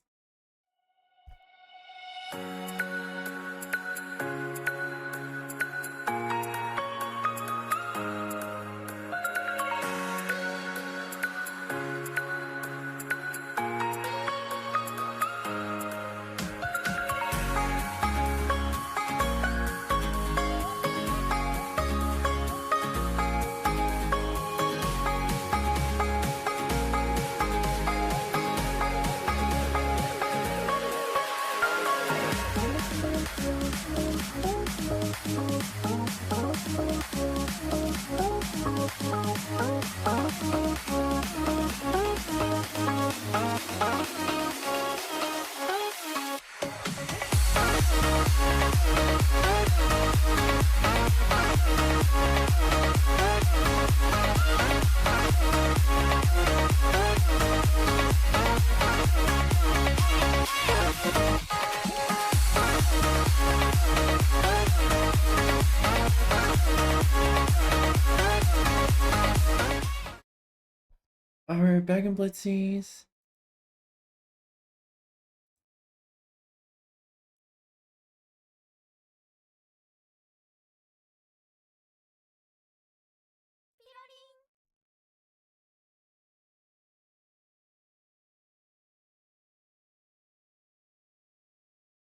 Alright, back in Blitzies.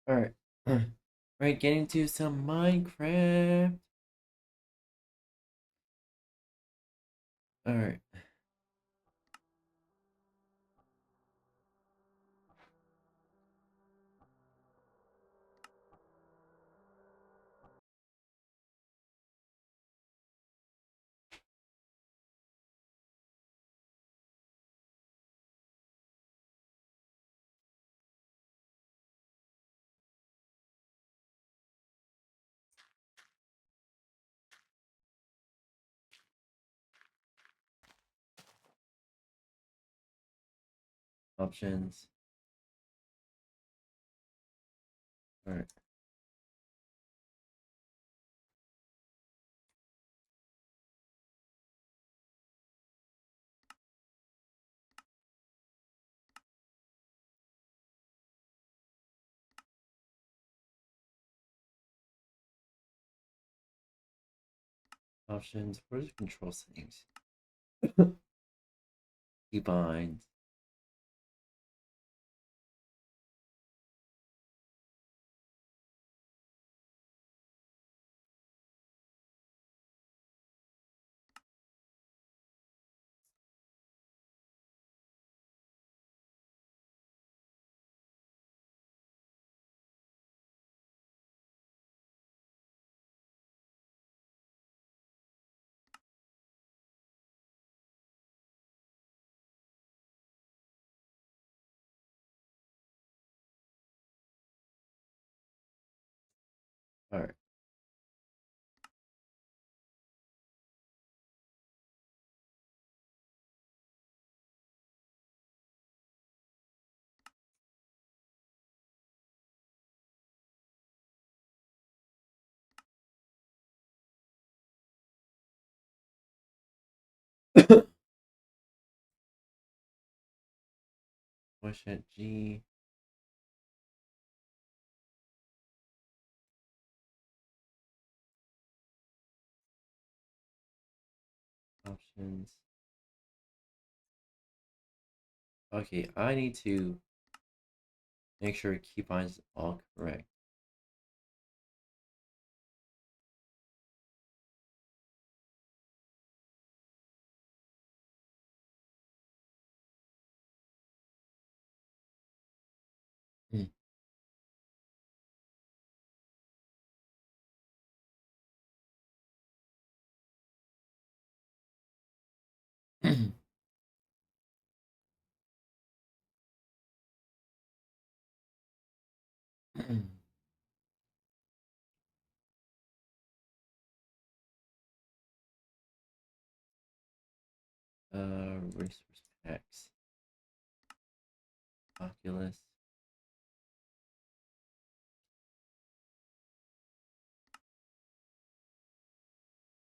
Alright. Alright, getting to some Minecraft. Alright. Options. Alright. Options. Where's the control settings? Keybinds. Alright. Push at G. Options. Okay, I need to make sure keybinds all correct. Resource packs. Oculus.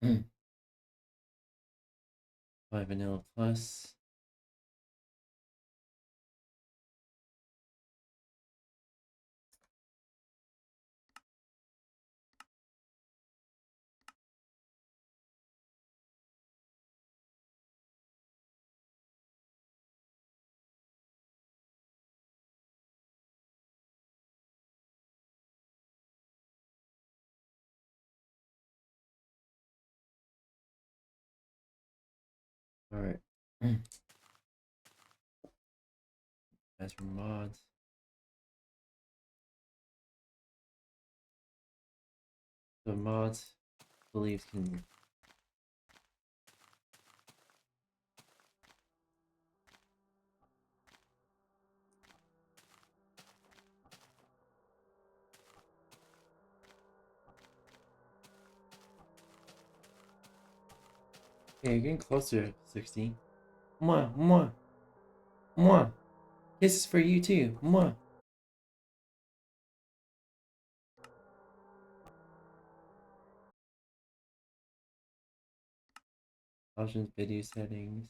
5 vanilla plus. Alright. As for mods. The mods, I believe, can yeah, you're getting closer, 60. Mwah, mwah. Mwah. Kisses for you too. Mwah. Options, video settings.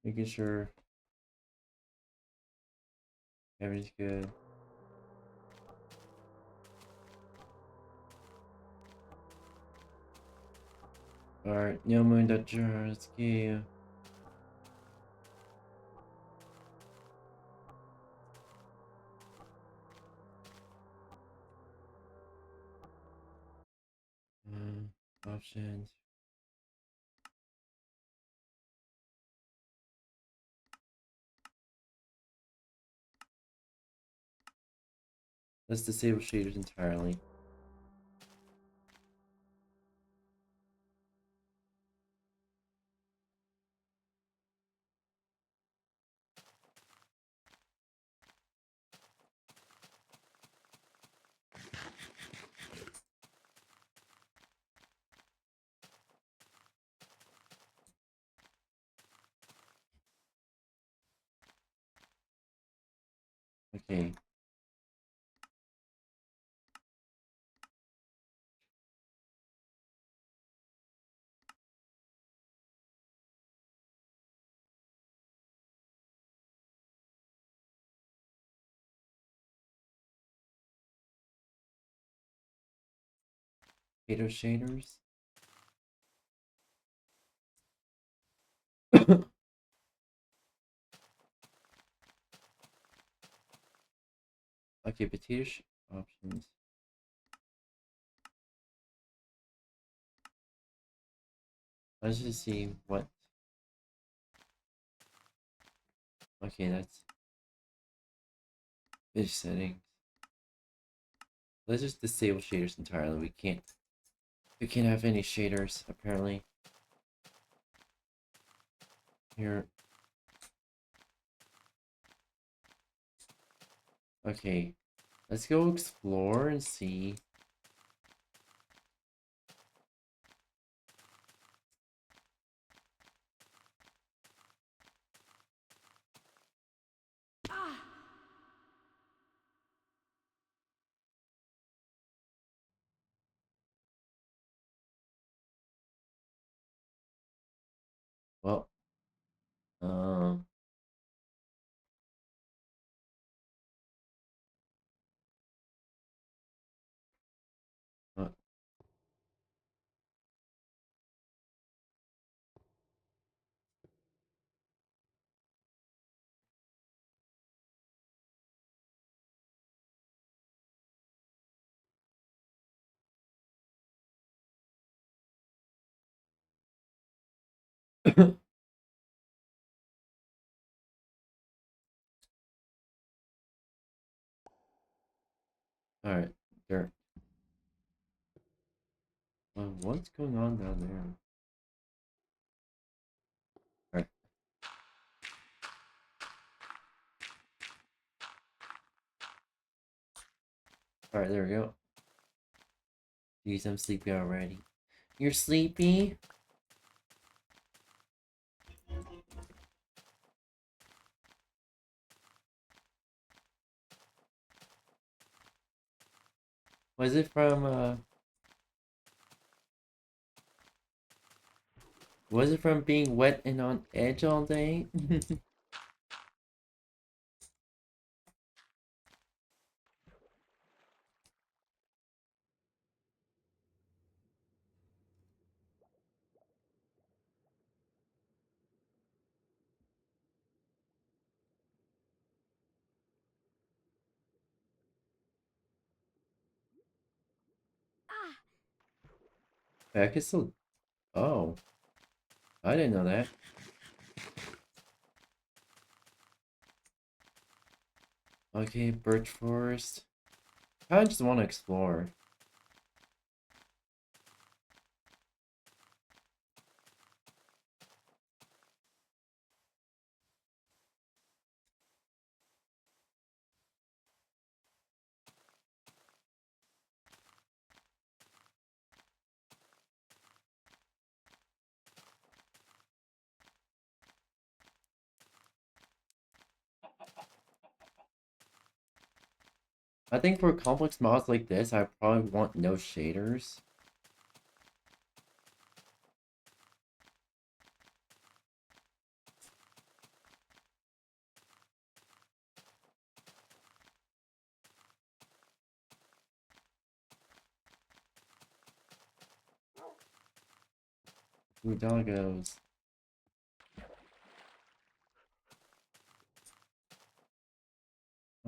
Making sure everything's good. Alright, no moon that let's go. Options. Let's disable shaders entirely. Okay. Shader shaders. Okay, options. Let's just see what. Okay, that's fish settings. Let's just disable shaders entirely. We can't have any shaders apparently. Here. Okay. Let's go explore and see. Well, uh, Alright, there. What's going on down there? Alright. Alright, there we go. Jeez, I'm sleepy already. You're sleepy? Was it from, was it from being wet and on edge all day? I can still... Oh. I didn't know that. Okay, birch forest. I just want to explore. I think for complex mods like this, I probably want no shaders. Ooh, doggos.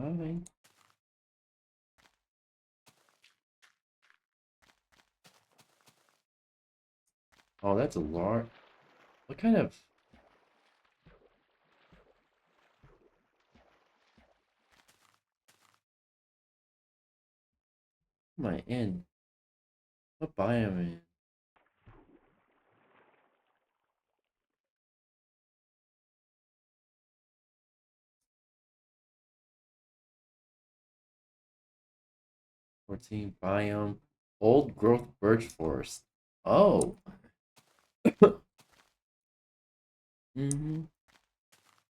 Alright. Oh, that's a large... What kind of... Am I in? What biome am I in? '14 biome. Old growth birch forest. Oh. Mm-hmm.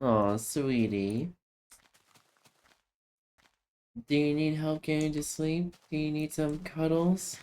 Aw, sweetie. Do you need help getting to sleep? Do you need some cuddles?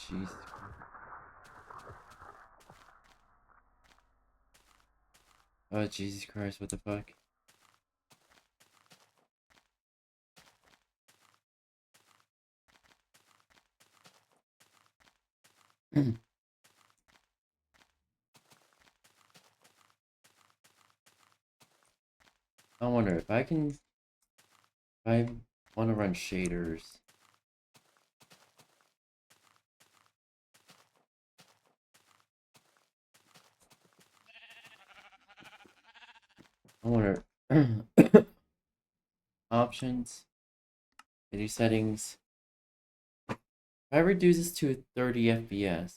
Jesus. Oh, Jesus Christ, what the fuck? I wonder if I can... I want to run shaders. I wonder... Options. Video settings. If I reduce this to 30 FPS.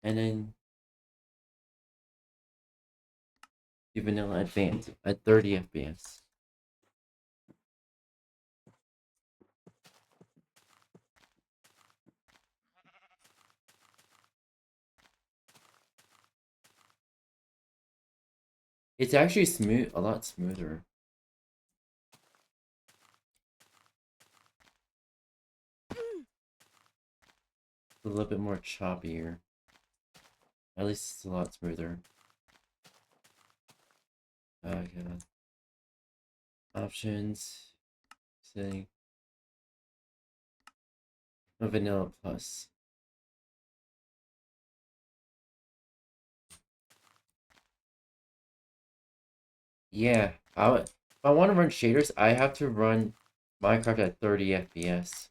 And then... do vanilla advanced at 30 FPS. It's actually smooth, a lot smoother. A little bit more choppier. At least it's a lot smoother. Okay. Options. Setting. Oh, vanilla plus. Yeah, if I want to run shaders, I have to run Minecraft at 30 FPS.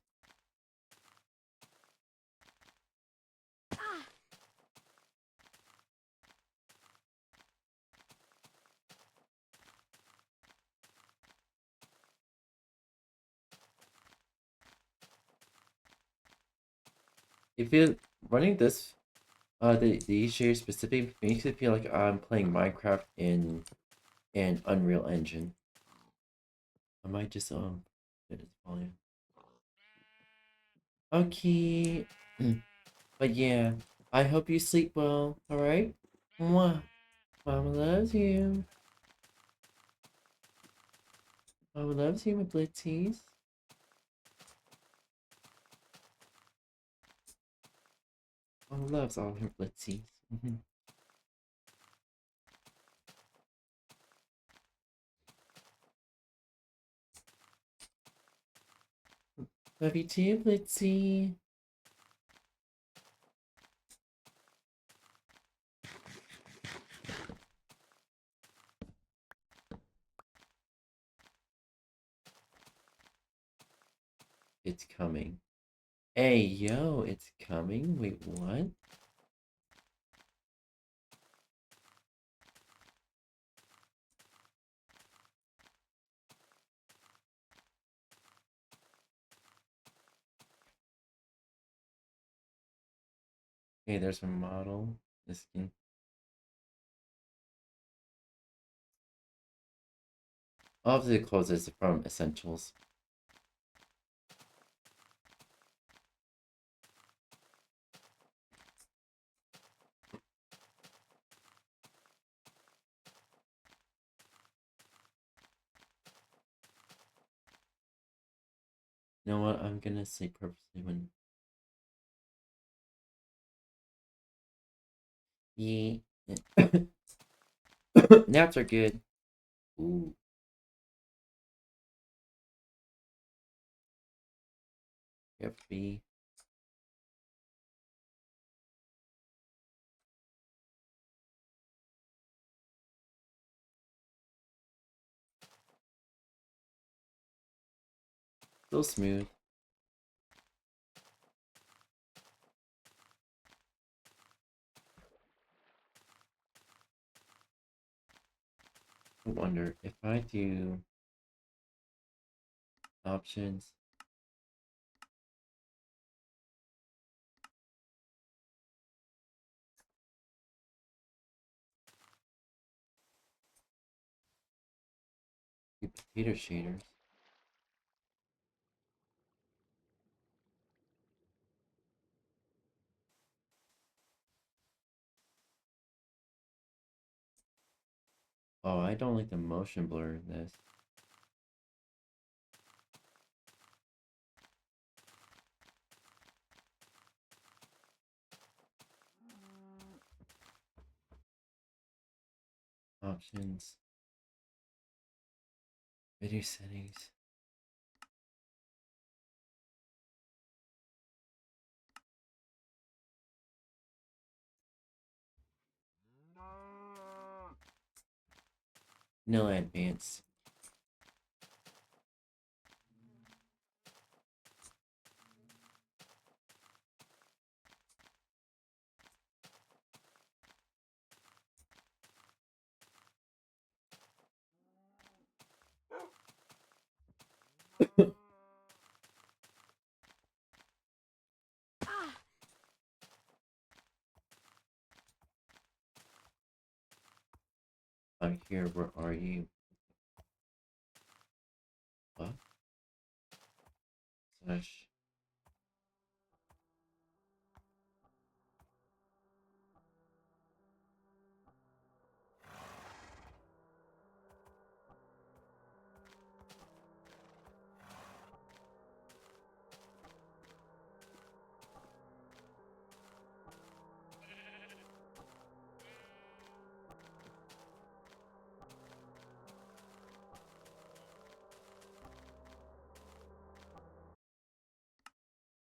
If you're running this, these shaders specifically makes it feel like I'm playing Minecraft in Unreal Engine. I might just get its volume. Okay. But yeah, I hope you sleep well, alright? Mwah. Mama loves you. Mama loves you, my blitzies. Mama loves all her blitzies. Love you too, Blitzy. It's coming. Hey, yo, it's coming? Wait, what? Okay, there's a model. This can... Obviously, the clothes is from Essentials. You know what? I'm gonna sleep purposely when... Yeah. Naps are good. Ooh. Yep, B. So smooth. I wonder if I do options. Do potato shaders. Oh, I don't like the motion blur in this. Options. Video settings. No advance. I'm here, where are you? What? Slash.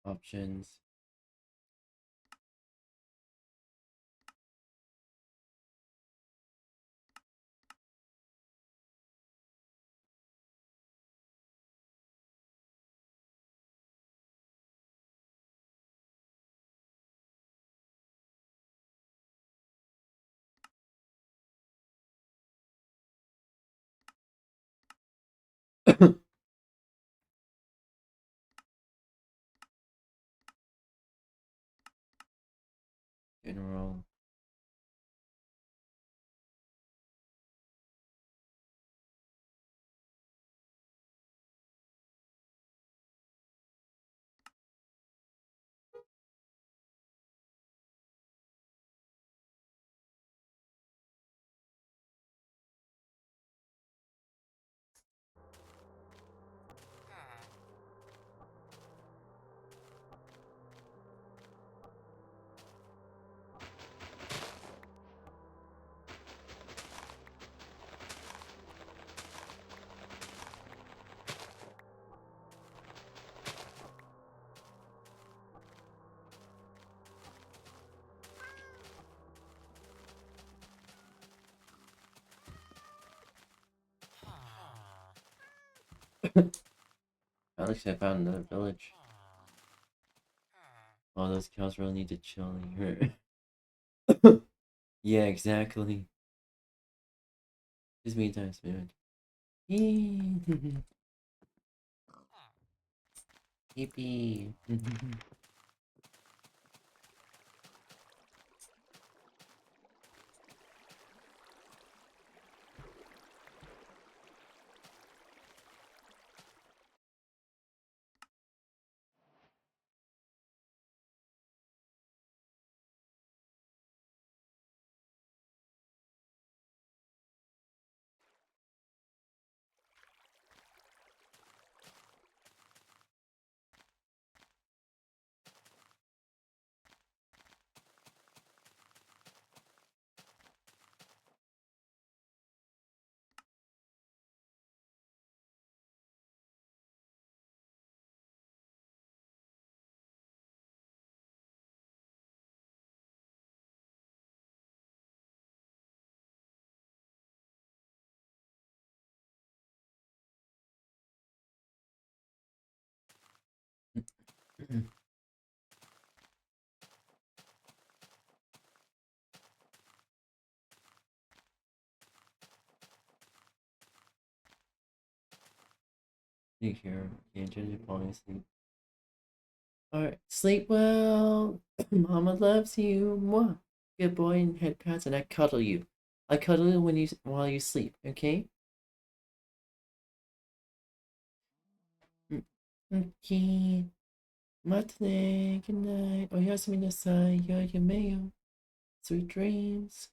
Options. General. Alex, I found another village. Oh, those cows really need to chill here. Yeah, exactly. Just me times, man. Yippee. Take care. Can't judge it falling asleep. Alright, sleep well. Mama loves you. Mwah. Good boy and head pats, and I cuddle you. I cuddle you while you sleep, okay? Okay. Matane, good night. Oyasumi nasai, 𝙂𝙬 𝘼𝙗. Sweet dreams.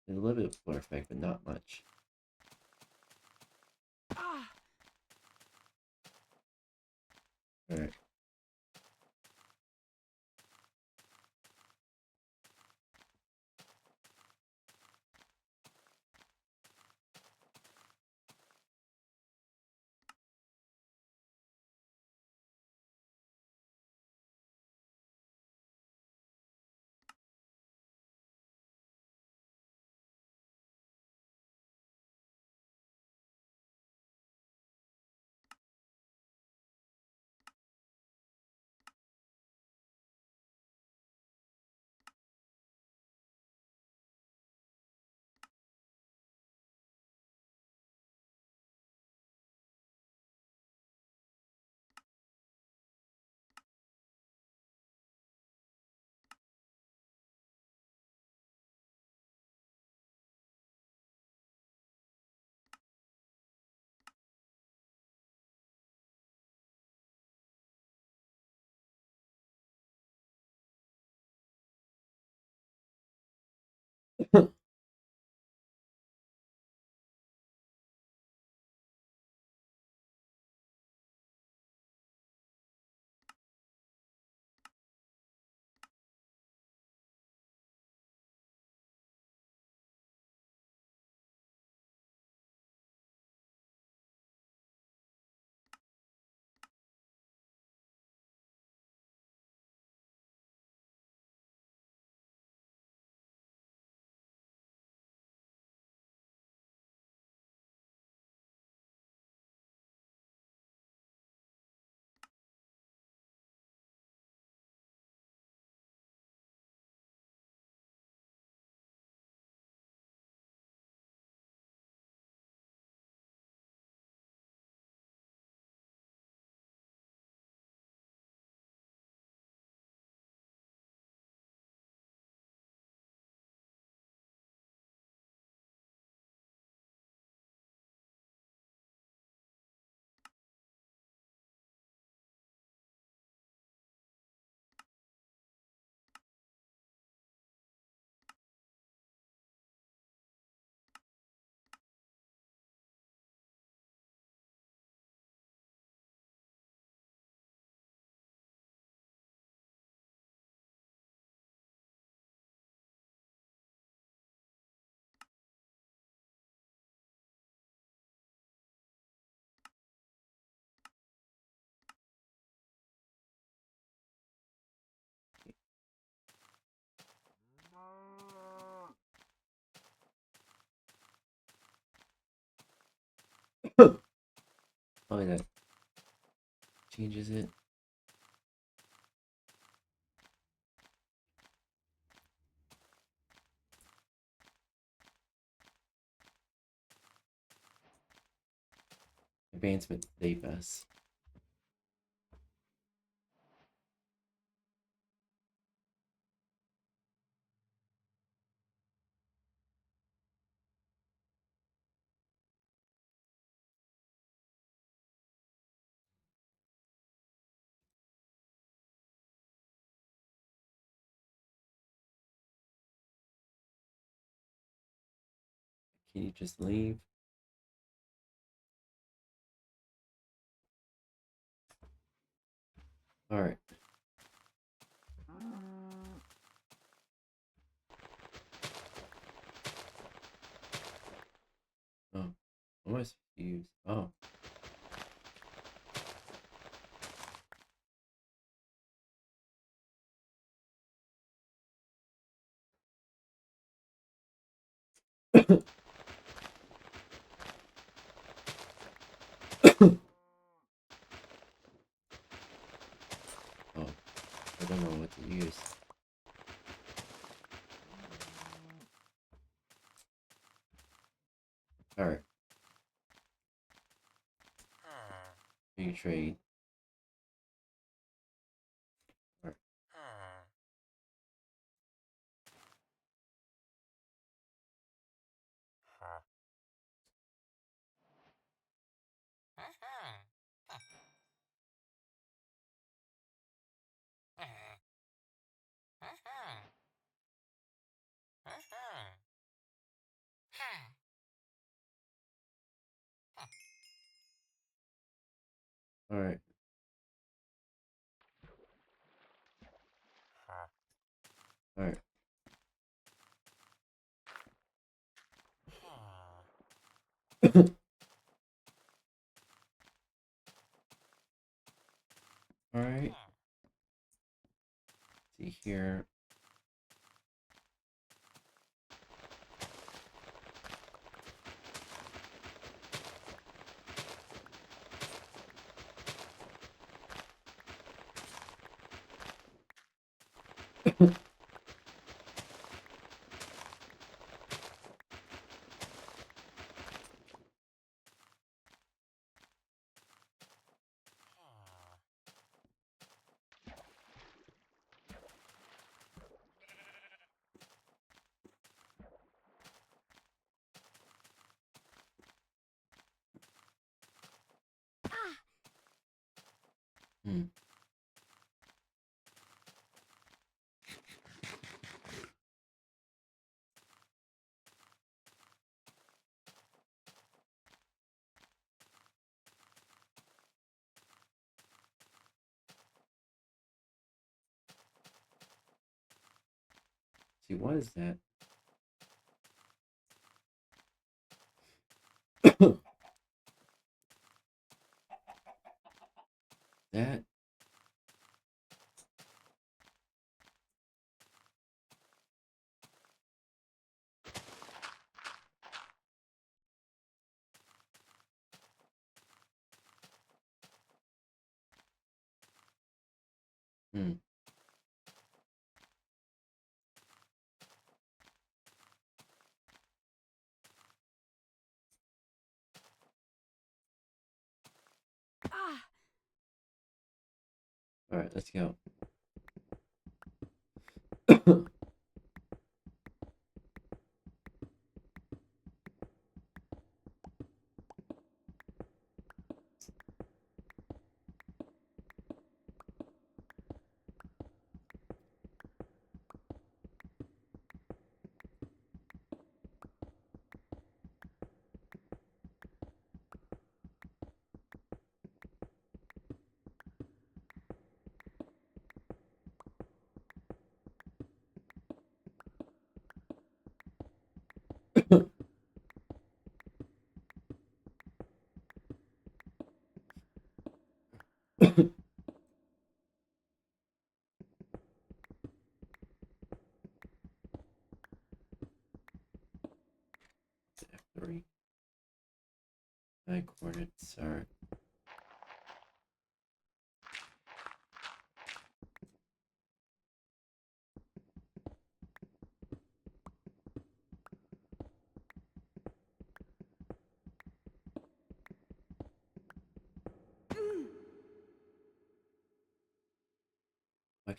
A little bit of blur effect, but not much. Alright. Hopefully that changes it. Advancement day pass. Can you just leave? All right. Oh, almost used. Oh. Oh, I don't know what to use. All right. You trade. All right. All right. All right. All right. See here. Hmm. See, what is that? That. Hmm. All right, let's go. F3. High coordinates are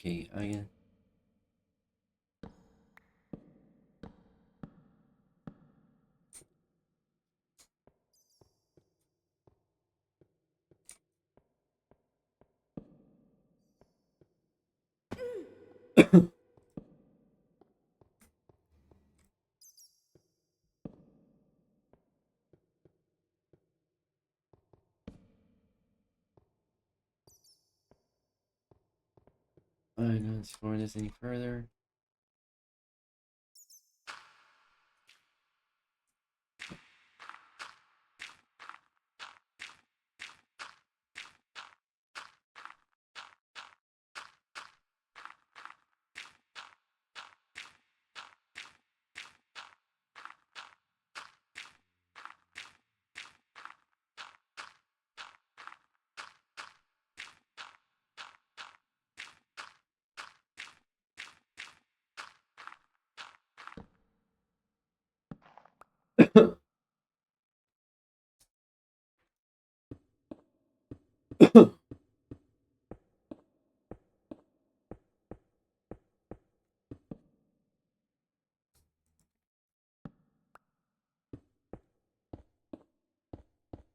Okay, I get. I'm not exploring this any further.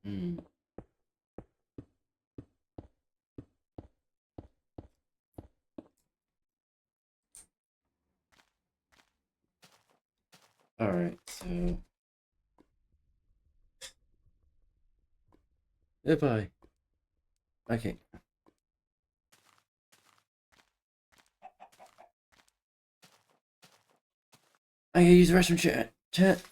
Hmm. Alright, so goodbye. Okay. I gotta use the restroom chat.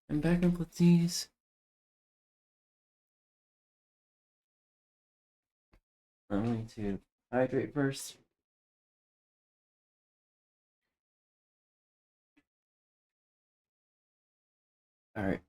I'm back on Platoons. I'm going to hydrate first. Alright.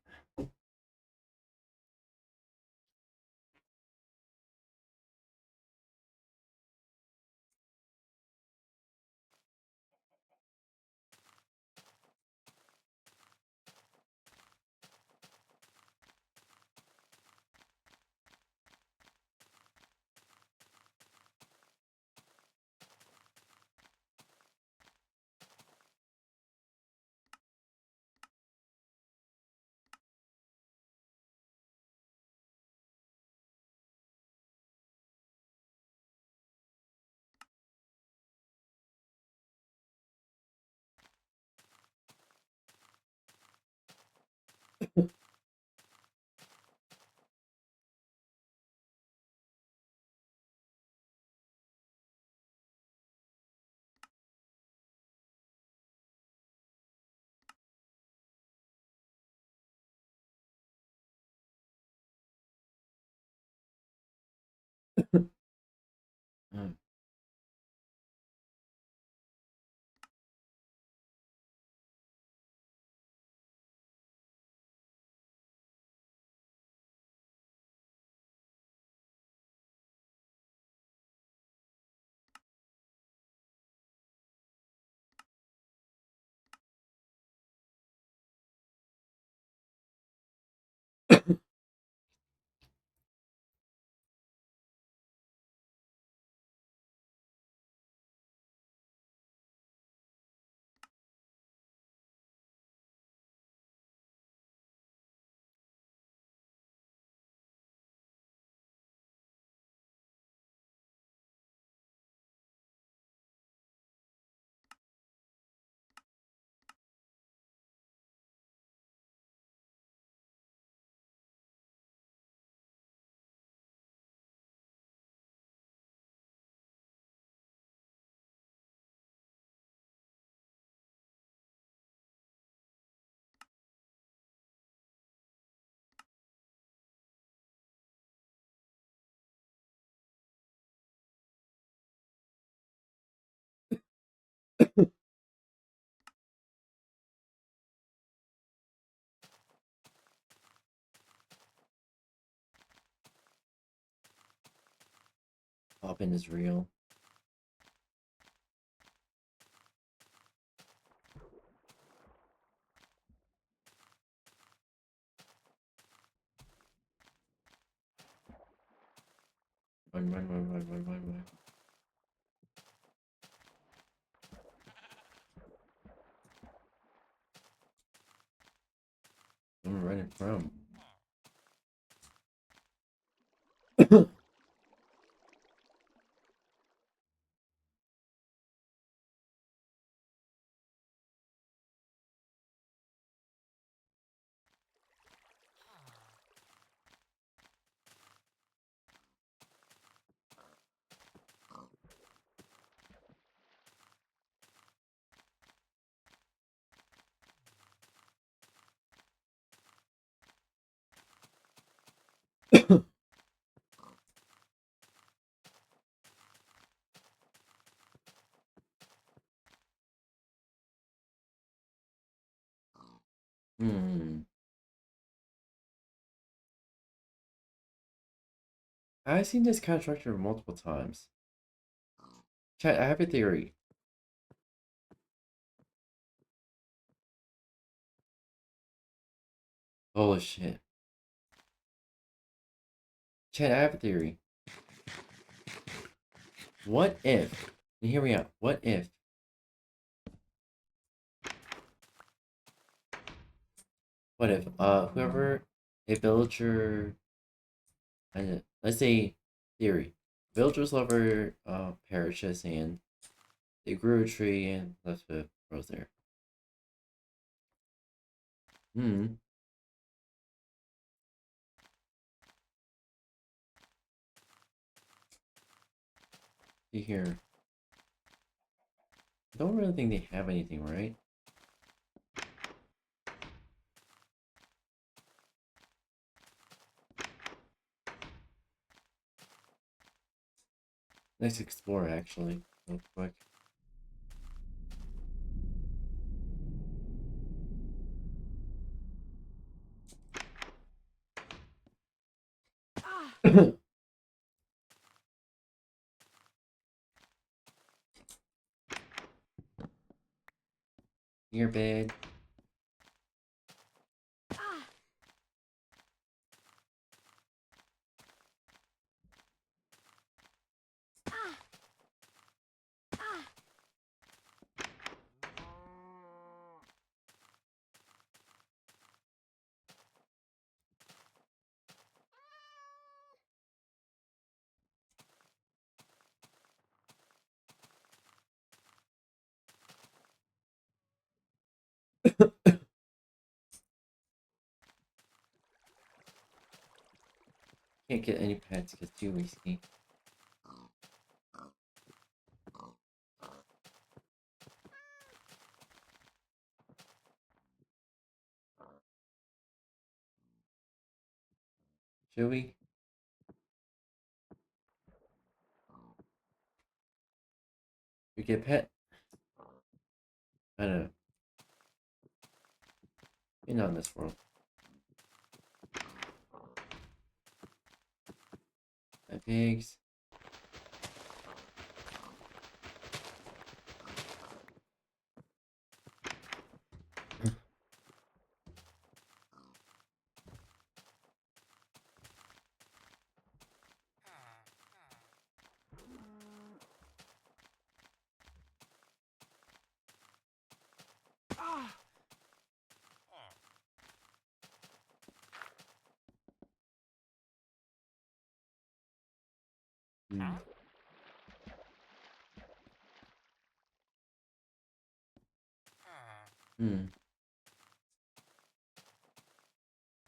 Poppin is real. Run, run, run, run, run, run, run. I'm running from. Hmm. I've seen this kind of structure multiple times. Chat, I have a theory. Holy shit. Chat, I have a theory. What if, and hear me out, what if whoever, a villager, and let's say theory, villagers lover perishes and they grew a tree and left the rose there. See here. I don't really think they have anything, right? Let's explore actually, real quick. Your bed. Can't get any pets because it's too risky. Should we? We get a pet? I don't know. You're not in this world. My pigs.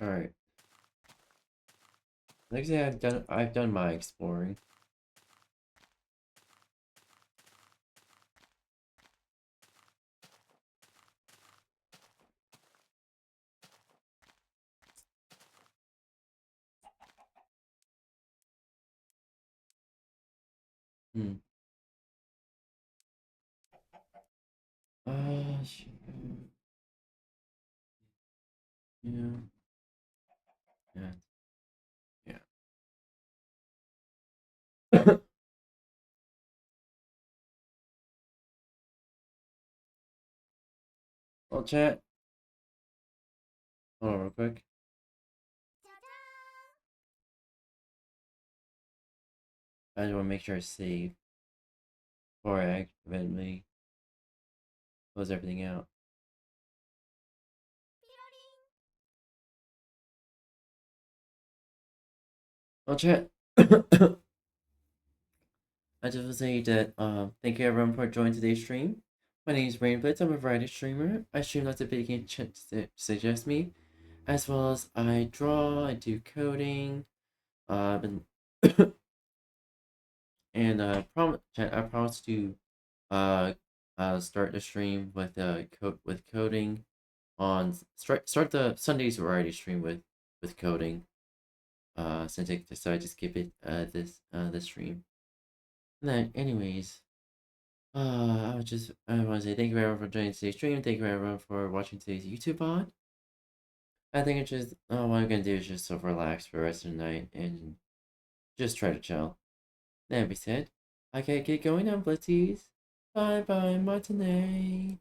Alright. Like I say, I've done my exploring. Shit. Yeah. Yeah. Yeah. Well, chat. Hold on real quick. I just want to make sure I save before I accidentally close everything out. Well, chat. I just want to say that thank you everyone for joining today's stream. My name is 𝙂𝙚𝙣𝙚. I'm a variety streamer. I stream lots of video games suggest me, as well as I draw, I do coding, and I promise to start the stream with coding on start the Sunday's variety stream with coding. Since I decided to skip it this stream. And then, anyways, I want to say thank you everyone for joining today's stream. Thank you everyone for watching today's YouTube VOD. I think it's just what I'm gonna do is just so relax for the rest of the night and just try to chill. That being said, I gotta get going now, Blitzies. Bye bye, matinee.